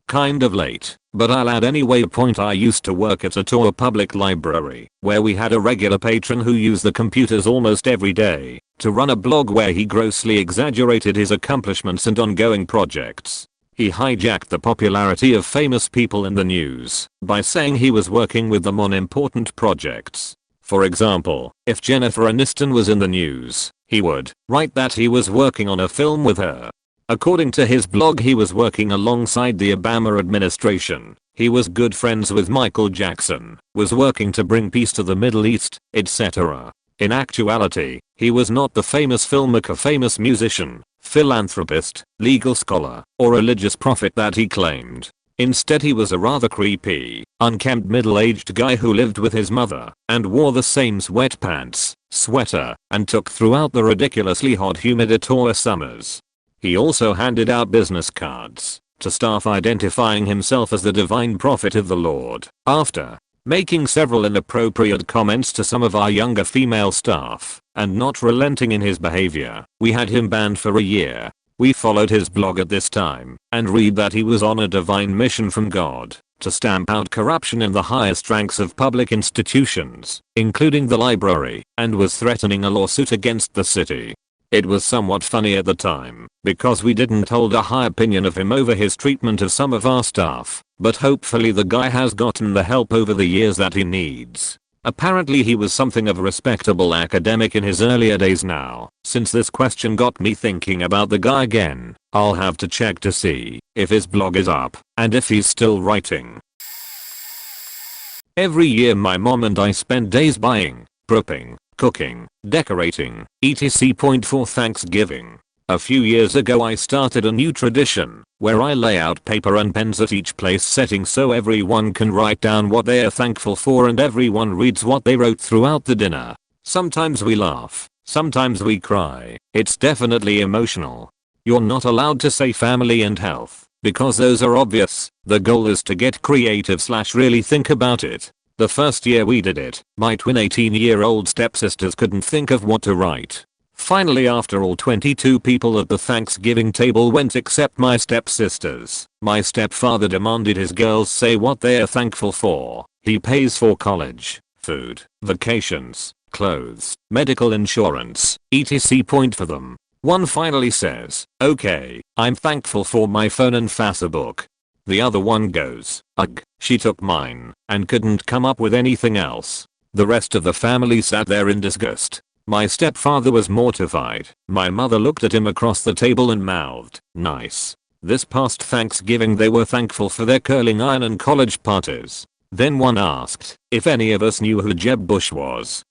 Kind of late, but I'll add anyway. I used to work at a Tor public library where we had a regular patron who used the computers almost every day to run a blog where he grossly exaggerated his accomplishments and ongoing projects. He hijacked the popularity of famous people in the news by saying he was working with them on important projects. For example, if Jennifer Aniston was in the news, He would write that he was working on a film with her. According to his blog, he was working alongside the Obama administration. He was good friends with Michael Jackson, was working to bring peace to the Middle East, etc. In actuality, he was not the famous filmmaker, famous musician, philanthropist, legal scholar, or religious prophet that he claimed. Instead, he was a rather creepy, unkempt middle-aged guy who lived with his mother and wore the same sweatpants, sweater, and took throughout the ridiculously hot humid Ottawa summers. He also handed out business cards to staff identifying himself as the divine prophet of the Lord. After making several inappropriate comments to some of our younger female staff and not relenting in his behavior, we had him banned for a year. We followed his blog at this time and read that he was on a divine mission from God to stamp out corruption in the highest ranks of public institutions, including the library, and was threatening a lawsuit against the city. It was somewhat funny at the time, because we didn't hold a high opinion of him over his treatment of some of our staff, but hopefully the guy has gotten the help over the years that he needs. Apparently he was something of a respectable academic in his earlier days now. Since this question got me thinking about the guy again, I'll have to check to see if his blog is up and if he's still writing. Every year my mom and I spend days buying, prepping, cooking, decorating, etc. for Thanksgiving. A few years ago I started a new tradition where I lay out paper and pens at each place setting so everyone can write down what they are thankful for and everyone reads what they wrote throughout the dinner. Sometimes we laugh, sometimes we cry. It's definitely emotional. You're not allowed to say family and health because those are obvious. The goal is to get creative / really think about it. The first year we did it, my twin 18-year-old stepsisters couldn't think of what to write. Finally, after all 22 people at the Thanksgiving table went except my stepsisters, my stepfather demanded his girls say what they are thankful for. He pays for college, food, vacations, clothes, medical insurance, etc. for them. One finally says, "Okay, I'm thankful for my phone and Facebook." The other one goes, "Ugh, she took mine," and couldn't come up with anything else. The rest of the family sat there in disgust. My stepfather was mortified. My mother looked at him across the table and mouthed, "Nice." This past Thanksgiving they were thankful for their curling iron and college parties. Then one asked if any of us knew who Jeb Bush was.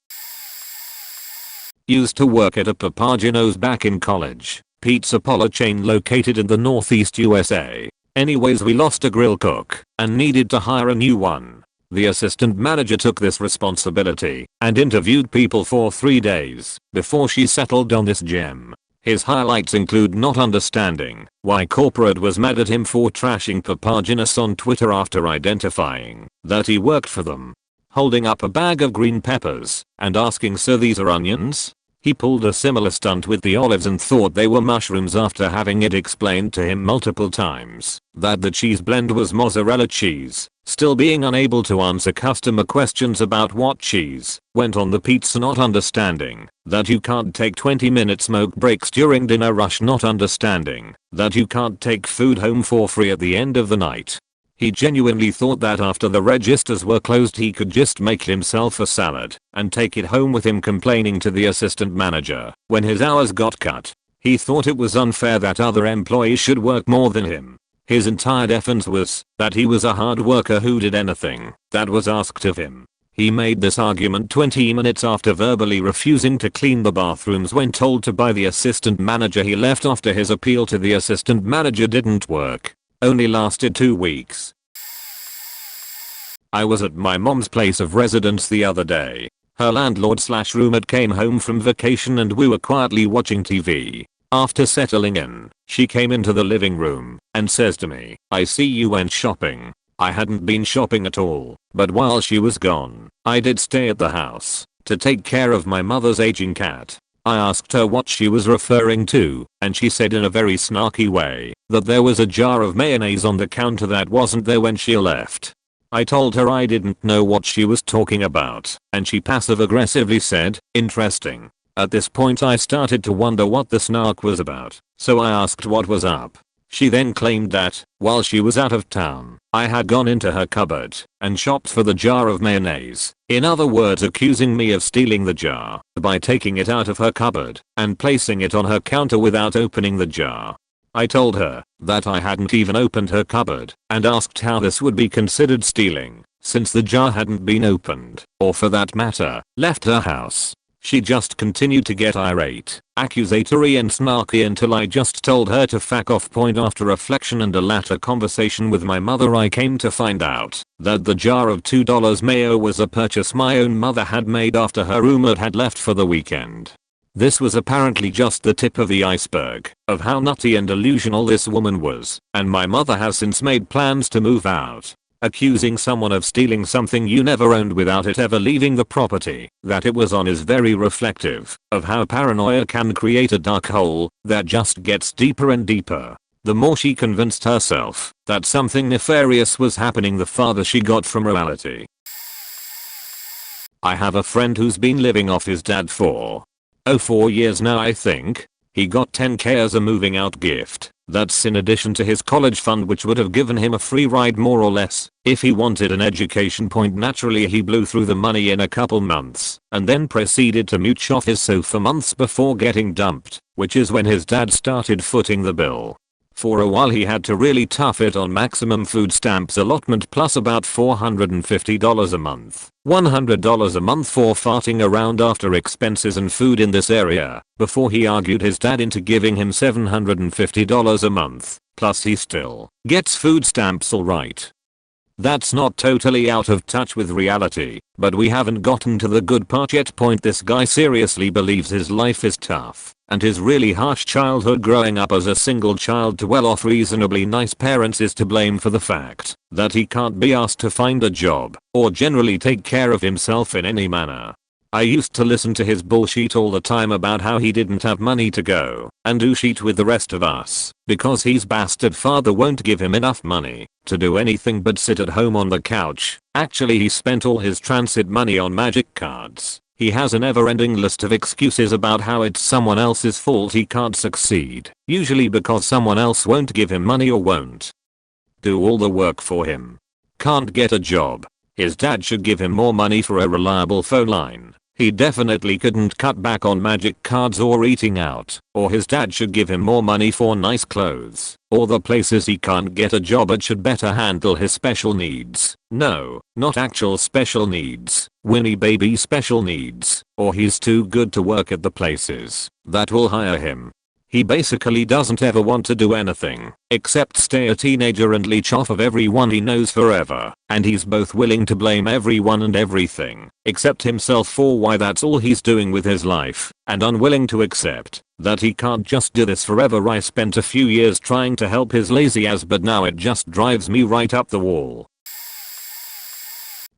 Used to work at a Papagino's back in college, pizza parlor chain located in the Northeast USA. Anyways, we lost a grill cook and needed to hire a new one. The assistant manager took this responsibility and interviewed people for 3 days before she settled on this gem. His highlights include not understanding why corporate was mad at him for trashing Papagino's on Twitter after identifying that he worked for them, holding up a bag of green peppers and asking, "So these are onions?" He pulled a similar stunt with the olives and thought they were mushrooms after having it explained to him multiple times that the cheese blend was mozzarella cheese. Still being unable to answer customer questions about what cheese went on the pizza, not understanding that you can't take 20-minute smoke breaks during dinner rush, not understanding that you can't take food home for free at the end of the night. He genuinely thought that after the registers were closed he could just make himself a salad and take it home with him, complaining to the assistant manager when his hours got cut. He thought it was unfair that other employees should work more than him. His entire defense was that he was a hard worker who did anything that was asked of him. He made this argument 20 minutes after verbally refusing to clean the bathrooms when told to by the assistant manager. He left after his appeal to the assistant manager didn't work. Only lasted 2 weeks. I was at my mom's place of residence the other day. Her landlord/roommate came home from vacation and we were quietly watching TV. After settling in, she came into the living room and says to me, "I see you went shopping." I hadn't been shopping at all, but while she was gone, I did stay at the house to take care of my mother's aging cat. I asked her what she was referring to, and she said in a very snarky way that there was a jar of mayonnaise on the counter that wasn't there when she left. I told her I didn't know what she was talking about, and she passive-aggressively said, "Interesting." At this point I started to wonder what the snark was about, so I asked what was up. She then claimed that, while she was out of town, I had gone into her cupboard and shopped for the jar of mayonnaise, in other words accusing me of stealing the jar by taking it out of her cupboard and placing it on her counter without opening the jar. I told her that I hadn't even opened her cupboard and asked how this would be considered stealing, since the jar hadn't been opened, or for that matter, left her house. She just continued to get irate, accusatory and snarky until I just told her to fuck off. After reflection and a later conversation with my mother, I came to find out that the jar of $2 mayo was a purchase my own mother had made after her roommate had left for the weekend. This was apparently just the tip of the iceberg of how nutty and delusional this woman was, and my mother has since made plans to move out. Accusing someone of stealing something you never owned without it ever leaving the property that it was on is very reflective of how paranoia can create a dark hole that just gets deeper and deeper. The more she convinced herself that something nefarious was happening, the farther she got from reality. I have a friend who's been living off his dad for 4 years now, I think. He got $10,000 as a moving out gift. That's in addition to his college fund, which would have given him a free ride more or less if he wanted an education. Naturally he blew through the money in a couple months and then proceeded to mooch off his for months before getting dumped, which is when his dad started footing the bill. For a while he had to really tough it on maximum food stamps allotment plus about $450 a month, $100 a month for farting around after expenses and food in this area, before he argued his dad into giving him $750 a month, plus he still gets food stamps alright. That's not totally out of touch with reality, but we haven't gotten to the good part yet. This guy seriously believes his life is tough, and his really harsh childhood growing up as a single child to well-off reasonably nice parents is to blame for the fact that he can't be asked to find a job or generally take care of himself in any manner. I used to listen to his bullshit all the time about how he didn't have money to go and do shit with the rest of us because his bastard father won't give him enough money to do anything but sit at home on the couch. Actually, he spent all his transit money on magic cards. He has a never-ending list of excuses about how it's someone else's fault he can't succeed, usually because someone else won't give him money or won't do all the work for him. Can't get a job. His dad should give him more money for a reliable phone line. He definitely couldn't cut back on magic cards or eating out, or his dad should give him more money for nice clothes, or the places he can't get a job at should better handle his special needs. No, not actual special needs, Winnie baby special needs, or he's too good to work at the places that will hire him. He basically doesn't ever want to do anything except stay a teenager and leech off of everyone he knows forever, and he's both willing to blame everyone and everything except himself for why that's all he's doing with his life, and unwilling to accept that he can't just do this forever. I spent a few years trying to help his lazy ass, but now it just drives me right up the wall.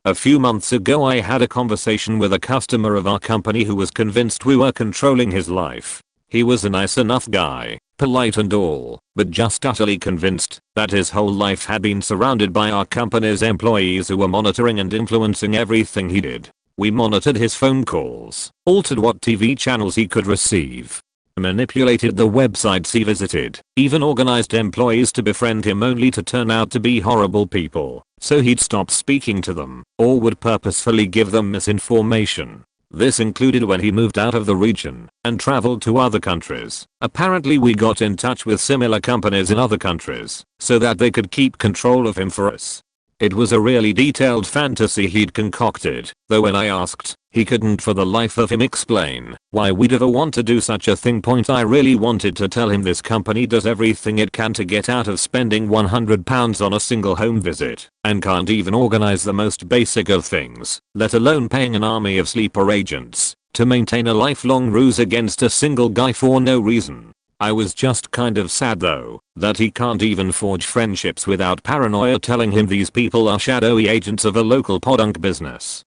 A few months ago I had a conversation with a customer of our company who was convinced we were controlling his life. He was a nice enough guy, polite and all, but just utterly convinced that his whole life had been surrounded by our company's employees who were monitoring and influencing everything he did. We monitored his phone calls, altered what TV channels he could receive, manipulated the websites he visited, even organized employees to befriend him only to turn out to be horrible people, so he'd stop speaking to them, or would purposefully give them misinformation. This included when he moved out of the region and traveled to other countries. Apparently we got in touch with similar companies in other countries so that they could keep control of him for us. It was a really detailed fantasy he'd concocted, though when I asked, he couldn't for the life of him explain why we'd ever want to do such a thing. I really wanted to tell him this company does everything it can to get out of spending £100 on a single home visit, and can't even organize the most basic of things, let alone paying an army of sleeper agents to maintain a lifelong ruse against a single guy for no reason. I was just kind of sad though, that he can't even forge friendships without paranoia telling him these people are shadowy agents of a local podunk business.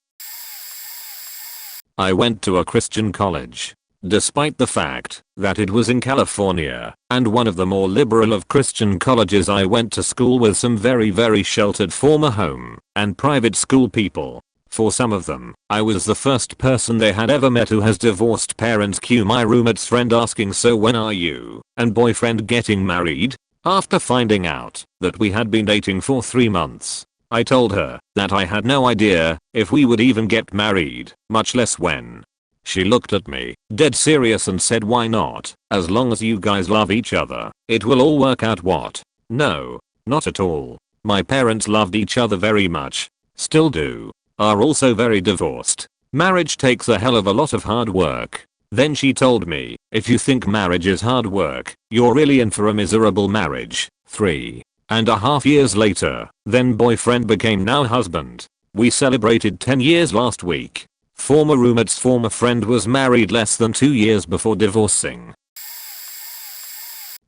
I went to a Christian college. Despite the fact that it was in California, and one of the more liberal of Christian colleges, I went to school with some very sheltered former home and private school people. For some of them, I was the first person they had ever met who has divorced parents. Cue my roommate's friend asking, "So when are you and boyfriend getting married?" After finding out that we had been dating for 3 months, I told her that I had no idea if we would even get married, much less when. She looked at me, dead serious, and said, "Why not? As long as you guys love each other, it will all work out." What? No, not at all. My parents loved each other very much, still do, are also very divorced. Marriage takes a hell of a lot of hard work. Then she told me, "If you think marriage is hard work, you're really in for a miserable marriage." 3.5 years later, then boyfriend became now husband. We celebrated 10 years last week. Former roommate's former friend was married less than 2 years before divorcing.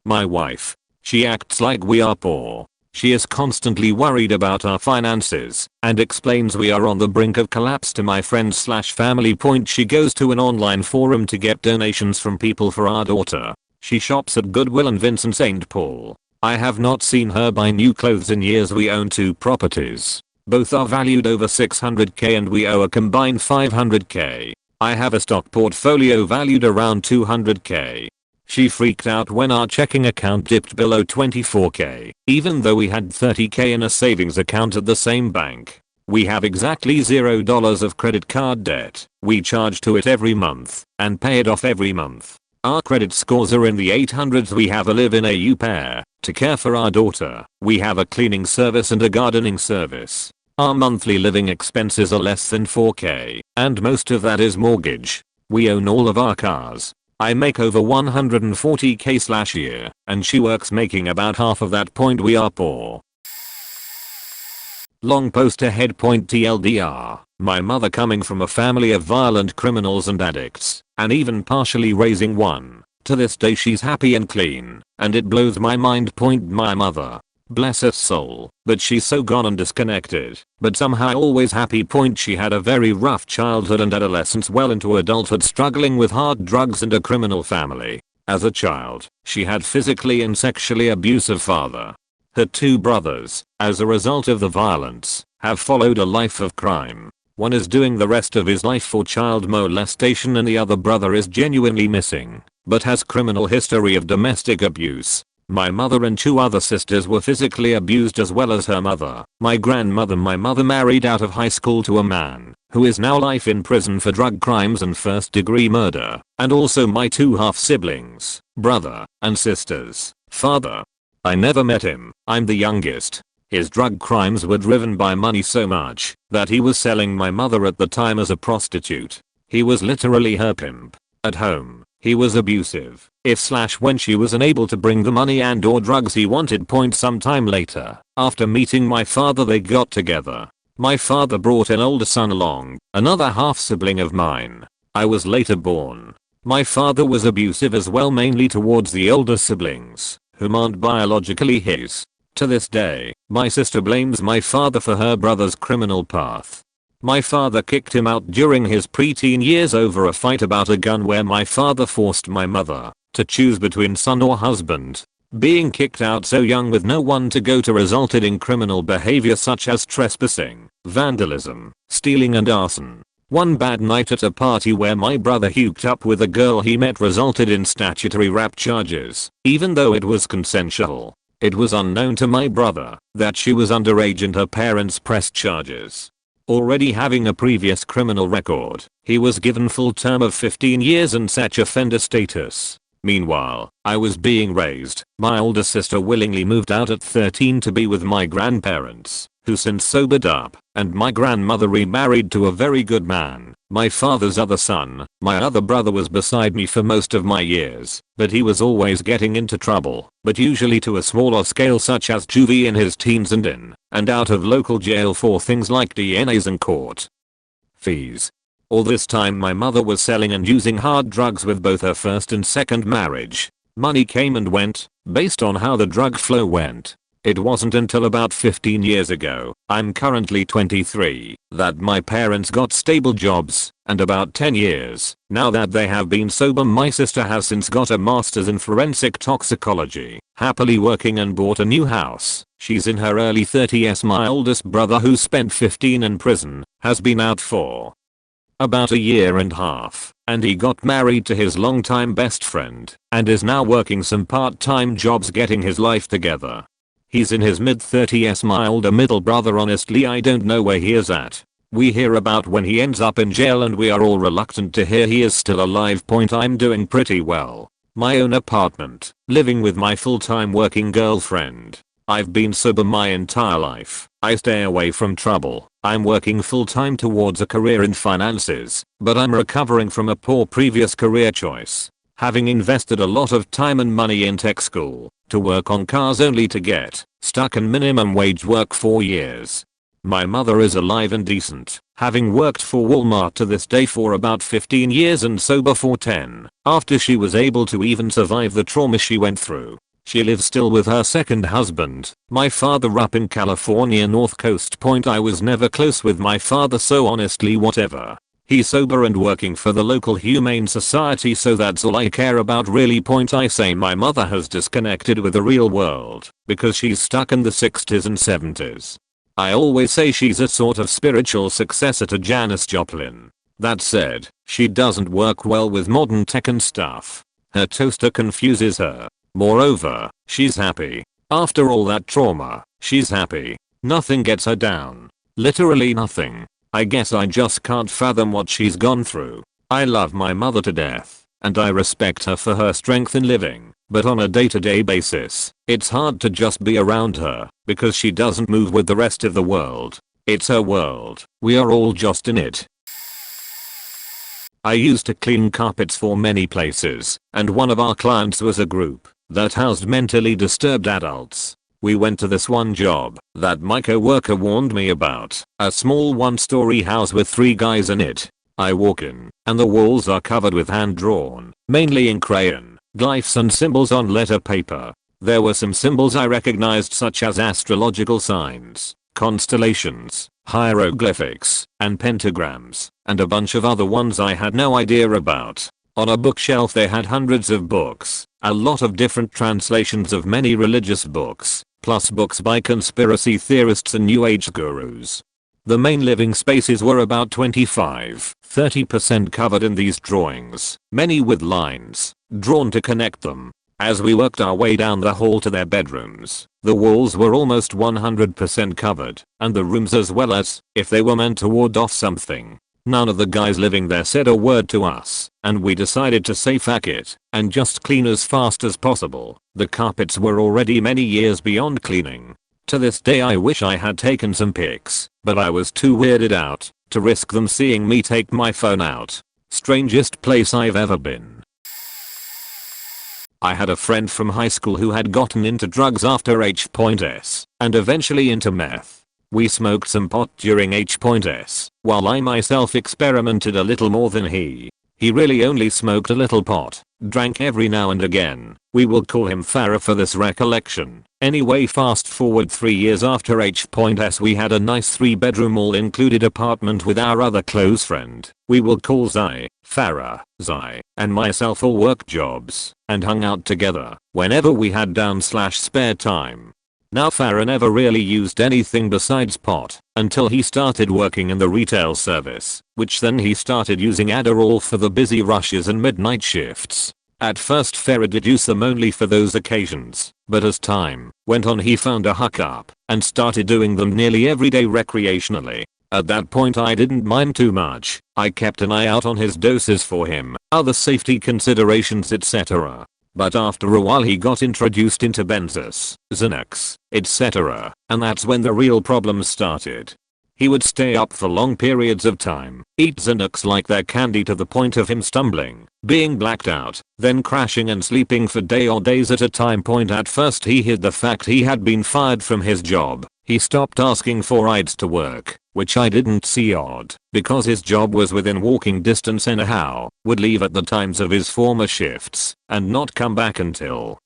My wife. She acts like we are poor. She is constantly worried about our finances and explains we are on the brink of collapse to my friends/family. She goes to an online forum to get donations from people for our daughter. She shops at Goodwill and Vincent St. Paul. I have not seen her buy new clothes in years. We own 2 properties. Both are valued over $600K and we owe a combined $500K. I have a stock portfolio valued around $200K. She freaked out when our checking account dipped below $24K, even though we had $30K in a savings account at the same bank. We have exactly $0 of credit card debt. We charge to it every month and pay it off every month. Our credit scores are in the 800s. We have a live-in au pair to care for our daughter. We have a cleaning service and a gardening service. Our monthly living expenses are less than $4K, and most of that is mortgage. We own all of our cars. I make over $140K/year, and she works making about half of that. We are poor. Long post ahead. TLDR. My mother, coming from a family of violent criminals and addicts, and even partially raising one, to this day she's happy and clean, and it blows my mind. My mother, bless her soul, but she's so gone and disconnected, but somehow always happy. She had a very rough childhood and adolescence, well into adulthood, struggling with hard drugs and a criminal family. As a child, she had physically and sexually abusive father. Her 2 brothers, as a result of the violence, have followed a life of crime. One is doing the rest of his life for child molestation and the other brother is genuinely missing, but has criminal history of domestic abuse. My mother and 2 other sisters were physically abused, as well as her mother, my grandmother. My mother married out of high school to a man who is now life in prison for drug crimes and first-degree murder, and also my 2 half-siblings, brother and sisters, father. I never met him. I'm the youngest. His drug crimes were driven by money so much that he was selling my mother at the time as a prostitute. He was literally her pimp. At home, he was abusive. When she was unable to bring the money and or drugs he wanted. Sometime later, after meeting my father, they got together. My father brought an older son along, another half sibling of mine. I was later born. My father was abusive as well, mainly towards the older siblings, whom aren't biologically his. To this day, my sister blames my father for her brother's criminal path. My father kicked him out during his preteen years over a fight about a gun, where my father forced my mother to choose between son or husband. Being kicked out so young with no one to go to resulted in criminal behavior such as trespassing, vandalism, stealing and arson. One bad night at a party where my brother hooked up with a girl he met resulted in statutory rap charges, even though it was consensual. It was unknown to my brother that she was underage and her parents pressed charges. Already having a previous criminal record, he was given full term of 15 years and sex offender status. Meanwhile, I was being raised. My older sister willingly moved out at 13 to be with my grandparents, who since sobered up, and my grandmother remarried to a very good man, my father's other son. My other brother was beside me for most of my years, but he was always getting into trouble, but usually to a smaller scale, such as juvie in his teens and in and out of local jail for things like DNAs and court fees. All this time my mother was selling and using hard drugs with both her first and second marriage. Money came and went, based on how the drug flow went. It wasn't until about 15 years ago, I'm currently 23, that my parents got stable jobs, and about 10 years, now that they have been sober, my sister has since got a master's in forensic toxicology, happily working and bought a new house. She's in her early 30s. My oldest brother, who spent 15 in prison, has been out for about a year and a half, and he got married to his longtime best friend and is now working some part-time jobs getting his life together. He's in his mid-30s, milder middle brother. Honestly, I don't know where he is at. We hear about when he ends up in jail and we are all reluctant to hear he is still alive. I'm doing pretty well. My own apartment, living with my full-time working girlfriend. I've been sober my entire life. I stay away from trouble. I'm working full-time towards a career in finances, but I'm recovering from a poor previous career choice. Having invested a lot of time and money in tech school, to work on cars only to get stuck in minimum wage work 4 years. My mother is alive and decent, having worked for Walmart to this day for about 15 years and sober for 10, after she was able to even survive the trauma she went through. She lives still with her second husband, my father, up in California North Coast. I was never close with my father, so honestly whatever. He's sober and working for the local humane society, so that's all I care about really. I say my mother has disconnected with the real world because she's stuck in the 60s and 70s. I always say she's a sort of spiritual successor to Janis Joplin. That said, she doesn't work well with modern tech and stuff. Her toaster confuses her. Moreover, she's happy. After all that trauma, she's happy. Nothing gets her down. Literally nothing. I guess I just can't fathom what she's gone through. I love my mother to death, and I respect her for her strength in living, but on a day-to-day basis, it's hard to just be around her, because she doesn't move with the rest of the world. It's her world. We are all just in it. I used to clean carpets for many places, and one of our clients was a group that housed mentally disturbed adults. We went to this one job that my coworker warned me about, a small one-story house with 3 guys in it. I walk in, and the walls are covered with hand-drawn, mainly in crayon, glyphs and symbols on letter paper. There were some symbols I recognized, such as astrological signs, constellations, hieroglyphics, and pentagrams, and a bunch of other ones I had no idea about. On a bookshelf they had hundreds of books, a lot of different translations of many religious books, plus books by conspiracy theorists and new age gurus. The main living spaces were about 25-30% covered in these drawings, many with lines drawn to connect them. As we worked our way down the hall to their bedrooms, the walls were almost 100% covered, and the rooms as well, as if they were meant to ward off something. None of the guys living there said a word to us, and we decided to say fuck it and just clean as fast as possible. The carpets were already many years beyond cleaning. To this day I wish I had taken some pics, but I was too weirded out to risk them seeing me take my phone out. Strangest place I've ever been. I had a friend from high school who had gotten into drugs after H.S. and eventually into meth. We smoked some pot during H.S. while I myself experimented a little more than he. He really only smoked a little pot, drank every now and again. We will call him Farah for this recollection. Anyway, fast forward 3 years after H.S. we had a nice 3-bedroom all-included apartment with our other close friend. We will call Zai, Farah, Zai, and myself all work jobs, and hung out together whenever we had down/spare time. Now Farah never really used anything besides pot until he started working in the retail service, which then he started using Adderall for the busy rushes and midnight shifts. At first Farah did use them only for those occasions, but as time went on he found a hookup and started doing them nearly every day recreationally. At that point I didn't mind too much. I kept an eye out on his doses for him, other safety considerations, etc. But after a while he got introduced into benzos, Xanax, etc., and that's when the real problems started. He would stay up for long periods of time, eat Xanax like they're candy to the point of him stumbling, being blacked out, then crashing and sleeping for days at a time. At first he hid the fact he had been fired from his job. He stopped asking for rides to work, which I didn't see odd, because his job was within walking distance anyhow, would leave at the times of his former shifts, and not come back until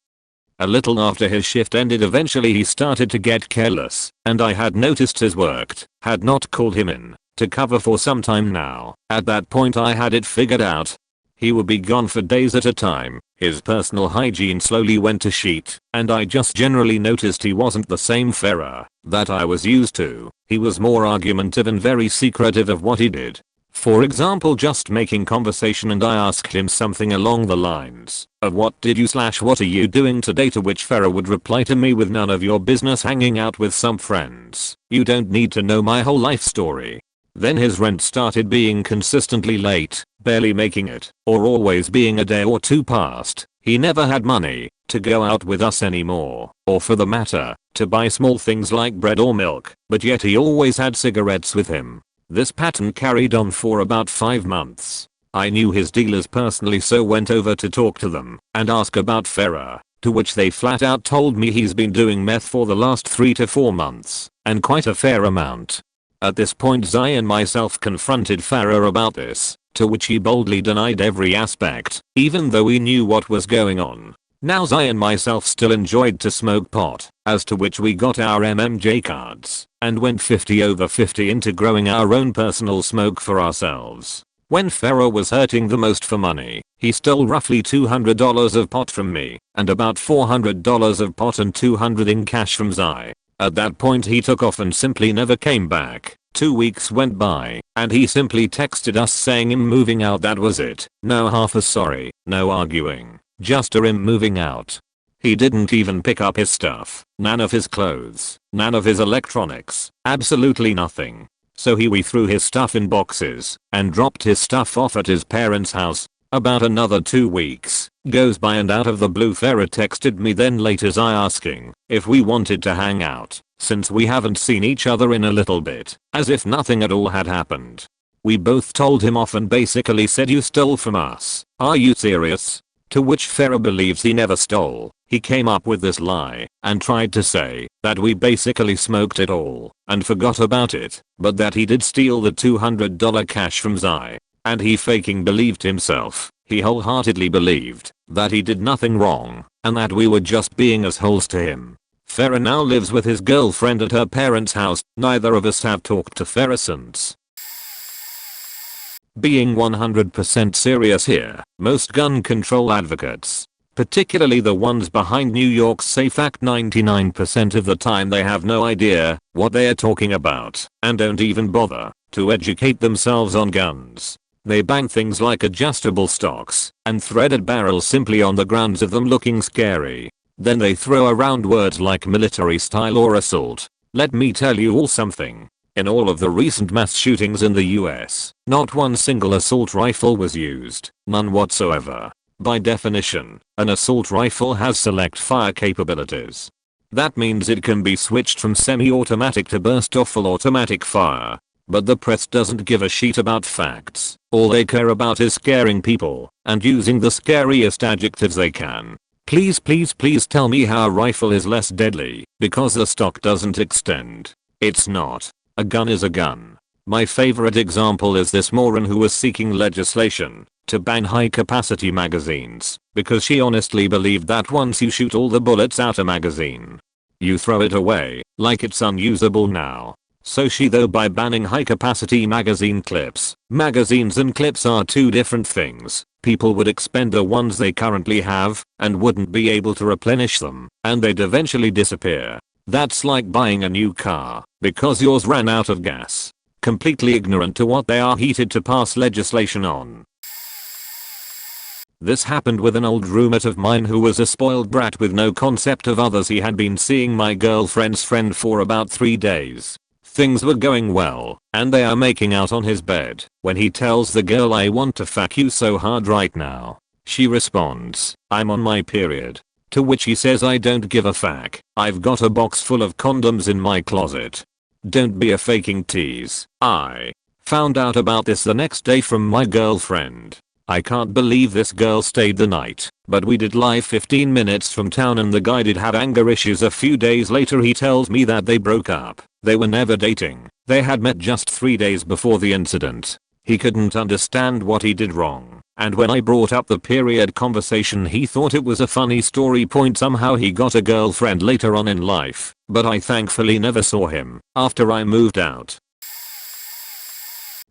a little after his shift ended. Eventually he started to get careless, and I had noticed his work had not called him in to cover for some time now. At that point I had it figured out. He would be gone for days at a time. His personal hygiene slowly went to shit, and I just generally noticed he wasn't the same Farah that I was used to. He was more argumentative and very secretive of what he did. For example, just making conversation and I asked him something along the lines of what did you / what are you doing today, to which Farah would reply to me with none of your business, hanging out with some friends. You don't need to know my whole life story. Then his rent started being consistently late, barely making it, or always being a day or two past. He never had money to go out with us anymore, or for the matter, to buy small things like bread or milk, but yet he always had cigarettes with him. This pattern carried on for about 5 months. I knew his dealers personally, so went over to talk to them and ask about Farah, to which they flat out told me he's been doing meth for the last 3 to 4 months, and quite a fair amount. At this point Zai and myself confronted Farah about this, to which he boldly denied every aspect, even though we knew what was going on. Now Zai and myself still enjoyed to smoke pot, as to which we got our MMJ cards, and went 50 over 50 into growing our own personal smoke for ourselves. When Farah was hurting the most for money, he stole roughly $200 of pot from me, and about $400 of pot and $200 in cash from Zai. At that point he took off and simply never came back. 2 weeks went by, and he simply texted us saying I'm moving out. That was it. No half a sorry, no arguing, just him moving out. He didn't even pick up his stuff, none of his clothes, none of his electronics, absolutely nothing. So we threw his stuff in boxes and dropped his stuff off at his parents' house. About another 2 weeks goes by and out of the blue Farah texted me then later asking if we wanted to hang out, since we haven't seen each other in a little bit, as if nothing at all had happened. We both told him off and basically said, you stole from us, are you serious? To which Farah believes he never stole. He came up with this lie and tried to say that we basically smoked it all and forgot about it, but that he did steal the $200 cash from Zai. And he faking believed himself. He wholeheartedly believed that he did nothing wrong and that we were just being assholes to him. Farah now lives with his girlfriend at her parents' house. Neither of us have talked to Farah since. Being 100% serious here, most gun control advocates, particularly the ones behind New York's SAFE Act, 99% of the time they have no idea what they are talking about and don't even bother to educate themselves on guns. They bang things like adjustable stocks and threaded barrels simply on the grounds of them looking scary. Then they throw around words like military style or assault. Let me tell you all something. In all of the recent mass shootings in the US, not one single assault rifle was used, none whatsoever. By definition, an assault rifle has select fire capabilities. That means it can be switched from semi-automatic to burst or full automatic fire. But the press doesn't give a shit about facts. All they care about is scaring people and using the scariest adjectives they can. Please tell me how a rifle is less deadly because the stock doesn't extend. It's not. A gun is a gun. My favorite example is this moron who was seeking legislation to ban high capacity magazines because she honestly believed that once you shoot all the bullets out a magazine, you throw it away like it's unusable now. So by banning high capacity magazine clips, magazines and clips are two different things. People would expend the ones they currently have and wouldn't be able to replenish them, and they'd eventually disappear. That's like buying a new car because yours ran out of gas. Completely ignorant to what they are heated to pass legislation on. This happened with an old roommate of mine who was a spoiled brat with no concept of others. He had been seeing my girlfriend's friend for about 3 days. Things were going well, and they are making out on his bed, when he tells the girl, I want to fuck you so hard right now. She responds, I'm on my period. To which he says, I don't give a fuck. I've got a box full of condoms in my closet. Don't be a faking tease. I found out about this the next day from my girlfriend. I can't believe this girl stayed the night, but we did live 15 minutes from town and the guy did have anger issues. A few days later he tells me that they broke up. They were never dating. They had met just 3 days before the incident. He couldn't understand what he did wrong, and when I brought up the period conversation he thought it was a funny story point. Somehow he got a girlfriend later on in life, but I thankfully never saw him after I moved out.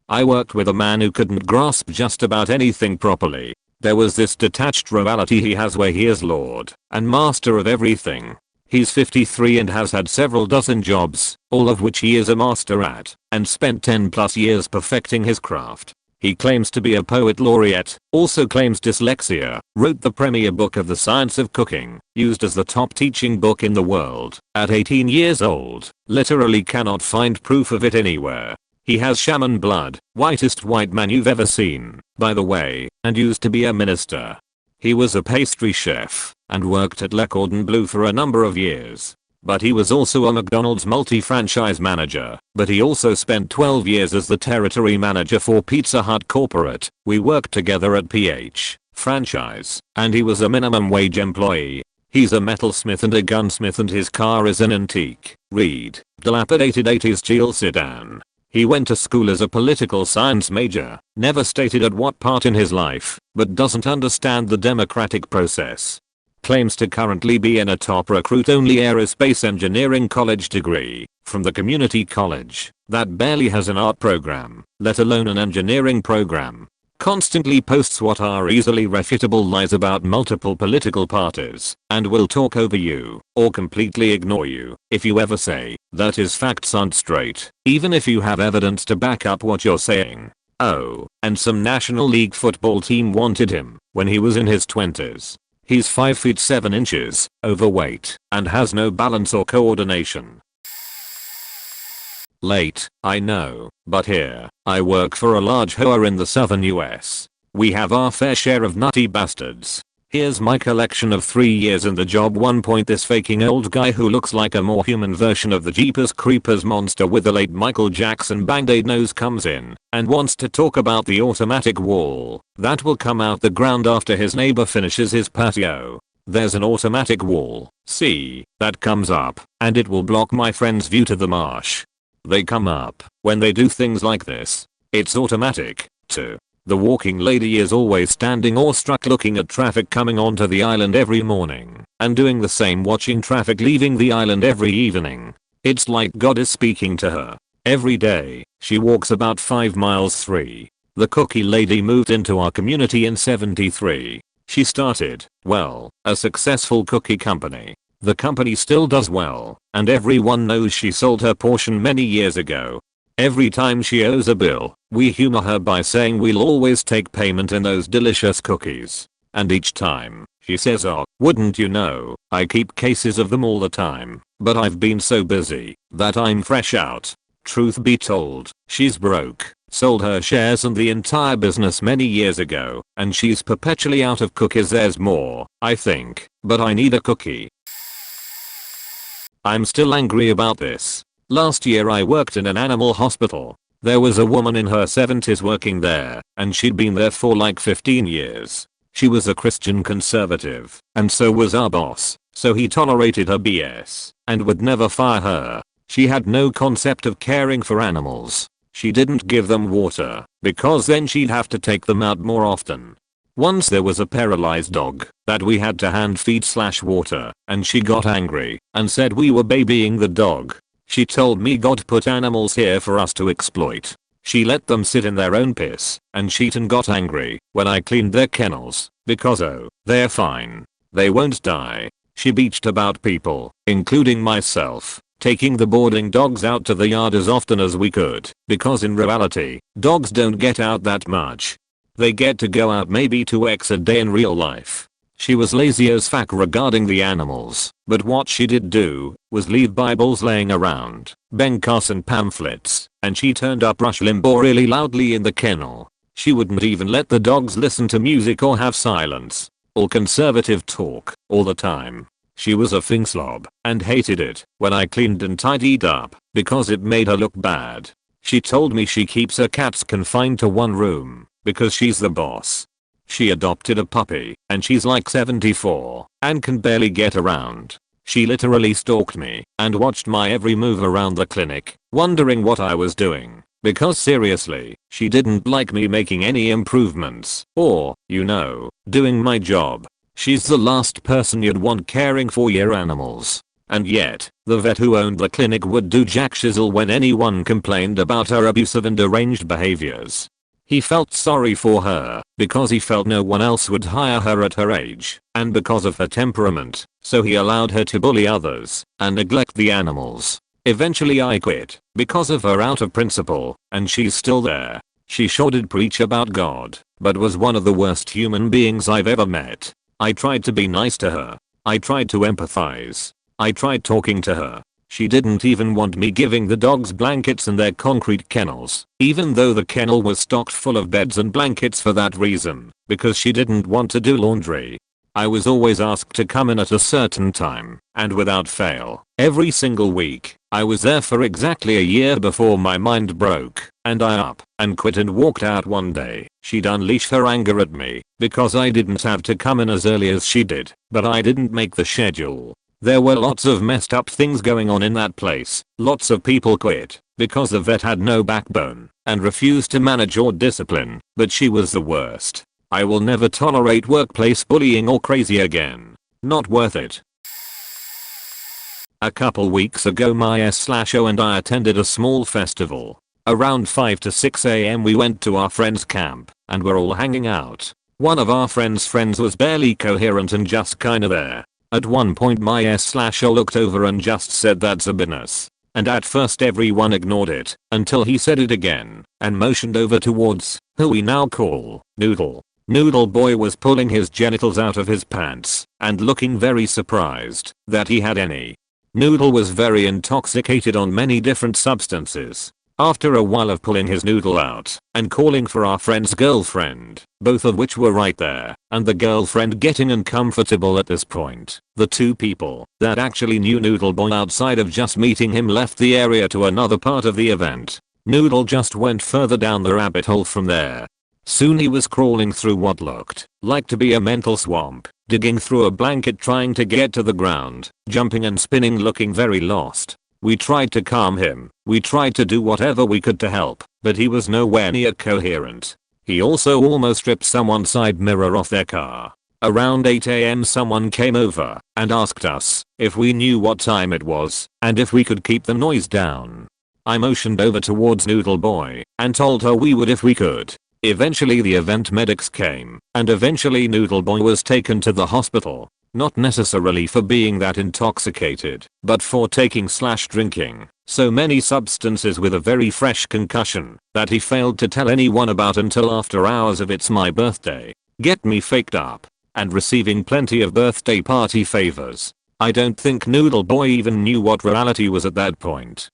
I worked with a man who couldn't grasp just about anything properly. There was this detached reality he has where he is lord and master of everything. He's 53 and has had several dozen jobs, all of which he is a master at, and spent 10 plus years perfecting his craft. He claims to be a poet laureate, also claims dyslexia, wrote the premier book of the science of cooking, used as the top teaching book in the world, at 18 years old, literally cannot find proof of it anywhere. He has shaman blood, whitest white man you've ever seen, by the way, and used to be a minister. He was a pastry chef, and worked at Le Cordon Bleu for a number of years. But he was also a McDonald's multi-franchise manager, but he also spent 12 years as the territory manager for Pizza Hut Corporate. We worked together at PH, franchise, and he was a minimum wage employee. He's a metalsmith and a gunsmith and his car is an antique, dilapidated 80s Geely sedan. He went to school as a political science major, never stated at what part in his life, but doesn't understand the democratic process. Claims to currently be in a top recruit-only aerospace engineering college degree from the community college that barely has an art program, let alone an engineering program. Constantly posts what are easily refutable lies about multiple political parties and will talk over you or completely ignore you if you ever say that his facts aren't straight, even if you have evidence to back up what you're saying. Oh, and some National League football team wanted him when he was in his 20s. He's 5 feet 7 inches, overweight, and has no balance or coordination. Late, I know, but here, I work for a large hoa in the southern US. We have our fair share of nutty bastards. Here's my collection of 3 years in the job. 1 point This faking old guy who looks like a more human version of the Jeepers Creepers monster with the late Michael Jackson Band-Aid nose comes in and wants to talk about the automatic wall that will come out the ground after his neighbor finishes his patio. There's an automatic wall, see, that comes up, and it will block my friend's view to the marsh. They come up when they do things like this. It's automatic, too. The walking lady is always standing awestruck looking at traffic coming onto the island every morning, and doing the same watching traffic leaving the island every evening. It's like God is speaking to her. Every day, she walks about 5 miles. The cookie lady moved into our community in '73. She started, well, a successful cookie company. The company still does well, and everyone knows she sold her portion many years ago. Every time she owes a bill, we humor her by saying we'll always take payment in those delicious cookies. And each time, she says, oh, wouldn't you know, I keep cases of them all the time, but I've been so busy that I'm fresh out. Truth be told, she's broke, sold her shares and the entire business many years ago, and she's perpetually out of cookies. There's more, I think, but I need a cookie. I'm still angry about this. Last year I worked in an animal hospital. There was a woman in her 70s working there, and she'd been there for like 15 years. She was a Christian conservative, and so was our boss, so he tolerated her BS, and would never fire her. She had no concept of caring for animals. She didn't give them water, because then she'd have to take them out more often. Once there was a paralyzed dog that we had to hand feed/water, and she got angry and said we were babying the dog. She told me God put animals here for us to exploit. She let them sit in their own piss and shit and got angry when I cleaned their kennels because oh, they're fine. They won't die. She beached about people, including myself, taking the boarding dogs out to the yard as often as we could because in reality, dogs don't get out that much. They get to go out maybe 2x a day in real life. She was lazy as fuck regarding the animals, but what she did do was leave Bibles laying around, Ben Carson pamphlets, and she turned up Rush Limbaugh really loudly in the kennel. She wouldn't even let the dogs listen to music or have silence. All conservative talk, all the time. She was a thing slob and hated it when I cleaned and tidied up because it made her look bad. She told me she keeps her cats confined to one room because she's the boss. She adopted a puppy and she's like 74 and can barely get around. She literally stalked me and watched my every move around the clinic, wondering what I was doing. Because seriously, she didn't like me making any improvements or, you know, doing my job. She's the last person you'd want caring for your animals. And yet, the vet who owned the clinic would do jack shizzle when anyone complained about her abusive and deranged behaviors. He felt sorry for her because he felt no one else would hire her at her age and because of her temperament, so he allowed her to bully others and neglect the animals. Eventually I quit because of her out of principle, and she's still there. She sure did preach about God, but was one of the worst human beings I've ever met. I tried to be nice to her. I tried to empathize. I tried talking to her. She didn't even want me giving the dogs blankets in their concrete kennels, even though the kennel was stocked full of beds and blankets for that reason, because she didn't want to do laundry. I was always asked to come in at a certain time, and without fail, every single week. I was there for exactly a year before my mind broke, and I up and quit and walked out one day. She'd unleash her anger at me because I didn't have to come in as early as she did, but I didn't make the schedule. There were lots of messed up things going on in that place. Lots of people quit because the vet had no backbone and refused to manage or discipline, but she was the worst. I will never tolerate workplace bullying or crazy again. Not worth it. A couple weeks ago my S/O and I attended a small festival. Around 5 to 6 AM we went to our friend's camp and were all hanging out. One of our friend's friends was barely coherent and just kinda there. At one point my S/O looked over and just said that's a business. And at first everyone ignored it until he said it again and motioned over towards who we now call Noodle. Noodle Boy was pulling his genitals out of his pants and looking very surprised that he had any. Noodle was very intoxicated on many different substances. After a while of pulling his noodle out and calling for our friend's girlfriend, both of which were right there, and the girlfriend getting uncomfortable at this point, the two people that actually knew Noodle Boy outside of just meeting him left the area to another part of the event. Noodle just went further down the rabbit hole from there. Soon he was crawling through what looked like to be a mental swamp, digging through a blanket trying to get to the ground, jumping and spinning looking very lost. We tried to calm him, we tried to do whatever we could to help, but he was nowhere near coherent. He also almost ripped someone's side mirror off their car. Around 8 AM someone came over and asked us if we knew what time it was and if we could keep the noise down. I motioned over towards Noodle Boy and told her we would if we could. Eventually the event medics came, and eventually Noodle Boy was taken to the hospital. Not necessarily for being that intoxicated, but for taking/drinking so many substances with a very fresh concussion that he failed to tell anyone about until after hours of "It's my birthday, get me faked up," and receiving plenty of birthday party favors. I don't think Noodle Boy even knew what reality was at that point.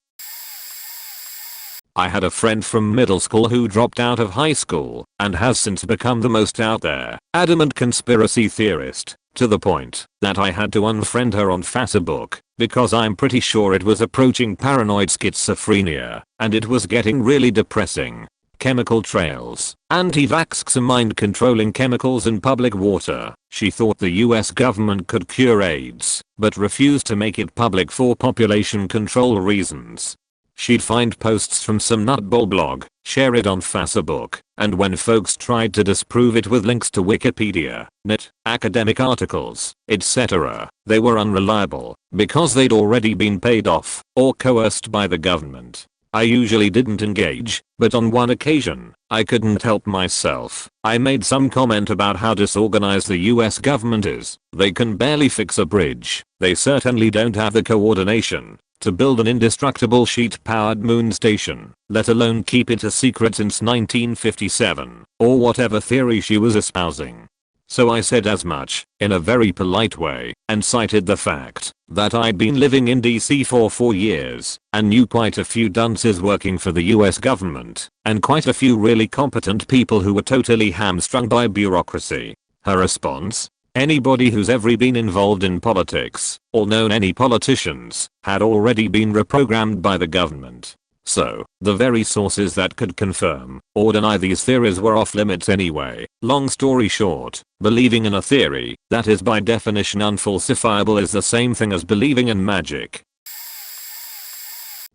I had a friend from middle school who dropped out of high school and has since become the most out there, adamant conspiracy theorist, to the point that I had to unfriend her on Facebook because I'm pretty sure it was approaching paranoid schizophrenia and it was getting really depressing. Chemical trails, anti-vax mind controlling chemicals in public water. She thought the US government could cure AIDS, but refused to make it public for population control reasons. She'd find posts from some nutball blog, share it on Facebook, and when folks tried to disprove it with links to Wikipedia, net, academic articles, etc., they were unreliable because they'd already been paid off or coerced by the government. I usually didn't engage, but on one occasion, I couldn't help myself. I made some comment about how disorganized the US government is. They can barely fix a bridge. They certainly don't have the coordination to build an indestructible sheet-powered moon station, let alone keep it a secret since 1957, or whatever theory she was espousing. So I said as much, in a very polite way, and cited the fact that I'd been living in DC for 4 years, and knew quite a few dunces working for the US government, and quite a few really competent people who were totally hamstrung by bureaucracy. Her response? Anybody who's ever been involved in politics, or known any politicians, had already been reprogrammed by the government. So, the very sources that could confirm or deny these theories were off limits anyway. Long story short, believing in a theory that is by definition unfalsifiable is the same thing as believing in magic.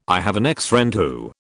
I have an ex-friend who,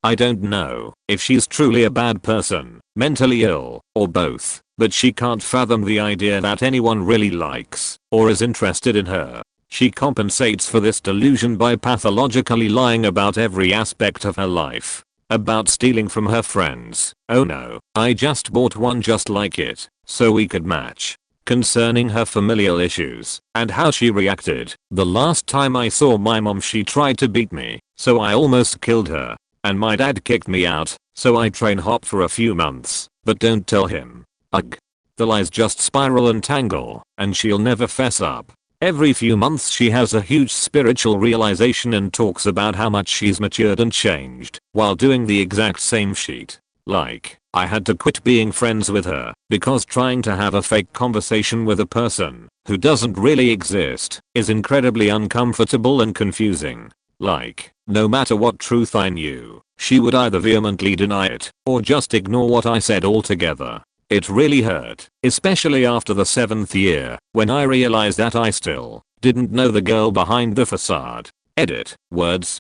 I don't know if she's truly a bad person, mentally ill, or both, but she can't fathom the idea that anyone really likes or is interested in her. She compensates for this delusion by pathologically lying about every aspect of her life. about stealing from her friends. Oh no, I just bought one just like it, so we could match. Concerning her familial issues and how she reacted, the last time I saw my mom she tried to beat me, so I almost killed her. And my dad kicked me out, so I train hop for a few months, but don't tell him. Ugh. The lies just spiral and tangle, and she'll never fess up. Every few months she has a huge spiritual realization and talks about how much she's matured and changed, while doing the exact same shit. Like, I had to quit being friends with her, because trying to have a fake conversation with a person, who doesn't really exist, is incredibly uncomfortable and confusing. Like, no matter what truth I knew, she would either vehemently deny it, or just ignore what I said altogether. It really hurt, especially after the 7th year, when I realized that I still didn't know the girl behind the facade. Edit, words.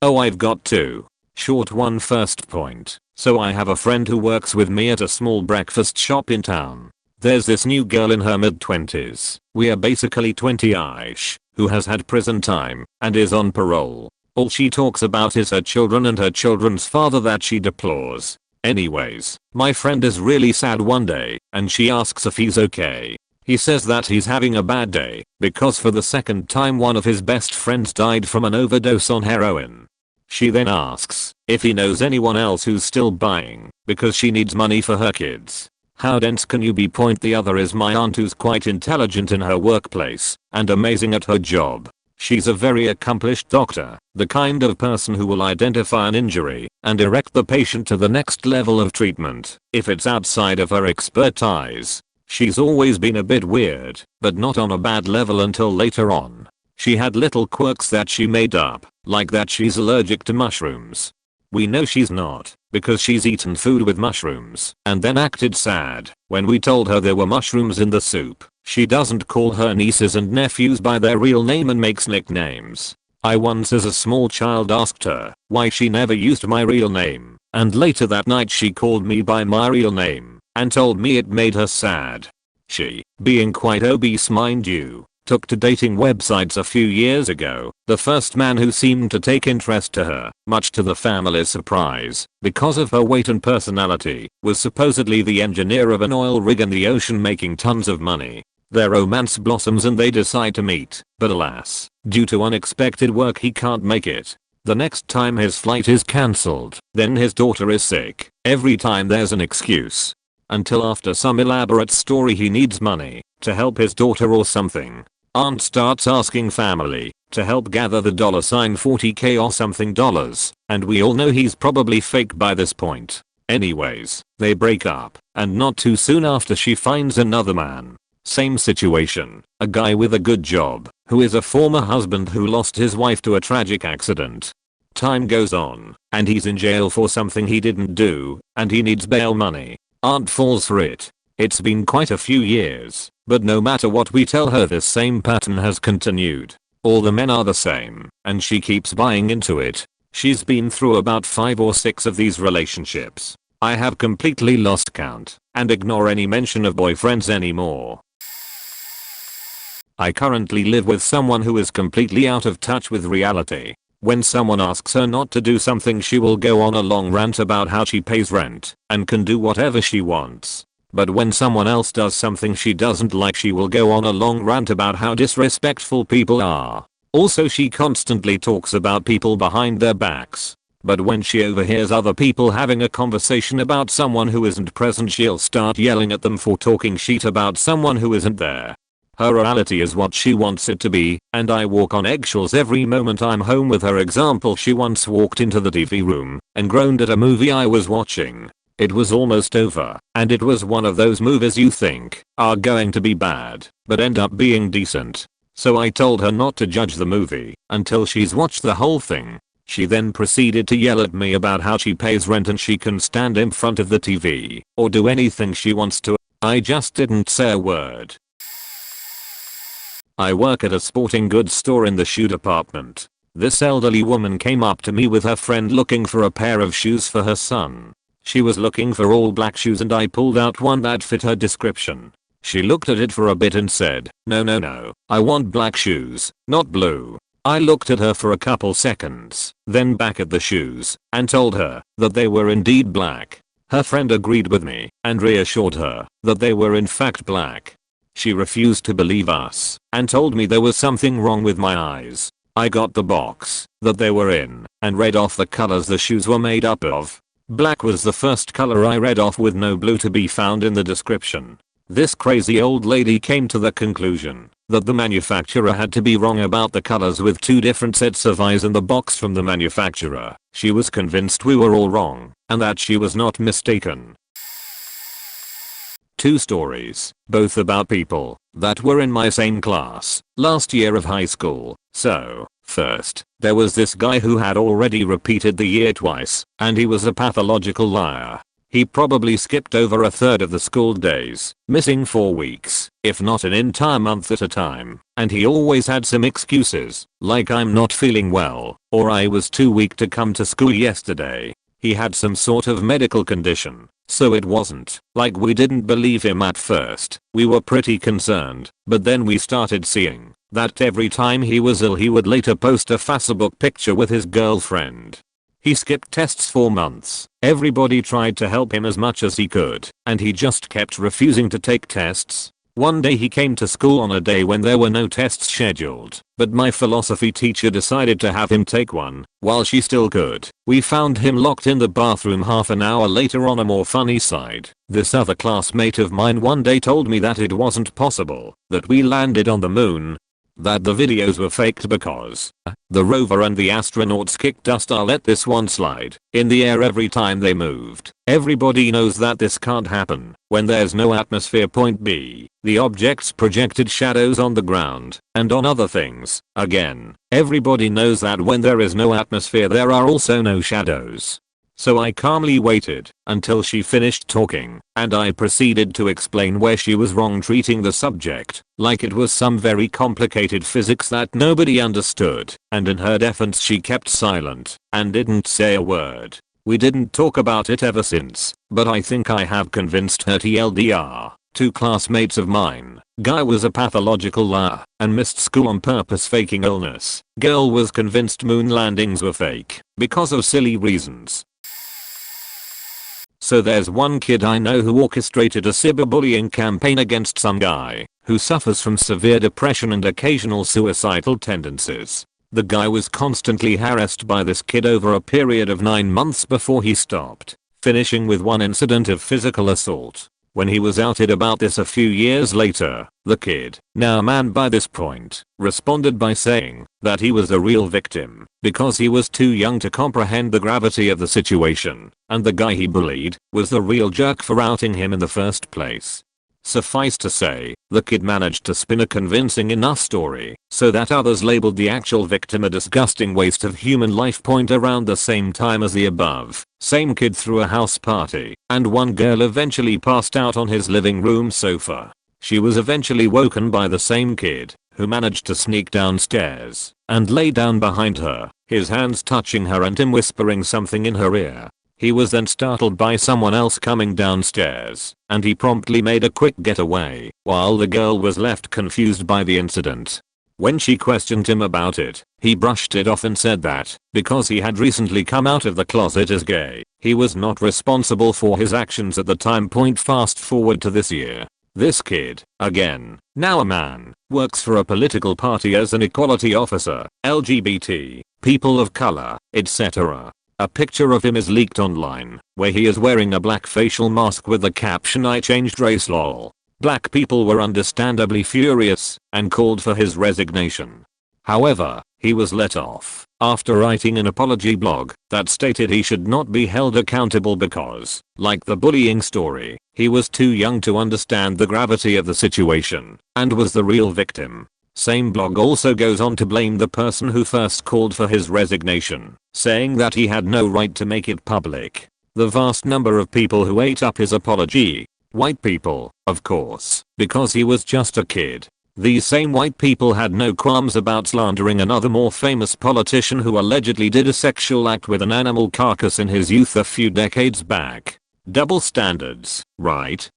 Oh, I've got two. Short one. First point. So I have a friend who works with me at a small breakfast shop in town. There's this new girl in her mid-20s, we are basically 20-ish, who has had prison time and is on parole. All she talks about is her children and her children's father that she deplores. Anyways, my friend is really sad one day, and she asks if he's okay. He says that he's having a bad day, because for the second time one of his best friends died from an overdose on heroin. She then asks if he knows anyone else who's still buying, because she needs money for her kids. How dense can you be? Point. The other is my aunt who's quite intelligent in her workplace, and amazing at her job. She's a very accomplished doctor, the kind of person who will identify an injury and direct the patient to the next level of treatment if it's outside of her expertise. She's always been a bit weird, but not on a bad level until later on. She had little quirks that she made up, like that she's allergic to mushrooms. We know she's not, because she's eaten food with mushrooms and then acted sad when we told her there were mushrooms in the soup. She doesn't call her nieces and nephews by their real name and makes nicknames. I once as a small child asked her why she never used my real name, and later that night she called me by my real name and told me it made her sad. She, being quite obese mind you, took to dating websites a few years ago. The first man who seemed to take interest to her, much to the family's surprise, because of her weight and personality, was supposedly the engineer of an oil rig in the ocean making tons of money. Their romance blossoms and they decide to meet, but alas, due to unexpected work he can't make it. The next time his flight is cancelled, then his daughter is sick. Every time there's an excuse. Until after some elaborate story he needs money to help his daughter or something. Aunt starts asking family to help gather the $40k or something dollars, and we all know he's probably fake by this point. Anyways, they break up, and not too soon after she finds another man. Same situation, a guy with a good job, who is a former husband who lost his wife to a tragic accident. Time goes on, and he's in jail for something he didn't do, and he needs bail money. Aunt falls for it. It's been quite a few years, but no matter what we tell her this same pattern has continued. All the men are the same, and she keeps buying into it. She's been through about 5 or 6 of these relationships. I have completely lost count, and ignore any mention of boyfriends anymore. I currently live with someone who is completely out of touch with reality. When someone asks her not to do something she will go on a long rant about how she pays rent and can do whatever she wants. But when someone else does something she doesn't like she will go on a long rant about how disrespectful people are. Also she constantly talks about people behind their backs. But when she overhears other people having a conversation about someone who isn't present she'll start yelling at them for talking shit about someone who isn't there. Her reality is what she wants it to be, and I walk on eggshells every moment I'm home with her. Example, she once walked into the TV room and groaned at a movie I was watching. It was almost over, and it was one of those movies you think are going to be bad, but end up being decent. So I told her not to judge the movie until she's watched the whole thing. She then proceeded to yell at me about how she pays rent and she can stand in front of the TV or do anything she wants to. I just didn't say a word. I work at a sporting goods store in the shoe department. This elderly woman came up to me with her friend looking for a pair of shoes for her son. She was looking for all black shoes and I pulled out one that fit her description. She looked at it for a bit and said, no, I want black shoes, not blue. I looked at her for a couple seconds, then back at the shoes, and told her that they were indeed black. Her friend agreed with me and reassured her that they were in fact black. She refused to believe us and told me there was something wrong with my eyes. I got the box that they were in and read off the colors the shoes were made up of. Black was the first color I read off, with no blue to be found in the description. This crazy old lady came to the conclusion that the manufacturer had to be wrong about the colors, with 2 different sets of eyes in the box from the manufacturer. She was convinced we were all wrong and that she was not mistaken. 2 stories, both about people that were in my same class last year of high school. So, first, there was this guy who had already repeated the year twice, and he was a pathological liar. He probably skipped over a third of the school days, missing 4 weeks, if not an entire month at a time, and he always had some excuses, like I'm not feeling well, or I was too weak to come to school yesterday. He had some sort of medical condition, so it wasn't like we didn't believe him at first. We were pretty concerned, but then we started seeing that every time he was ill he would later post a Facebook picture with his girlfriend. He skipped tests for months. Everybody tried to help him as much as he could, and he just kept refusing to take tests. One day he came to school on a day when there were no tests scheduled, but my philosophy teacher decided to have him take one while she still could. We found him locked in the bathroom half an hour later. On a more funny side, this other classmate of mine one day told me that it wasn't possible that we landed on the moon, that the videos were faked because the rover and the astronauts kicked dust. I'll let this one slide. In the air every time they moved. Everybody knows that this can't happen when there's no atmosphere. Point B. The objects projected shadows on the ground and on other things. Again, everybody knows that when there is no atmosphere there are also no shadows. So I calmly waited until she finished talking, and I proceeded to explain where she was wrong, treating the subject like it was some very complicated physics that nobody understood, and in her defense she kept silent and didn't say a word. We didn't talk about it ever since, but I think I have convinced her. TLDR, 2 classmates of mine. Guy was a pathological liar and missed school on purpose, faking illness. Girl was convinced moon landings were fake because of silly reasons. So there's one kid I know who orchestrated a cyberbullying campaign against some guy who suffers from severe depression and occasional suicidal tendencies. The guy was constantly harassed by this kid over a period of 9 months before he stopped, finishing with one incident of physical assault. When he was outed about this a few years later, the kid, now a man by this point, responded by saying that he was the real victim because he was too young to comprehend the gravity of the situation, and the guy he bullied was the real jerk for outing him in the first place. Suffice to say, the kid managed to spin a convincing enough story so that others labeled the actual victim a disgusting waste of human life. Around the same time as the above, same kid threw a house party, and one girl eventually passed out on his living room sofa. She was eventually woken by the same kid, who managed to sneak downstairs and lay down behind her, his hands touching her and him whispering something in her ear. He was then startled by someone else coming downstairs, and he promptly made a quick getaway, while the girl was left confused by the incident. When she questioned him about it, he brushed it off and said that, because he had recently come out of the closet as gay, he was not responsible for his actions at the time. Fast forward to this year. This kid, again, now a man, works for a political party as an equality officer, LGBT, people of color, etc. A picture of him is leaked online, where he is wearing a black facial mask with the caption "I changed race lol." Black people were understandably furious and called for his resignation. However, he was let off after writing an apology blog that stated he should not be held accountable because, like the bullying story, he was too young to understand the gravity of the situation and was the real victim. Same blog also goes on to blame the person who first called for his resignation, saying that he had no right to make it public. The vast number of people who ate up his apology, white people, of course, because he was just a kid. These same white people had no qualms about slandering another more famous politician who allegedly did a sexual act with an animal carcass in his youth a few decades back. Double standards, right?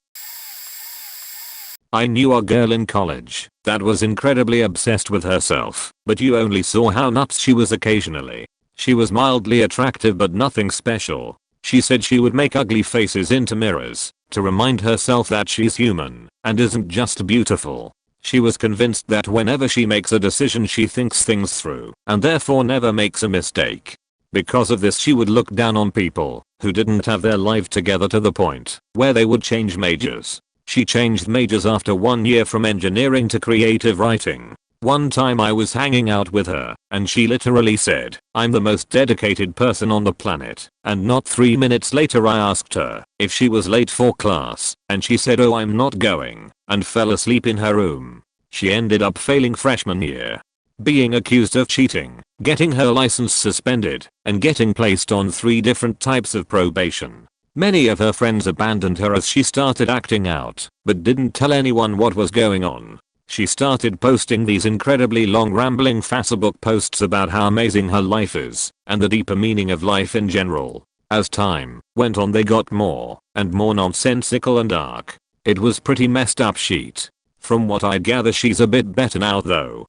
I knew a girl in college that was incredibly obsessed with herself, but you only saw how nuts she was occasionally. She was mildly attractive but nothing special. She said she would make ugly faces into mirrors to remind herself that she's human and isn't just beautiful. She was convinced that whenever she makes a decision she thinks things through and therefore never makes a mistake. Because of this she would look down on people who didn't have their life together to the point where they would change majors. She changed majors after 1 year from engineering to creative writing. One time I was hanging out with her and she literally said, "I'm the most dedicated person on the planet," and not 3 minutes later I asked her if she was late for class and she said, "Oh, I'm not going," and fell asleep in her room. She ended up failing freshman year, being accused of cheating, getting her license suspended, and getting placed on 3 different types of probation. Many of her friends abandoned her as she started acting out, but didn't tell anyone what was going on. She started posting these incredibly long rambling Facebook posts about how amazing her life is, and the deeper meaning of life in general. As time went on they got more and more nonsensical and dark. It was pretty messed up shit. From what I gather she's a bit better now though.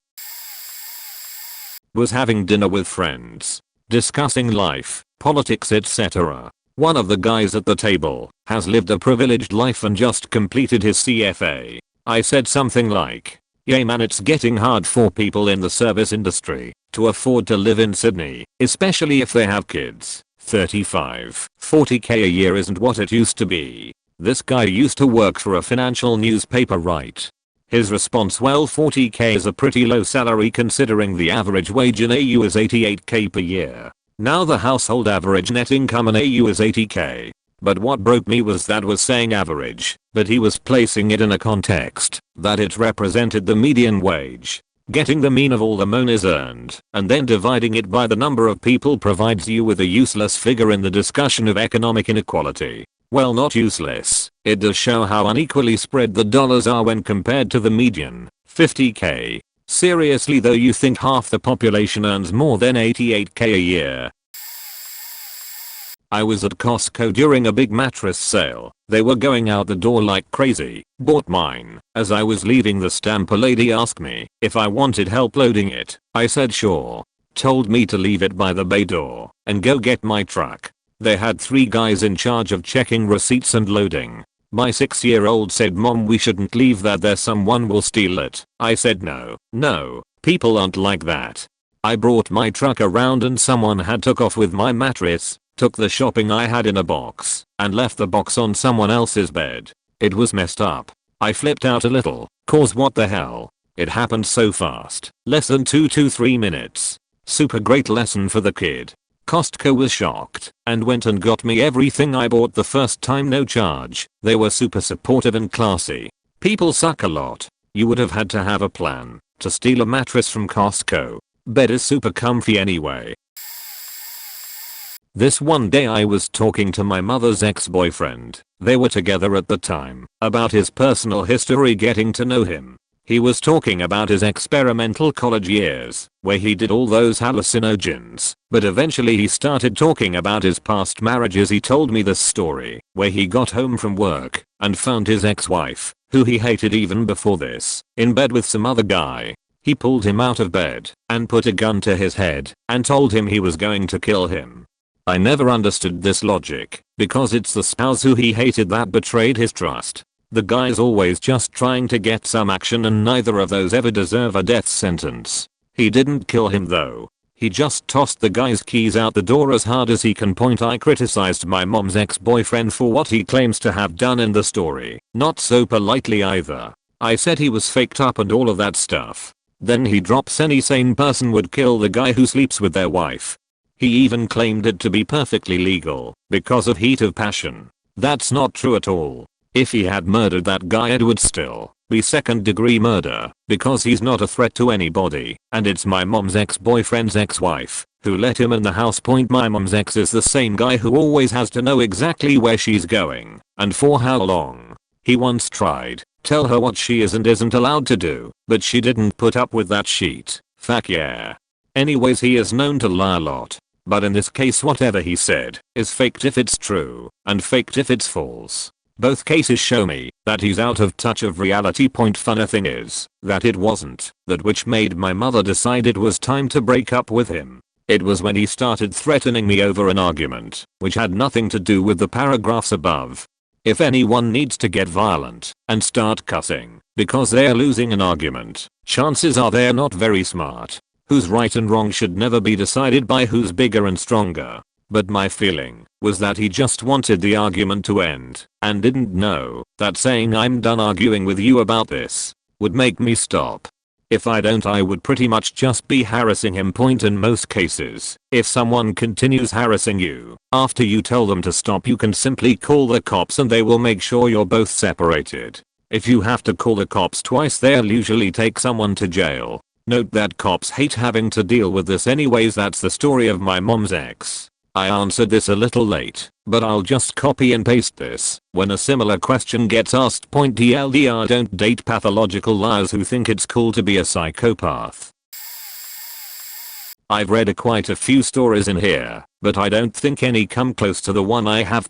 Was having dinner with friends, discussing life, politics etc. One of the guys at the table has lived a privileged life and just completed his CFA. I said something like, "Yay man, it's getting hard for people in the service industry to afford to live in Sydney, especially if they have kids. 35-40k a year isn't what it used to be." This guy used to work for a financial newspaper, right? His response, "Well, 40k is a pretty low salary considering the average wage in AU is 88k per year. Now the household average net income in AU is 80k. But what broke me was that was saying average, but he was placing it in a context that it represented the median wage. Getting the mean of all the monies earned and then dividing it by the number of people provides you with a useless figure in the discussion of economic inequality. Well, not useless, it does show how unequally spread the dollars are when compared to the median, 50k. Seriously though, you think half the population earns more than 88k a year? I was at Costco during a big mattress sale. They were going out the door like crazy. Bought mine. As I was leaving the stamp, a lady asked me if I wanted help loading it. I said sure. Told me to leave it by the bay door and go get my truck. They had 3 guys in charge of checking receipts and loading. My 6-year-old said, "Mom, we shouldn't leave that there, someone will steal it." I said no, people aren't like that. I brought my truck around and someone had took off with my mattress, took the shopping I had in a box, and left the box on someone else's bed. It was messed up. I flipped out a little, cause what the hell? It happened so fast, less than 2 to 3 minutes. Super great lesson for the kid. Costco was shocked and went and got me everything I bought the first time, no charge. They were super supportive and classy. People suck a lot. You would have had to have a plan to steal a mattress from Costco. Bed is super comfy anyway. This one day I was talking to my mother's ex-boyfriend. They were together at the time. About his personal history, getting to know him. He was talking about his experimental college years, where he did all those hallucinogens, but eventually he started talking about his past marriages. He told me this story, where he got home from work and found his ex-wife, who he hated even before this, in bed with some other guy. He pulled him out of bed and put a gun to his head and told him he was going to kill him. I never understood this logic, because it's the spouse who he hated that betrayed his trust. The guy's always just trying to get some action and neither of those ever deserve a death sentence. He didn't kill him though. He just tossed the guy's keys out the door as hard as he can point. I criticized my mom's ex-boyfriend for what he claims to have done in the story. Not so politely either. I said he was faked up and all of that stuff. Then he drops any sane person would kill the guy who sleeps with their wife. He even claimed it to be perfectly legal because of heat of passion. That's not true at all. If he had murdered that guy, it would still be second-degree murder because he's not a threat to anybody, and it's my mom's ex-boyfriend's ex-wife who let him in the house. Point: my mom's ex is the same guy who always has to know exactly where she's going and for how long. He once tried tell her what she is and isn't allowed to do, but she didn't put up with that shit. Fuck yeah. Anyways, he is known to lie a lot. But in this case, whatever he said is faked if it's true and faked if it's false. Both cases show me that he's out of touch of reality. Funny thing is that it wasn't that which made my mother decide it was time to break up with him. It was when he started threatening me over an argument, which had nothing to do with the paragraphs above. If anyone needs to get violent and start cussing because they're losing an argument, chances are they're not very smart. Who's right and wrong should never be decided by who's bigger and stronger. But my feeling was that he just wanted the argument to end and didn't know that saying "I'm done arguing with you about this" would make me stop. If I don't, I would pretty much just be harassing him. In most cases, if someone continues harassing you after you tell them to stop, you can simply call the cops and they will make sure you're both separated. If you have to call the cops twice, they'll usually take someone to jail. Note that cops hate having to deal with this anyways. That's the story of my mom's ex. I answered this a little late, but I'll just copy and paste this when a similar question gets asked. TLDR, don't date pathological liars who think it's cool to be a psychopath. I've read quite a few stories in here, but I don't think any come close to the one I have.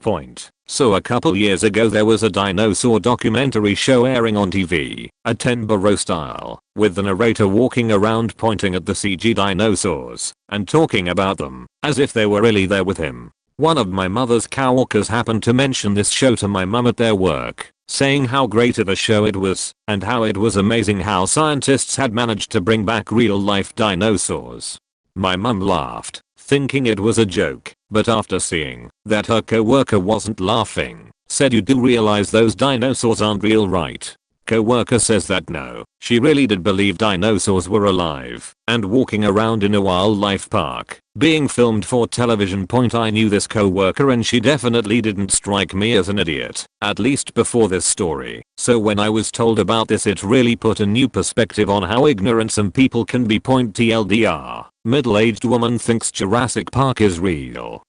So a couple years ago there was a dinosaur documentary show airing on TV, Attenborough style, with the narrator walking around pointing at the CG dinosaurs and talking about them as if they were really there with him. One of my mother's coworkers happened to mention this show to my mum at their work, saying how great of a show it was and how it was amazing how scientists had managed to bring back real life dinosaurs. My mum laughed, thinking it was a joke, but after seeing that her coworker wasn't laughing, said, "You do realize those dinosaurs aren't real, right?" Coworker says that no, she really did believe dinosaurs were alive and walking around in a wildlife park, being filmed for television. I knew this coworker and she definitely didn't strike me as an idiot, at least before this story. So when I was told about this, it really put a new perspective on how ignorant some people can be. TLDR, middle-aged woman thinks Jurassic Park is real.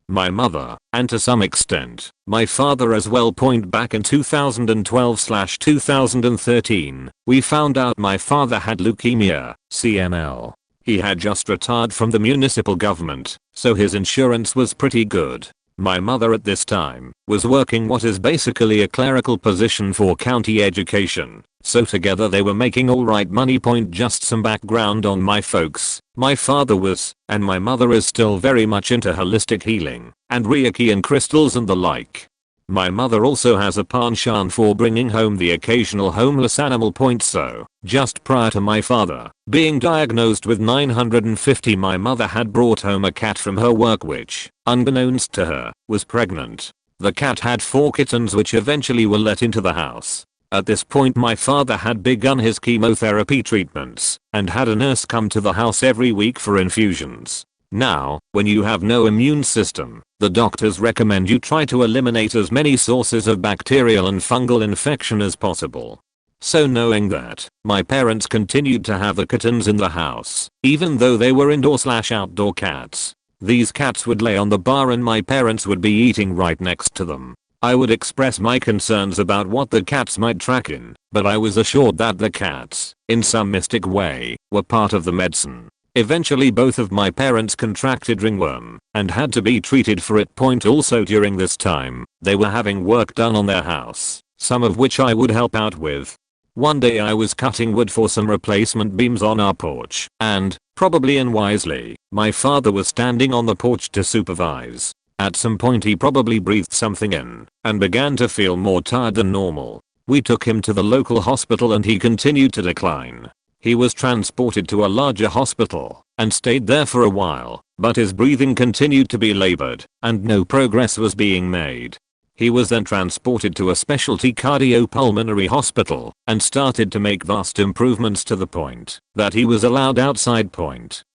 My mother, and to some extent, my father as well. Back in 2012/2013, we found out my father had leukemia, CML. He had just retired from the municipal government, so his insurance was pretty good. My mother at this time was working what is basically a clerical position for county education, so together they were making alright money. Just some background on my folks. My father was, and my mother is still, very much into holistic healing and Reiki and crystals and the like. My mother also has a penchant for bringing home the occasional homeless animal. So, just prior to my father being diagnosed with 950, my mother had brought home a cat from her work which, unbeknownst to her, was pregnant. The cat had 4 kittens which eventually were let into the house. At this point my father had begun his chemotherapy treatments and had a nurse come to the house every week for infusions. Now, when you have no immune system, the doctors recommend you try to eliminate as many sources of bacterial and fungal infection as possible. So knowing that, my parents continued to have the kittens in the house, even though they were indoor/outdoor cats. These cats would lay on the bar and my parents would be eating right next to them. I would express my concerns about what the cats might track in, but I was assured that the cats, in some mystic way, were part of the medicine. Eventually both of my parents contracted ringworm and had to be treated for it. Also during this time, they were having work done on their house, some of which I would help out with. One day I was cutting wood for some replacement beams on our porch, and, probably unwisely, my father was standing on the porch to supervise. At some point he probably breathed something in and began to feel more tired than normal. We took him to the local hospital and he continued to decline. He was transported to a larger hospital and stayed there for a while, but his breathing continued to be labored and no progress was being made. He was then transported to a specialty cardiopulmonary hospital and started to make vast improvements to the point that he was allowed outside.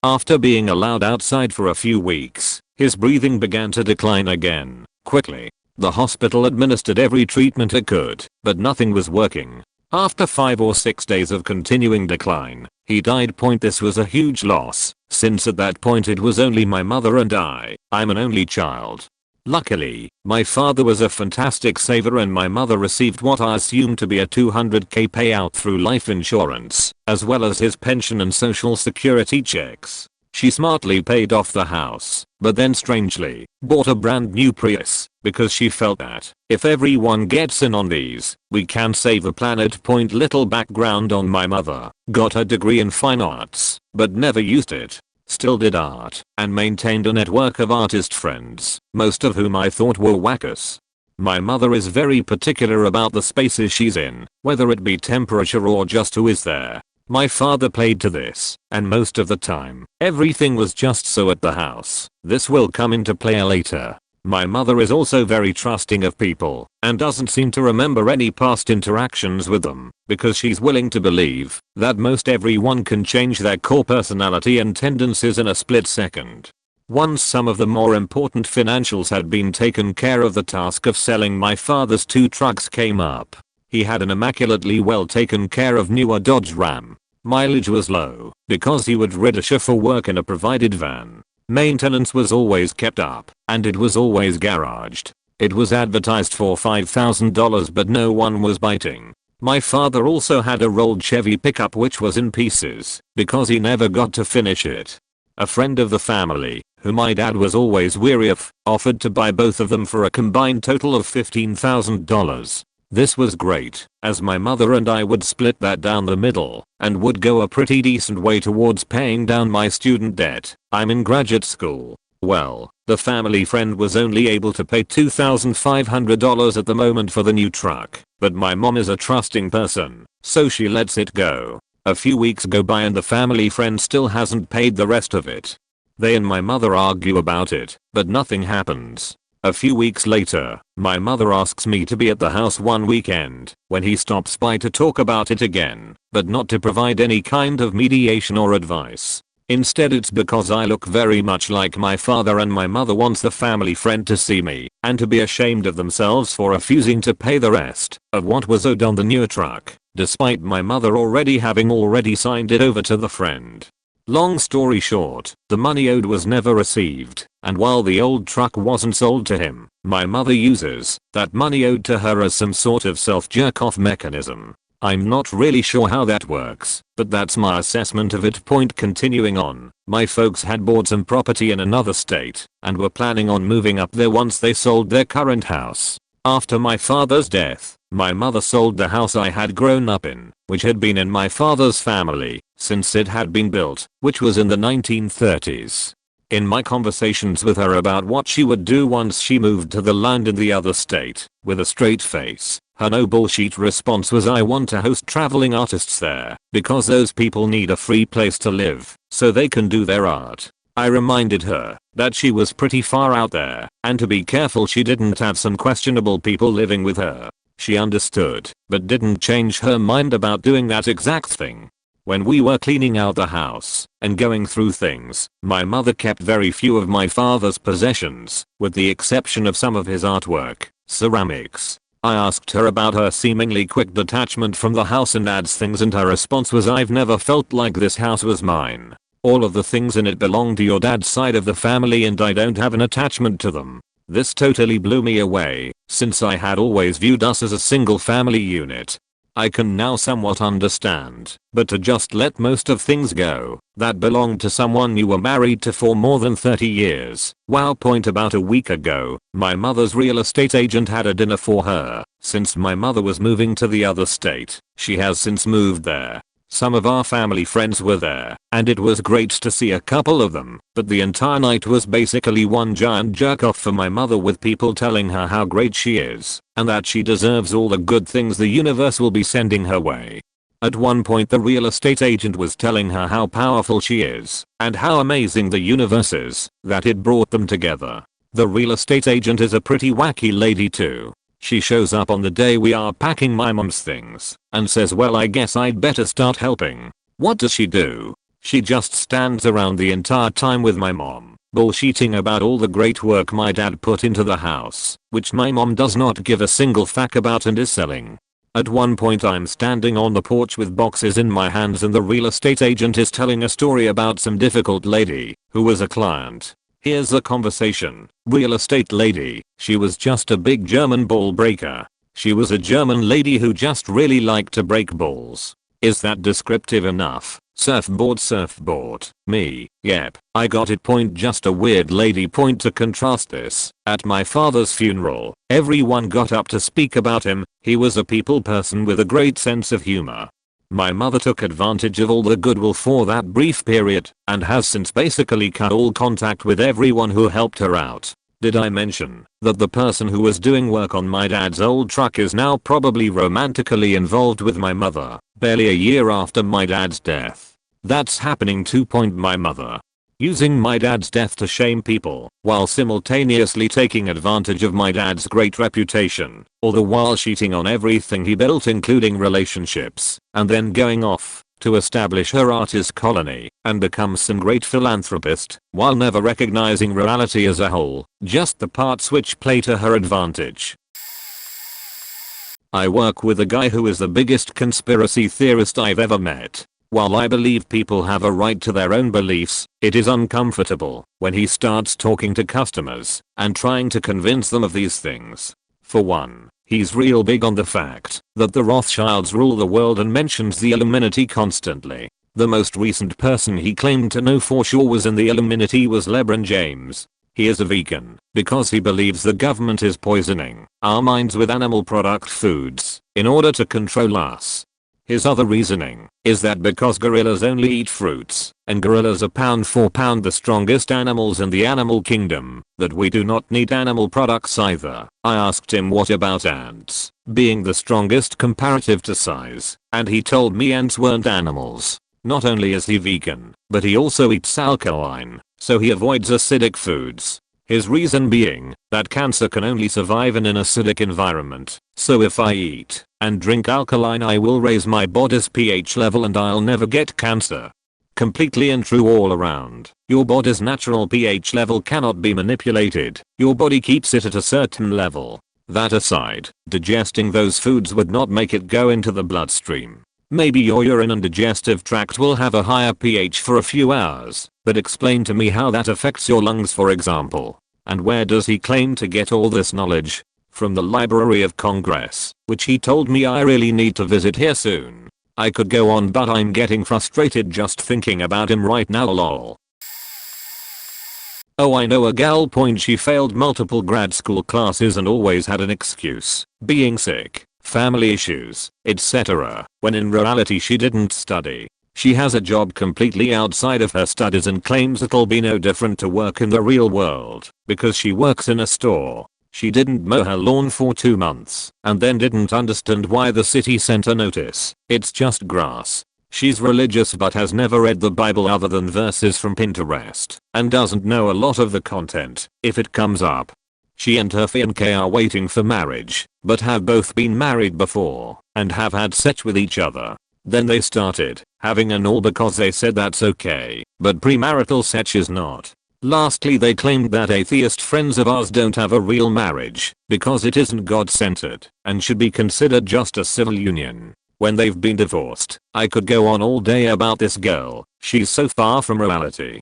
After being allowed outside for a few weeks, his breathing began to decline again, quickly. The hospital administered every treatment it could, but nothing was working. After 5 or 6 days of continuing decline, he died. This was a huge loss, since at that point it was only my mother and I'm an only child. Luckily, my father was a fantastic saver and my mother received what I assumed to be a $200k payout through life insurance, as well as his pension and social security checks. She smartly paid off the house, but then strangely, bought a brand new Prius, because she felt that, if everyone gets in on these, we can save the planet. Little background on my mother: got her degree in fine arts, but never used it. Still did art, and maintained a network of artist friends, most of whom I thought were whackers. My mother is very particular about the spaces she's in, whether it be temperature or just who is there. My father played to this, and most of the time, everything was just so at the house. This will come into play later. My mother is also very trusting of people, and doesn't seem to remember any past interactions with them, because she's willing to believe that most everyone can change their core personality and tendencies in a split second. Once some of the more important financials had been taken care of, the task of selling my father's 2 trucks came up. He had an immaculately well taken care of newer Dodge Ram. Mileage was low, because he would rid a chauffeur work in a provided van. Maintenance was always kept up, and it was always garaged. It was advertised for $5,000, but no one was biting. My father also had a rolled Chevy pickup which was in pieces, because he never got to finish it. A friend of the family, who my dad was always weary of, offered to buy both of them for a combined total of $15,000. This was great, as my mother and I would split that down the middle, and would go a pretty decent way towards paying down my student debt. I'm in graduate school. Well, the family friend was only able to pay $2,500 at the moment for the new truck, but my mom is a trusting person, so she lets it go. A few weeks go by and the family friend still hasn't paid the rest of it. They and my mother argue about it, but nothing happens. A few weeks later, my mother asks me to be at the house one weekend, when he stops by to talk about it again, but not to provide any kind of mediation or advice. Instead, it's because I look very much like my father, and my mother wants the family friend to see me and to be ashamed of themselves for refusing to pay the rest of what was owed on the newer truck, despite my mother having signed it over to the friend. Long story short, the money owed was never received, and while the old truck wasn't sold to him, my mother uses that money owed to her as some sort of self-jerk-off mechanism. I'm not really sure how that works, but that's my assessment of it. Continuing on, my folks had bought some property in another state, and were planning on moving up there once they sold their current house. After my father's death, my mother sold the house I had grown up in, which had been in my father's family since it had been built, which was in the 1930s. In my conversations with her about what she would do once she moved to the land in the other state, with a straight face, her no bullshit response was, I want to host traveling artists there, because those people need a free place to live, so they can do their art. I reminded her that she was pretty far out there, and to be careful she didn't have some questionable people living with her. She understood, but didn't change her mind about doing that exact thing. When we were cleaning out the house and going through things, my mother kept very few of my father's possessions, with the exception of some of his artwork, ceramics. I asked her about her seemingly quick detachment from the house and dad's things, and her response was, I've never felt like this house was mine. All of the things in it belong to your dad's side of the family and I don't have an attachment to them. This totally blew me away, since I had always viewed us as a single family unit. I can now somewhat understand, but to just let most of things go that belonged to someone you were married to for more than 30 years. Wow. About a week ago, my mother's real estate agent had a dinner for her. Since my mother was moving to the other state, she has since moved there. Some of our family friends were there, and it was great to see a couple of them, but the entire night was basically one giant jerk off for my mother, with people telling her how great she is, and that she deserves all the good things the universe will be sending her way. At one point the real estate agent was telling her how powerful she is, and how amazing the universe is, that it brought them together. The real estate agent is a pretty wacky lady too. She shows up on the day we are packing my mom's things, and says, well, I guess I'd better start helping. What does she do? She just stands around the entire time with my mom, bullshitting about all the great work my dad put into the house, which my mom does not give a single fuck about and is selling. At one point I'm standing on the porch with boxes in my hands and the real estate agent is telling a story about some difficult lady who was a client. Here's the conversation. Real estate lady, she was just a big German ball breaker. She was a German lady who just really liked to break balls. Is that descriptive enough? Surfboard. Me. Yep, I got it. Point. Just a weird lady. Point. To contrast this, at my father's funeral, everyone got up to speak about him. He was a people person with a great sense of humor. My mother took advantage of all the goodwill for that brief period and has since basically cut all contact with everyone who helped her out. Did I mention that the person who was doing work on my dad's old truck is now probably romantically involved with my mother, barely a year after my dad's death? That's happening too. My mother using my dad's death to shame people while simultaneously taking advantage of my dad's great reputation, all the while cheating on everything he built including relationships, and then going off to establish her artist colony and become some great philanthropist while never recognizing reality as a whole, just the parts which play to her advantage. I work with a guy who is the biggest conspiracy theorist I've ever met. While I believe people have a right to their own beliefs, it is uncomfortable when he starts talking to customers and trying to convince them of these things. For one, he's real big on the fact that the Rothschilds rule the world and mentions the Illuminati constantly. The most recent person he claimed to know for sure was in the Illuminati was LeBron James. He is a vegan because he believes the government is poisoning our minds with animal product foods in order to control us. His other reasoning is that because gorillas only eat fruits, and gorillas are pound for pound the strongest animals in the animal kingdom, that we do not need animal products either. I asked him what about ants being the strongest comparative to size, and he told me ants weren't animals. Not only is he vegan, but he also eats alkaline, so he avoids acidic foods. His reason being that cancer can only survive in an acidic environment, so if I eat and drink alkaline I will raise my body's pH level and I'll never get cancer. Completely untrue all around. Your body's natural pH level cannot be manipulated. Your body keeps it at a certain level. That aside, digesting those foods would not make it go into the bloodstream. Maybe your urine and digestive tract will have a higher pH for a few hours, but explain to me how that affects your lungs for example. And where does he claim to get all this knowledge? From the Library of Congress, which he told me I really need to visit here soon. I could go on but I'm getting frustrated just thinking about him right now lol. Oh, I know a gal. She failed multiple grad school classes and always had an excuse, being sick, family issues, etc. when in reality she didn't study. She has a job completely outside of her studies and claims it'll be no different to work in the real world because she works in a store. She didn't mow her lawn for 2 months and then didn't understand why the city sent a notice. It's just grass. She's religious but has never read the Bible other than verses from Pinterest and doesn't know a lot of the content if it comes up. She and her fiancé are waiting for marriage but have both been married before and have had sex with each other. Then they started having an all because they said that's okay, but premarital sex is not. Lastly, they claimed that atheist friends of ours don't have a real marriage because it isn't God-centered and should be considered just a civil union when they've been divorced. I could go on all day about this girl. She's so far from reality.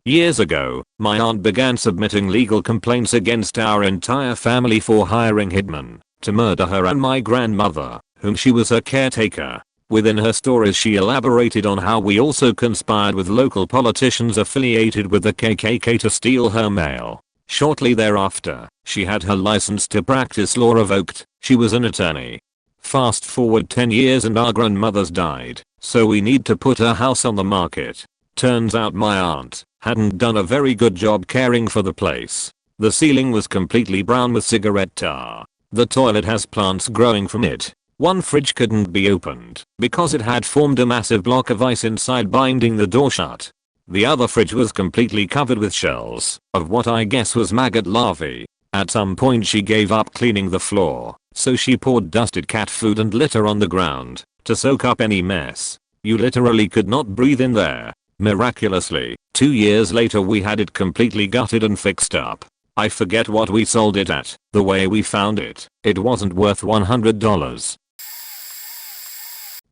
Years ago, my aunt began submitting legal complaints against our entire family for hiring hitmen to murder her and my grandmother, whom she was her caretaker. Within her stories she elaborated on how we also conspired with local politicians affiliated with the KKK to steal her mail. Shortly thereafter, she had her license to practice law revoked. She was an attorney. Fast forward 10 years and our grandmother's died, so we need to put her house on the market. Turns out my aunt hadn't done a very good job caring for the place. The ceiling was completely brown with cigarette tar. The toilet has plants growing from it. One fridge couldn't be opened because it had formed a massive block of ice inside binding the door shut. The other fridge was completely covered with shells of what I guess was maggot larvae. At some point she gave up cleaning the floor, so she poured dusted cat food and litter on the ground to soak up any mess. You literally could not breathe in there. Miraculously, 2 years later we had it completely gutted and fixed up. I forget what we sold it at. The way we found it, it wasn't worth $100.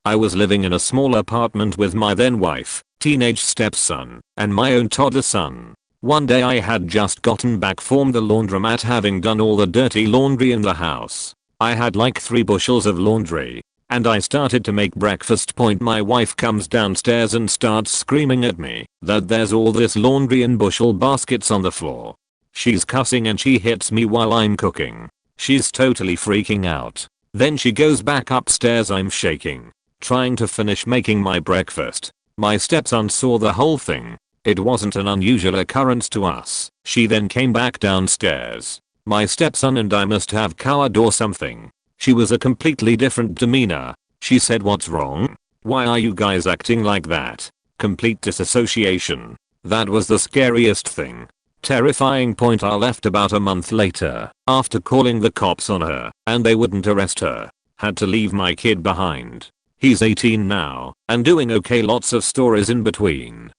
I was living in a small apartment with my then wife, teenage stepson, and my own toddler son. One day I had just gotten back from the laundromat having done all the dirty laundry in the house. I had like 3 bushels of laundry. and I started to make breakfast. My wife comes downstairs and starts screaming at me that there's all this laundry in bushel baskets on the floor. She's cussing and she hits me while I'm cooking. She's totally freaking out. Then she goes back upstairs. I'm shaking, trying to finish making my breakfast. My stepson saw the whole thing. It wasn't an unusual occurrence to us. She then came back downstairs. My stepson and I must have cowered or something. She was a completely different demeanor. She said, "What's wrong? Why are you guys acting like that?" Complete disassociation. That was the scariest thing. Terrifying. I left about a month later after calling the cops on her and they wouldn't arrest her. Had to leave my kid behind. He's 18 now and doing okay. Lots of stories in between.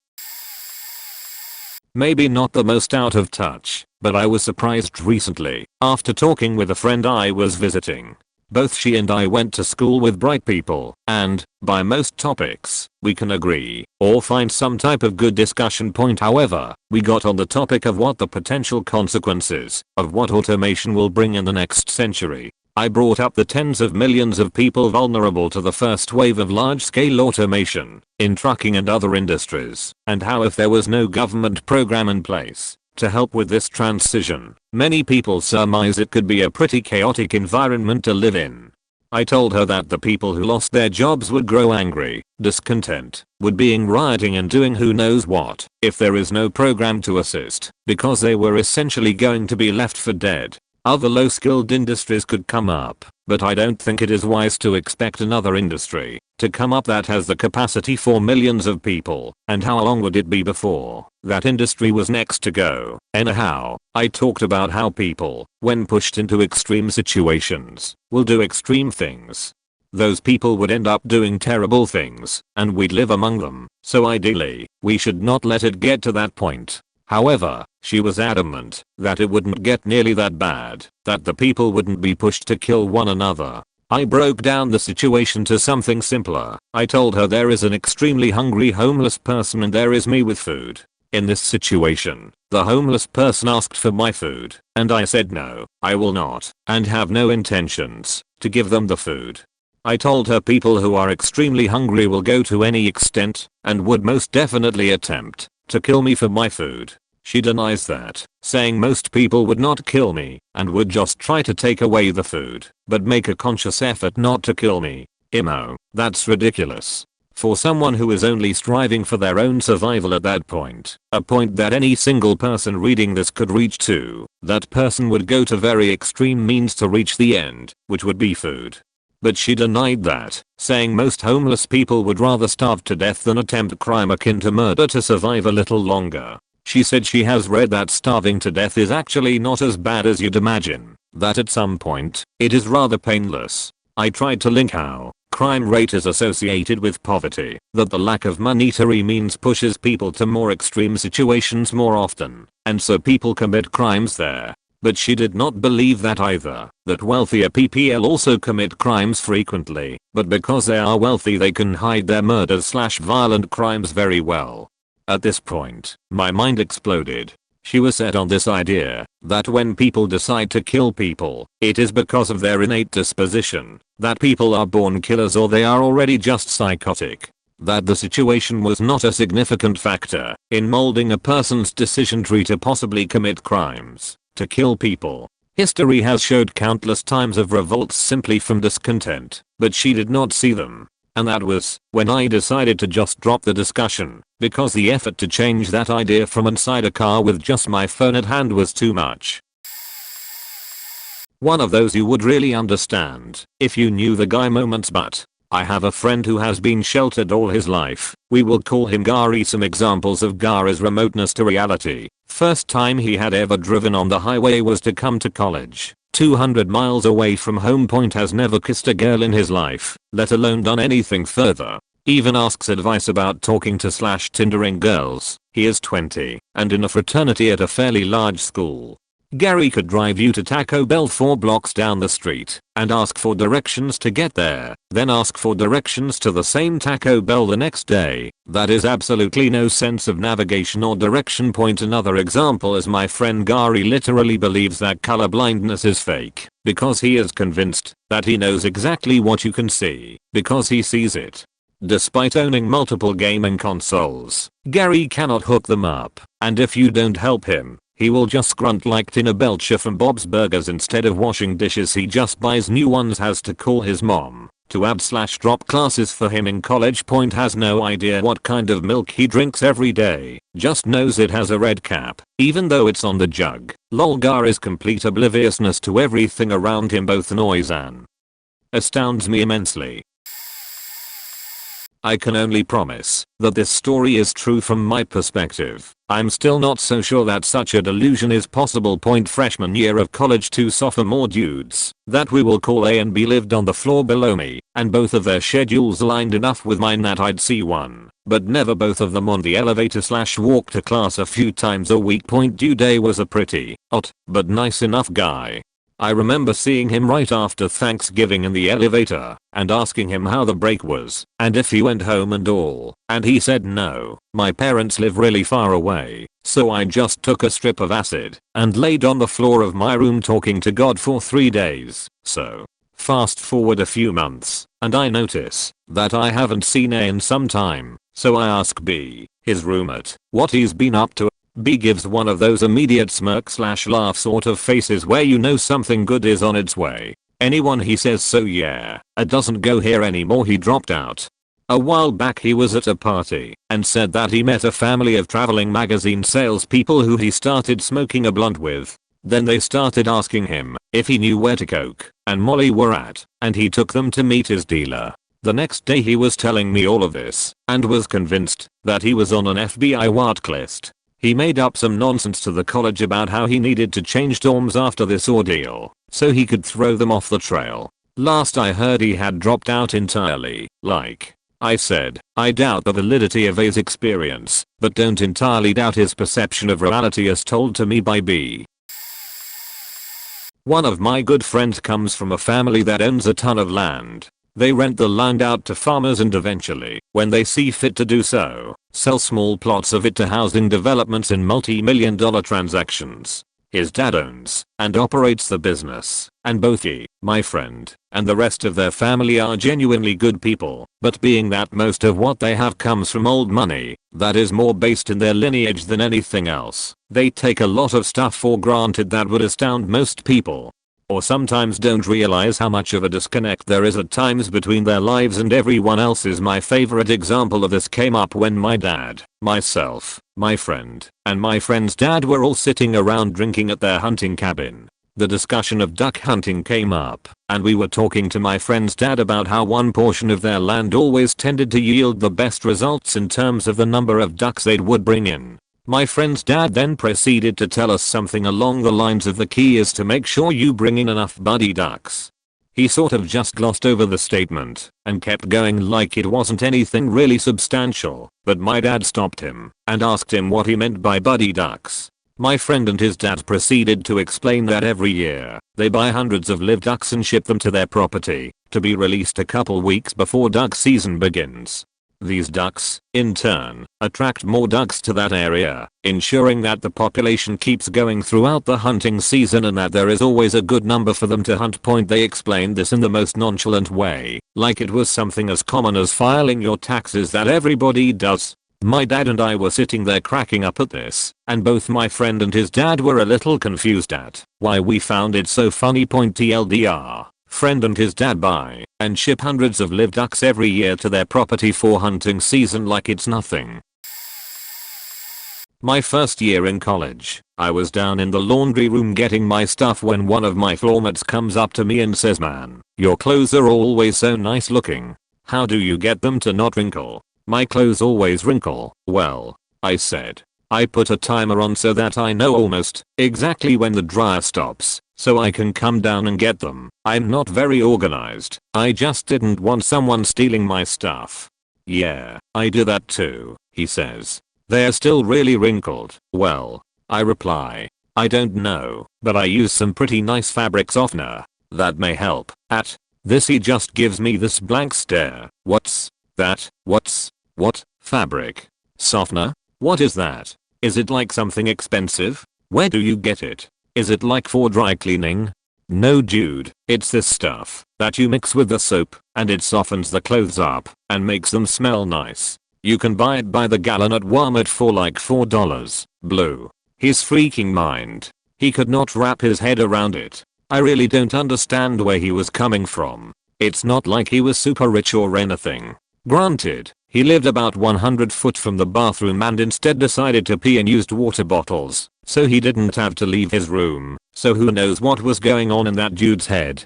Maybe not the most out of touch, but I was surprised recently after talking with a friend I was visiting. Both she and I went to school with bright people, and, by most topics, we can agree or find some type of good discussion point. However, we got on the topic of what the potential consequences of what automation will bring in the next century. I brought up the tens of millions of people vulnerable to the first wave of large-scale automation in trucking and other industries, and how if there was no government program in place to help with this transition, many people surmise it could be a pretty chaotic environment to live in. I told her that the people who lost their jobs would grow angry, discontent, would be rioting and doing who knows what if there is no program to assist, because they were essentially going to be left for dead. Other low-skilled industries could come up, but I don't think it is wise to expect another industry to come up that has the capacity for millions of people. And how long would it be before that industry was next to go? Anyhow, I talked about how people, when pushed into extreme situations, will do extreme things. Those people would end up doing terrible things, and we'd live among them. So ideally, we should not let it get to that point. However, she was adamant that it wouldn't get nearly that bad, that the people wouldn't be pushed to kill one another. I broke down the situation to something simpler. I told her there is an extremely hungry homeless person and there is me with food. In this situation, the homeless person asked for my food, and I said no, I will not, and have no intentions to give them the food. I told her people who are extremely hungry will go to any extent, and would most definitely attempt to kill me for my food. She denies that, saying most people would not kill me and would just try to take away the food, but make a conscious effort not to kill me. Imo, that's ridiculous. For someone who is only striving for their own survival at that point, a point that any single person reading this could reach to, that person would go to very extreme means to reach the end, which would be food. But she denied that, saying most homeless people would rather starve to death than attempt crime akin to murder to survive a little longer. She said she has read that starving to death is actually not as bad as you'd imagine, that at some point, it is rather painless. I tried to link how crime rate is associated with poverty, that the lack of monetary means pushes people to more extreme situations more often, and so people commit crimes there. But she did not believe that either, that wealthier people also commit crimes frequently, but because they are wealthy they can hide their murders/violent crimes very well. At this point, my mind exploded. She was set on this idea that when people decide to kill people, it is because of their innate disposition, that people are born killers or they are already just psychotic. That the situation was not a significant factor in molding a person's decision tree to possibly commit crimes. To kill people. History has showed countless times of revolts simply from discontent, but she did not see them. And that was when I decided to just drop the discussion, because the effort to change that idea from inside a car with just my phone at hand was too much. One of those you would really understand if you knew the guy moments, but I have a friend who has been sheltered all his life. We will call him Gary. Some examples of Gary's remoteness to reality. First time he had ever driven on the highway was to come to college. 200 miles away from home. Has never kissed a girl in his life, let alone done anything further. Even asks advice about talking to/tindering girls. He is 20 and in a fraternity at a fairly large school. Gary could drive you to Taco Bell 4 blocks down the street and ask for directions to get there, then ask for directions to the same Taco Bell the next day. That is absolutely no sense of navigation or direction. Point. Another example is my friend Gary literally believes that color blindness is fake because he is convinced that he knows exactly what you can see because he sees it. Despite owning multiple gaming consoles, Gary cannot hook them up, and if you don't help him, he will just grunt like Tina Belcher from Bob's Burgers. Instead of washing dishes, he just buys new ones. Has to call his mom to add/drop classes for him in college. Point. Has no idea what kind of milk he drinks every day, just knows it has a red cap, even though it's on the jug. Lol. Gary's complete obliviousness to everything around him both annoys and astounds me immensely. I can only promise that this story is true from my perspective. I'm still not so sure that such a delusion is possible. Point. Freshman year of college, 2 sophomore dudes that we will call A and B lived on the floor below me, and both of their schedules aligned enough with mine that I'd see one, but never both of them on the elevator/walk to class a few times a week. Point. Due day was a pretty hot but nice enough guy. I remember seeing him right after Thanksgiving in the elevator and asking him how the break was and if he went home and all, and he said no, my parents live really far away, so I just took a strip of acid and laid on the floor of my room talking to God for 3 days. So fast forward a few months and I notice that I haven't seen A in some time, so I ask B, his roommate, what he's been up to. B gives one of those immediate smirk/laugh sort of faces where you know something good is on its way. Anyone he says so yeah, A doesn't go here anymore, he dropped out. A while back he was at a party and said that he met a family of traveling magazine salespeople who he started smoking a blunt with. Then they started asking him if he knew where to coke and Molly were at, and he took them to meet his dealer. The next day he was telling me all of this and was convinced that he was on an FBI watch list. He made up some nonsense to the college about how he needed to change dorms after this ordeal so he could throw them off the trail. Last I heard he had dropped out entirely. Like I said, I doubt the validity of A's experience, but don't entirely doubt his perception of reality as told to me by B. One of my good friends comes from a family that owns a ton of land. They rent the land out to farmers and eventually, when they see fit to do so, sell small plots of it to housing developments in multi-million-dollar transactions. His dad owns and operates the business, and both he, my friend, and the rest of their family are genuinely good people, but being that most of what they have comes from old money, that is more based in their lineage than anything else, they take a lot of stuff for granted that would astound most people. Or sometimes don't realize how much of a disconnect there is at times between their lives and everyone else's. My favorite example of this came up when my dad, myself, my friend, and my friend's dad were all sitting around drinking at their hunting cabin. The discussion of duck hunting came up, and we were talking to my friend's dad about how one portion of their land always tended to yield the best results in terms of the number of ducks they would bring in. My friend's dad then proceeded to tell us something along the lines of the key is to make sure you bring in enough buddy ducks. He sort of just glossed over the statement and kept going like it wasn't anything really substantial, but my dad stopped him and asked him what he meant by buddy ducks. My friend and his dad proceeded to explain that every year they buy hundreds of live ducks and ship them to their property to be released a couple weeks before duck season begins. These ducks, in turn, attract more ducks to that area, ensuring that the population keeps going throughout the hunting season and that there is always a good number for them to hunt. They explained this in the most nonchalant way, like it was something as common as filing your taxes that everybody does. My dad and I were sitting there cracking up at this, and both my friend and his dad were a little confused at why we found it so funny. TLDR. Friend and his dad buy and ship hundreds of live ducks every year to their property for hunting season like it's nothing. My first year in college, I was down in the laundry room getting my stuff when one of my floormates comes up to me and says, "Man, your clothes are always so nice looking. How do you get them to not wrinkle?" "My clothes always wrinkle." "Well," I said, "I put a timer on so that I know almost exactly when the dryer stops, so I can come down and get them. I'm not very organized. I just didn't want someone stealing my stuff." "Yeah, I do that too," he says. "They're still really wrinkled." "Well," I reply, I don't know, but I use some pretty nice fabric softener. That may help. At this he just gives me this blank stare. What's that? What? Fabric softener? What is that? Is it like something expensive? Where do you get it? Is it like for dry cleaning? No dude, it's this stuff that you mix with the soap and it softens the clothes up and makes them smell nice. You can buy it by the gallon at Walmart for like $4. Blew his freaking mind. He could not wrap his head around it. I really don't understand where he was coming from. It's not like he was super rich or anything. Granted, he lived about 100 foot from the bathroom and instead decided to pee and used water bottles, so he didn't have to leave his room, so who knows what was going on in that dude's head.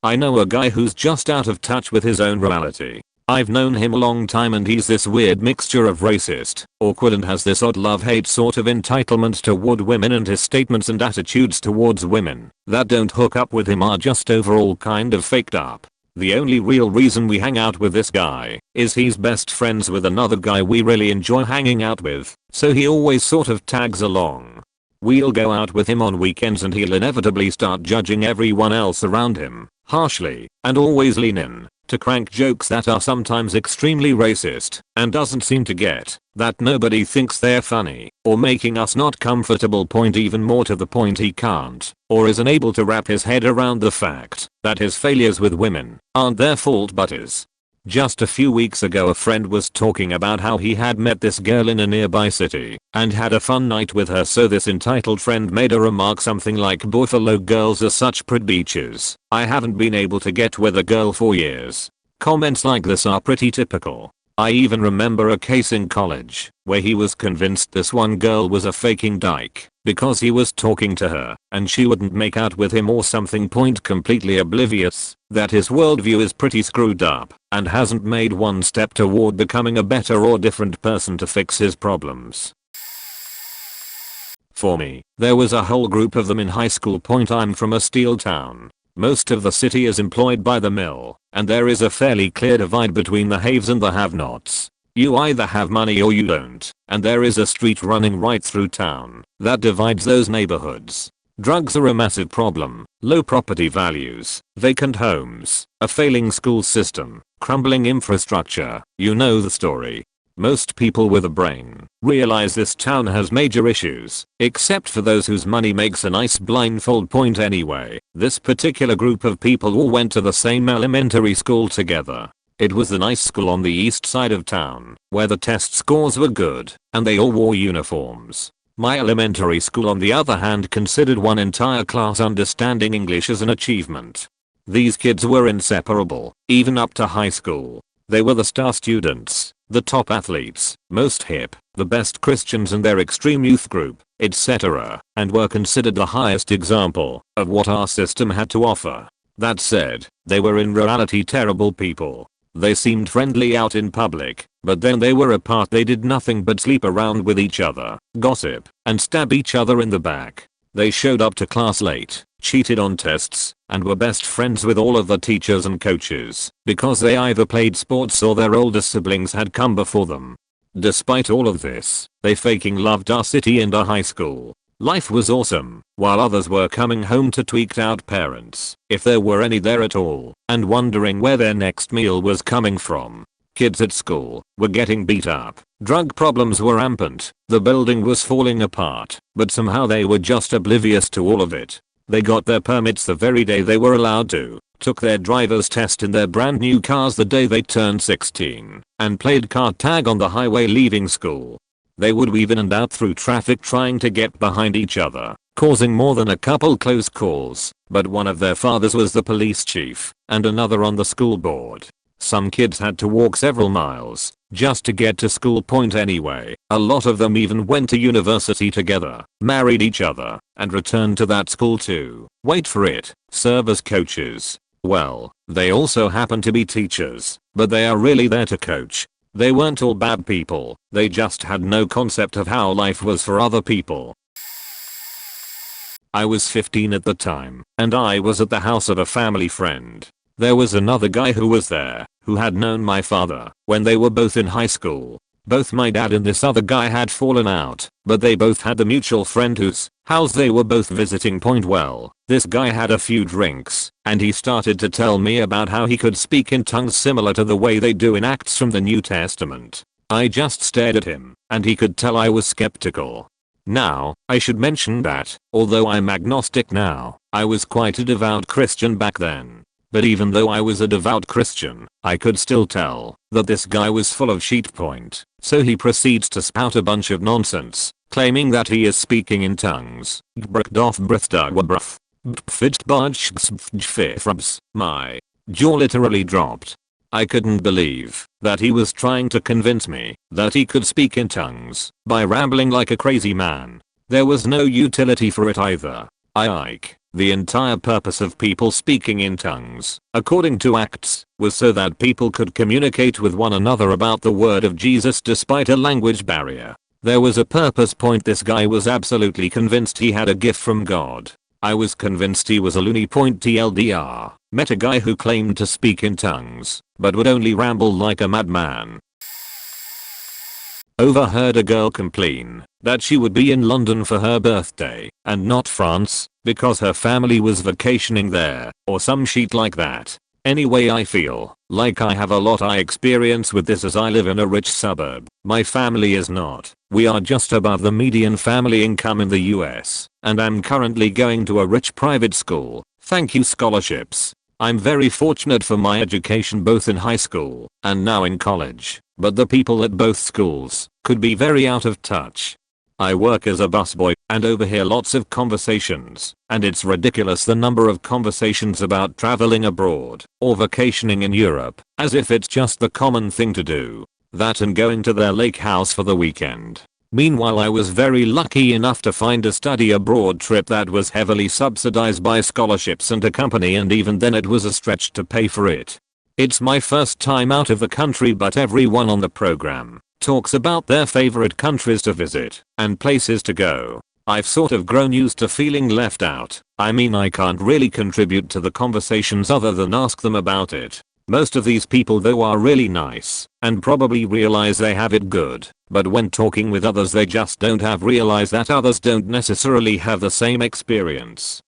I know a guy who's just out of touch with his own reality. I've known him a long time and he's this weird mixture of racist, awkward and has this odd love-hate sort of entitlement toward women, and his statements and attitudes towards women that don't hook up with him are just overall kind of faked up. The only real reason we hang out with this guy is he's best friends with another guy we really enjoy hanging out with, so he always sort of tags along. We'll go out with him on weekends and he'll inevitably start judging everyone else around him harshly and always lean in to crank jokes that are sometimes extremely racist and doesn't seem to get that nobody thinks they're funny or making us not comfortable. Point even more to the point, he can't or isn't able to wrap his head around the fact that his failures with women aren't their fault but his. Just a few weeks ago a friend was talking about how he had met this girl in a nearby city and had a fun night with her, so this entitled friend made a remark something like, "Buffalo girls are such pretty bitches. I haven't been able to get with a girl for years." Comments like this are pretty typical. I even remember a case in college where he was convinced this one girl was a faking dyke because he was talking to her and she wouldn't make out with him or something. Point completely oblivious that his worldview is pretty screwed up and hasn't made one step toward becoming a better or different person to fix his problems. For me, there was a whole group of them in high school. Point, I'm from a steel town. Most of the city is employed by the mill, and there is a fairly clear divide between the haves and the have-nots. You either have money or you don't, and there is a street running right through town that divides those neighborhoods. Drugs are a massive problem, low property values, vacant homes, a failing school system, crumbling infrastructure, you know the story. Most people with a brain realize this town has major issues, except for those whose money makes a nice blindfold. Point anyway, this particular group of people all went to the same elementary school together. It was the nice school on the east side of town, where the test scores were good, and they all wore uniforms. My elementary school on the other hand considered one entire class understanding English as an achievement. These kids were inseparable, even up to high school. They were the star students, the top athletes, most hip, the best Christians in their extreme youth group, etc., and were considered the highest example of what our system had to offer. That said, they were in reality terrible people. They seemed friendly out in public, but then they were apart they did nothing but sleep around with each other, gossip, and stab each other in the back. They showed up to class late, cheated on tests, and were best friends with all of the teachers and coaches because they either played sports or their older siblings had come before them. Despite all of this, they faking loved our city and our high school. Life was awesome, while others were coming home to tweaked out parents, if there were any there at all, and wondering where their next meal was coming from. Kids at school were getting beat up, drug problems were rampant, the building was falling apart, but somehow they were just oblivious to all of it. They got their permits the very day they were allowed to, took their driver's test in their brand new cars the day they turned 16, and played car tag on the highway leaving school. They would weave in and out through traffic trying to get behind each other, causing more than a couple close calls, but one of their fathers was the police chief, and another on the school board. Some kids had to walk several miles just to get to school. Point anyway, a lot of them even went to university together, married each other, and returned to that school to, wait for it, serve as coaches. Well, they also happen to be teachers, but they are really there to coach. They weren't all bad people, they just had no concept of how life was for other people. I was 15 at the time, and I was at the house of a family friend. There was another guy who was there, who had known my father when they were both in high school. Both my dad and this other guy had fallen out, but they both had a mutual friend whose house they were both visiting. Well, this guy had a few drinks, and he started to tell me about how he could speak in tongues similar to the way they do in Acts from the New Testament. I just stared at him, and he could tell I was skeptical. Now, I should mention that, although I'm agnostic now, I was quite a devout Christian back then. But even though I was a devout Christian, I could still tell that this guy was full of shit. So he proceeds to spout a bunch of nonsense, claiming that he is speaking in tongues. My jaw literally dropped. I couldn't believe that he was trying to convince me that he could speak in tongues by rambling like a crazy man. There was no utility for it either. The entire purpose of people speaking in tongues, according to Acts, was so that people could communicate with one another about the word of Jesus despite a language barrier. There was a purpose. This guy was absolutely convinced he had a gift from God. I was convinced he was a loony. TLDR, met a guy who claimed to speak in tongues, but would only ramble like a madman. Overheard a girl complain that she would be in London for her birthday and not France because her family was vacationing there or some shit like that. Anyway, I feel like I have a lot I experience with this as I live in a rich suburb. My family is not. We are just above the median family income in the US, and I'm currently going to a rich private school. Thank you scholarships. I'm very fortunate for my education both in high school and now in college, but the people at both schools could be very out of touch. I work as a busboy and overhear lots of conversations, and it's ridiculous the number of conversations about traveling abroad or vacationing in Europe, as if it's just the common thing to do. That and going to their lake house for the weekend. Meanwhile, I was very lucky enough to find a study abroad trip that was heavily subsidized by scholarships and a company, and even then it was a stretch to pay for it. It's my first time out of the country, but everyone on the program talks about their favorite countries to visit and places to go. I've sort of grown used to feeling left out. I mean, I can't really contribute to the conversations other than ask them about it. Most of these people though are really nice and probably realize they have it good, but when talking with others they just don't realize that others don't necessarily have the same experience.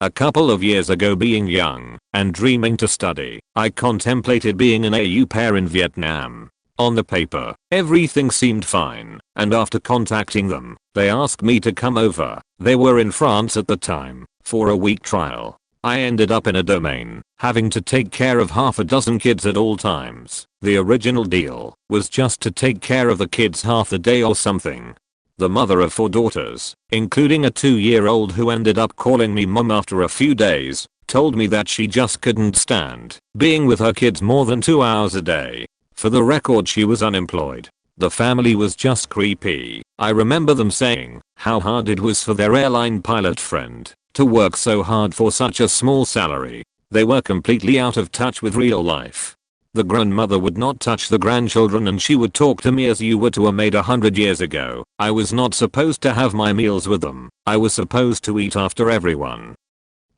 A couple of years ago, being young and dreaming to study, I contemplated being an au pair in Vietnam. On the paper, everything seemed fine, and after contacting them, they asked me to come over. They were in France at the time, for a week trial. I ended up in a domain, having to take care of half a dozen kids at all times. The original deal was just to take care of the kids half the day or something. The mother of 4 daughters, including a 2-year-old who ended up calling me mom after a few days, told me that she just couldn't stand being with her kids more than 2 hours a day. For the record, she was unemployed. The family was just creepy. I remember them saying how hard it was for their airline pilot friend to work so hard for such a small salary. They were completely out of touch with real life. The grandmother would not touch the grandchildren, and she would talk to me as you were to a maid 100 years ago. I was not supposed to have my meals with them. I was supposed to eat after everyone.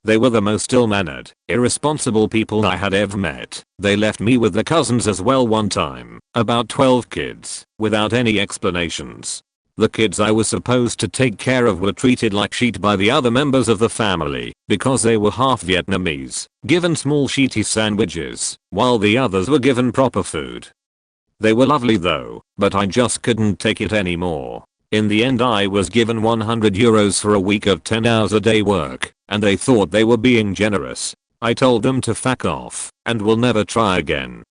They were the most ill-mannered, irresponsible people I had ever met. They left me with the cousins as well one time, about 12 kids, without any explanations. The kids I was supposed to take care of were treated like shit by the other members of the family because they were half Vietnamese, given small shitty sandwiches, while the others were given proper food. They were lovely though, but I just couldn't take it anymore. In the end, I was given €100 for a week of 10 hours a day work, and they thought they were being generous. I told them to fuck off and will never try again.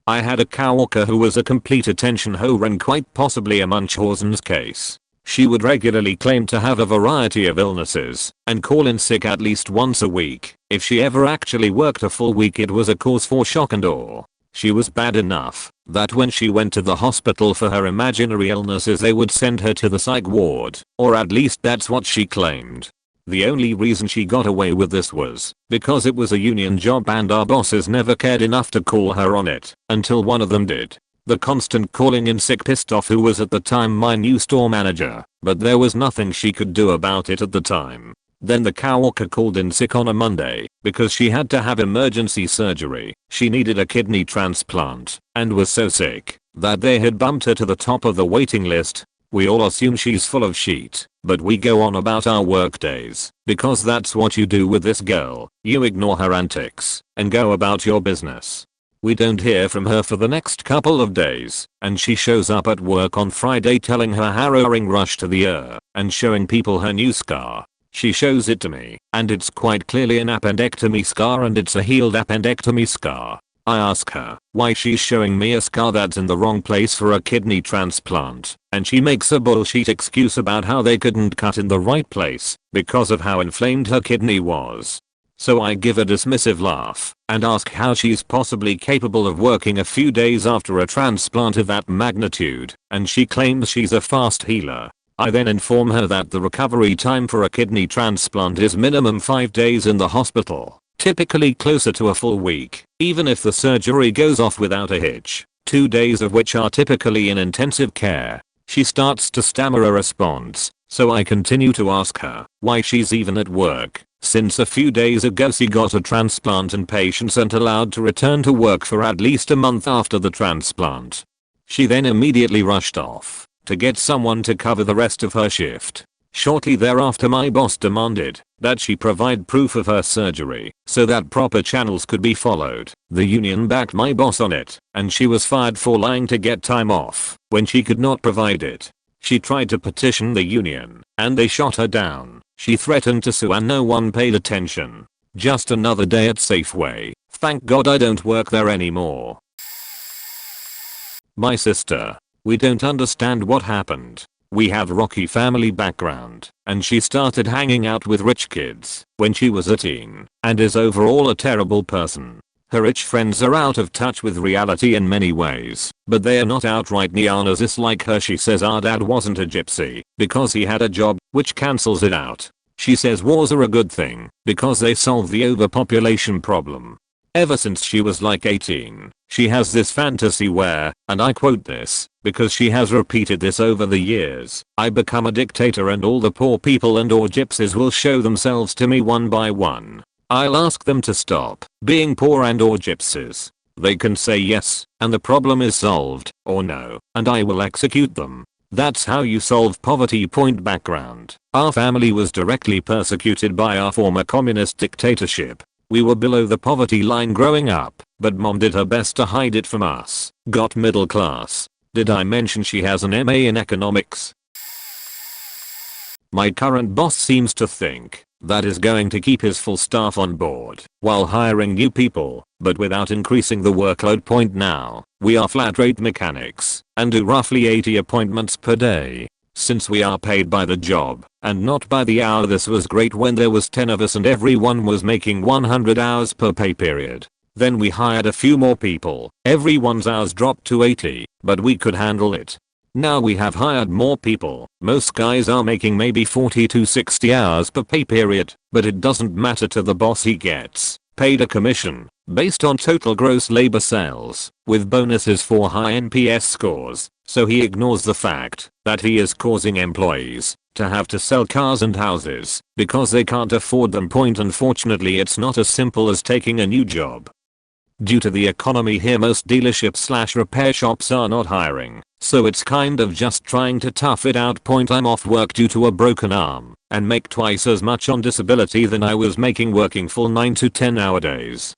I had a coworker who was a complete attention whore and quite possibly a Munchausen's case. She would regularly claim to have a variety of illnesses and call in sick at least once a week. If she ever actually worked a full week, it was a cause for shock and awe. She was bad enough that when she went to the hospital for her imaginary illnesses, they would send her to the psych ward, or at least that's what she claimed. The only reason she got away with this was because it was a union job and our bosses never cared enough to call her on it until one of them did. The constant calling in sick pissed off who was at the time my new store manager, but there was nothing she could do about it at the time. Then the coworker called in sick on a Monday because she had to have emergency surgery. She needed a kidney transplant and was so sick that they had bumped her to the top of the waiting list. We all assume she's full of shit, but we go on about our work days because that's what you do with this girl. You ignore her antics and go about your business. We don't hear from her for the next couple of days, and she shows up at work on Friday telling her harrowing rush to the ER and showing people her new scar. She shows it to me, and it's quite clearly an appendectomy scar, and it's a healed appendectomy scar. I ask her why she's showing me a scar that's in the wrong place for a kidney transplant, and she makes a bullshit excuse about how they couldn't cut in the right place because of how inflamed her kidney was. So I give a dismissive laugh and ask how she's possibly capable of working a few days after a transplant of that magnitude, and she claims she's a fast healer. I then inform her that the recovery time for a kidney transplant is minimum 5 days in the hospital, typically closer to a full week, even if the surgery goes off without a hitch, 2 days of which are typically in intensive care. She starts to stammer a response, so I continue to ask her why she's even at work, since a few days ago she got a transplant and patients aren't allowed to return to work for at least a month after the transplant. She then immediately rushed off to get someone to cover the rest of her shift. Shortly thereafter, my boss demanded that she provide proof of her surgery so that proper channels could be followed. The union backed my boss on it, and she was fired for lying to get time off when she could not provide it. She tried to petition the union, and they shot her down. She threatened to sue and no one paid attention. Just another day at Safeway. Thank God I don't work there anymore. My sister. We don't understand what happened. We have rocky family background, and she started hanging out with rich kids when she was a teen, and is overall a terrible person. Her rich friends are out of touch with reality in many ways, but they are not outright neo-Nazis like her. She says our dad wasn't a gypsy because he had a job, which cancels it out. She says wars are a good thing because they solve the overpopulation problem. Ever since she was like 18, she has this fantasy where, and I quote this, because she has repeated this over the years, I become a dictator and all the poor people and or gypsies will show themselves to me one by one. I'll ask them to stop being poor and or gypsies. They can say yes, and the problem is solved, or no, and I will execute them. That's how you solve poverty. Point background. Our family was directly persecuted by our former communist dictatorship. We were below the poverty line growing up, but mom did her best to hide it from us. Got middle class. Did I mention she has an MA in economics? My current boss seems to think that is going to keep his full staff on board while hiring new people, but without increasing the workload. Point now, we are flat rate mechanics and do roughly 80 appointments per day. Since we are paid by the job and not by the hour, this was great when there was 10 of us and everyone was making 100 hours per pay period. Then we hired a few more people. Everyone's hours dropped to 80, but we could handle it. Now we have hired more people. Most guys are making maybe 40 to 60 hours per pay period, but it doesn't matter to the boss. He gets paid a commission based on total gross labor sales, with bonuses for high NPS scores, so he ignores the fact that he is causing employees to have to sell cars and houses because they can't afford them. Unfortunately, it's not as simple as taking a new job. Due to the economy here, most dealerships / repair shops are not hiring, so it's kind of just trying to tough it out. I'm off work due to a broken arm and make twice as much on disability than I was making working full 9 to 10 hour days.